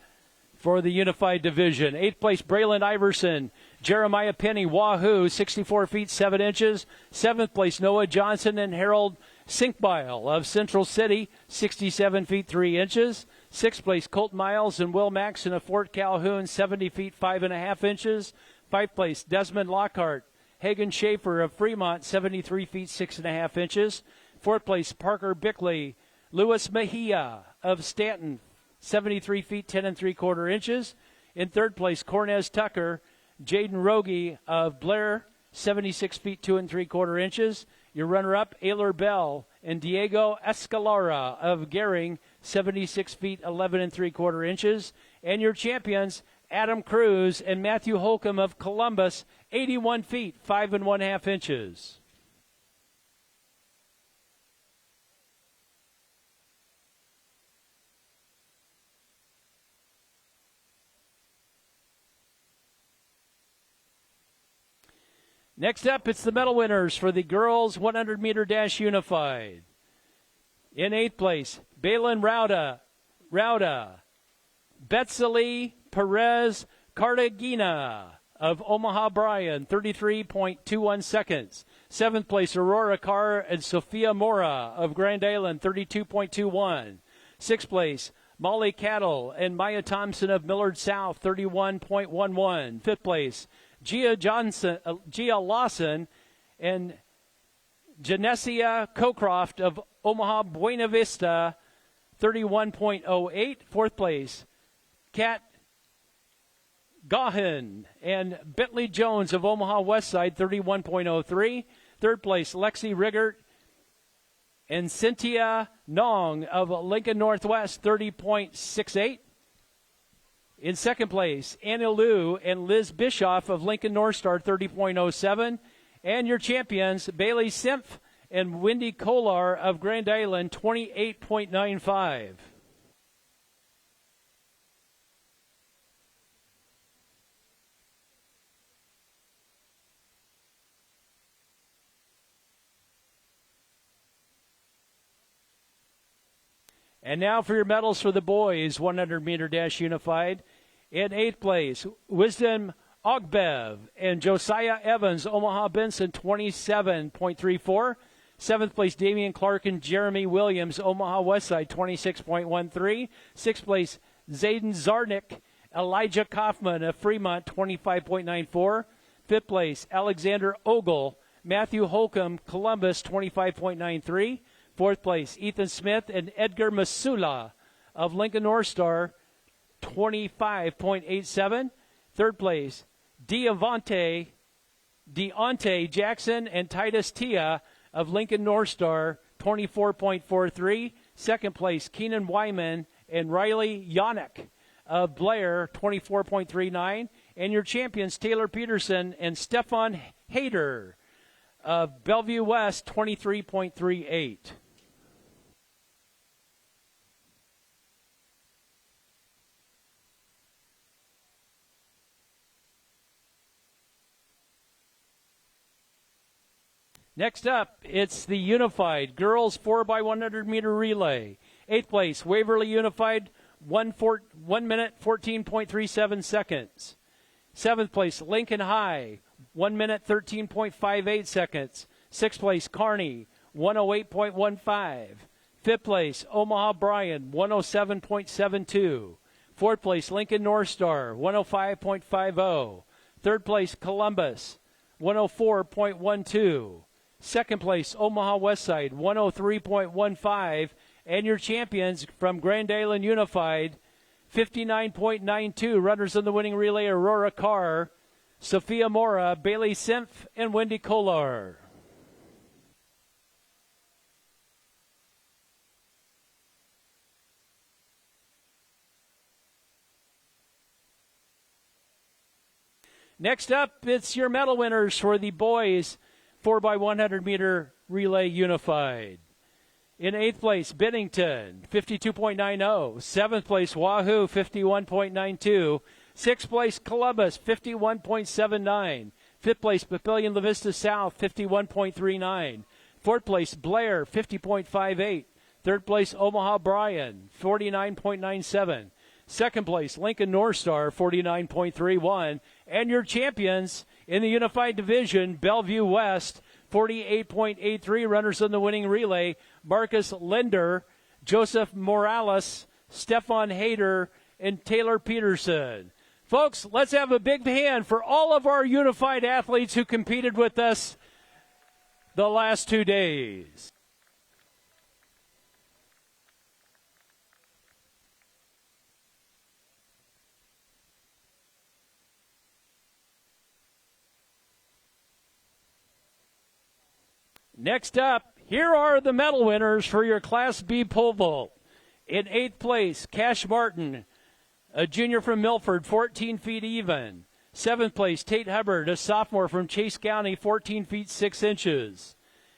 for the unified division. 8th place, Braylon Iverson. Jeremiah Penny, Wahoo, 64 feet 7 inches. 7th place, Noah Johnson and Harold Sinkbile of Central City, 67 feet 3 inches. 6th place, Colt Miles and Will Maxon of Fort Calhoun, 70 feet 5.5 inches. 5th place, Desmond Lockhart, Hagen Schaefer of Fremont, 73 feet 6.5 inches. 4th place, Parker Bickley, Louis Mejia of Stanton, 73 feet 10 3/4 inches. In 3rd place, Cornez Tucker, Jaden Rogie of Blair, 76 feet 2 3/4 inches. Your runner-up, Ayler Bell and Diego Escalara of Gehring, 76 feet 11 3/4 inches. And your champions, Adam Cruz and Matthew Holcomb of Columbus, 81 feet 5 1/2 inches. Next up, it's the medal winners for the girls 100-meter dash unified. In 8th place, Balin Rauda, Betsali Perez Cartagena of Omaha Bryan, 33.21 seconds. 7th place, Aurora Carr and Sophia Mora of Grand Island, 32.21. 6th place, Molly Cattle and Maya Thompson of Millard South, 31.11. 5th place, Gia Lawson and Genesia Cocroft of Omaha Buena Vista, 31.08. 4th place, Kat Gahan and Bentley Jones of Omaha Westside, 31.03. 3rd place, Lexi Riggert and Cynthia Nong of Lincoln Northwest, 30.68. In 2nd place, Anna Liu and Liz Bischoff of Lincoln North Star, 30.07. And your champions, Bailey Simpf and Wendy Kolar of Grand Island, 28.95. And now for your medals for the boys, 100-meter dash unified. In 8th place, Wisdom Ogbev and Josiah Evans, Omaha Benson, 27.34. 7th place, Damian Clark and Jeremy Williams, Omaha Westside, 26.13. 6th place, Zayden Zarnick, Elijah Kaufman of Fremont, 25.94. 5th place, Alexander Ogle, Matthew Holcomb, Columbus, 25.93. 4th place, Ethan Smith and Edgar Masula of Lincoln North Star, 25.87. 3rd place, Deontay Jackson and Titus Tia of Lincoln North Star, 24.43. 2nd place, Keenan Wyman and Riley Yannick of Blair, 24.39. And your champions, Taylor Peterson and Stefan Hayter of Bellevue West, 23.38. Next up, it's the unified girls 4x100-meter relay. 8th place, Waverly Unified, 1 minute 14.37 seconds. 7th place, Lincoln High, 1 minute 13.58 seconds. 6th place, Kearney, 108.15. 5th place, Omaha Bryan, 107.72. 4th place, Lincoln North Star, 105.50. 3rd place, Columbus, 104.12. 2nd place, Omaha Westside, 103.15. And your champions from Grand Island Unified, 59.92. Runners in the winning relay, Aurora Carr, Sophia Mora, Bailey Simpf, and Wendy Kolar. Next up, it's your medal winners for the boys 4x100-meter relay unified. In 8th place, Bennington, 52.90. 7th place, Wahoo, 51.92. 6th place, Columbus, 51.79. 5th place, Papillion La Vista South, 51.39. 4th place, Blair, 50.58. Third place, Omaha Bryan, 49.97. Second place, Lincoln North Star, 49.31. And your champions in the Unified Division, Bellevue West, 48.83. Runners on the winning relay, Marcus Linder, Joseph Morales, Stefan Hayter, and Taylor Peterson. Folks, let's have a big hand for all of our Unified athletes who competed with us the last 2 days. Next up, here are the medal winners for your Class B pole vault. In 8th place, Cash Martin, a junior from Milford, 14 feet even. 7th place, Tate Hubbard, a sophomore from Chase County, 14 feet 6 inches.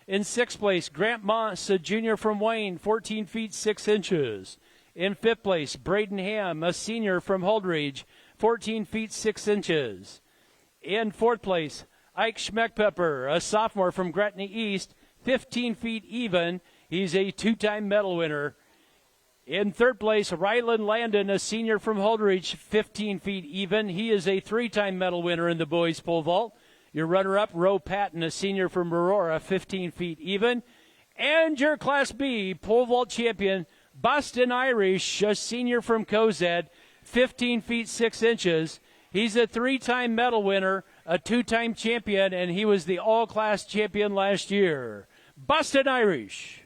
In 6th place, Grant Moss, a junior from Wayne, 14 feet 6 inches. In 5th place, Braden Ham, a senior from Holdridge, 14 feet 6 inches. In 4th place, Ike Schmeckpepper, a sophomore from Gretna East, 15 feet even. He's a 2-time medal winner. In 3rd place, Ryland Landon, a senior from Holdridge, 15 feet even. He is a 3-time medal winner in the boys pole vault. Your runner-up, Roe Patton, a senior from Aurora, 15 feet even. And your Class B pole vault champion, Boston Irish, a senior from Cozad, 15 feet 6 inches. He's a 3-time medal winner, a 2-time champion, and he was the all-class champion last year. Boston Irish.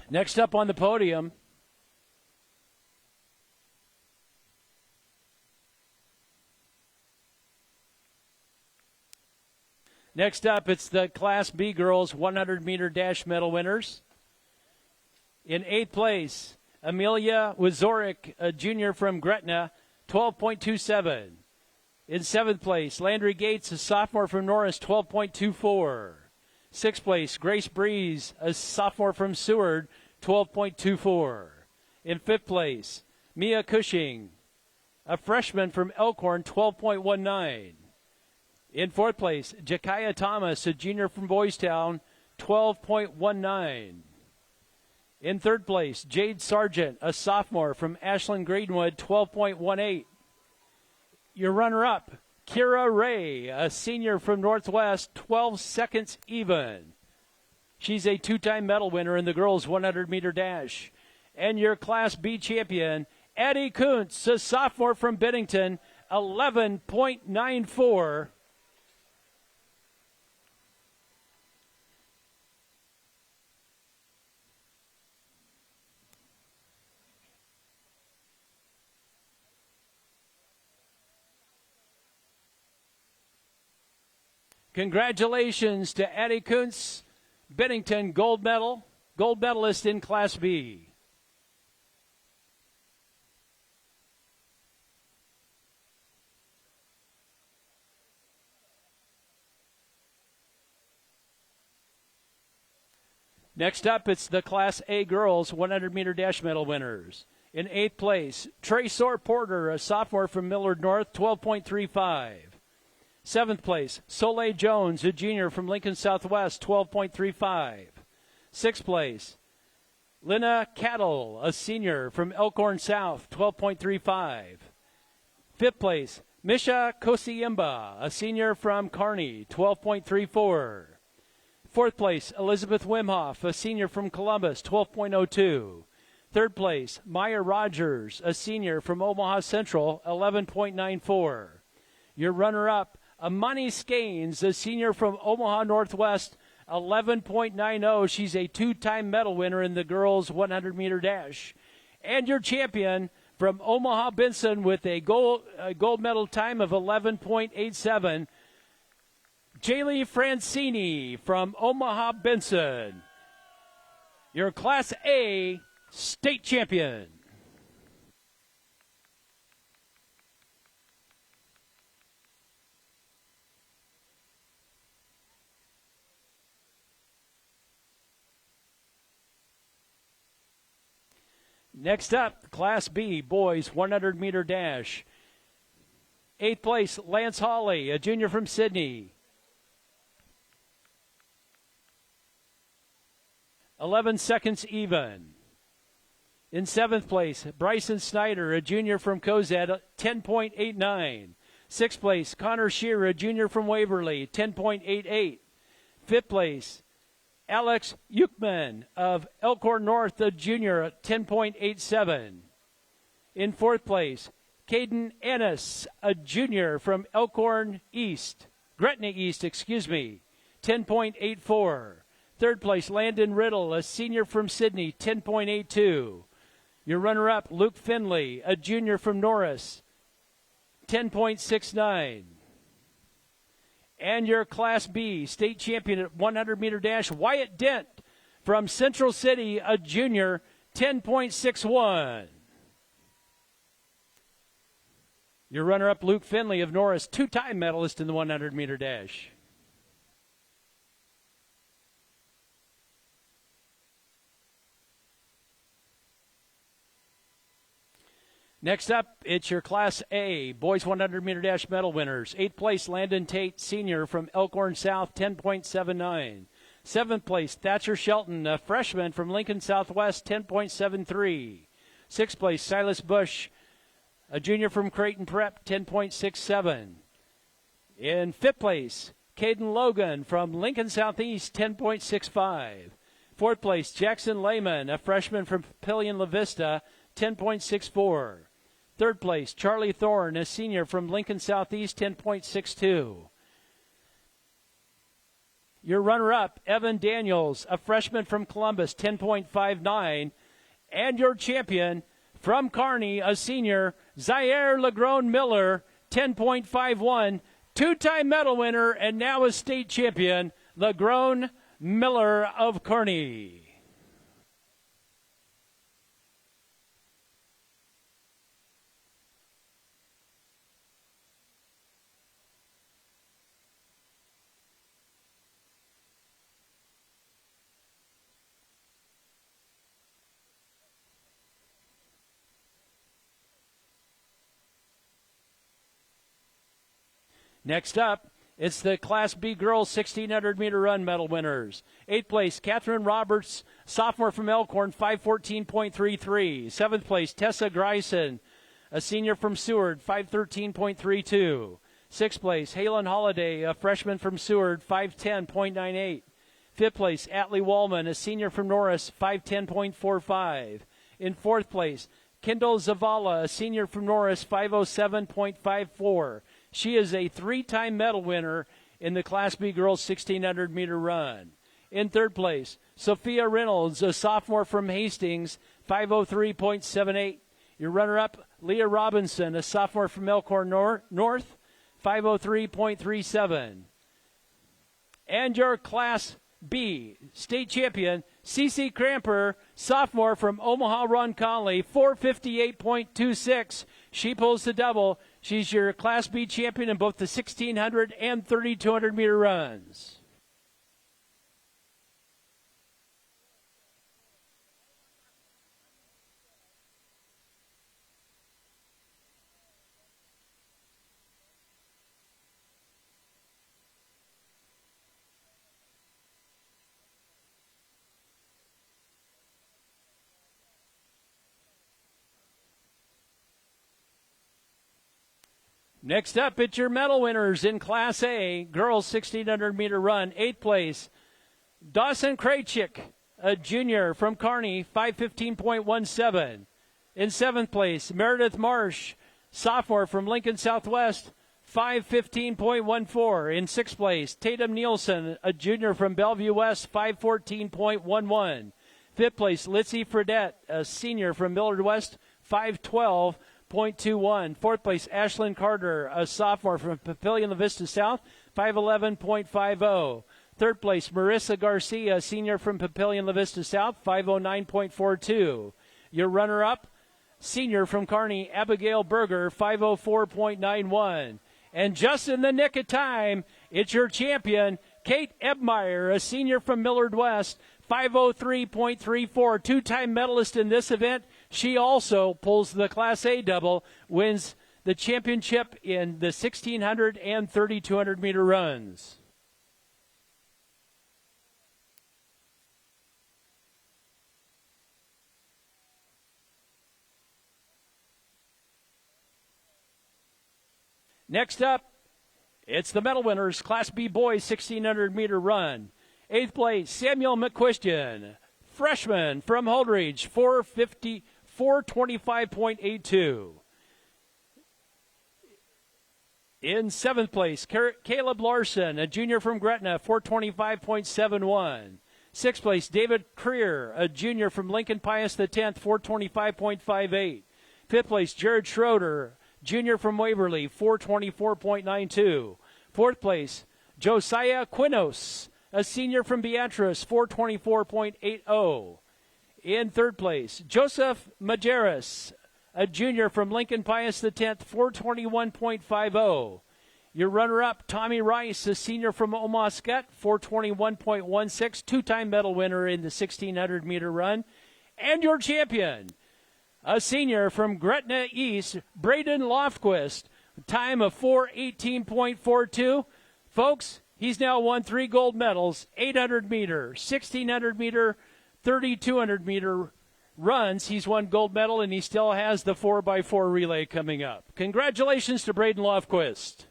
Next up on the podium, it's the Class B girls 100-meter dash medal winners. In 8th place, Amelia Wazorik, a junior from Gretna, 12.27. In 7th place, Landry Gates, a sophomore from Norris, 12.24. 6th place, Grace Breeze, a sophomore from Seward, 12.24. In 5th place, Mia Cushing, a freshman from Elkhorn, 12.19. In 4th place, Jakaya Thomas, a junior from Boys Town, 12.19. In 3rd place, Jade Sargent, a sophomore from Ashland Greenwood, 12.18. Your runner-up, Kira Ray, a senior from Northwest, 12 seconds even. She's a 2-time medal winner in the girls' 100-meter dash. And your Class B champion, Addie Kuntz, a sophomore from Bennington, 11.94. Congratulations to Addie Kuntz, Bennington gold medalist in Class B. Next up, it's the Class A girls 100-meter dash medal winners. In 8th place, Traysor Porter, a sophomore from Millard North, 12.35. 7th place, Soleil Jones, a junior from Lincoln Southwest, 12.35. 6th place, Lena Cattle, a senior from Elkhorn South, 12.35. 5th place, Misha Kosiemba, a senior from Kearney, 12.34. 4th place, Elizabeth Wimhoff, a senior from Columbus, 12.02. 3rd place, Maya Rogers, a senior from Omaha Central, 11.94. Your runner-up, Amani Skanes, a senior from Omaha Northwest, 11.90. She's a two-time medal winner in the girls 100-meter dash. And your champion from Omaha Benson with a gold medal time of 11.87, Jaylee Francini from Omaha Benson, your Class A state champion. Next up, Class B, boys 100-meter dash. 8th place, Lance Hawley, a junior from Sydney. 11 seconds even. In 7th place, Bryson Snyder, a junior from Cozad, 10.89. 6th place, Connor Shearer, a junior from Waverly, 10.88. 5th place, Alex Yukman of Elkhorn North, a junior, at 10.87. In 4th place, Caden Ennis, a junior from Elkhorn East, Gretna East, 10.84. 3rd place, Landon Riddle, a senior from Sydney, 10.82. Your runner-up, Luke Finley, a junior from Norris, 10.69. And your Class B state champion at 100-meter dash, Wyatt Dent from Central City, a junior, 10.61. Your runner-up, Luke Finley of Norris, two-time medalist in the 100-meter dash. Next up, it's your Class A, boys 100-meter dash medal winners. 8th place, Landon Tate, senior from Elkhorn South, 10.79. 7th place, Thatcher Shelton, a freshman from Lincoln Southwest, 10.73. 6th place, Silas Bush, a junior from Creighton Prep, 10.67. In 5th place, Caden Logan from Lincoln Southeast, 10.65. 4th place, Jackson Lehman, a freshman from Papillion La Vista, 10.64. 3rd place, Charlie Thorne, a senior from Lincoln Southeast, 10.62. Your runner-up, Evan Daniels, a freshman from Columbus, 10.59. And your champion from Kearney, a senior, Zaire Legrone Miller, 10.51. Two-time medal winner and now a state champion, Legrone Miller of Kearney. Next up, it's the Class B girls 1,600-meter run medal winners. 8th place, Catherine Roberts, sophomore from Elkhorn, 5:14.33. 7th place, Tessa Greisen, a senior from Seward, 5:13.32. 6th place, Halen Holiday, a freshman from Seward, 5:10.98. 5th place, Atlee Wallman, a senior from Norris, 5:10.45. In 4th place, Kendall Zavala, a senior from Norris, 5:07.54. She is a three-time medal winner in the Class B girls 1,600-meter run. In 3rd place, Sophia Reynolds, a sophomore from Hastings, 5:03.78. Your runner-up, Leah Robinson, a sophomore from Elkhorn North, 5:03.37. And your Class B state champion, Cece Cramper, sophomore from Omaha Roncalli, 4:58.26. She pulls the double. She's your Class B champion in both the 1,600 and 3,200-meter runs. Next up, it's your medal winners in Class A, girls 1,600-meter run. 8th place, Dawson Krajcik, a junior from Kearney, 5:15.17. In 7th place, Meredith Marsh, sophomore from Lincoln Southwest, 5:15.14. In sixth place, Tatum Nielsen, a junior from Bellevue West, 5:14.11. Fifth place, Litzy Fredette, a senior from Millard West, 5:12.21. Fourth place, Ashlyn Carter, a sophomore from Papillion La Vista South, 5:11.50. Third place, Marissa Garcia, senior from Papillion La Vista South, 5:09.42. Your runner-up, senior from Kearney, Abigail Berger, 5:04.91. And just in the nick of time, it's your champion, Kate Ebmeyer, a senior from Millard West, 5:03.34. Two-time medalist in this event. She also pulls the Class A double, wins the championship in the 1,600 and 3,200 meter runs. Next up, it's the medal winners, Class B boys 1,600 meter run. Eighth place, Samuel McQuistion, freshman from Holdridge, 4:25.82. In seventh place, Caleb Larson, a junior from Gretna, 4:25.71. Sixth place, David Creer, a junior from Lincoln Pius X, 4:25.58. Fifth place, Jared Schroeder, junior from Waverly, 4:24.92. Fourth place, Josiah Quinos, a senior from Beatrice, 4:24.80. In third place, Joseph Majerus, a junior from Lincoln Pius X, 4:21.50. Your runner-up, Tommy Rice, a senior from Omaha Skutt, 4:21.16, two-time medal winner in the 1,600 meter run. And your champion, a senior from Gretna East, Braden Lofquist, time of 4:18.42. Folks, he's now won 3 gold medals, 800 meter, 1,600 meter, 3,200 meter runs. He's won gold medal, and he still has the 4x4 relay coming up. Congratulations to Braden Lofquist.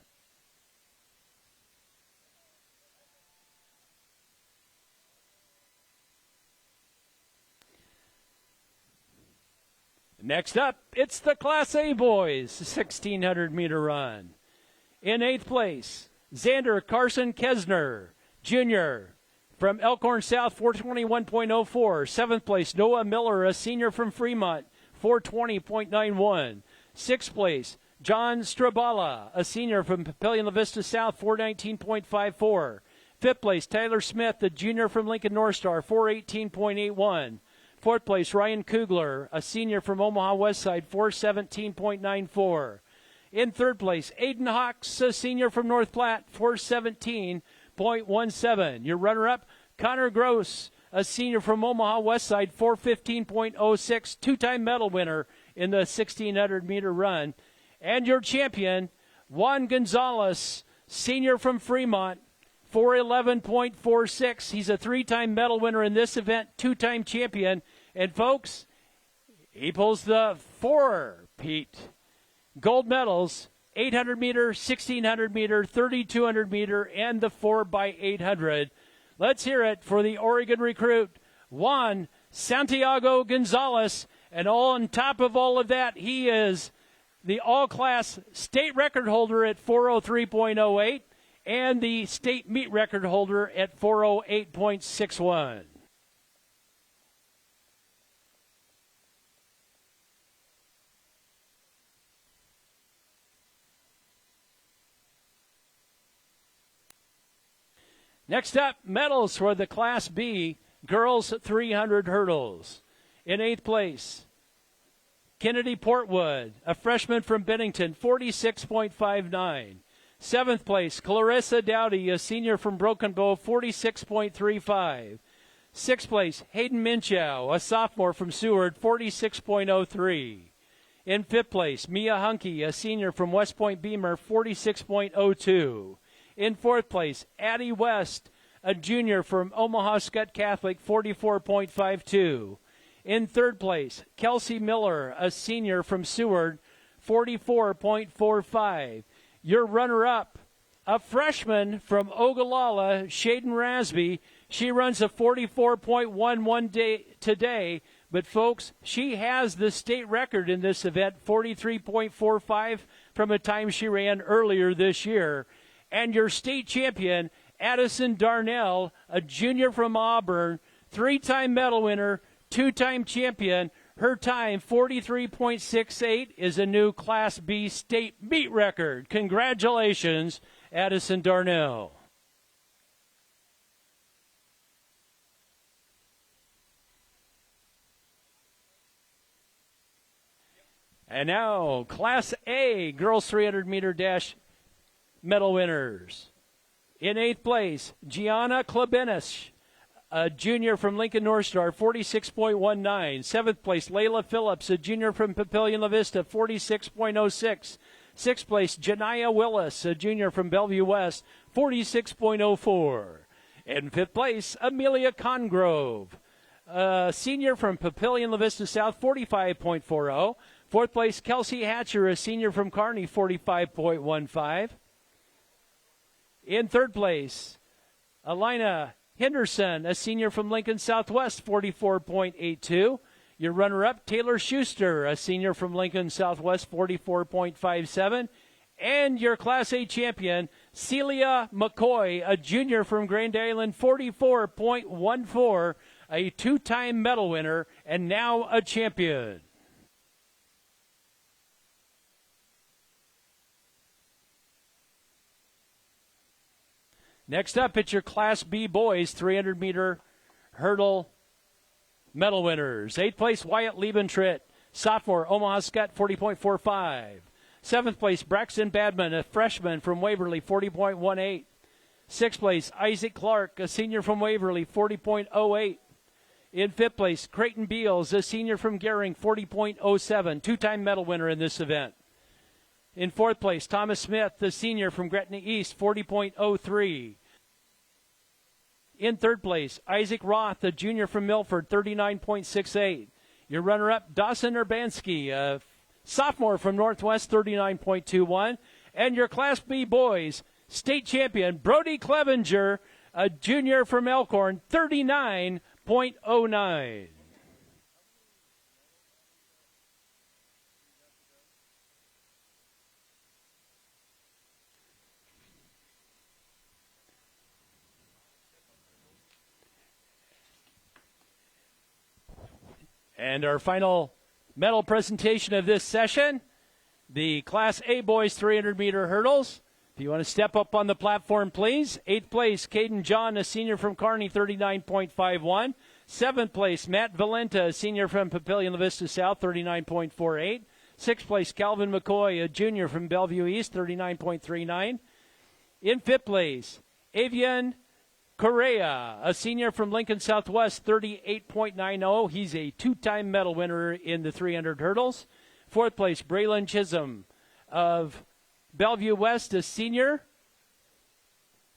Next up, it's the Class A boys, 1,600 meter run. In eighth place, Xander Carson Kesner, junior from Elkhorn South, 4:21.04. Seventh place, Noah Miller, a senior from Fremont, 4:20.91. Sixth place, John Strabala, a senior from Papillion La Vista South, 4:19.54. Fifth place, Tyler Smith, a junior from Lincoln North Star, 4:18.81. Fourth place, Ryan Kugler, a senior from Omaha West Side, 4:17.94. In third place, Aiden Hawks, a senior from North Platte, 4:17.17. Your runner-up, Connor Gross, a senior from Omaha West Side, 4:15.06, two-time medal winner in the 1,600 meter run. And your champion, Juan Gonzalez, senior from Fremont, 4:11.46. He's a three-time medal winner in this event, two-time champion. And folks, he pulls the 4-peat gold medals, 800 meter, 1,600 meter, 3,200 meter, and the 4x800. Let's hear it for the Oregon recruit, Juan Santiago Gonzalez. And on top of all of that, he is the all-class state record holder at 4:03.08 and the state meet record holder at 4:08.61. Next up, medals for the Class B girls 300 hurdles. In eighth place, Kennedy Portwood, a freshman from Bennington, 46.59. Seventh place, Clarissa Dowdy, a senior from Broken Bow, 46.35. Sixth place, Hayden Minchow, a sophomore from Seward, 46.03. In fifth place, Mia Hunke, a senior from West Point Beamer, 46.02. In fourth place, Addie West, a junior from Omaha Skutt Catholic, 44.52. In third place, Kelsey Miller, a senior from Seward, 44.45. Your runner-up, a freshman from Ogallala, Shaden Rasby. She runs a 44.11 today, but folks, she has the state record in this event, 43.45, from a time she ran earlier this year. And your state champion, Addison Darnell, a junior from Auburn, 3-time medal winner, 2-time champion. Her time, 43.68, is a new Class B state meet record. Congratulations, Addison Darnell. And now, Class A girls 300-meter dash medal winners. In 8th place, Gianna Klebenis, a junior from Lincoln North Star, 46.19. 7th place, Layla Phillips, a junior from Papillion La Vista, 46.06. 6th place, Janiyah Willis, a junior from Bellevue West, 46.04. In 5th place, Amelia Congrove, a senior from Papillion La Vista South, 45.40. 4th place, Kelsey Hatcher, a senior from Kearney, 45.15. In 3rd place, Alina Henderson, a senior from Lincoln Southwest, 44.82. Your runner-up, Taylor Schuster, a senior from Lincoln Southwest, 44.57. And your Class A champion, Celia McCoy, a junior from Grand Island, 44.14, a 2-time medal winner, and now a champion. Next up, it's your Class B boys 300-meter hurdle medal winners. 8th place, Wyatt Liebentritt, sophomore, Omaha Skutt, 40.45. 7th place, Braxton Badman, a freshman from Waverly, 40.18. 6th place, Isaac Clark, a senior from Waverly, 40.08. In 5th place, Creighton Beals, a senior from Gering, 40.07, 2-time medal winner in this event. In 4th place, Thomas Smith, the senior from Gretna East, 40.03. In 3rd place, Isaac Roth, a junior from Milford, 39.68. Your runner-up, Dawson Urbanski, a sophomore from Northwest, 39.21. And your Class B boys, state champion, Brody Clevenger, a junior from Elkhorn, 39.09. And our final medal presentation of this session, the Class A boys 300-meter hurdles. If you want to step up on the platform, please. 8th place, Caden John, a senior from Kearney, 39.51. 7th place, Matt Valenta, a senior from Papillion La Vista South, 39.48. 6th place, Calvin McCoy, a junior from Bellevue East, 39.39. In 5th place, Avian Correa, a senior from Lincoln Southwest, 38.90. He's a 2-time medal winner in the 300 hurdles. 4th place, Braylon Chisholm of Bellevue West, a senior,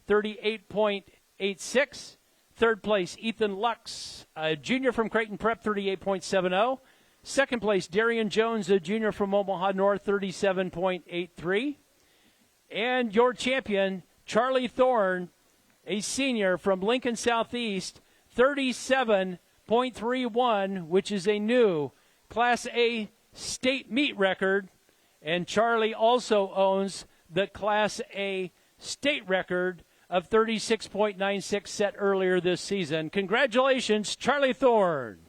38.86. 3rd place, Ethan Lux, a junior from Creighton Prep, 38.70. 2nd place, Darian Jones, a junior from Omaha North, 37.83. And your champion, Charlie Thorne, a senior from Lincoln Southeast, 37.31, which is a new Class A state meet record. And Charlie also owns the Class A state record of 36.96 set earlier this season. Congratulations, Charlie Thorne.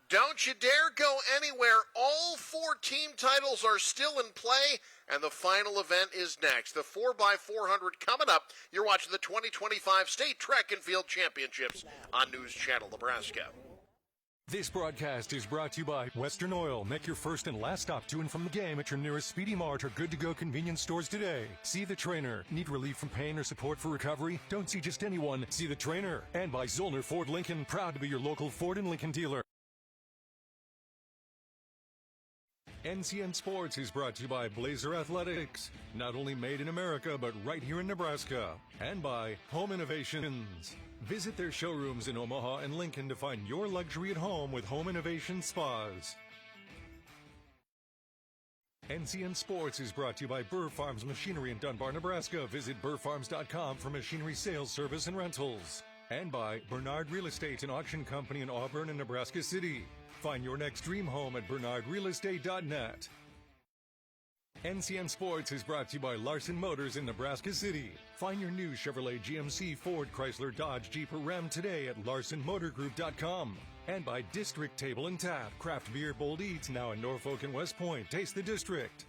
Don't you dare go anywhere. All 4 team titles are still in play, and the final event is next. The 4x400 coming up. You're watching the 2025 State Track and Field Championships on News Channel Nebraska. This broadcast is brought to you by Western Oil. Make your first and last stop to and from the game at your nearest Speedy Mart or Good to Go convenience stores today. See the trainer. Need relief from pain or support for recovery? Don't see just anyone. See the trainer. And by Zollner Ford Lincoln. Proud to be your local Ford and Lincoln dealer. NCN Sports is brought to you by Blazer Athletics, not only made in America, but right here in Nebraska. And by Home Innovations. Visit their showrooms in Omaha and Lincoln to find your luxury at home with Home Innovation Spas. NCN Sports is brought to you by Burr Farms Machinery in Dunbar, Nebraska. Visit burrfarms.com for machinery sales, service, and rentals. And by Bernard Real Estate and Auction Company in Auburn and Nebraska City. Find your next dream home at bernardrealestate.net. NCN Sports is brought to you by Larson Motors in Nebraska City. Find your new Chevrolet, GMC, Ford, Chrysler, Dodge, Jeep, or Ram today at larsonmotorgroup.com. And by District Table and Tap, craft beer, bold eats, now in Norfolk and West Point. Taste the District.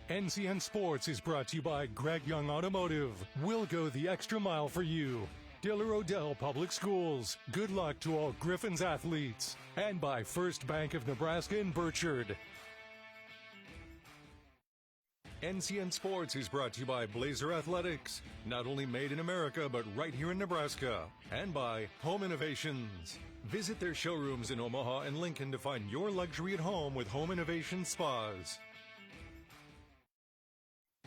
NCN Sports is brought to you by Greg Young Automotive. We'll go the extra mile for you. Diller Odell Public Schools. Good luck to all Griffins athletes. And by First Bank of Nebraska in Burchard. NCN Sports is brought to you by Blazer Athletics. Not only made in America, but right here in Nebraska. And by Home Innovations. Visit their showrooms in Omaha and Lincoln to find your luxury at home with Home Innovation Spas.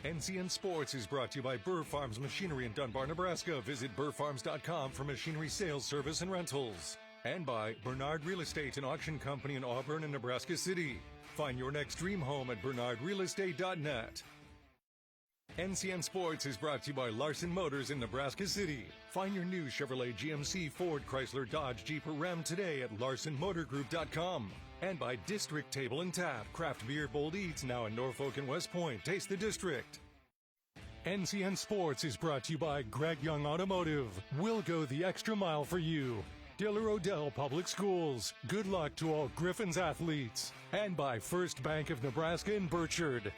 NCN Sports is brought to you by Burr Farms Machinery in Dunbar, Nebraska. Visit burrfarms.com for machinery sales, service, and rentals. And by Bernard Real Estate and Auction Company in Auburn and Nebraska City. Find your next dream home at bernardrealestate.net. NCN Sports is brought to you by Larson Motors in Nebraska City. Find your new Chevrolet, GMC, Ford, Chrysler, Dodge, Jeep, or Ram today at larsonmotorgroup.com. And by District Table and Tap, craft beer, bold eats, now in Norfolk and West Point. Taste the District. NCN Sports is brought to you by Greg Young Automotive. We'll go the extra mile for you. Diller Odell Public Schools. Good luck to all Griffins athletes. And by First Bank of Nebraska in Burchard.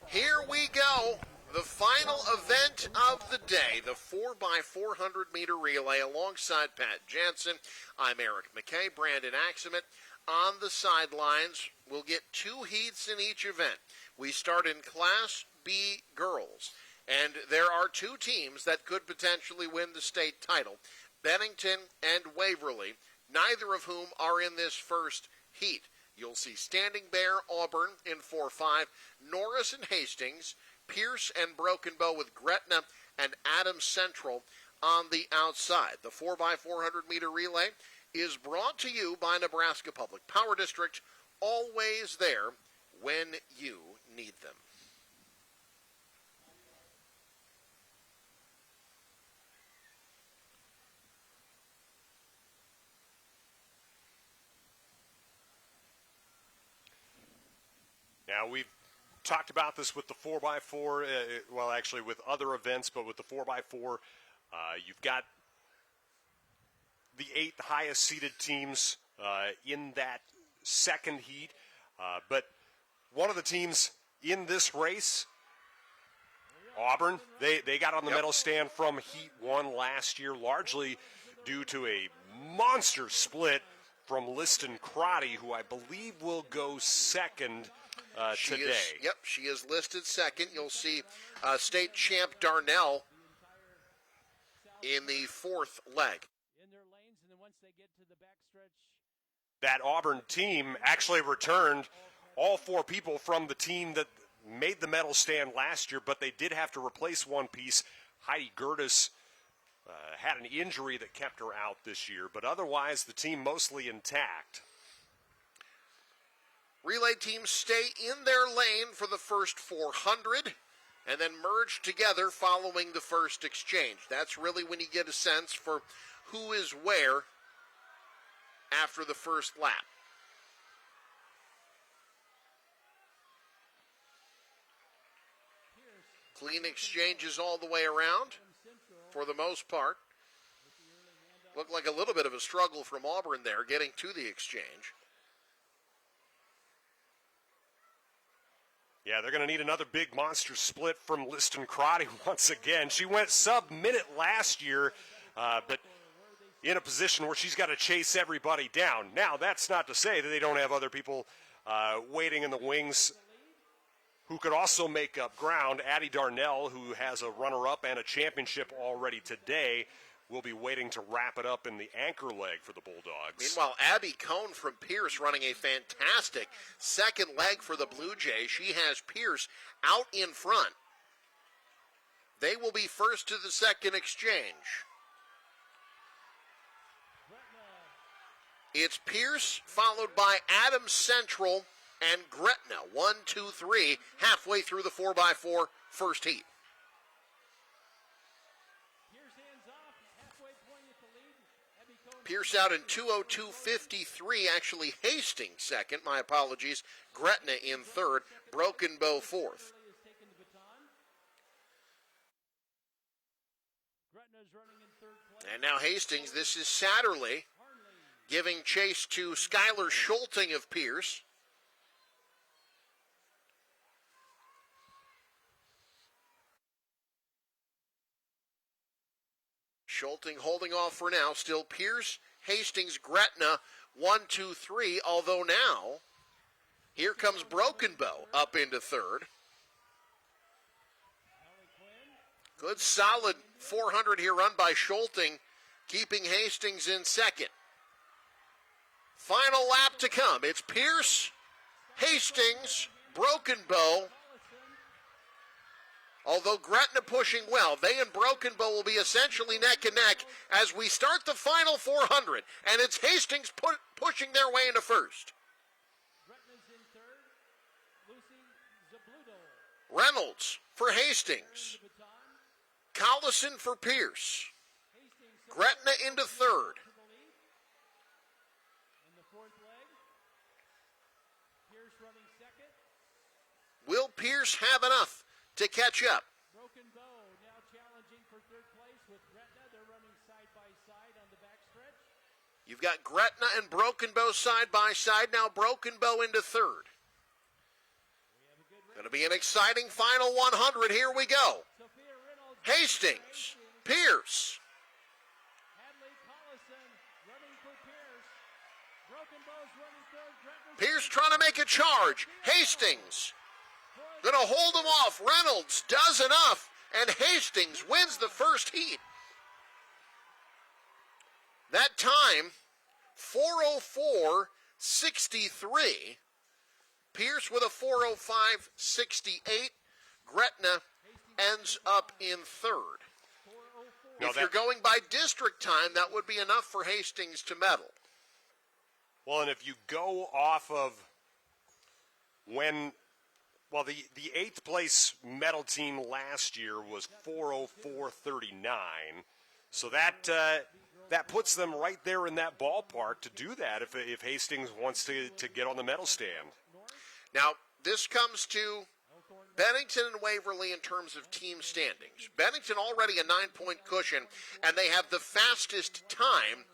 Here we go. The final event of the day, the 4x400 meter relay alongside Pat Jansen. I'm Eric McKay, Brandon Axemet. On the sidelines, we'll get 2 heats in each event. We start in Class B girls, and there are 2 teams that could potentially win the state title, Bennington and Waverly, neither of whom are in this first heat. You'll see Standing Bear, Auburn in 4-5, Norris and Hastings, Pierce and Broken Bow with Gretna and Adams Central on the outside. The 4x400 meter relay is brought to you by Nebraska Public Power District, always there when you need them. Now, we've talked about this with the 4x4, well, actually with other events, but with the 4x4, you've got the 8 highest seeded teams in that second heat. But one of the teams in this race, Auburn, they got on the medal stand from Heat 1 last year, largely due to a monster split from Liston Crotty, who I believe will go second today. She is listed second. You'll see state champ Darnell in the 4th leg. In their lanes, and then once they get to the backstretch. That Auburn team actually returned all 4 people from the team that made the medal stand last year, but they did have to replace one piece. Heidi Gertis had an injury that kept her out this year, but otherwise the team mostly intact. Relay teams stay in their lane for the first 400 and then merge together following the first exchange. That's really when you get a sense for who is where after the first lap. Clean exchanges all the way around for the most part. Looked like a little bit of a struggle from Auburn there getting to the exchange. Yeah, they're going to need another big monster split from Liston Crotty once again. She went sub-minute last year, but in a position where she's got to chase everybody down. Now, that's not to say that they don't have other people waiting in the wings who could also make up ground. Addie Darnell, who has a runner-up and a championship already today, will be waiting to wrap it up in the anchor leg for the Bulldogs. Meanwhile, Abby Cohn from Pierce running a fantastic second leg for the Blue Jays. She has Pierce out in front. They will be first to the second exchange. It's Pierce, followed by Adams Central and Gretna. 1, 2, 3, halfway through the 4x4 first heat. Pierce out in 2:02.53. Actually, Hastings second. My apologies. Gretna in third. Broken Bow fourth. And now Hastings, this is Satterley giving chase to Skylar Schulting of Pierce. Schulting holding off for now. Still Pierce, Hastings, Gretna, 1, 2, 3. Although now, here comes Broken Bow up into third. Good solid 400 here run by Schulting, keeping Hastings in second. Final lap to come. It's Pierce, Hastings, Broken Bow. Although Gretna pushing well, they and Broken Bow will be essentially neck and neck as we start the final 400. And it's Hastings pushing their way into first. Reynolds for Hastings. Collison for Pierce. Gretna into third. Will Pierce have enough to catch up? Broken Bow now challenging for third place with Gretna. They're running side by side on the backstretch. You've got Gretna and Broken Bow side by side. Now Broken Bow into third. Going to be an exciting final 100. Here we go. Hastings, Pierce. Pierce trying to make a charge. Hastings going to hold him off. Reynolds does enough, and Hastings wins the first heat. That time, 4:04.63. Pierce with a 4:05.68. Gretna ends up in third. If you're going by district time, that would be enough for Hastings to medal. Well, and if you go off of when, well, the 8th place medal team last year was 4:04.39, so that puts them right there in that ballpark to do that if Hastings wants to get on the medal stand. Now, this comes to Bennington and Waverly in terms of team standings. Bennington already a 9-point cushion, and they have the fastest time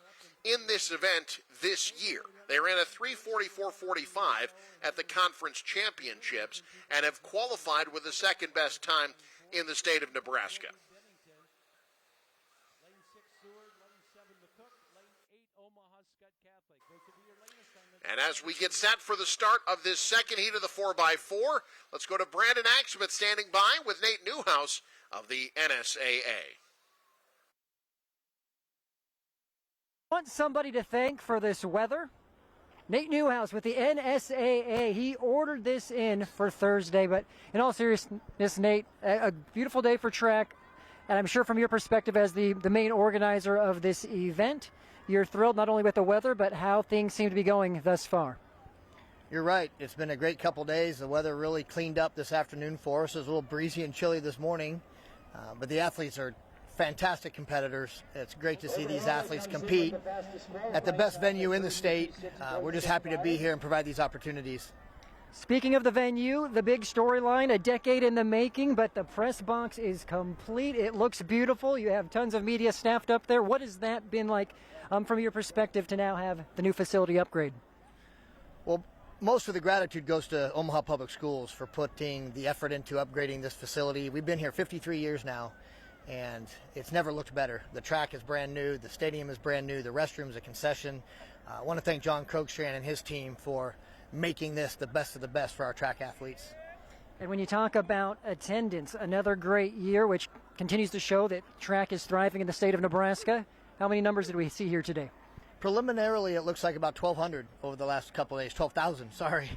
in this event this year. They ran a 3:44.45 at the conference championships and have qualified with the second best time in the state of Nebraska. And as we get set for the start of this second heat of the 4x4, let's go to Brandon Axsmith standing by with Nate Newhouse of the NSAA. Want somebody to thank for this weather? Nate Newhouse with the NSAA. He ordered this in for Thursday, but in all seriousness, Nate, a beautiful day for track, and I'm sure from your perspective as the main organizer of this event, you're thrilled not only with the weather, but how things seem to be going thus far. You're right. It's been a great couple days. The weather really cleaned up this afternoon for us. It was a little breezy and chilly this morning, but the athletes are fantastic competitors. It's great to see these athletes compete at the best venue in the state. We're just happy to be here and provide these opportunities. Speaking of the venue, the big storyline, a decade in the making, but the press box is complete. It looks beautiful. You have tons of media staffed up there. What has that been like from your perspective to now have the new facility upgrade? Well, most of the gratitude goes to Omaha Public Schools for putting the effort into upgrading this facility. We've been here 53 years now, and it's never looked better. The track is brand new. The stadium is brand new. The restroom's a concession. I want to thank John Krogstrand and his team for making this the best of the best for our track athletes. And when you talk about attendance, another great year, which continues to show that track is thriving in the state of Nebraska. How many numbers did we see here today? Preliminarily, it looks like about 1,200 over the last couple of days. 12,000, sorry.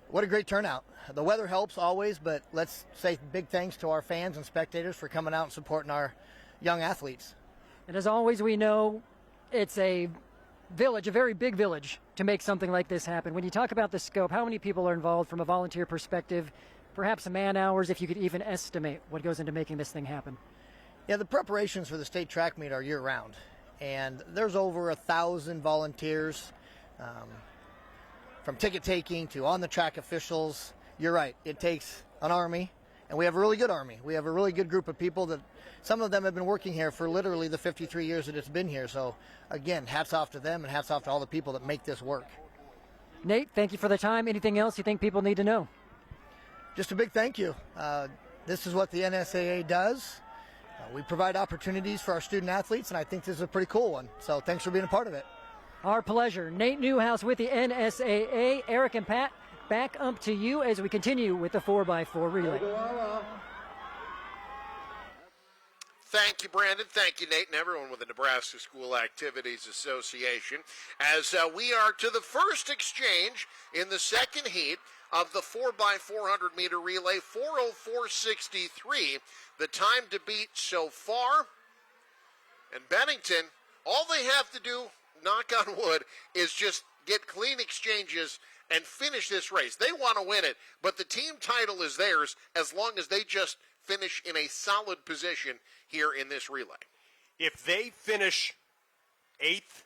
What a great turnout. The weather helps always, but let's say big thanks to our fans and spectators for coming out and supporting our young athletes. And as always, we know it's a village, a very big village, to make something like this happen. When you talk about the scope, how many people are involved from a volunteer perspective, perhaps man hours, if you could even estimate what goes into making this thing happen? Yeah, the preparations for the state track meet are year-round, and there's over 1,000 volunteers, from ticket taking to on-the-track officials. You're right, it takes an army, and we have a really good army. We have a really good group of people that some of them have been working here for literally the 53 years that it's been here. So, again, hats off to them and hats off to all the people that make this work. Nate, thank you for the time. Anything else you think people need to know? Just a big thank you. This is what the NSAA does. We provide opportunities for our student athletes, and I think this is a pretty cool one. So thanks for being a part of it. Our pleasure. Nate Newhouse with the NSAA. Eric and Pat, back up to you as we continue with the 4x4 relay. Thank you, Brandon. Thank you, Nate, and everyone with the Nebraska School Activities Association. As we are to the first exchange in the second heat of the 4x400 meter relay, 4:04.63, the time to beat so far. And Bennington, all they have to do, knock on wood, is just get clean exchanges and finish this race. They want to win it, but the team title is theirs as long as they just finish in a solid position here in this relay. If they finish 8th,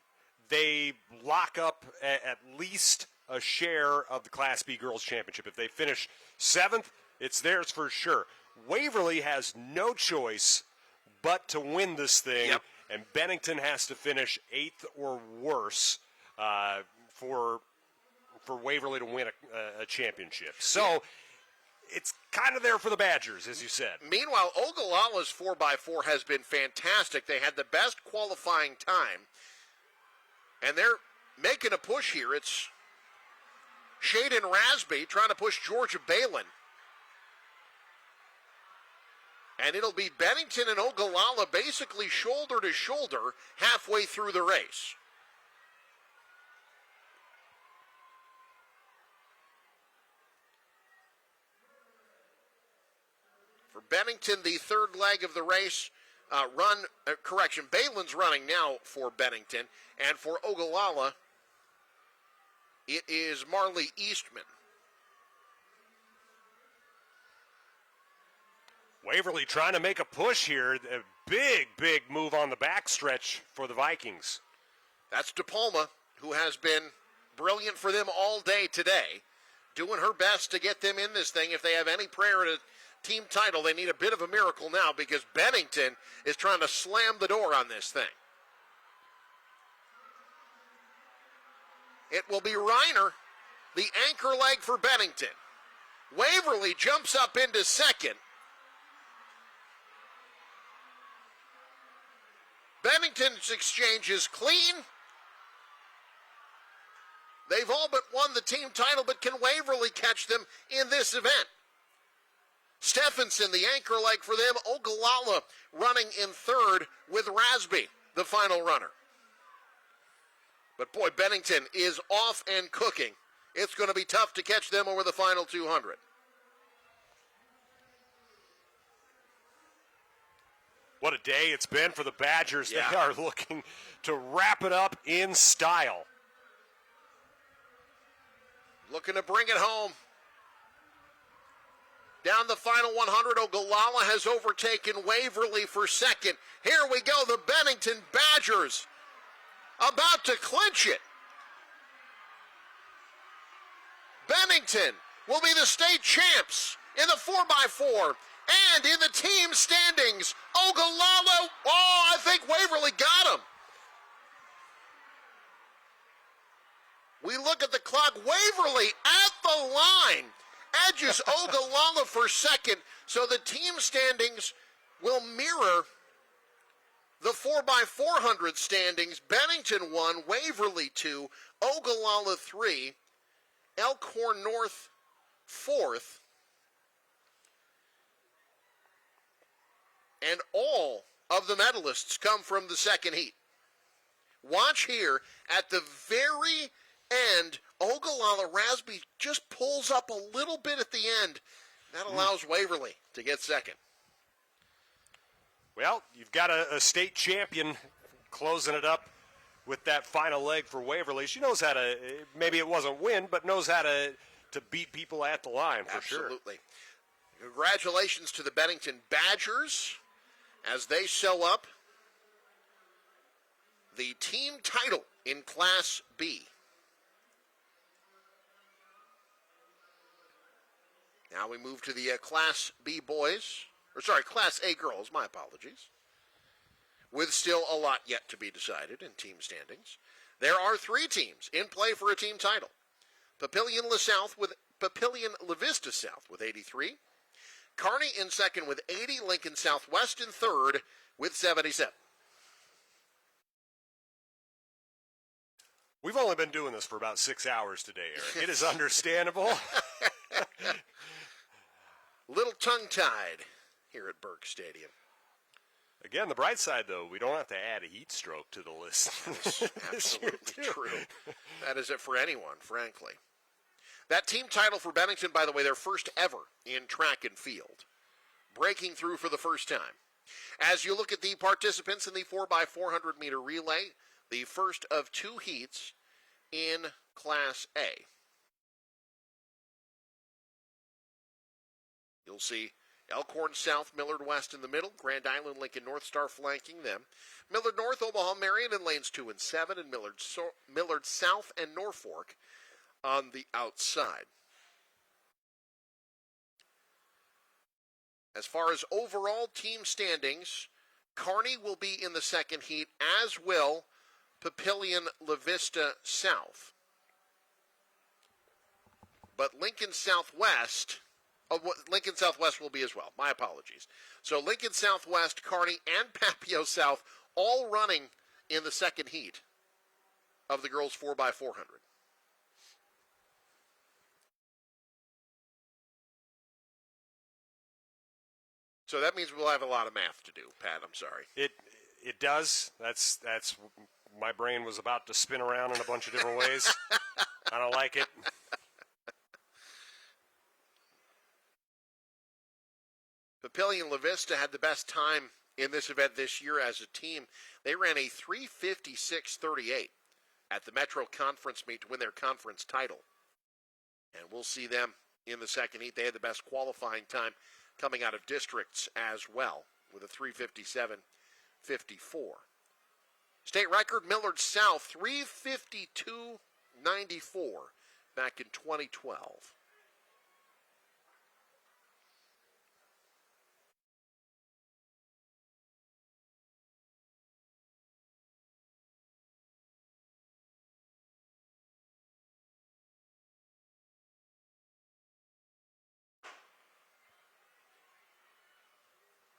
they lock up at least a share of the Class B Girls Championship. If they finish 7th, it's theirs for sure. Waverly has no choice but to win this thing, and Bennington has to finish 8th or worse for Waverly to win a championship. So it's kind of there for the Badgers, as you said. Meanwhile, Ogallala's 4x4 has been fantastic. They had the best qualifying time, and they're making a push here. It's Shaden Rasby trying to push Georgia Balin. And it'll be Bennington and Ogallala basically shoulder to shoulder halfway through the race. For Bennington, the third leg of the race, Balin's running now for Bennington. And for Ogallala, it is Marley Eastman. Waverly trying to make a push here. A big move on the backstretch for the Vikings. That's DePalma, who has been brilliant for them all day today, doing her best to get them in this thing. If they have any prayer to team title, they need a bit of a miracle now because Bennington is trying to slam the door on this thing. It will be Reiner, the anchor leg for Bennington. Waverly jumps up into second. Bennington's exchange is clean. They've all but won the team title, but can Waverly catch them in this event? Stephenson, the anchor leg for them. Ogallala running in third with Rasby, the final runner. But boy, Bennington is off and cooking. It's going to be tough to catch them over the final 200. What a day it's been for the Badgers. Yeah. They are looking to wrap it up in style. Looking to bring it home. Down the final 100, Ogallala has overtaken Waverly for second. Here we go, the Bennington Badgers about to clinch it. Bennington will be the state champs in the 4x4 and in the team standings. Ogallala, I think Waverly got him. We look at the clock. Waverly at the line edges Ogallala for second, so the team standings will mirror the 4x400 standings. Bennington 1, Waverly 2, Ogallala 3, Elkhorn North 4th, and all of the medalists come from the second heat. Watch here at the very end, Ogallala Rasby just pulls up a little bit at the end. That allows Waverly to get second. Well, you've got a state champion closing it up with that final leg for Waverly. She knows how to, maybe it wasn't win, but knows how to beat people at the line for sure. Absolutely. Congratulations to the Bennington Badgers as they sew up the team title in Class B. Now we move to the Class B boys, Class A girls, my apologies, with still a lot yet to be decided in team standings. There are 3 teams in play for a team title. Papillion La Vista South with 83. Kearney in second with 80. Lincoln Southwest in third with 77. We've only been doing this for about 6 hours today, Eric. It is understandable. Little tongue-tied here at Burke Stadium. Again, the bright side, though, we don't have to add a heat stroke to the list. Absolutely true. That is it for anyone, frankly. That team title for Bennington, by the way, their first ever in track and field. Breaking through for the first time. As you look at the participants in the 4x400 meter relay, the first of 2 heats in Class A. You'll see Elkhorn South, Millard West in the middle, Grand Island, Lincoln North Star flanking them. Millard North, Omaha, Marion in lanes 2 and 7, and Millard South and Norfolk on the outside. As far as overall team standings, Kearney will be in the second heat, as will Papillion La Vista South. But Lincoln Southwest will be as well. My apologies. So Lincoln Southwest, Kearney, and Papio South all running in the second heat of the girls 4x400. So that means we'll have a lot of math to do, Pat. I'm sorry. It does. That's my brain was about to spin around in a bunch of different ways. I don't like it. Papillion La Vista had the best time in this event this year as a team. They ran a 3:56.38 at the Metro Conference meet to win their conference title. And we'll see them in the second heat. They had the best qualifying time coming out of districts as well with a 3:57.54. State record, Millard South, 3:52.94 back in 2012.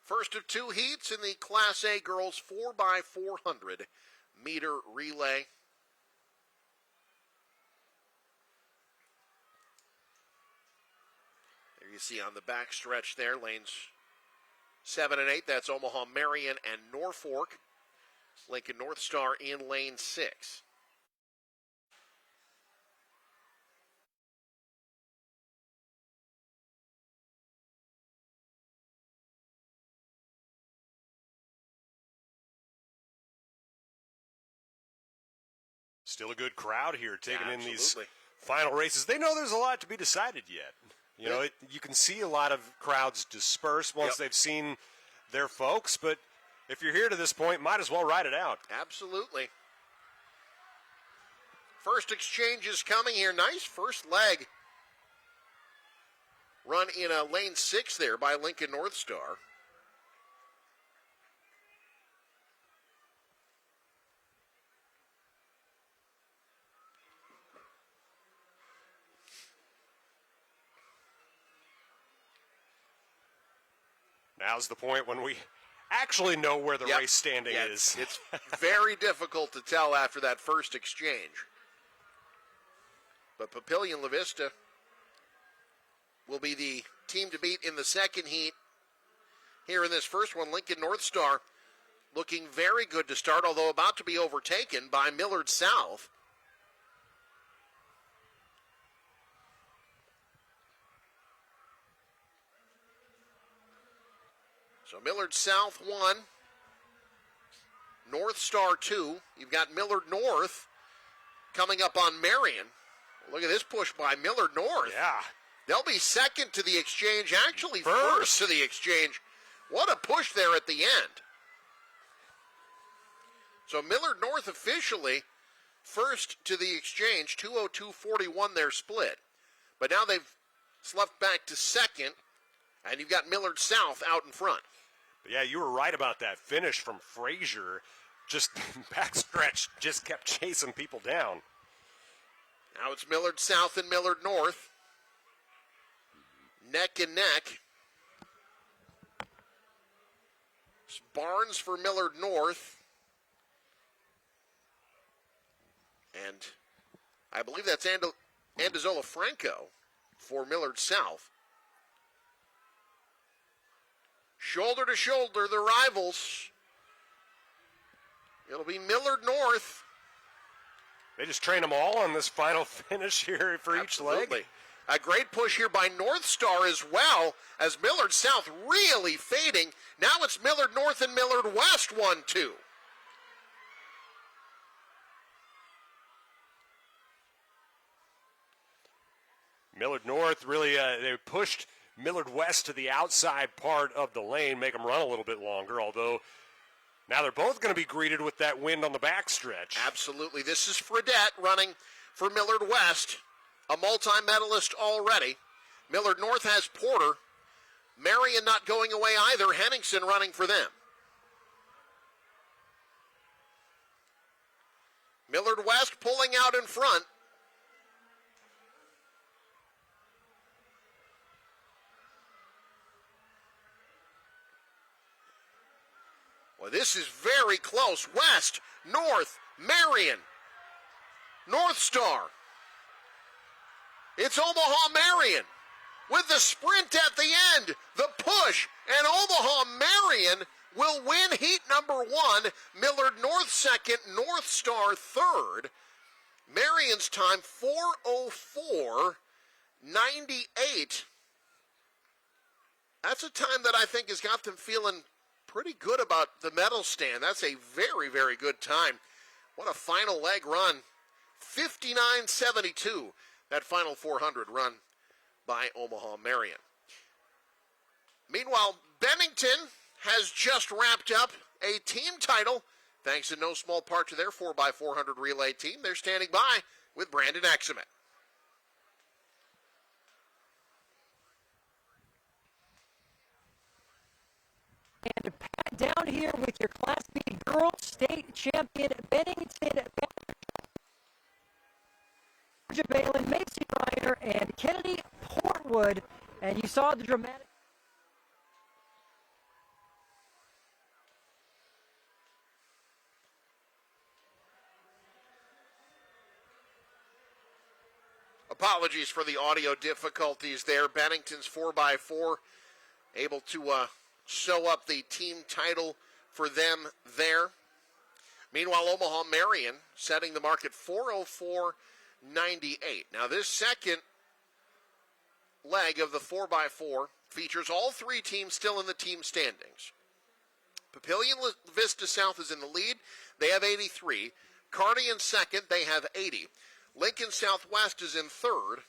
First of 2 heats in the Class A girls 4x400 meter relay. There you see on the back stretch there, lanes 7 and 8. That's Omaha, Marion, and Norfolk. Lincoln North Star in lane 6. Still a good crowd here taking in these final races. They know there's a lot to be decided yet. You know, you can see a lot of crowds disperse once they've seen their folks, but if you're here to this point, might as well ride it out. Absolutely. First exchange is coming here. Nice first leg. Run in a lane 6 there by Lincoln North Star. Now's the point when we actually know where the race standing is. It's very difficult to tell after that first exchange. But Papillion La Vista will be the team to beat in the second heat. Here in this first one, Lincoln North Star looking very good to start, although about to be overtaken by Millard South. So Millard South 1, North Star 2. You've got Millard North coming up on Marion. Look at this push by Millard North. Yeah. They'll be second to the exchange, actually first to the exchange. What a push there at the end. So Millard North officially first to the exchange, 202.41 their split. But now they've slept back to second, and you've got Millard South out in front. But yeah, you were right about that finish from Frazier. Just backstretch, just kept chasing people down. Now it's Millard South and Millard North. Neck and neck. It's Barnes for Millard North. And I believe that's Andazola Franco for Millard South. Shoulder to shoulder, the rivals. It'll be Millard North. They just train them all on this final finish here for each leg. A great push here by North Star as well, as Millard South really fading. Now it's Millard North and Millard West 1-2. Millard North really, they pushed Millard West to the outside part of the lane, make them run a little bit longer, although now they're both going to be greeted with that wind on the backstretch. Absolutely. This is Fredette running for Millard West, a multi-medalist already. Millard North has Porter. Marion not going away either. Henningsen running for them. Millard West pulling out in front. Well, this is very close. West, North, Marion, North Star. It's Omaha Marion with the sprint at the end, the push, and Omaha Marion will win heat number 1. Millard North second, North Star third. Marion's time 4:04.98. That's a time that I think has got them feeling pretty good about the medal stand. That's a very, very good time. What a final leg run. 59.72, that final 400 run by Omaha Marion. Meanwhile, Bennington has just wrapped up a team title, thanks in no small part to their 4x400 relay team. They're standing by with Brandon Exemet. And Pat, down here with your Class B Girls State Champion Bennington, Georgia Balin, Macy Reiner, and Kennedy Portwood. And you saw the dramatic. Apologies for the audio difficulties there. Bennington's 4x4 able to sew up the team title for them there. Meanwhile, Omaha Marion setting the mark at 4:04.98. Now, this second leg of the 4x4 features all three teams still in the team standings. Papillion Vista South is in the lead. They have 83. Kearney in second. They have 80. Lincoln Southwest is in third.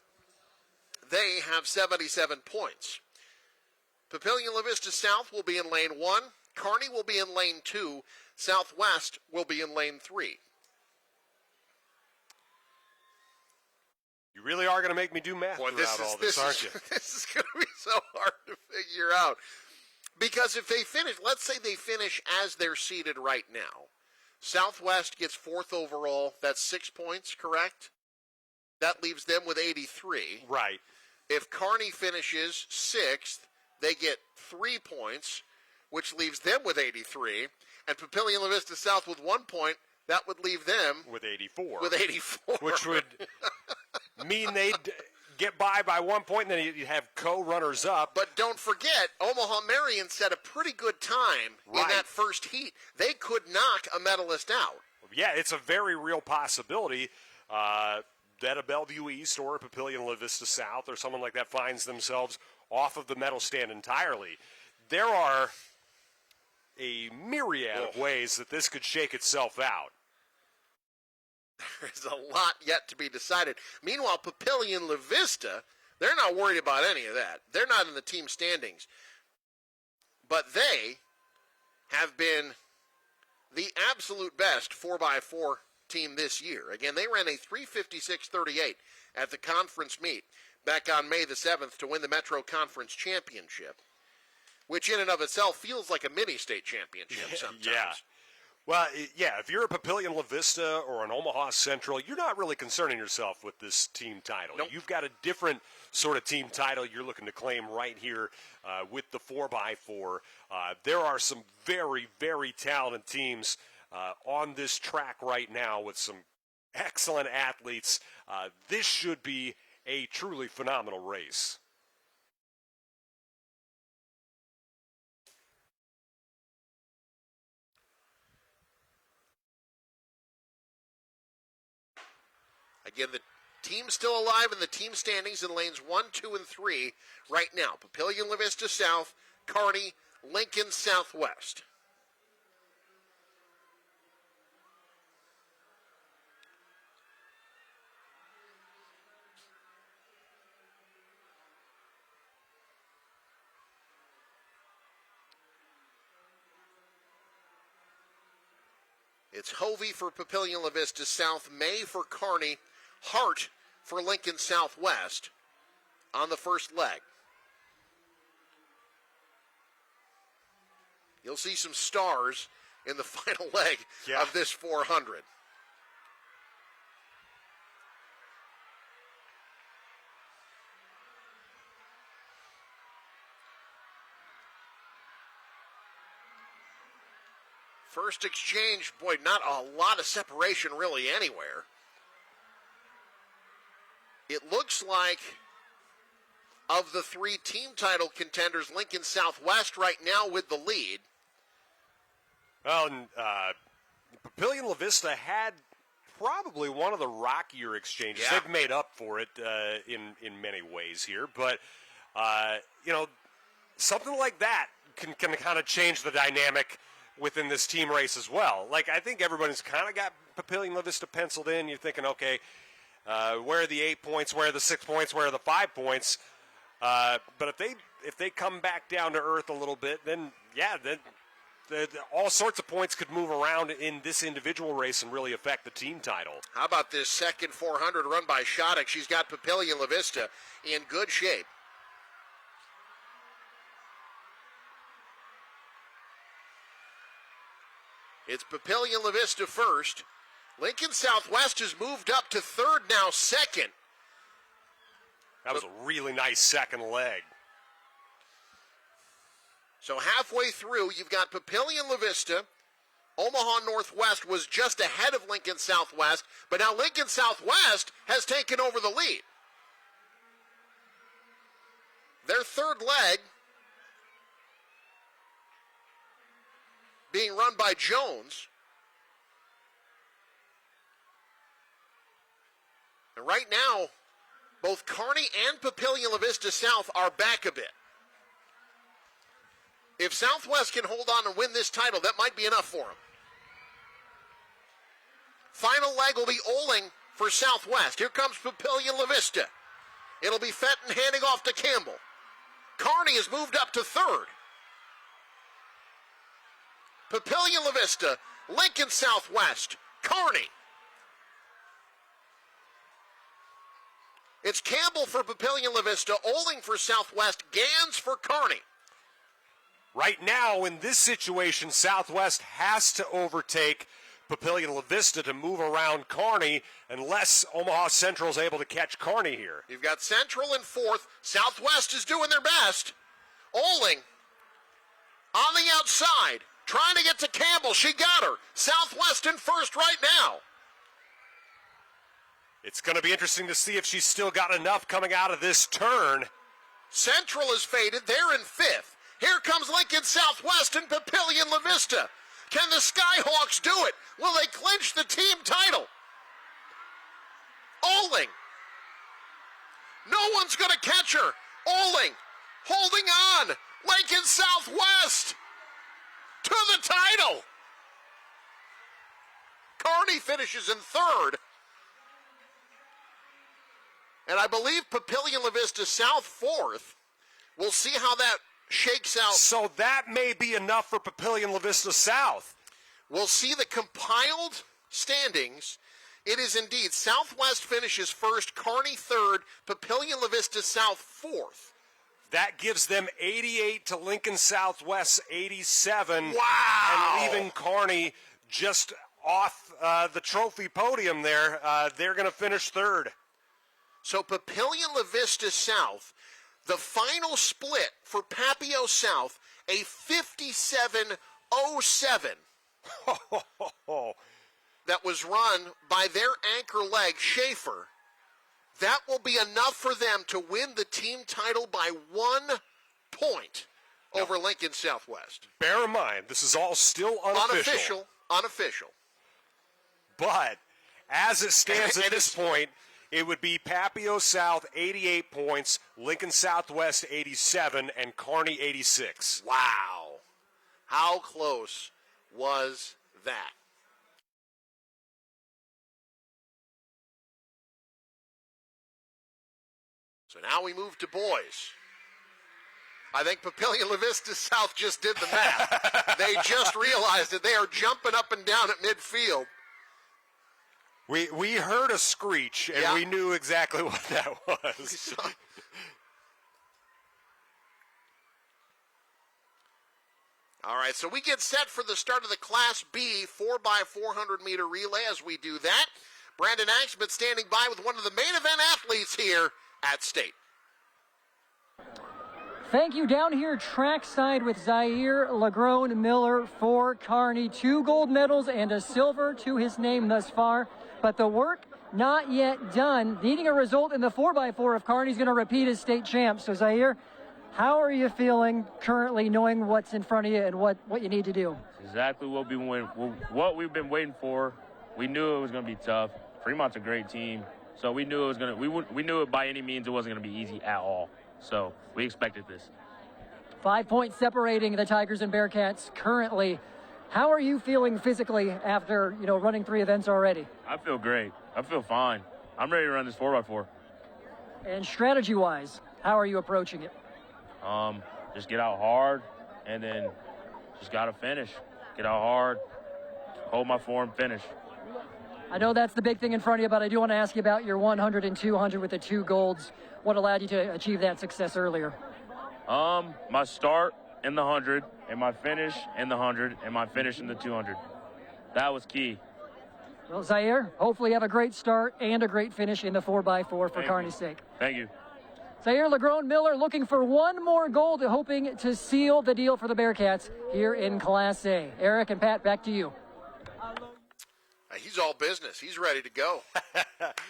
They have 77 points. Papillion La Vista South will be in lane 1. Kearney will be in lane 2. Southwest will be in lane 3. You really are going to make me do math throughout all this, aren't you? This is going to be so hard to figure out. Because if they finish, let's say they finish as they're seated right now. Southwest gets 4th overall. That's 6 points, correct? That leaves them with 83. Right. If Kearney finishes 6th, they get 3 points, which leaves them with 83. And Papillion La Vista South with 1 point, that would leave them with 84. With 84. Which would mean they'd get by 1 point, and then you have co-runners up. But don't forget, Omaha Marion set a pretty good time in that first heat. They could knock a medalist out. Yeah, it's a very real possibility that a Bellevue East or a Papillion La Vista South or someone like that finds themselves off of the medal stand entirely. There are a myriad of ways that this could shake itself out. There's a lot yet to be decided. Meanwhile, Papillion La Vista, they're not worried about any of that. They're not in the team standings. But they have been the absolute best 4x4 team this year. Again, they ran a 3:56.38 at the conference meet back on May the 7th to win the Metro Conference Championship, which in and of itself feels like a mini-state championship sometimes. Yeah. Well, yeah, if you're a Papillion La Vista or an Omaha Central, you're not really concerning yourself with this team title. Nope. You've got a different sort of team title you're looking to claim right here with the 4x4. There are some very, very talented teams on this track right now with some excellent athletes. This should be a truly phenomenal race. Again, the team's still alive in the team standings in lanes 1, 2, and 3 right now. Papillion La Vista South, Kearney, Lincoln Southwest. It's Hovey for Papillion La Vista South, May for Kearney, Hart for Lincoln Southwest on the first leg. You'll see some stars in the final leg of this 400. First exchange, boy, not a lot of separation really anywhere. It looks like of the three team title contenders, Lincoln Southwest right now with the lead. Well, Papillion La Vista had probably one of the rockier exchanges. Yeah. They've made up for it in many ways here, but something like that can kind of change the dynamic within this team race as well. Like, I think everybody's kind of got Papillion La Vista penciled in. You're thinking, okay, where are the 8 points? Where are the 6 points? Where are the 5 points? But if they come back down to earth a little bit, then all sorts of points could move around in this individual race and really affect the team title. How about this second 400 run by Shodek? She's got Papillion La Vista in good shape. It's Papillion La Vista first. Lincoln Southwest has moved up to third, now second. That was a really nice second leg. So halfway through, you've got Papillion La Vista. Omaha Northwest was just ahead of Lincoln Southwest, but now Lincoln Southwest has taken over the lead. Their third leg being run by Jones. And right now, both Kearney and Papillion La Vista South are back a bit. If Southwest can hold on and win this title, that might be enough for them. Final leg will be Oling for Southwest. Here comes Papillion La Vista. It'll be Fenton handing off to Campbell. Kearney has moved up to third. Papillion La Vista, Lincoln Southwest, Kearney. It's Campbell for Papillion La Vista, Oling for Southwest, Gans for Kearney. Right now, in this situation, Southwest has to overtake Papillion La Vista to move around Kearney unless Omaha Central is able to catch Kearney here. You've got Central in fourth. Southwest is doing their best. Oling on the outside, trying to get to Campbell. She got her. Southwest in first right now. It's going to be interesting to see if she's still got enough coming out of this turn. Central is faded. They're in fifth. Here comes Lincoln Southwest and Papillion La Vista. Can the Skyhawks do it? Will they clinch the team title? Oling. No one's going to catch her. Oling holding on. Lincoln Southwest. to the title. Kearney finishes in third. And I believe Papillion La Vista South fourth. We'll see how that shakes out. So that may be enough for Papillion La Vista South. We'll see the compiled standings. It is indeed Southwest finishes first, Kearney third, Papillion La Vista South fourth. That gives them 88 to Lincoln Southwest 87. Wow! And leaving Kearney just off the trophy podium there. They're going to finish third. So Papillion La Vista South, the final split for Papio South, a 57-07 that was run by their anchor leg, Schaefer. That will be enough for them to win the team title by 1 point over Lincoln Southwest. Bear in mind, this is all still unofficial. Unofficial. But as it stands at this point, it would be Papio South 88 points, Lincoln Southwest 87, and Kearney 86. Wow. How close was that? So now we move to boys. I think Papillion La Vista South just did the math. They just realized that they are jumping up and down at midfield. We heard a screech, and we knew exactly what that was. All right, so we get set for the start of the Class B 4x400 meter relay. As we do that, Brandon Axman standing by with one of the main event athletes here at State. Thank you. Down here trackside with Zaire Lagrone Miller for Kearney. 2 gold medals and a silver to his name thus far. But the work not yet done. Needing a result in the 4x4 if Kearney's going to repeat as state champ. So Zaire, how are you feeling currently knowing what's in front of you and what you need to do? Exactly what we've been waiting for. We knew it was going to be tough. Fremont's a great team. So we knew it was going to, we knew it by any means it wasn't going to be easy at all. So we expected this. 5 points separating the Tigers and Bearcats currently. How are you feeling physically after, running 3 events already? I feel great. I feel fine. I'm ready to run this 4x4. And strategy-wise, how are you approaching it? Just get out hard, and then just got to finish. Get out hard, hold my form, finish. I know that's the big thing in front of you, but I do want to ask you about your 100 and 200 with the 2 golds. What allowed you to achieve that success earlier? My start in the 100, and my finish in the 100, and my finish in the 200. That was key. Well, Zaire, hopefully you have a great start and a great finish in the 4x4 for Kearney's sake. Thank you. Zaire Lagrone Miller looking for 1 more gold, hoping to seal the deal for the Bearcats here in Class A. Eric and Pat, back to you. He's all business. He's ready to go.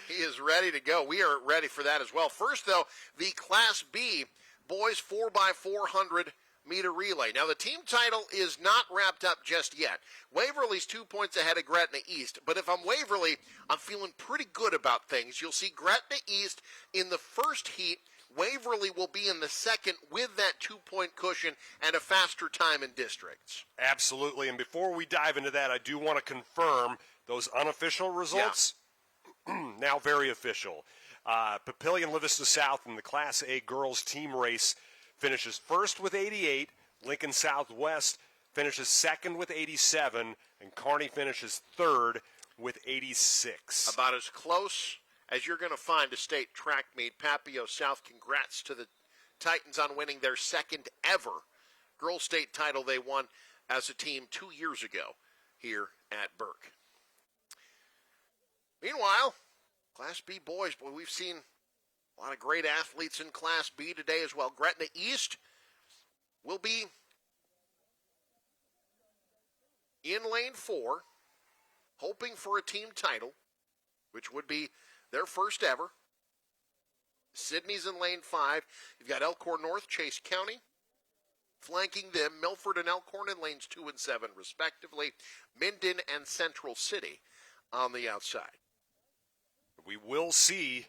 He is ready to go. We are ready for that as well. First, though, the Class B boys 4x400 meter relay. Now, the team title is not wrapped up just yet. Waverly's 2 points ahead of Gretna East. But if I'm Waverly, I'm feeling pretty good about things. You'll see Gretna East in the first heat. Waverly will be in the second with that 2-point cushion and a faster time in districts. Absolutely. And before we dive into that, I do want to confirm those unofficial results. Now very official. Papillion La Vista South in the Class A girls team race finishes first with 88. Lincoln Southwest finishes second with 87. And Kearney finishes third with 86. About as close as you're going to find a state track meet. Papio South, congrats to the Titans on winning their second ever girls state title they won as a team 2 years ago here at Burke. Meanwhile, Class B boys, boy, we've seen a lot of great athletes in Class B today as well. Gretna East will be in lane 4, hoping for a team title, which would be their first ever. Sydney's in lane 5. You've got Elkhorn North, Chase County. Flanking them, Milford and Elkhorn in lanes 2 and 7, respectively. Minden and Central City on the outside. We will see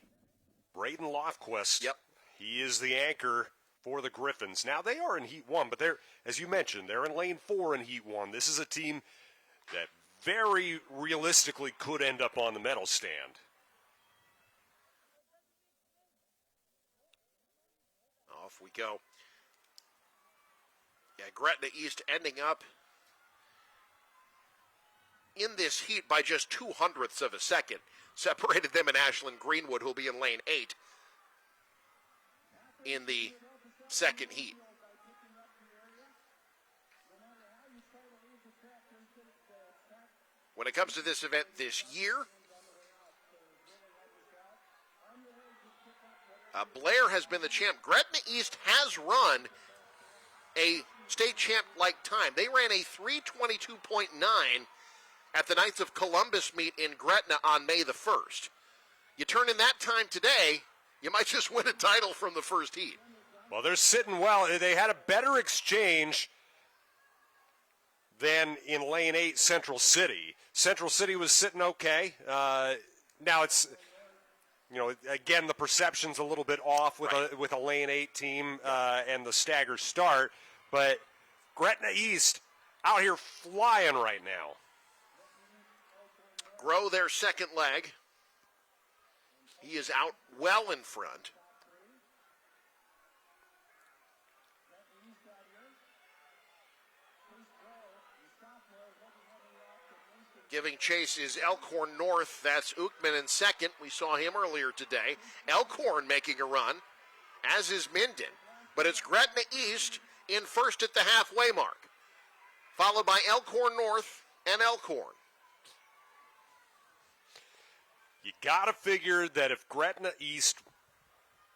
Braden Lofquist. Yep. He is the anchor for the Griffins. Now, they are in Heat 1, but they're, as you mentioned, they're in Lane 4 in Heat 1. This is a team that very realistically could end up on the medal stand. Off we go. Yeah, Gretna East ending up in this heat by just 0.02 of a second. Separated them and Ashland Greenwood, who'll be in lane 8 in the second heat. When it comes to this event this year, Blair has been the champ. Gretna East has run a state champ-like time. They ran a 3:22.9 at the Knights of Columbus meet in Gretna on May the 1st. You turn in that time today, you might just win a title from the first heat. Well, they're sitting well. They had a better exchange than in lane 8 Central City. Central City was sitting okay. Now it's, again, the perception's a little bit off with a lane 8 team and the stagger start. But Gretna East out here flying right now. Grow their second leg. He is out well in front. Giving chase is Elkhorn North. That's Uckman in second. We saw him earlier today. Elkhorn making a run, as is Minden. But it's Gretna East in first at the halfway mark, followed by Elkhorn North and Elkhorn. You got to figure that if Gretna East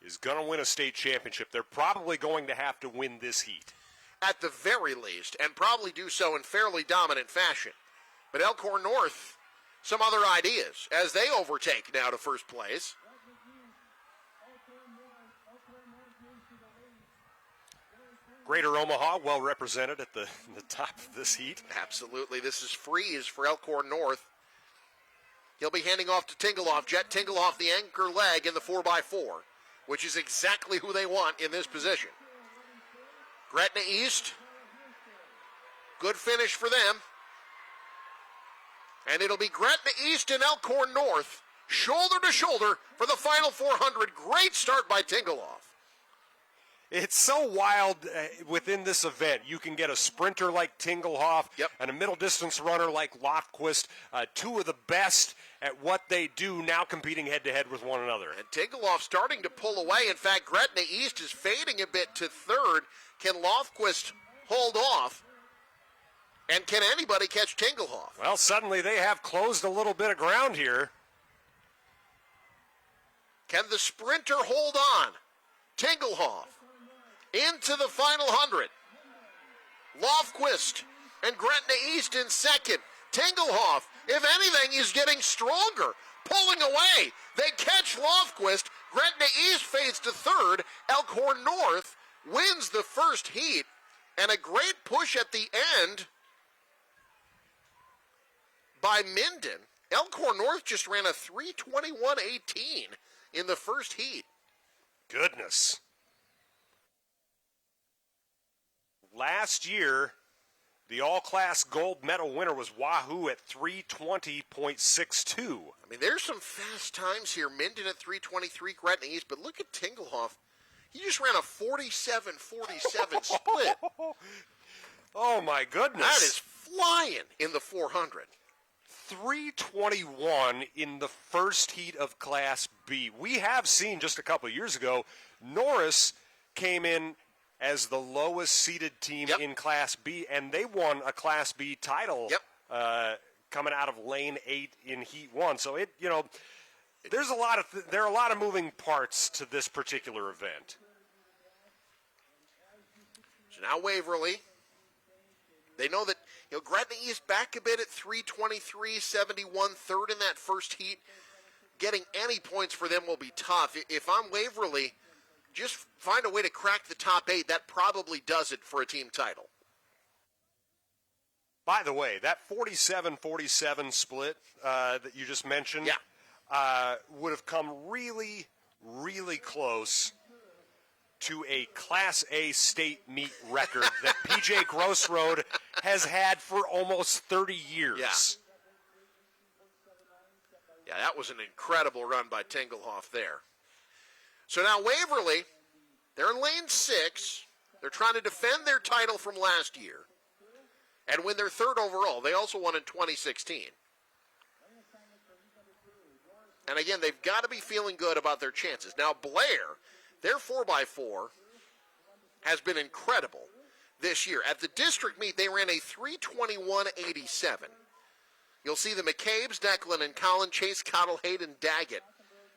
is going to win a state championship, they're probably going to have to win this heat. At the very least, and probably do so in fairly dominant fashion. But Elkhorn North, some other ideas as they overtake now to first place. Greater Omaha, well represented at the top of this heat. Absolutely. This is freeze for Elkhorn North. He'll be handing off to Tinglehoff. Jet Tinglehoff, the anchor leg in the 4x4, which is exactly who they want in this position. Gretna East, good finish for them. And it'll be Gretna East and Elkhorn North, shoulder to shoulder for the final 400. Great start by Tinglehoff. It's so wild within this event. You can get a sprinter like Tinglehoff and a middle distance runner like Lofquist, two of the best at what they do, now competing head-to-head with one another. And Tinglehoff starting to pull away. In fact, Gretna East is fading a bit to third. Can Lofquist hold off? And can anybody catch Tinglehoff? Well, suddenly they have closed a little bit of ground here. Can the sprinter hold on? Tinglehoff into the final 100. Lofquist and Gretna East in second. Tinglehoff, if anything, is getting stronger, pulling away. They catch Lofquist. Gretna East fades to third. Elkhorn North wins the first heat. And a great push at the end by Minden. Elkhorn North just ran a 3:21.18 in the first heat. Goodness. Last year, the all-class gold medal winner was Wahoo at 3:20.62. I mean, there's some fast times here. Minden at 3:23, Gretna East, but look at Tinglehoff. He just ran a 47-47 split. Oh, my goodness. That is flying in the 400. 3:21 in the first heat of Class B. We have seen just a couple of years ago, Norris came in as the lowest seeded team in Class B, and they won a Class B title coming out of lane 8 in Heat 1. So there are a lot of moving parts to this particular event. So now Waverly, they know that Gretna East back a bit at 3:23.71, third in that first heat. Getting any points for them will be tough. If I'm Waverly, just find a way to crack the top 8. That probably does it for a team title. By the way, that 47-47 split that you just mentioned would have come really, really close to a Class A state meet record that P.J. Grossroad has had for almost 30 years. Yeah, that was an incredible run by Tingelhoff there. So now Waverly, they're in lane 6. They're trying to defend their title from last year and win their 3rd overall. They also won in 2016. And again, they've got to be feeling good about their chances. Now Blair, their 4x4 has been incredible this year. At the district meet, they ran a 3:21.87. You'll see the McCabe's, Declan, and Collin, Chase, Cottle, Hayden, Daggett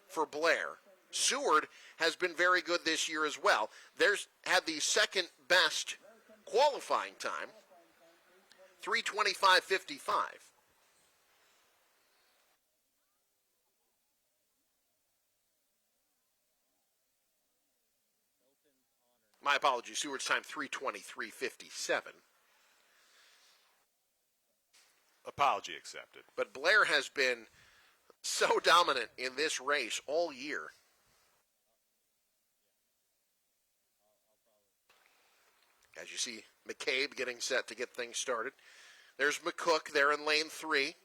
for Blair. Seward has been very good this year as well. There's had the second best qualifying time, 3:25.55. My apologies, Seward's time 3:23.57. Apology accepted. But Blair has been so dominant in this race all year. As you see, McCabe getting set to get things started. There's McCook there in lane 3.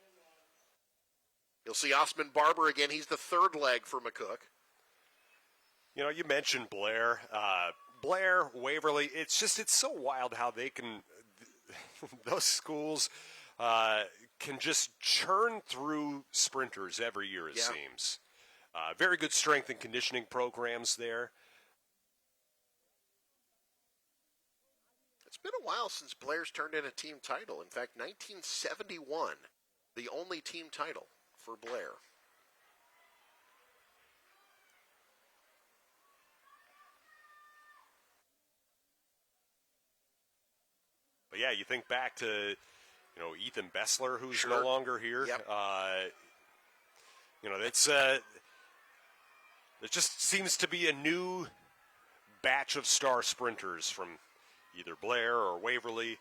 You'll see Osman Barber again. He's the 3rd leg for McCook. You know, you mentioned Blair. Blair, Waverly, it's so wild how they can, those schools can just churn through sprinters every year, it seems. Very good strength and conditioning programs there. It's been a while since Blair's turned in a team title. In fact, 1971, the only team title for Blair. But yeah, you think back to, Ethan Bessler, who's no longer here. Yep. It just seems to be a new batch of star sprinters from either Blair or Waverly.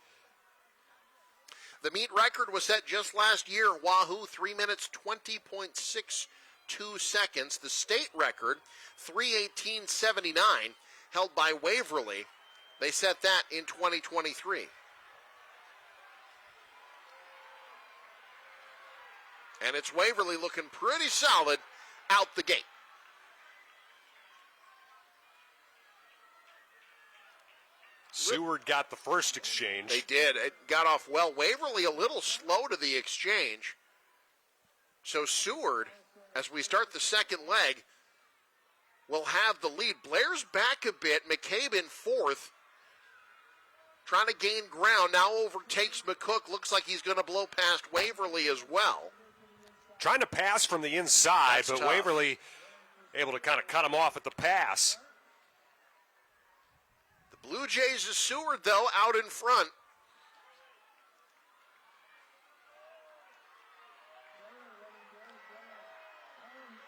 The meet record was set just last year. Wahoo, 3 minutes, 20.62 seconds. The state record, 3:18.79, held by Waverly. They set that in 2023. And it's Waverly looking pretty solid out the gate. Seward got the first exchange. They did. It got off well. Waverly a little slow to the exchange. So Seward, as we start the second leg, will have the lead. Blair's back a bit. McCabe in 4th. Trying to gain ground. Now overtakes McCook. Looks like he's going to blow past Waverly as well. Trying to pass from the inside, That's but tough. Waverly able to kind of cut him off at the pass. The Blue Jays is Seward, though, out in front.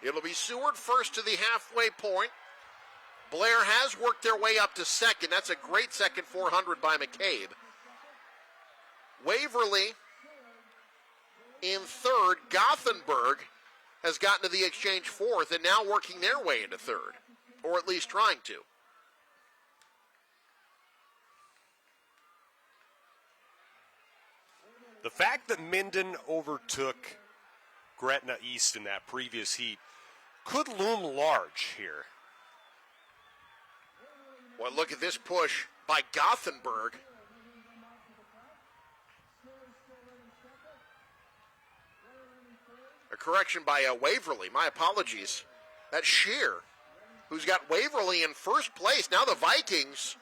It'll be Seward first to the halfway point. Blair has worked their way up to second. That's a great second 400 by McCabe. Waverly in 3rd. Gothenburg has gotten to the exchange 4th and now working their way into 3rd, or at least trying to. The fact that Minden overtook Gretna East in that previous heat could loom large here. Well, look at this push by Gothenburg. A correction by Waverly. My apologies. That's Shear, who's got Waverly in first place. Now the Vikings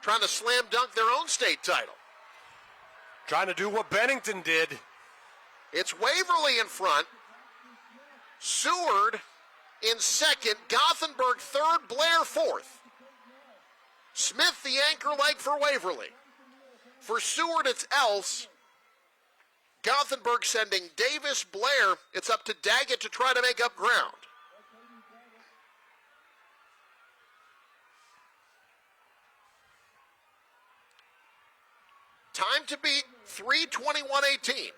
trying to slam dunk their own state title. Trying to do what Bennington did. It's Waverly in front. Seward in second. Gothenburg third. Blair 4th. Smith the anchor leg for Waverly. For Seward, it's Else. Gothenburg sending Davis. Blair, it's up to Daggett to try to make up ground. Time to beat 3:21.18.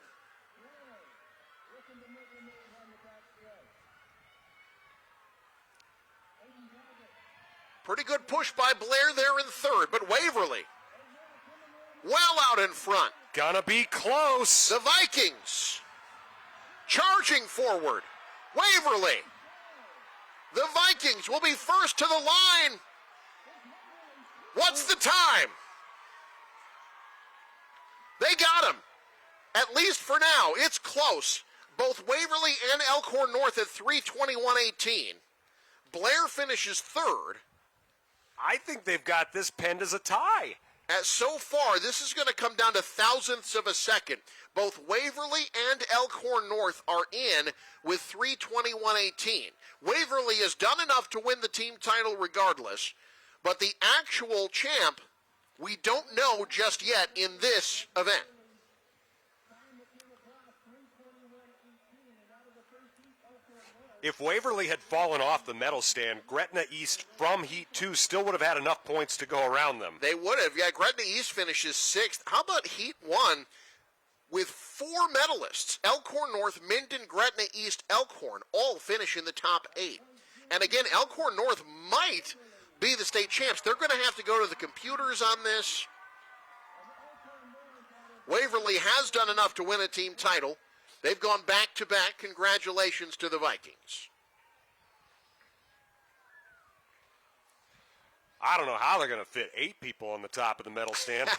Pretty good push by Blair there in third, but Waverly well out in front. Gonna be close. The Vikings charging forward. Waverly. The Vikings will be first to the line. What's the time? They got him. At least for now, it's close. Both Waverly and Elkhorn North at 3:21:18. Blair finishes third. I think they've got this penned as a tie. As so far, this is going to come down to thousandths of a second. Both Waverly and Elkhorn North are in with 3:21:18. Waverly has done enough to win the team title regardless, but the actual champ, we don't know just yet in this event. If Waverly had fallen off the medal stand, Gretna East from Heat 2 still would have had enough points to go around them. They would have. Yeah, Gretna East finishes sixth. How about Heat 1 with 4 medalists? Elkhorn North, Minden, Gretna East, Elkhorn all finish in the top 8. And again, Elkhorn North might be the state champs. They're going to have to go to the computers on this. Waverly has done enough to win a team title. They've gone back-to-back. Congratulations to the Vikings. I don't know how they're going to fit 8 people on the top of the medal stand.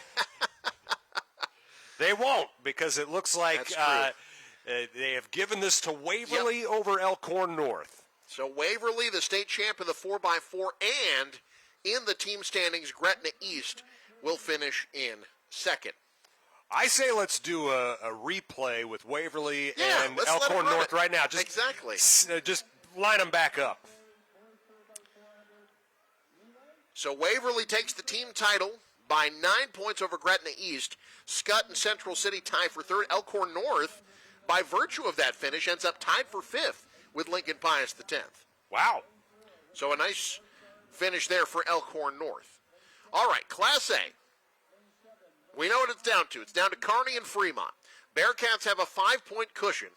They won't, because it looks like they have given this to Waverly over Elkhorn North. So Waverly, the state champ in the 4x4, and in the team standings, Gretna East will finish in second. I say let's do a replay with Waverly and Elkhorn North right now. Just line them back up. So Waverly takes the team title by 9 points over Gretna East. Scott and Central City tie for third. Elkhorn North, by virtue of that finish, ends up tied for fifth with Lincoln Pius X. Wow. So a nice finish there for Elkhorn North. All right, Class A. We know what it's down to. It's down to Kearney and Fremont. Bearcats have a 5-point cushion.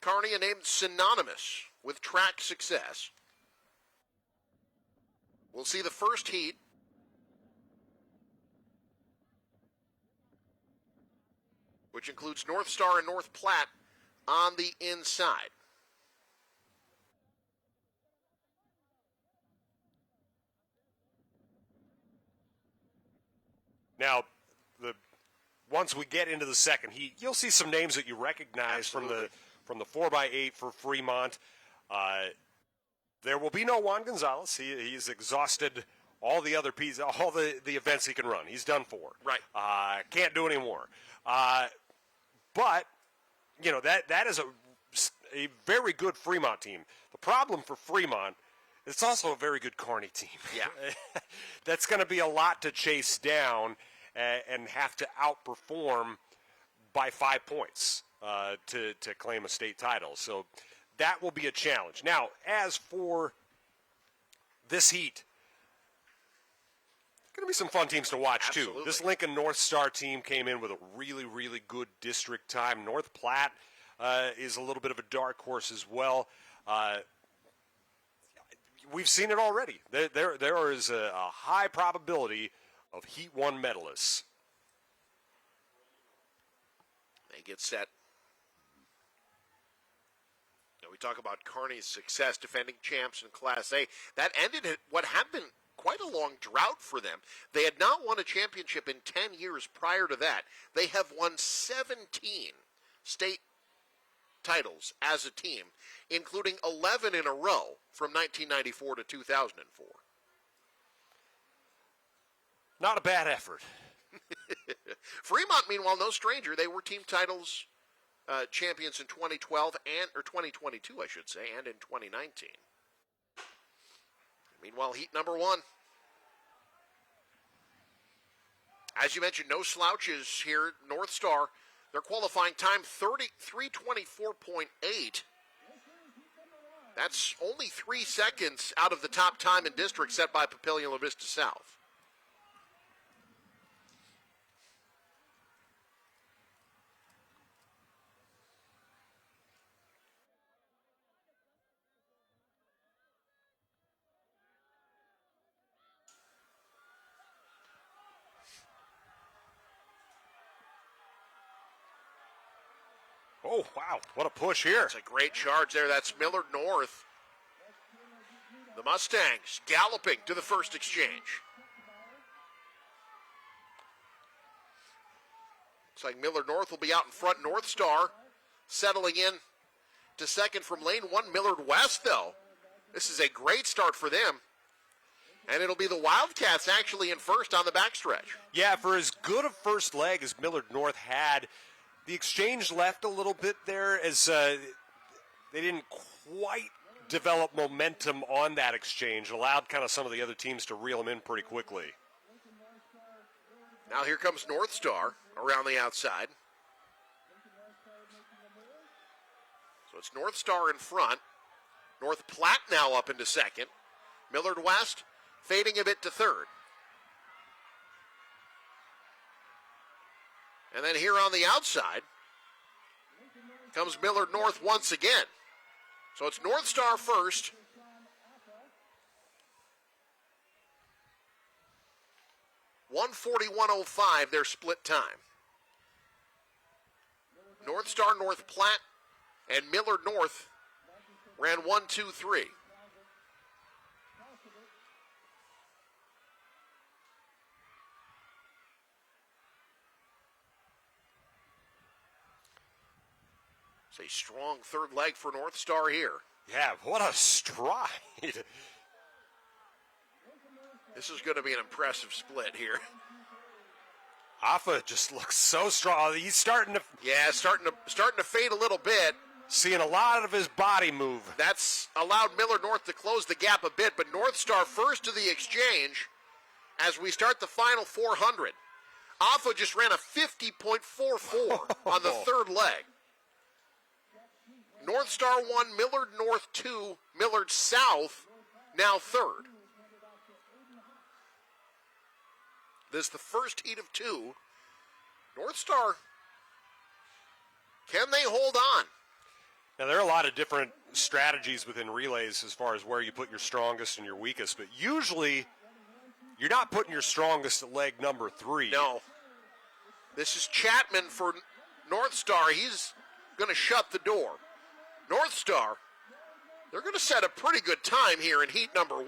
Kearney are named synonymous with track success. We'll see the first heat. Which includes North Star and North Platte on the inside. Now, once we get into the second heat, you'll see some names that you recognize from the 4x8 for Fremont. There will be no Juan Gonzalez. He's exhausted all the other pieces, all the events he can run. He's done for. Right. Can't do any more. But you know that is a very good Fremont team. The problem for Fremont, it's also a very good Kearney team. Yeah. That's going to be a lot to chase down and have to outperform by 5 points to claim a state title. So that will be a challenge. Now, as for this heat, going to be some fun teams to watch, too. This Lincoln North Star team came in with a really, really good district time. North Platte is a little bit of a dark horse as well. We've seen it already. There is a high probability of Heat 1 medalists. They get set. Now we talk about Kearney's success defending champs in Class A. That ended what had been quite a long drought for them. They had not won a championship in 10 years prior to that. They have won 17 state titles as a team, including 11 in a row from 1994 to 2004. Not a bad effort. Fremont, meanwhile, no stranger. They were team titles champions in 2012 or 2022, I should say, and in 2019. Meanwhile, heat number 1. As you mentioned, no slouches here. North Star, their qualifying time 3:24.8. That's only 3 seconds out of the top time in district set by Papillion La Vista South. Oh, wow. What a push here. It's a great charge there. That's Millard North. The Mustangs galloping to the first exchange. Looks like Millard North will be out in front. North Star settling in to second from lane 1. Millard West, though. This is a great start for them. And it'll be the Wildcats actually in first on the backstretch. Yeah, for as good a first leg as Millard North had, the exchange left a little bit there as they didn't quite develop momentum on that exchange. Allowed kind of some of the other teams to reel them in pretty quickly. Now here comes North Star around the outside. So it's North Star in front. North Platte now up into second. Millard West fading a bit to third. And then here on the outside comes Millard North once again. So it's North Star first. .141.05 their split time. North Star, North Platte, and Millard North ran 1-2-3. It's a strong third leg for North Star here. Yeah, what a stride. This is going to be an impressive split here. Afa just looks so strong. He's starting to starting to fade a little bit. Seeing a lot of his body move. That's allowed Millard North to close the gap a bit, but North Star first to the exchange as we start the final 400. Afa just ran a 50.44 on the third leg. North Star 1, Millard North 2, Millard South now third. This is the first heat of 2. North Star, can they hold on? Now, there are a lot of different strategies within relays as far as where you put your strongest and your weakest, but usually you're not putting your strongest at leg number 3. No. This is Chapman for North Star. He's going to shut the door. North Star, they're going to set a pretty good time here in heat number 1.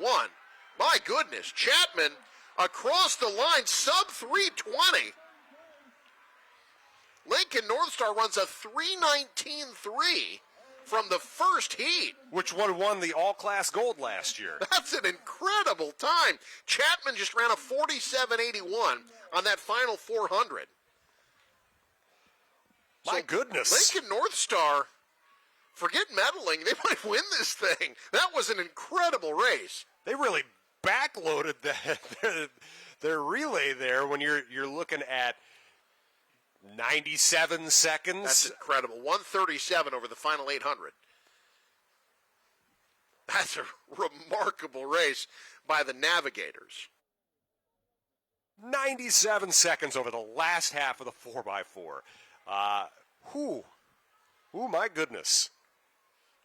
My goodness, Chapman across the line, sub 320. Lincoln North Star runs a 3:19.3 from the first heat. Which one won the all-class gold last year? That's an incredible time. Chapman just ran a 47.81 on that final 400. My goodness. Lincoln North Star, forget medaling, they might win this thing. That was an incredible race. They really backloaded their relay there when you're looking at 97 seconds. That's incredible. 137 over the final 800. That's a remarkable race by the Navigators. 97 seconds over the last half of the 4x4. Ooh, my goodness.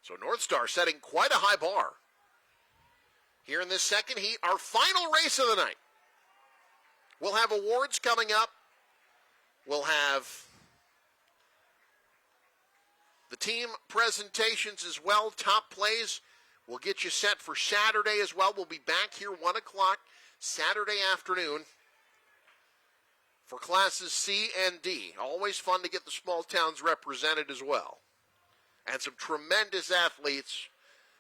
So North Star setting quite a high bar. Here in this second heat, our final race of the night. We'll have awards coming up. We'll have the team presentations as well, top plays. We'll get you set for Saturday as well. We'll be back here 1 o'clock Saturday afternoon for classes C and D. Always fun to get the small towns represented as well. And some tremendous athletes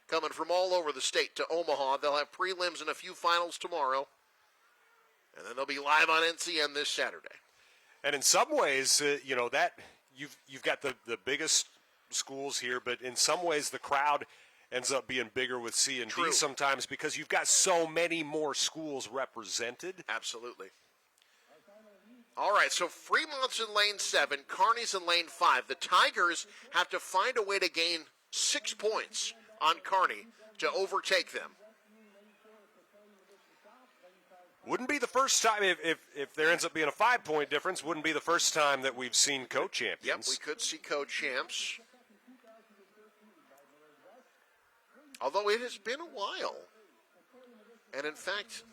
coming from all over the state to Omaha. They'll have prelims and a few finals tomorrow. And then they'll be live on NCN this Saturday. And in some ways, that you've got the biggest schools here, but in some ways the crowd ends up being bigger with C and D sometimes because you've got so many more schools represented. Absolutely. All right, so Fremont's in lane 7, Kearney's in lane 5. The Tigers have to find a way to gain 6 points on Kearney to overtake them. Wouldn't be the first time, if there ends up being a 5-point difference, wouldn't be the first time that we've seen co-champions. Yep, we could see co-champs. Although it has been a while. And in fact,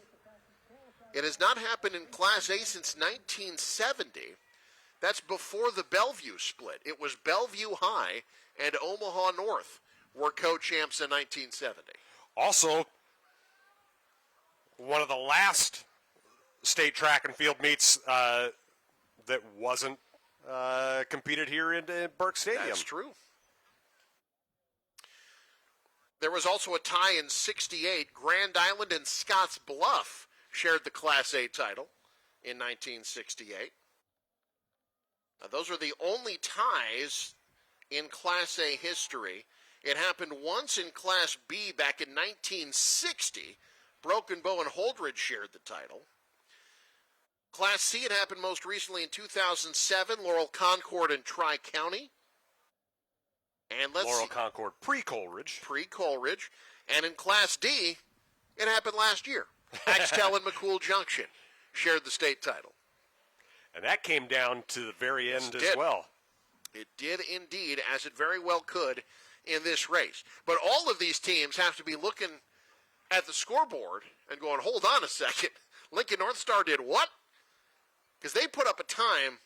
it has not happened in Class A since 1970 That's before the Bellevue split. It was Bellevue High and Omaha North were co-champs in 1970. Also, one of the last state track and field meets that wasn't competed here in Burke Stadium. That's true. There was also a tie in 68. Grand Island and Scotts Bluff shared the Class A title in 1968. Now, those are the only ties in Class A history. It happened once in Class B back in 1960. Broken Bow and Holdridge shared the title. Class C, it happened most recently in 2007, Laurel Concord and Tri-County. And Laurel Concord pre-Coleridge. Pre-Coleridge. And in Class D, it happened last year. Axtell and McCool Junction shared the state title. And that came down to the very end It as did. well. It did indeed, as it very well could in this race. But all of these teams have to be looking at the scoreboard and going, hold on a second. Lincoln North Star did what? Because they put up a time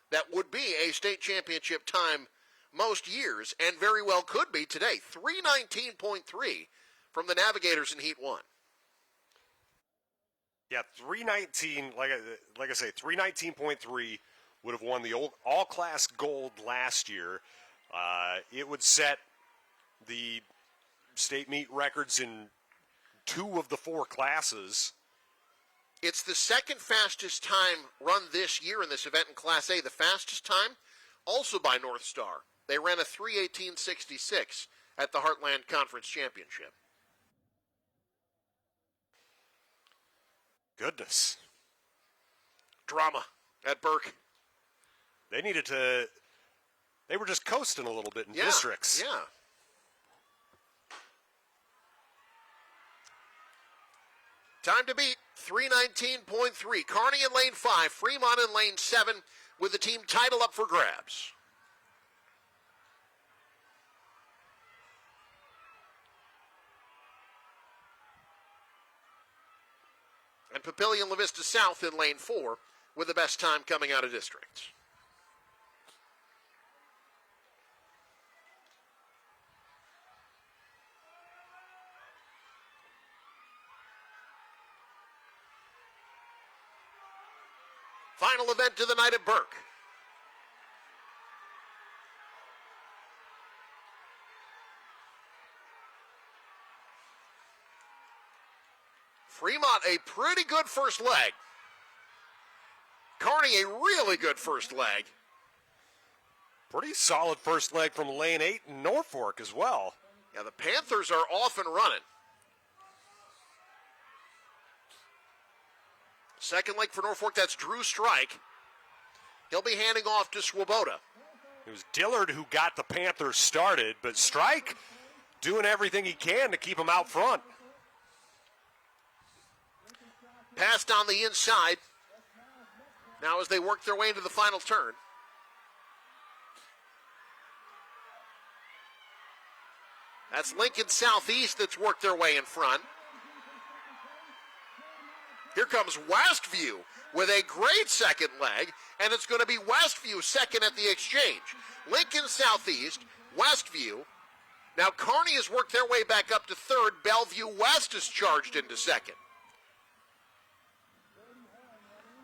that would be a state championship time most years, and very well could be today. 319.3 from the Navigators in Heat 1. Yeah, 319, like I say, 319.3 would have won the all-class gold last year. It would set the state meet records in 2 of the 4 classes. It's the second fastest time run this year in this event in Class A. The fastest time, also by North Star. They ran a 3:18.66 at the Heartland Conference Championship. Goodness. Drama at Burke. They were just coasting a little bit in districts. Yeah. Time to beat, 319.3. Kearney in lane 5, Fremont in lane 7 with the team title up for grabs. And Papillion La Vista South in lane 4 with the best time coming out of district. Final event of the night at Burke. Fremont, a pretty good first leg. Kearney, a really good first leg. Pretty solid first leg from lane 8 in Norfolk as well. Yeah, the Panthers are off and running. Second leg for Norfolk, that's Drew Strike. He'll be handing off to Swoboda. It was Dillard who got the Panthers started, but Strike doing everything he can to keep them out front. Passed on the inside. Now as they work their way into the final turn. That's Lincoln Southeast that's worked their way in front. Here comes Westview with a great second leg, and it's going to be Westview second at the exchange. Lincoln Southeast, Westview. Now Kearney has worked their way back up to third. Bellevue West is charged into second.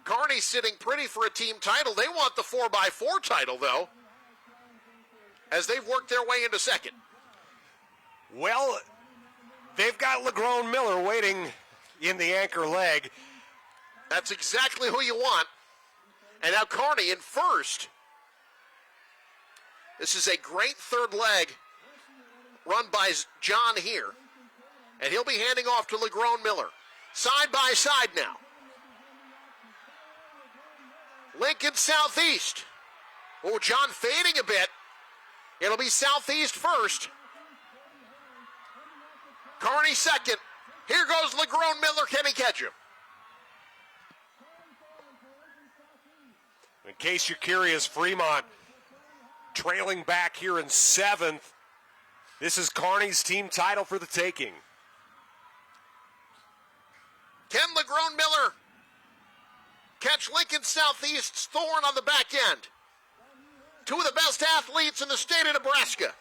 Kearney sitting pretty for a team title. They want the 4x4 title, though, as they've worked their way into second. Well, they've got LeGrone Miller waiting in the anchor leg. That's exactly who you want. And now Kearney in first. This is a great third leg run by John here. And he'll be handing off to LeGrone Miller. Side by side now. Lincoln Southeast. Oh, John fading a bit. It'll be Southeast first. Kearney second. Here goes LeGrone Miller. Can he catch him? In case you're curious, Fremont trailing back here in 7th. This is Kearney's team title for the taking. Can LeGrone Miller catch Lincoln Southeast's Thorn on the back end? two of the best athletes in the state of Nebraska.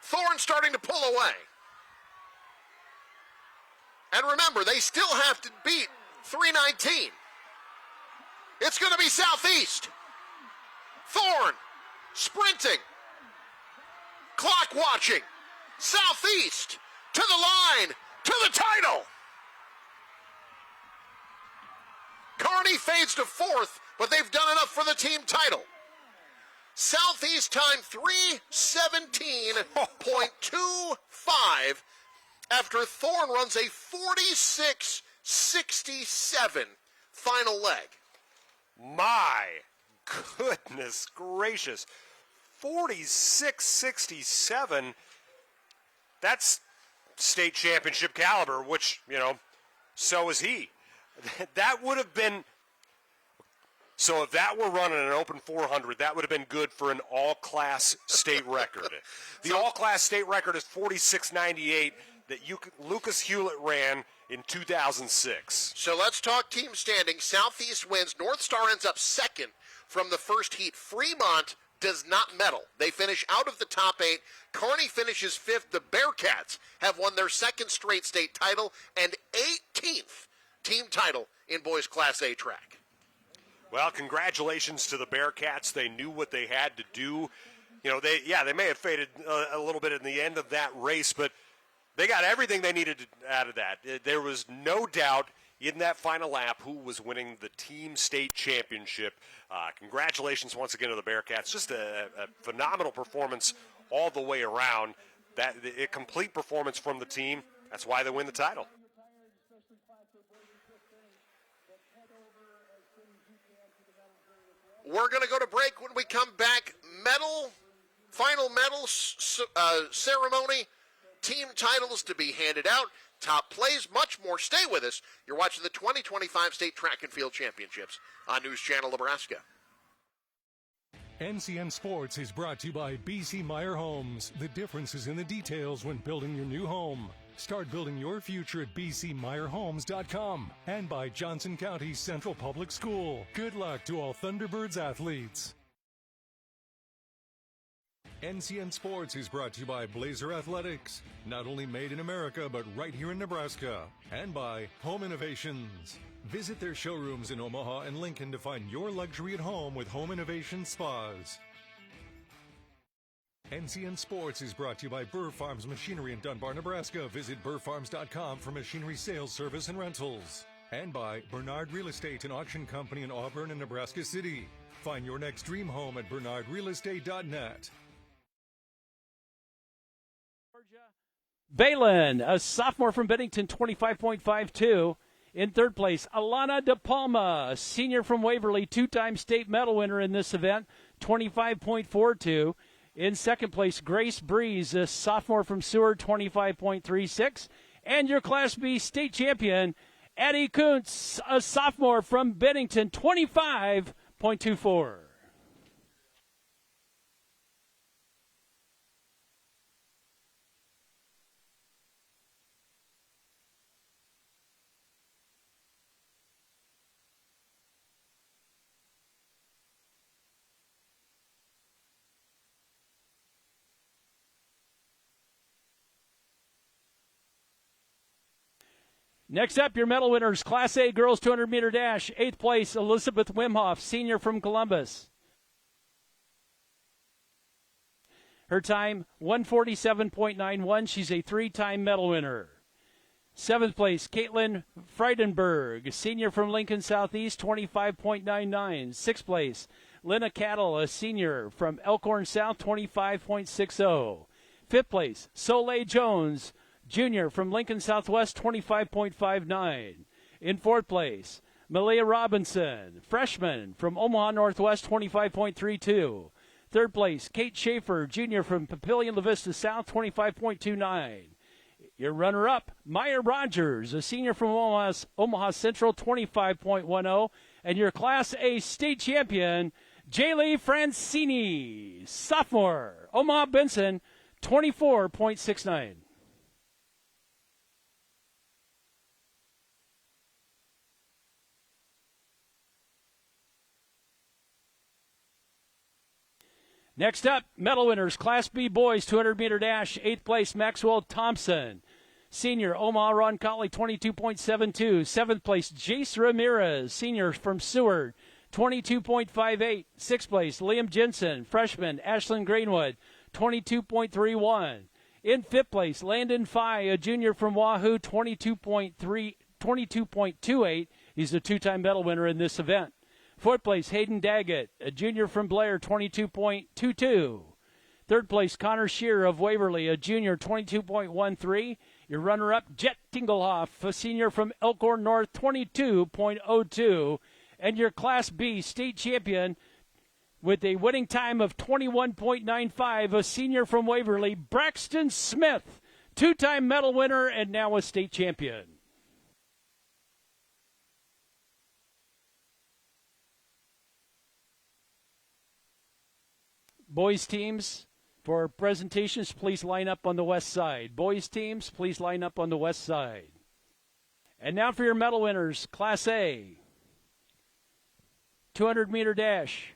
Thorne starting to pull away. And remember, they still have to beat 319. It's going to be Southeast. Thorne sprinting. Clock watching. Southeast to the line, to the title. Kearney fades to fourth, but they've done enough for the team title. Southeast time 3:17.25 after Thorne runs a 46-67 final leg. My goodness gracious. 46-67. That's state championship caliber, which, so is he. That would have been, so if that were running an open 400, that would have been good for an all-class state record. The all-class state record is 46.98 that Lucas Hewlett ran in 2006. So let's talk team standing. Southeast wins. North Star ends up second from the first heat. Fremont does not medal. They finish out of the top 8. Kearney finishes 5th. The Bearcats have won their second straight state title and 18th team title in boys Class A track. Well, congratulations to the Bearcats. They knew what they had to do. They may have faded a little bit in the end of that race, but they got everything they needed out of that. There was no doubt in that final lap who was winning the team state championship. Congratulations once again to the Bearcats. Just a phenomenal performance all the way around. A complete performance from the team. That's why they win the title. We're going to go to break. When we come back, final medal ceremony, team titles to be handed out, top plays, much more. Stay with us. You're watching the 2025 State Track and Field Championships on News Channel Nebraska. NCN Sports is brought to you by BC Meyer Homes. The difference is in the details when building your new home. Start building your future at bcmeyerhomes.com. And by Johnson County Central Public School. Good luck to all Thunderbirds athletes. NCN Sports is brought to you by Blazer Athletics. Not only made in America, but right here in Nebraska. And by Home Innovations. Visit their showrooms in Omaha and Lincoln to find your luxury at home with Home Innovation Spas. NCN Sports is brought to you by Burr Farms Machinery in Dunbar, Nebraska. Visit burrfarms.com for machinery sales, service, and rentals. And by Bernard Real Estate, an auction company in Auburn and Nebraska City. Find your next dream home at bernardrealestate.net. Balin, a sophomore from Bennington, 25.52. In third place, Alana De Palma, a senior from Waverly, two-time state medal winner in this event, 25.42. In second place, Grace Breeze, a sophomore from Seward, 25.36. And your Class B state champion, Addie Kuntz, a sophomore from Bennington, 25.24. Next up, your medal winners, Class A girls 200-meter dash. 8th place, Elizabeth Wimhoff, senior from Columbus. Her time, 1:47.91. She's a 3-time medal winner. 7th place, Caitlin Freidenberg, senior from Lincoln Southeast, 25.99. 6th place, Lena Cattle, a senior from Elkhorn South, 25.60. 5th place, Soleil Jones, junior from Lincoln Southwest, 25.59. In 4th place, Malia Robinson, freshman from Omaha Northwest, 25.32. 3rd place, Kate Schaefer, junior from Papillion La Vista South, 25.29. Your runner-up, Maya Rogers, a senior from Omaha Central, 25.10. And your Class A state champion, Jaylee Francini, sophomore, Omaha Benson, 24.69. Next up, medal winners, Class B boys, 200-meter dash, 8th place, Maxwell Thompson. Senior, Omaha Roncalli, 22.72. 7th place, Jace Ramirez, senior from Seward, 22.58. 6th place, Liam Jensen, freshman, Ashland Greenwood, 22.31. In 5th place, Landon Fye, a junior from Wahoo, 22.28. He's a two-time medal winner in this event. 4th place, Hayden Daggett, a junior from Blair, 22.22. 3rd place, Connor Shear of Waverly, a junior, 22.13. Your runner-up, Jet Tingelhoff, a senior from Elkhorn North, 22.02. And your Class B state champion with a winning time of 21.95, a senior from Waverly, Braxton Smith, two-time medal winner and now a state champion. Boys teams, for presentations, please line up on the west side. Boys teams, please line up on the west side. And now for your medal winners, Class A, 200-meter dash.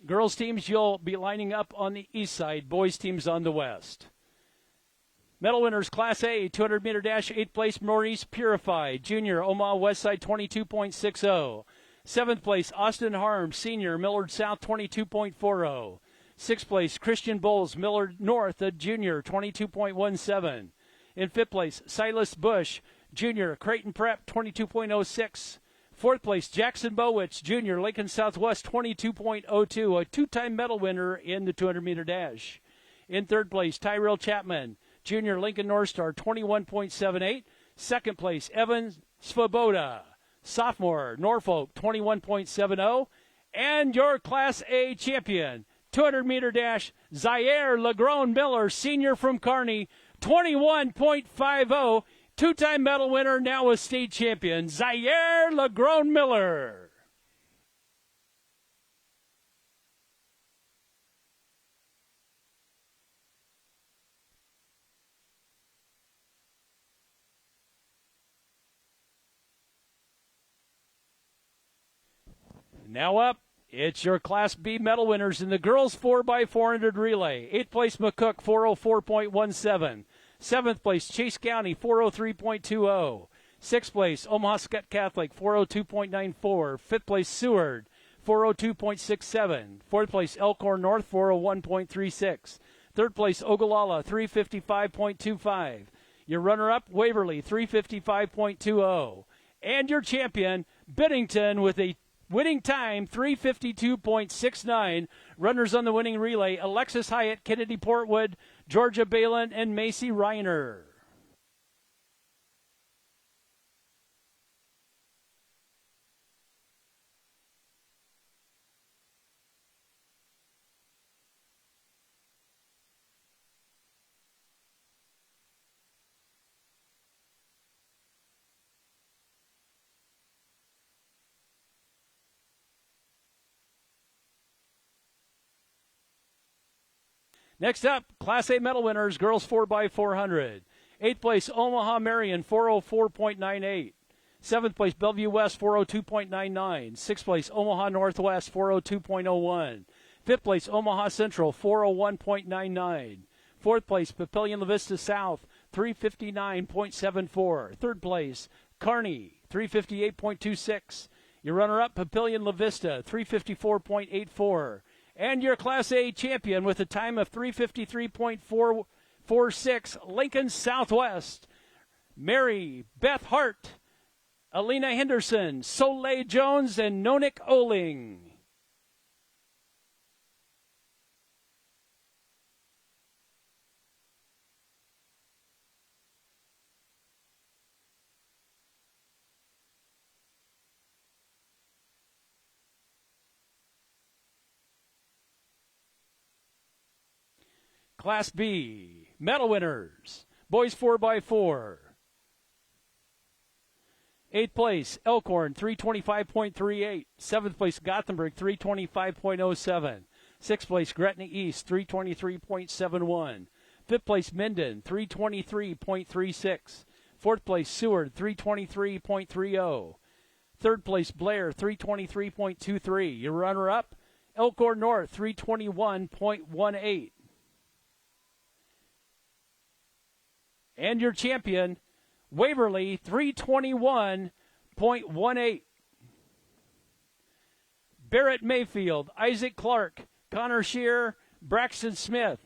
Girls teams, you'll be lining up on the east side. Boys teams on the west. Medal winners, Class A, 200-meter dash, 8th place, Maurice Purify, junior, Omaha West Side, 22.60. 7th place, Austin Harms, senior, Millard South, 22.40. 6th place, Christian Bowles, Millard North, a junior, 22.17. In 5th place, Silas Bush, junior, Creighton Prep, 22.06. 4th place, Jackson Bowitz, junior, Lincoln Southwest, 22.02, a two-time medal winner in the 200-meter dash. In 3rd place, Tyrell Chapman, junior, Lincoln North Star, 21.78. 2nd place, Evan Svoboda, sophomore, Norfolk, 21.70. And your Class A champion, 200-meter dash, Zaire Legrone Miller, senior from Kearney, 21.50. Two-time medal winner, now a state champion, Zaire Legrone Miller. Now up, it's your Class B medal winners in the girls 4x400 relay. 8th place, McCook, 404.17. 7th place, Chase County, 403.20. 6th place, Omaha Scott Catholic, 402.94. 5th place, Seward, 402.67. 4th place, Elkhorn North, 401.36. 3rd place, Ogallala, 355.25. Your runner-up, Waverly, 355.20. And your champion, Bennington, with a winning time, 352.69. Runners on the winning relay, Alexis Hyatt, Kennedy Portwood, Georgia Balin, and Macy Reiner. Next up, Class A medal winners, girls 4x400. 8th place, Omaha Marion, 404.98. 7th place, Bellevue West, 402.99. 6th place, Omaha Northwest, 402.01. 5th place, Omaha Central, 401.99. 4th place, Papillion La Vista South, 359.74. 3rd place, Kearney, 358.26. Your runner-up, Papillion La Vista, 354.84. And your Class A champion with a time of 353.446, Lincoln Southwest, Mary Beth Hart, Alina Henderson, Soleil Jones, and Nonik Oling. Class B, medal winners, boys 4x4. 8th place, Elkhorn, 325.38. 7th place, Gothenburg, 325.07. 6th place, Gretna East, 323.71. 5th place, Minden, 323.36. 4th place, Seward, 323.30. Third place, Blair, 323.23. Your runner-up, Elkhorn North, 321.18. And your champion, Waverly, 321.18. Barrett Mayfield, Isaac Clark, Connor Shear, Braxton Smith.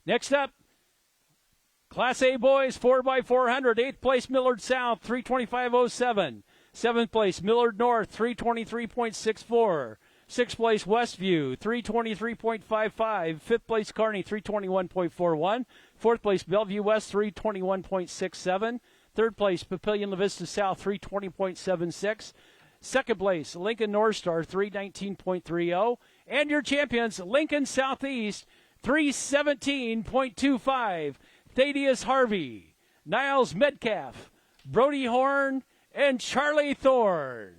Next up, Class A boys, 4x400. 8th place, Millard South, 325.07. 7th place, Millard North, 323.64. 6th place, Westview, 323.55. 5th place, Kearney, 321.41. 4th place, Bellevue West, 321.67. 3rd place, Papillion La Vista South, 320.76. 2nd place, Lincoln North Star, 319.30. And your champions, Lincoln Southeast, 317.25. Thaddeus Harvey, Niles Metcalf, Brody Horn, and Charlie Thorne.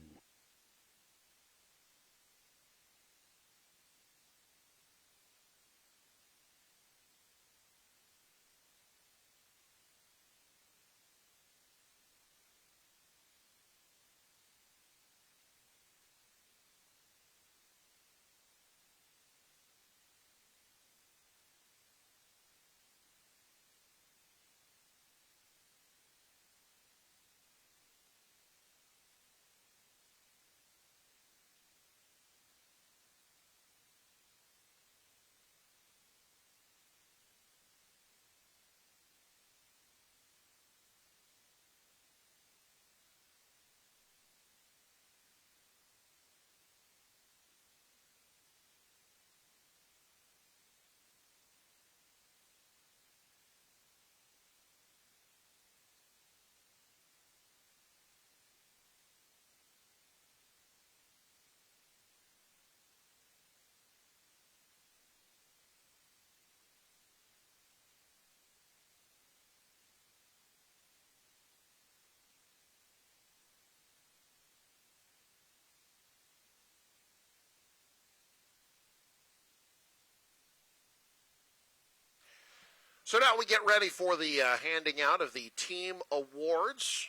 So now we get ready for the handing out of the team awards.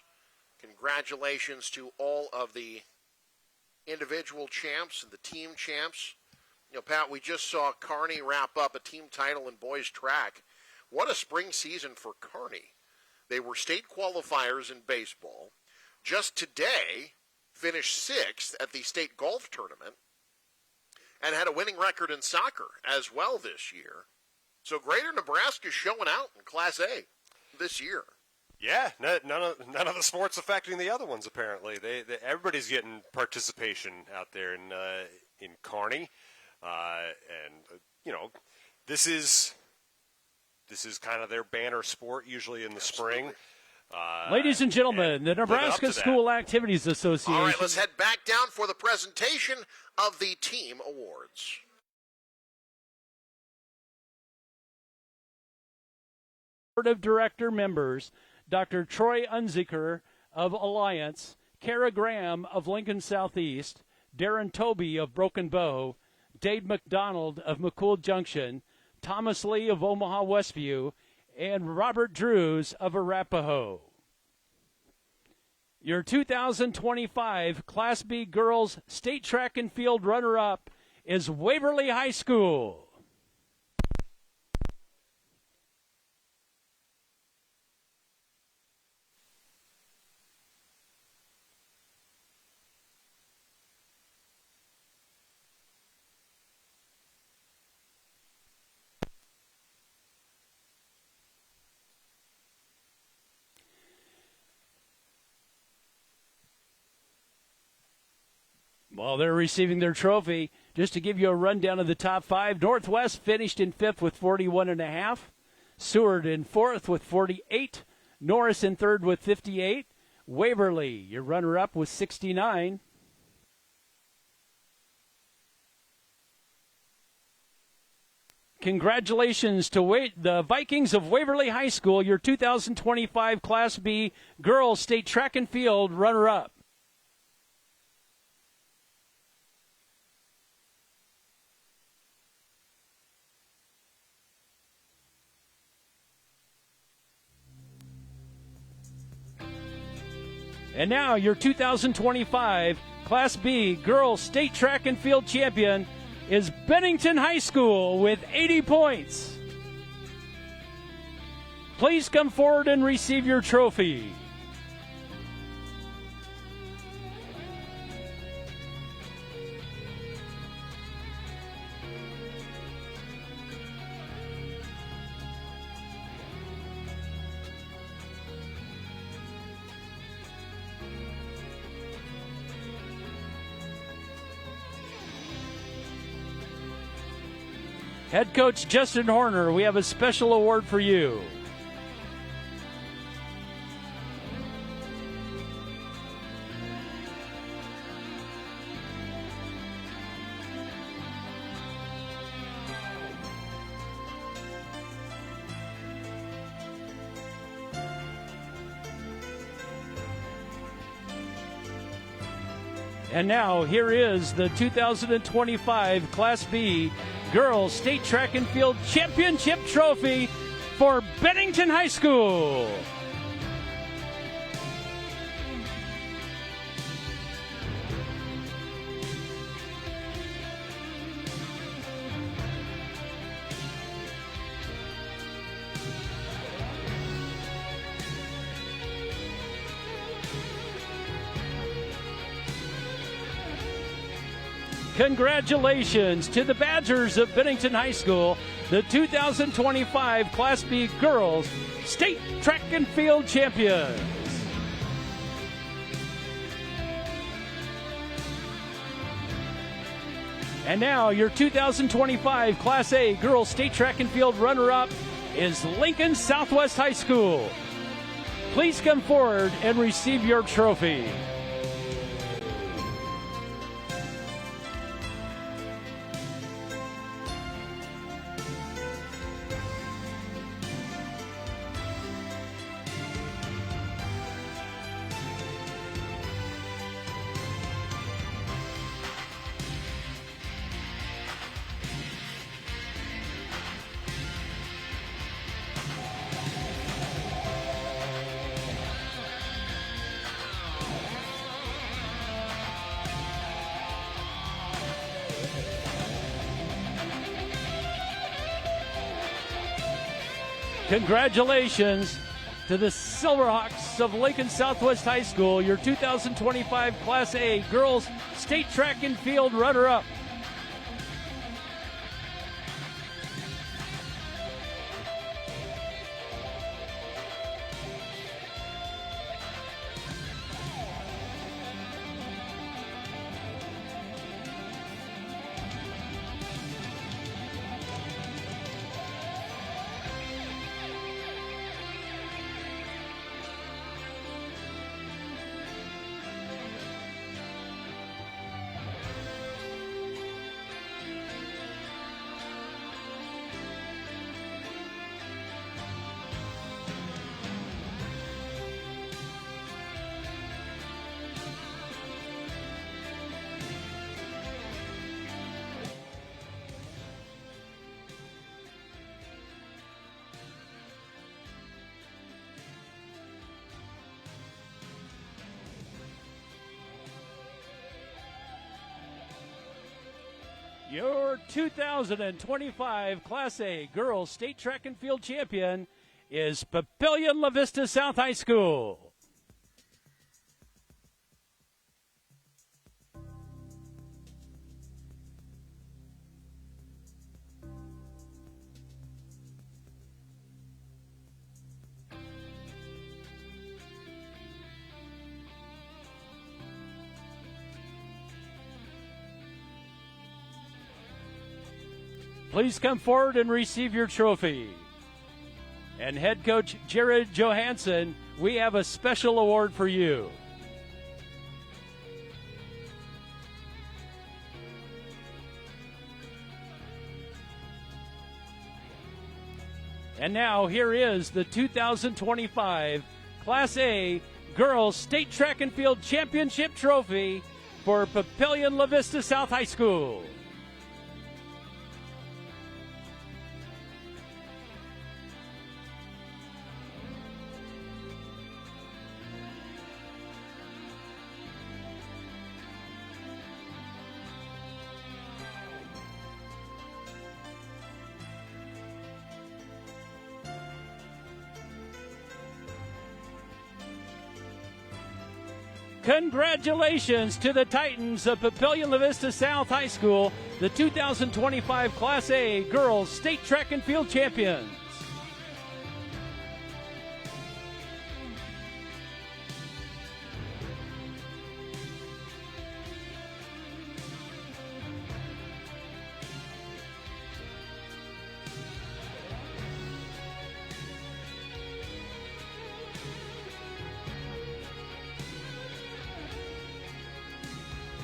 Congratulations to all of the individual champs and the team champs. You know, Pat, we just saw Kearney wrap up a team title in boys track. What a spring season for Kearney. They were state qualifiers in baseball. Just today, finished 6th at the state golf tournament and had a winning record in soccer as well this year. So Greater Nebraska is showing out in Class A this year. Yeah, none of the sports affecting the other ones. Apparently, everybody's getting participation out there in Kearney, and you know, this is kind of their banner sport usually in the spring. Ladies and gentlemen, the Nebraska School Activities Association. All right, let's head back down for the presentation of the team awards. Board of Director members, Dr. Troy Unziker of Alliance, Kara Graham of Lincoln Southeast, Darren Toby of Broken Bow, Dave McDonald of McCool Junction, Thomas Lee of Omaha Westview, and Robert Drews of Arapahoe. Your 2025 Class B Girls State Track and Field runner-up is Waverly High School. While they're receiving their trophy, just to give you a rundown of the top 5, Northwest finished in 5th with 41.5, Seward in 4th with 48, Norris in 3rd with 58, Waverly, your runner-up, with 69. Congratulations to the Vikings of Waverly High School, your 2025 Class B Girls State Track and Field runner-up. And now your 2025 Class B Girls State Track and Field champion is Bennington High School with 80 points. Please come forward and receive your trophy. Head coach Justin Horner, we have a special award for you. And now here is the 2025 Class B Girls State Track and Field Championship Trophy for Bennington High School. Congratulations to the Badgers of Bennington High School, the 2025 Class B Girls State Track and Field champions. And now your 2025 Class A Girls State Track and Field runner-up is Lincoln Southwest High School. Please come forward and receive your trophy. Congratulations to the Silverhawks of Lincoln Southwest High School, your 2025 Class A Girls State Track and Field runner-up. Your 2025 Class A Girls State Track and Field champion is Papillion La Vista South High School. Please come forward and receive your trophy. And head coach Jared Johansson, we have a special award for you. And now here is the 2025 Class A Girls State Track and Field Championship Trophy for Papillion La Vista South High School. Congratulations to the Titans of Papillion La Vista South High School, the 2025 Class A Girls State Track and Field Champions.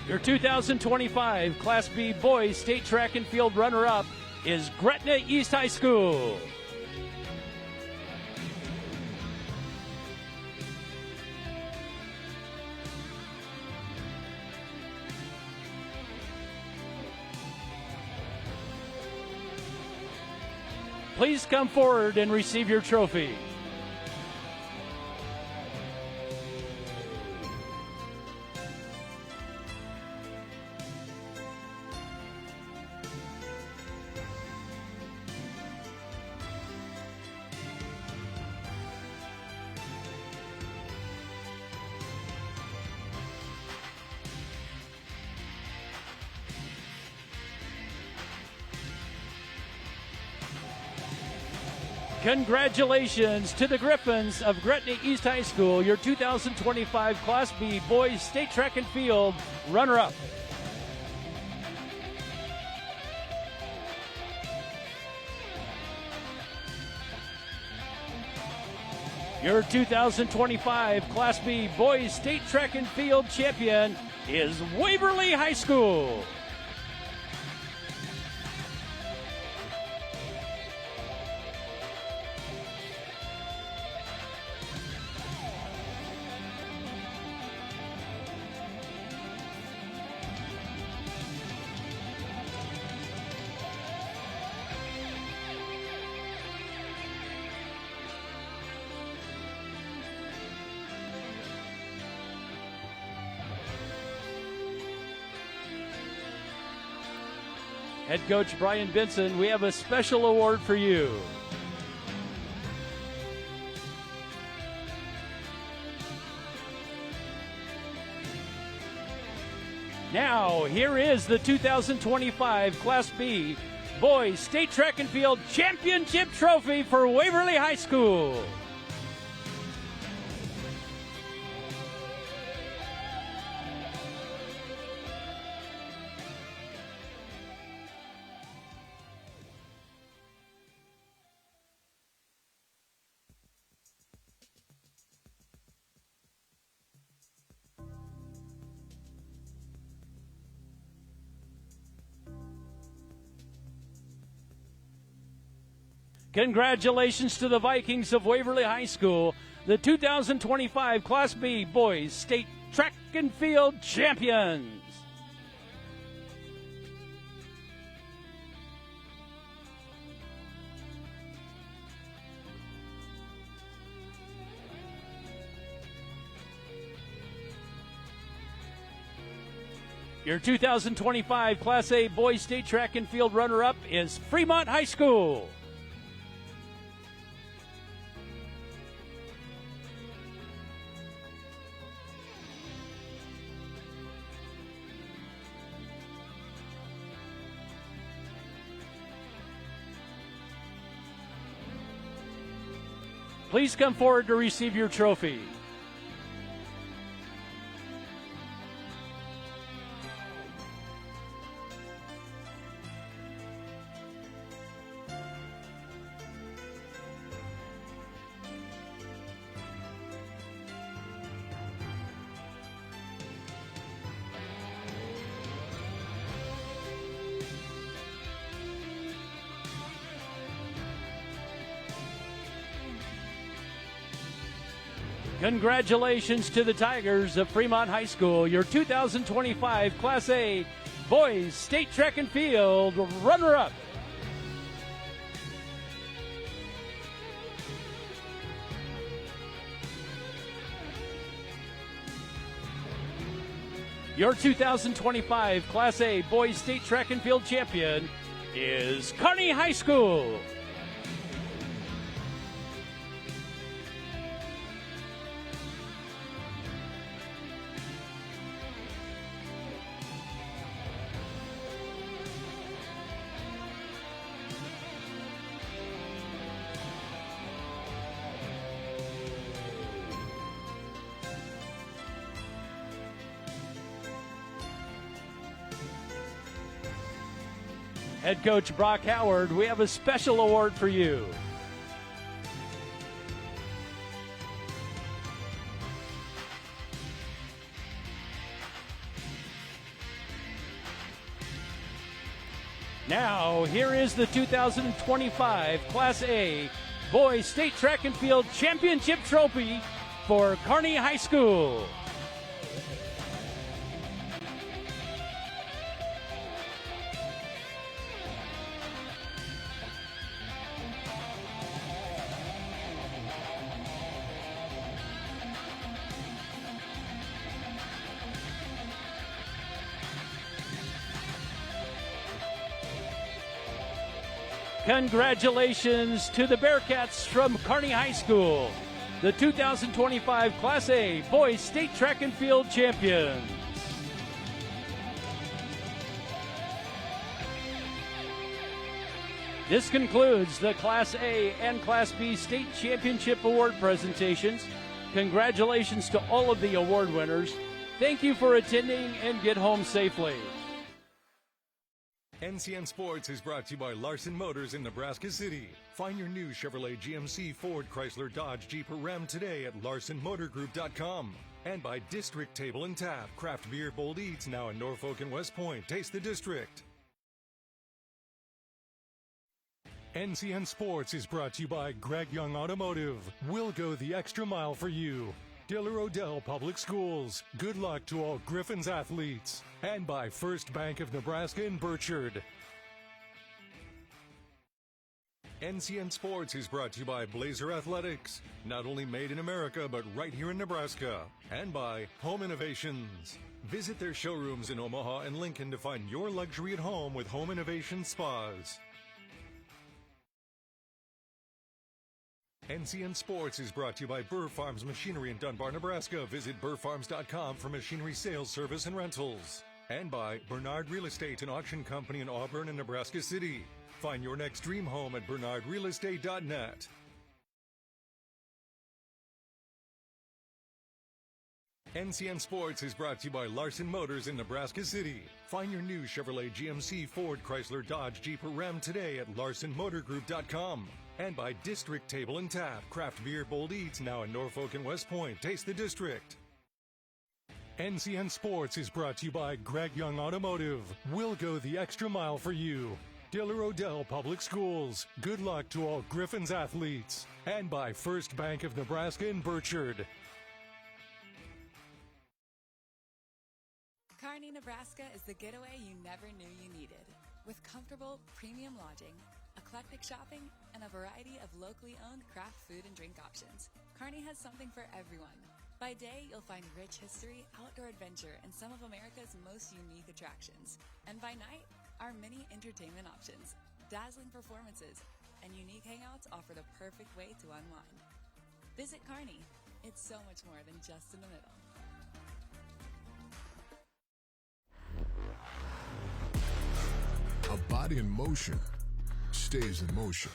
Your 2025 Class B Boys State Track and Field runner-up is Gretna East High School. Please come forward and receive your trophy. Congratulations to the Griffins of Gretna East High School, your 2025 Class B Boys State Track and Field runner-up. Your 2025 Class B Boys State Track and Field champion is Waverly High School. Head coach Brian Benson, we have a special award for you. Now, here is the 2025 Class B Boys State Track and Field Championship Trophy for Waverly High School. Congratulations to the Vikings of Waverly High School, the 2025 Class B Boys State Track and Field Champions. Your 2025 Class A Boys State Track and Field runner-up is Fremont High School. Please come forward to receive your trophy. Congratulations to the Tigers of Fremont High School, your 2025 Class A Boys State Track and Field runner-up. Your 2025 Class A Boys State Track and Field champion is Kearney High School. Head coach Brock Howard, we have a special award for you. Now, here is the 2025 Class A Boys State Track and Field Championship Trophy for Kearney High School. Congratulations to the Bearcats from Kearney High School, the 2025 Class A Boys State Track and Field champions. This concludes the Class A and Class B State Championship Award presentations. Congratulations to all of the award winners. Thank you for attending and get home safely. NCN Sports is brought to you by Larson Motors in Nebraska City. Find your new Chevrolet, GMC, Ford, Chrysler, Dodge, Jeep, or Ram today at LarsonMotorGroup.com. And by District Table and Tap, craft beer, bold eats, now in Norfolk and West Point. Taste the District. NCN Sports is brought to you by Greg Young Automotive. We'll go the extra mile for you. Diller Odell Public Schools. Good luck to all Griffins athletes. And by First Bank of Nebraska in Burchard. NCN Sports is brought to you by Blazer Athletics. Not only made in America, but right here in Nebraska. And by Home Innovations. Visit their showrooms in Omaha and Lincoln to find your luxury at home with Home Innovation Spas. NCN Sports is brought to you by Burr Farms Machinery in Dunbar, Nebraska. Visit burfarms.com for machinery sales, service, and rentals. And by Bernard Real Estate, an auction company in Auburn and Nebraska City. Find your next dream home at bernardrealestate.net. NCN Sports is brought to you by Larson Motors in Nebraska City. Find your new Chevrolet, GMC, Ford, Chrysler, Dodge, Jeep, or Ram today at LarsonMotorGroup.com. And by District Table and Tap, craft beer, bold eats, now in Norfolk and West Point. Taste the District. NCN Sports is brought to you by Greg Young Automotive. We'll go the extra mile for you. Diller Odell Public Schools. Good luck to all Griffins athletes. And by First Bank of Nebraska in Burchard. Kearney, Nebraska is the getaway you never knew you needed. With comfortable, premium lodging, eclectic shopping, and a variety of locally owned craft food and drink options, Kearney has something for everyone. By day, you'll find rich history, outdoor adventure, and some of America's most unique attractions. And by night, our many entertainment options, dazzling performances, and unique hangouts offer the perfect way to unwind. Visit Kearney. It's so much more than just in the middle. A body in motion stays in motion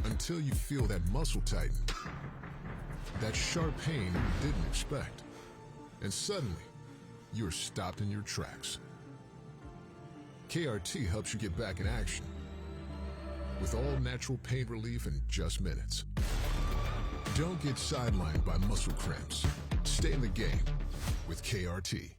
until you feel that muscle tighten, that sharp pain you didn't expect, and suddenly you're stopped in your tracks. KRT helps you get back in action with all natural pain relief in just minutes. Don't get sidelined by muscle cramps. Stay in the game with KRT.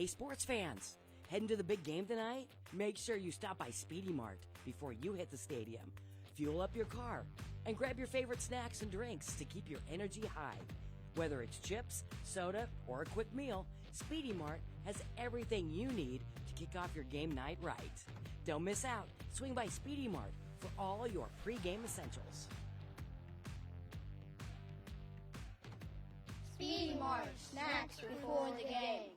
Hey, sports fans, heading to the big game tonight? Make sure you stop by Speedy Mart before you hit the stadium. Fuel up your car and grab your favorite snacks and drinks to keep your energy high. Whether it's chips, soda, or a quick meal, Speedy Mart has everything you need to kick off your game night right. Don't miss out. Swing by Speedy Mart for all your pre-game essentials. Speedy Mart, snacks before the game.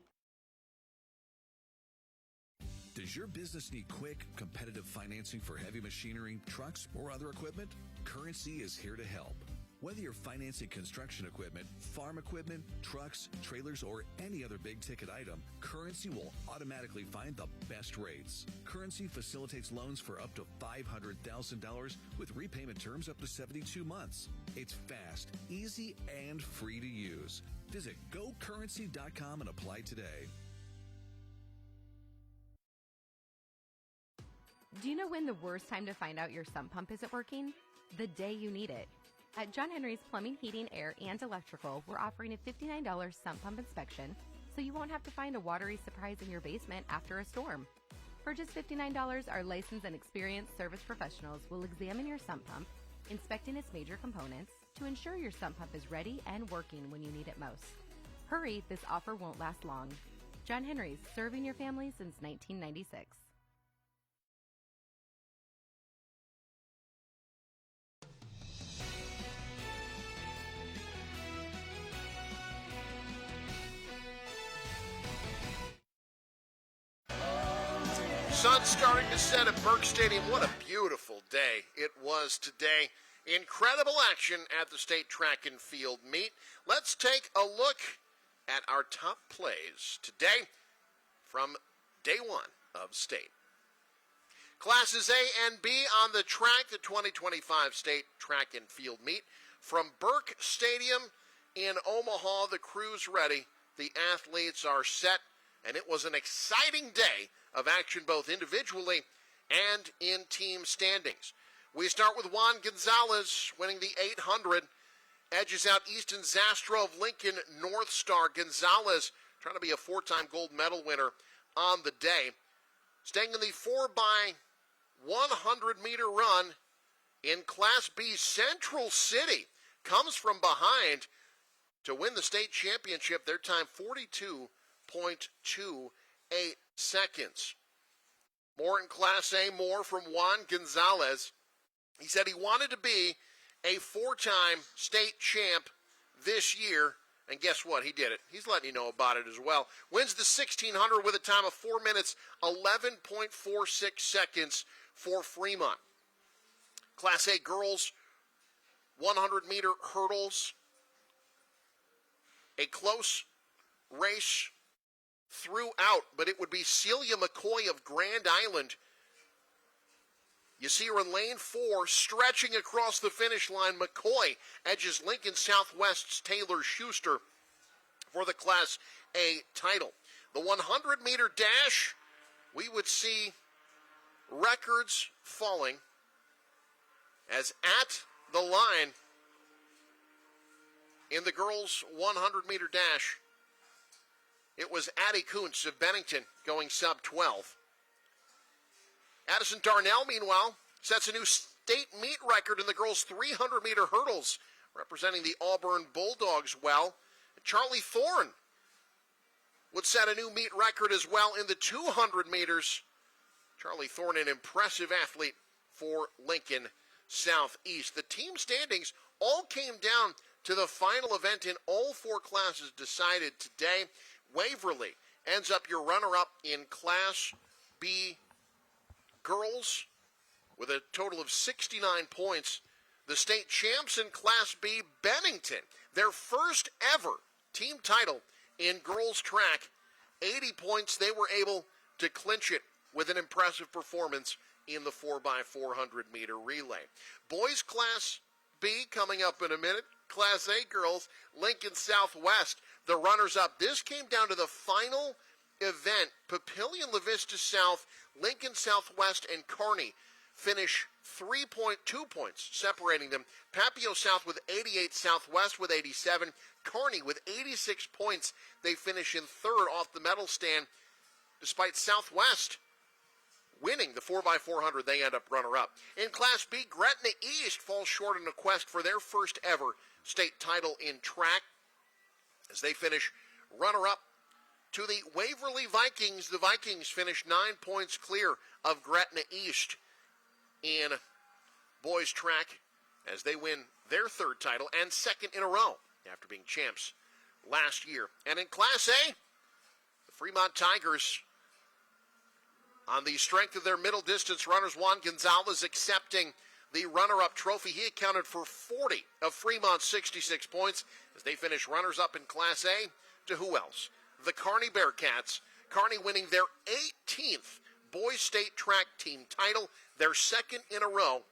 Does your business need quick, competitive financing for heavy machinery, trucks, or other equipment? Currency is here to help. Whether you're financing construction equipment, farm equipment, trucks, trailers, or any other big-ticket item, Currency will automatically find the best rates. Currency facilitates loans for up to $500,000 with repayment terms up to 72 months. It's fast, easy, and free to use. Visit GoCurrency.com and apply today. Do you know when the worst time to find out your sump pump isn't working? The day you need it. At John Henry's Plumbing, Heating, Air, and Electrical, we're offering a $59 sump pump inspection, so you won't have to find a watery surprise in your basement after a storm. For just $59, our licensed and experienced service professionals will examine your sump pump, inspecting its major components, to ensure your sump pump is ready and working when you need it most. Hurry, this offer won't last long. John Henry's, serving your family since 1996. Sun starting to set at Burke Stadium. What a beautiful day it was today. Incredible action at the state track and field meet. Let's take a look at our top plays today from day one of state. Classes A and B on the track, the 2025 state track and field meet. From Burke Stadium in Omaha, the crew's ready. The athletes are set, and it was an exciting day of action both individually and in team standings. We start with Juan Gonzalez winning the 800. Edges out Easton Zastrow of Lincoln North Star. Gonzalez trying to be a four-time gold medal winner on the day. Staying in the 4x100-meter run in Class B, Central City comes from behind to win the state championship. Their time 42.28 seconds. More in Class A, more from Juan Gonzalez. He said he wanted to be a four-time state champ this year, and guess what? He did it. He's letting you know about it as well. Wins the 1600 with a time of 4 minutes, 11.46 seconds for Fremont. Class A girls, 100-meter hurdles. A close race throughout, but it would be Celia McCoy of Grand Island. You see her in lane 4, stretching across the finish line. McCoy edges Lincoln Southwest's Taylor Schuster for the Class A title. The 100-meter dash, we would see records falling as at the line in the girls' 100-meter dash, it was Addie Kuntz of Bennington going sub-12. Addison Darnell, meanwhile, sets a new state meet record in the girls' 300-meter hurdles, representing the Auburn Bulldogs well. Charlie Thorne would set a new meet record as well in the 200 meters. Charlie Thorne, an impressive athlete for Lincoln Southeast. The team standings all came down to the final event in all four classes decided today. Waverly ends up your runner-up in Class B girls with a total of 69 points. The state champs in Class B, Bennington, their first ever team title in girls track, 80 points. They were able to clinch it with an impressive performance in the 4x400-meter relay. Boys Class B coming up in a minute. Class A girls, Lincoln Southwest, the runners-up. This came down to the final event. Papillion, La Vista South, Lincoln Southwest, and Kearney finish 3.2 points separating them. Papio South with 88, Southwest with 87, Kearney with 86 points. They finish in third off the medal stand. Despite Southwest winning the 4x400, they end up runner-up. In Class B, Gretna East falls short in a quest for their first ever state title in track as they finish runner-up to the Waverly Vikings. The Vikings finish 9 points clear of Gretna East in boys track as they win their third title and second in a row after being champs last year. And in Class A, the Fremont Tigers, on the strength of their middle distance runners, Juan Gonzalez accepting the runner-up trophy. He accounted for 40 of Fremont's 66 points as they finish runners-up in Class A to who else? The Kearney Bearcats. Kearney winning their 18th boys state track team title, their second in a row.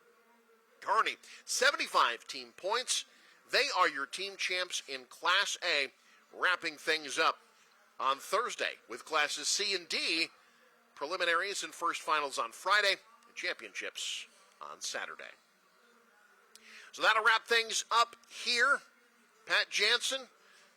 Kearney, 75 team points. They are your team champs in Class A, wrapping things up on Thursday with Classes C and D. Preliminaries and first finals on Friday, and championships on Saturday. So that'll wrap things up here. Pat Jansen,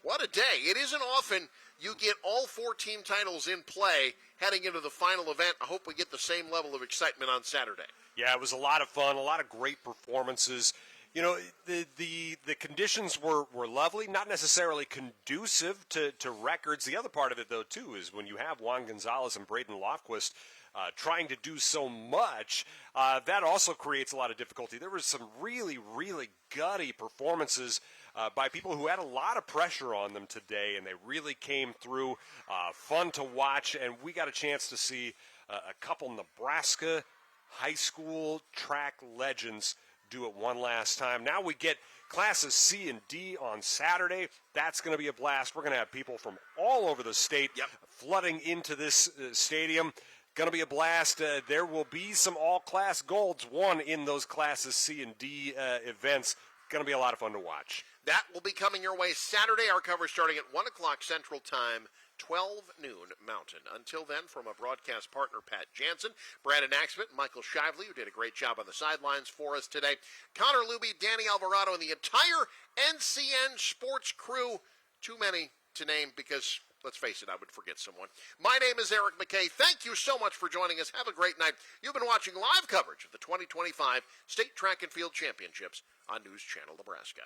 what a day. It isn't often you get all 4 team titles in play heading into the final event. I hope we get the same level of excitement on Saturday. Yeah, it was a lot of fun, a lot of great performances. You know, the conditions were lovely, not necessarily conducive to records. The other part of it, though, too, is when you have Juan Gonzalez and Braden Lofquist trying to do so much, that also creates a lot of difficulty. There was some really, really gutty performances by people who had a lot of pressure on them today, and they really came through. Fun to watch, and we got a chance to see a couple Nebraska high school track legends do it one last time. Now we get Classes C and D on Saturday. That's going to be a blast. We're going to have people from all over the state flooding into this stadium. Going to be a blast. There will be some all-class golds won in those Classes C and D events. Going to be a lot of fun to watch. That will be coming your way Saturday. Our coverage starting at 1 o'clock Central Time, 12 noon Mountain. Until then, from a broadcast partner, Pat Jansen, Brandon Axman, Michael Shively, who did a great job on the sidelines for us today, Connor Luby, Danny Alvarado, and the entire NCN sports crew. Too many to name because, let's face it, I would forget someone. My name is Eric McKay. Thank you so much for joining us. Have a great night. You've been watching live coverage of the 2025 State Track and Field Championships on News Channel Nebraska.